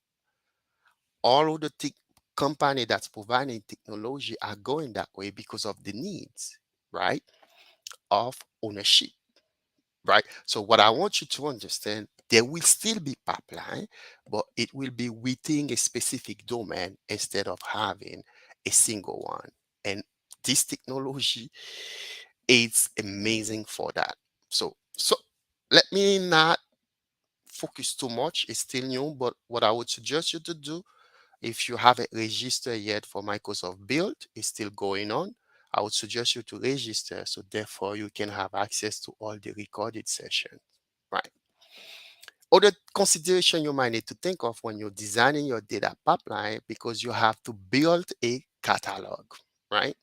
All of the company that's providing technology are going that way because of the needs, right, of ownership, right? So what I want you to understand, there will still be pipeline, but it will be within a specific domain instead of having a single one. And this technology is amazing for that. So let me not focus too much. It's still new, but what I would suggest you to do, if you haven't registered yet for Microsoft Build, it's still going on. I would suggest you to register so therefore you can have access to all the recorded sessions, right? Other consideration you might need to think of when you're designing your data pipeline, because you have to build a catalog, right?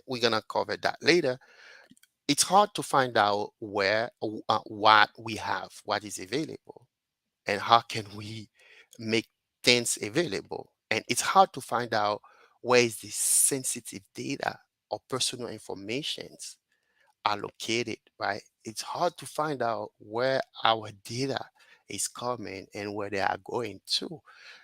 We're gonna cover that later. It's hard to find out where what we have, what is available, and how can we make things available. And it's hard to find out where is the sensitive data or personal informations are located, right? It's hard to find out where our data is coming and where they are going to.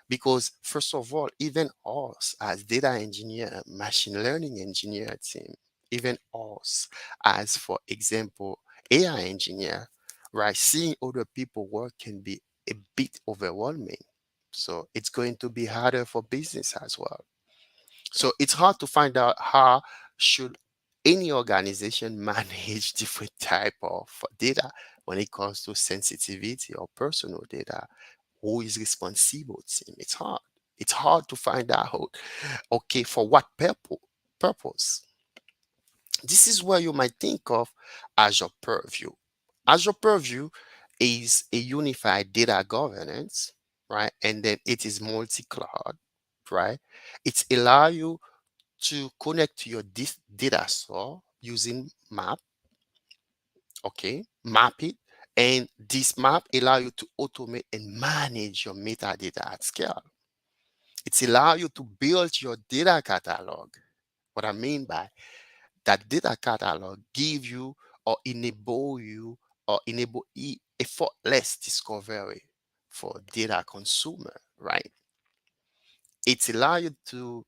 Because first of all, even us as data engineer, machine learning engineer team, even us as, for example, AI engineer, right? Seeing other people work can be a bit overwhelming. So it's going to be harder for business as well. So it's hard to find out how should any organization manage different type of data when it comes to sensitivity or personal data. Who is responsible team? It's hard. It's hard to find out, okay, for what purpose. This is where you might think of Azure Purview. Azure Purview is a unified data governance, right? And then it is multi-cloud, right? It's allow you to connect to your data store using map, okay, map it, and this map allow you to automate and manage your metadata at scale. It's allow you to build your data catalog. What I mean by that, data catalog give you or enable you or enable effortless discovery for data consumer, right? It's allow you to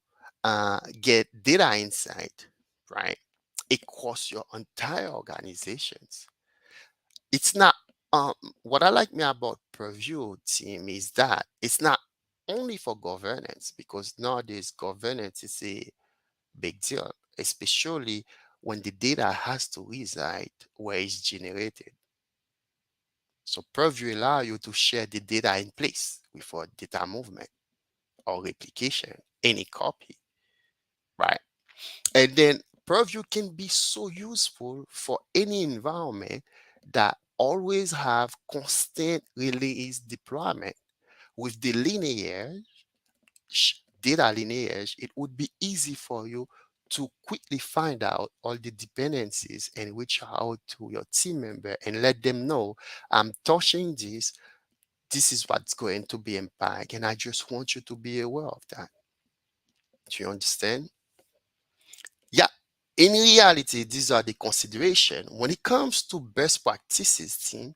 get data insight, right, across your entire organizations. It's not what I like me about Purview team is that it's not only for governance, because nowadays governance is a big deal, especially when the data has to reside where it's generated. So Purview allow you to share the data in place without data movement or replication, any copy, right? And then Purview can be so useful for any environment that always have constant release deployment. With the lineage, data lineage, it would be easy for you to quickly find out all the dependencies and reach out to your team member and let them know, I'm touching this. This is what's going to be impact. And I just want you to be aware of that. Do you understand? Yeah, in reality, these are the consideration. When it comes to best practices, team,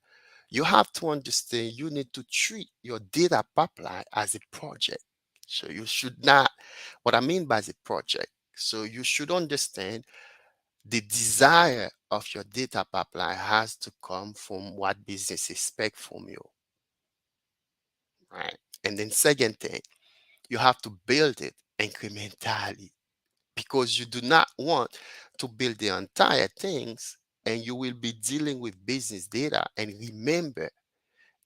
you have to understand you need to treat your data pipeline as a project. So you should not, what I mean by the project, so you should understand the desire of your data pipeline has to come from what business expect from you, right? And then second thing, you have to build it incrementally, because you do not want to build the entire things and you will be dealing with business data. And remember,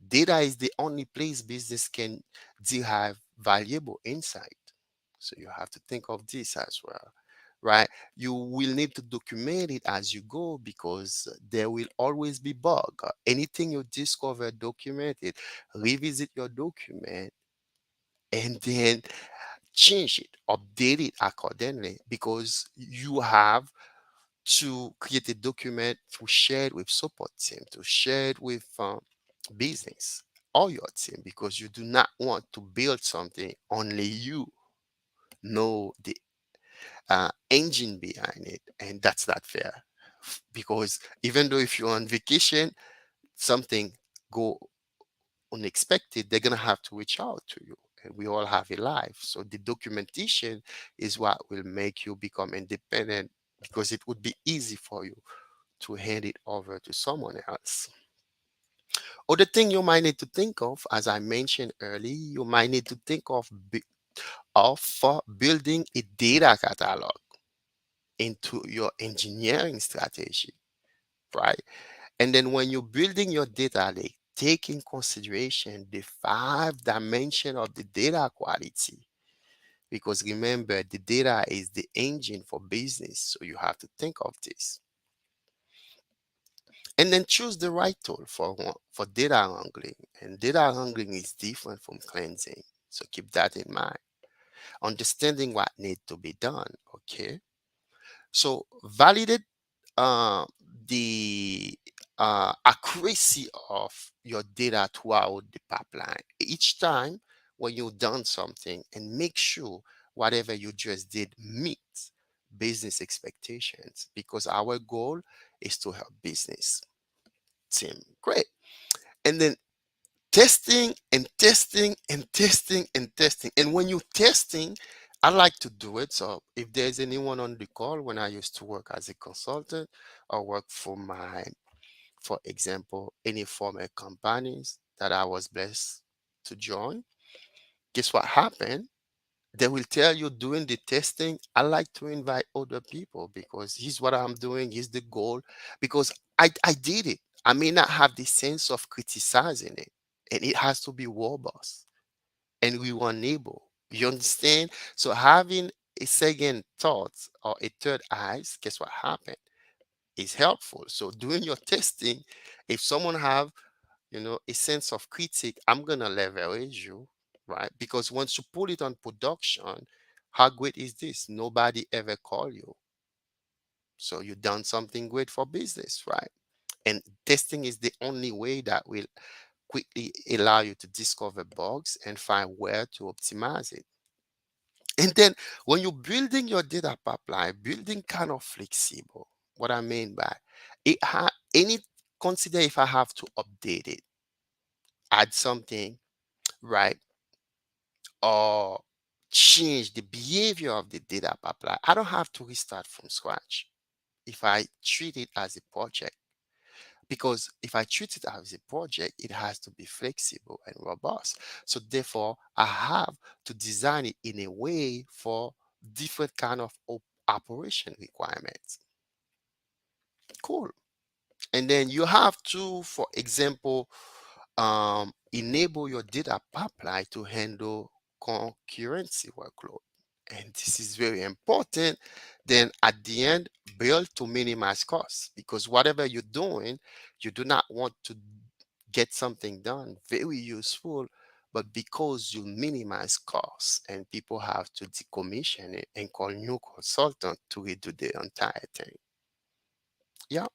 data is the only place business can derive valuable insight. So you have to think of this as well, right? You will need to document it as you go because there will always be bug. Anything you discover, document it, revisit your document, and then change it, update it accordingly because you have to create a document to share it with support team, to share it with business or your team because you do not want to build something only you know the engine behind it, and that's not fair because even though if you're on vacation, something go unexpected, they're gonna have to reach out to you. And we all have a life. So the documentation is what will make you become independent because it would be easy for you to hand it over to someone else. Other thing you might need to think of, as I mentioned earlier, you might need to think of building a data catalog into your engineering strategy, right? And then when you're building your data lake, take in consideration the 5 dimension of the data quality. Because remember, the data is the engine for business. So you have to think of this. And then choose the right tool for data wrangling. And data wrangling is different from cleansing. So keep that in mind. Understanding what needs to be done. Okay. So validate uh, the accuracy of your data throughout the pipeline. Each time when you've done something, and make sure whatever you just did meets business expectations because our goal is to help business team. Great. And then testing and testing and testing and testing. And when you're testing, I like to do it. So if there's anyone on the call, when I used to work as a consultant or work for example, any former companies that I was blessed to join, guess what happened? They will tell you doing the testing. I like to invite other people because here's what I'm doing, here's the goal. Because I did it. I may not have the sense of criticizing it, and it has to be robust and we were able. You understand? So having a second thought or a third eyes, guess what happened? Is helpful. So doing your testing, if someone have a sense of critique, I'm gonna leverage you, right? Because once you put it on production, how great is this? Nobody ever call you. So you done something great for business, right? And testing is the only way that will quickly allow you to discover bugs and find where to optimize it. And then when you're building your data pipeline, building kind of flexible. What I mean by any consider if I have to update it, add something, right? Or change the behavior of the data pipeline. I don't have to restart from scratch if I treat it as a project. Because if I treat it as a project, it has to be flexible and robust. So therefore, I have to design it in a way for different kind of operation requirements. Cool. And then you have to, for example, enable your data pipeline to handle concurrency workload. And this is very important. Then at the end, build to minimize costs because whatever you're doing, you do not want to get something done very useful, but because you minimize costs and people have to decommission it and call new consultant to redo the entire thing. Yeah,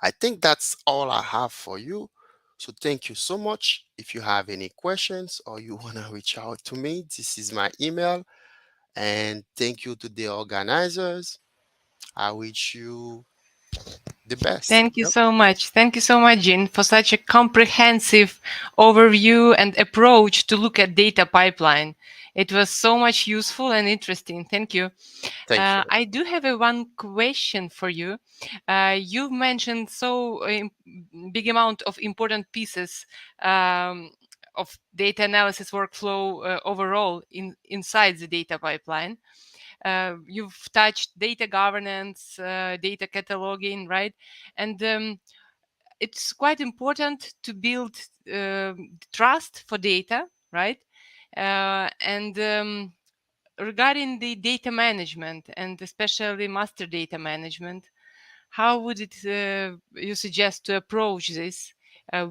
I think that's all I have for you. So thank you so much. If you have any questions or you want to reach out to me, this is my email. And thank you to the organizers. I wish you the best. Thank you Yep. so much. Thank you so much, Jean, for such a comprehensive overview and approach to look at data pipeline. It was so much useful and interesting. Thank you. Thank you. I do have one question for you. You've mentioned so big amount of important pieces of data analysis workflow overall inside the data pipeline. You've touched data governance, data cataloging, right? And it's quite important to build trust for data, right? And regarding the data management and especially master data management, how would it you suggest to approach this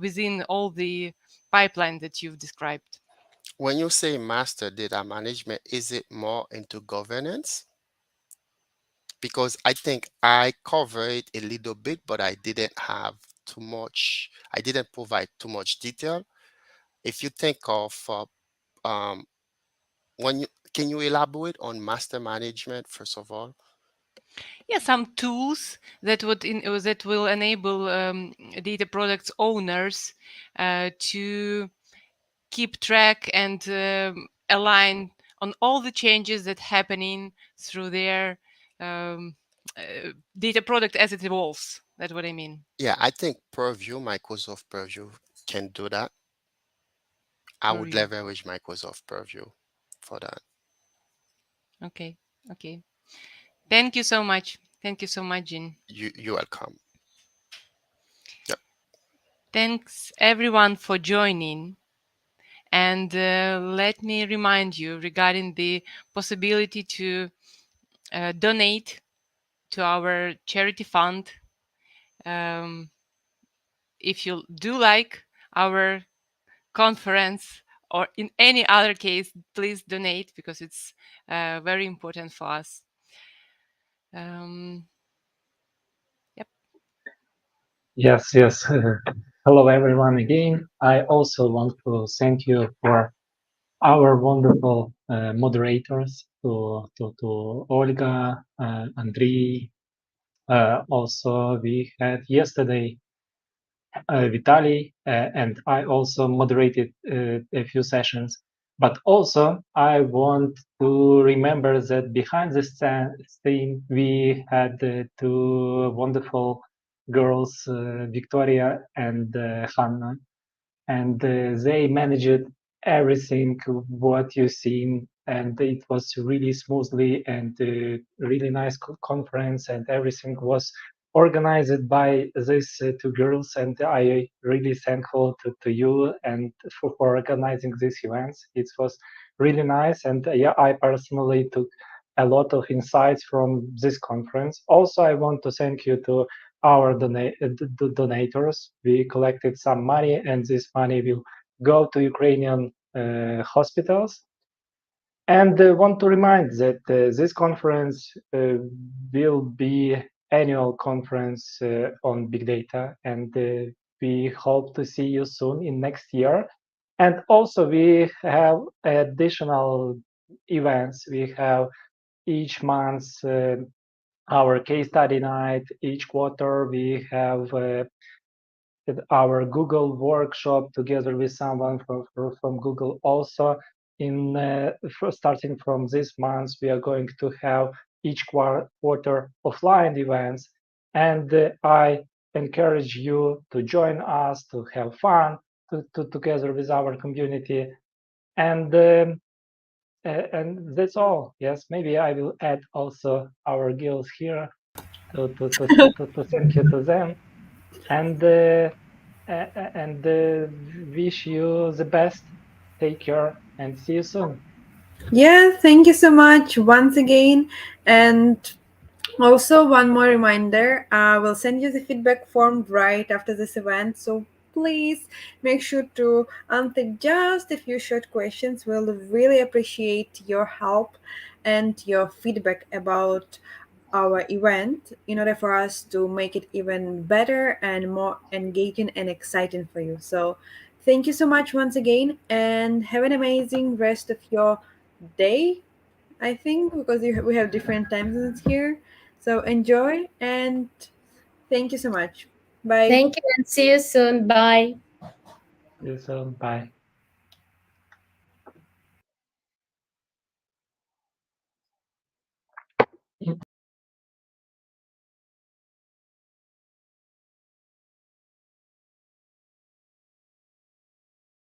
within all the pipeline that you've described? When you say master data management, is it more into governance? Because I think I covered it a little bit, but I didn't have too much, I didn't provide too much detail. If you think of um, when you can you elaborate on master management first of all? Yeah, some tools that that will enable data products owners to keep track and align on all the changes that happening through their data product as it evolves. That's what I mean. Yeah, I think Purview, Microsoft Purview can do that. I would Purview. leverage Microsoft Purview for that. Okay. Okay. Thank you so much. Thank you so much, Jean. You're welcome. Yep. Thanks everyone for joining. And let me remind you regarding the possibility to donate to our charity fund. If you do like our conference or in any other case, please donate because it's very important for us. Yep. Yes, yes. Hello, everyone again. I also want to thank you for our wonderful moderators, to Olga, Andrei. Also, we had yesterday Vitaly, and I also moderated a few sessions. But also, I want to remember that behind the scene, we had two wonderful girls, Victoria and Hannah, and they managed everything what you've seen, and it was really smoothly and really nice conference, and everything was organized by these two girls, and I really thankful to you and for organizing these events. It was really nice, and yeah, I personally took a lot of insights from this conference. Also, I want to thank you to our donators. We collected some money, and this money will go to Ukrainian hospitals. And want to remind that this conference will be annual conference on big data, and we hope to see you soon in next year. And also we have additional events. We have each month our case study night. Each quarter we have our Google workshop together with someone from Google. Also, in starting from this month, we are going to have each quarter offline events, and I encourage you to join us, to have fun together with our community, and that's all. Yes, maybe I will add also our girls here to thank you to them, and wish you the best. Take care and see you soon. Yeah, thank you so much once again. And also, one more reminder, we'll send you the feedback form right after this event. So please make sure to answer just a few short questions. We'll really appreciate your help and your feedback about our event in order for us to make it even better and more engaging and exciting for you. So thank you so much once again, and have an amazing rest of your day, I think, because we have different time zones here. So enjoy, and thank you so much. Bye. Thank you and see you soon. Bye. See you soon. Bye.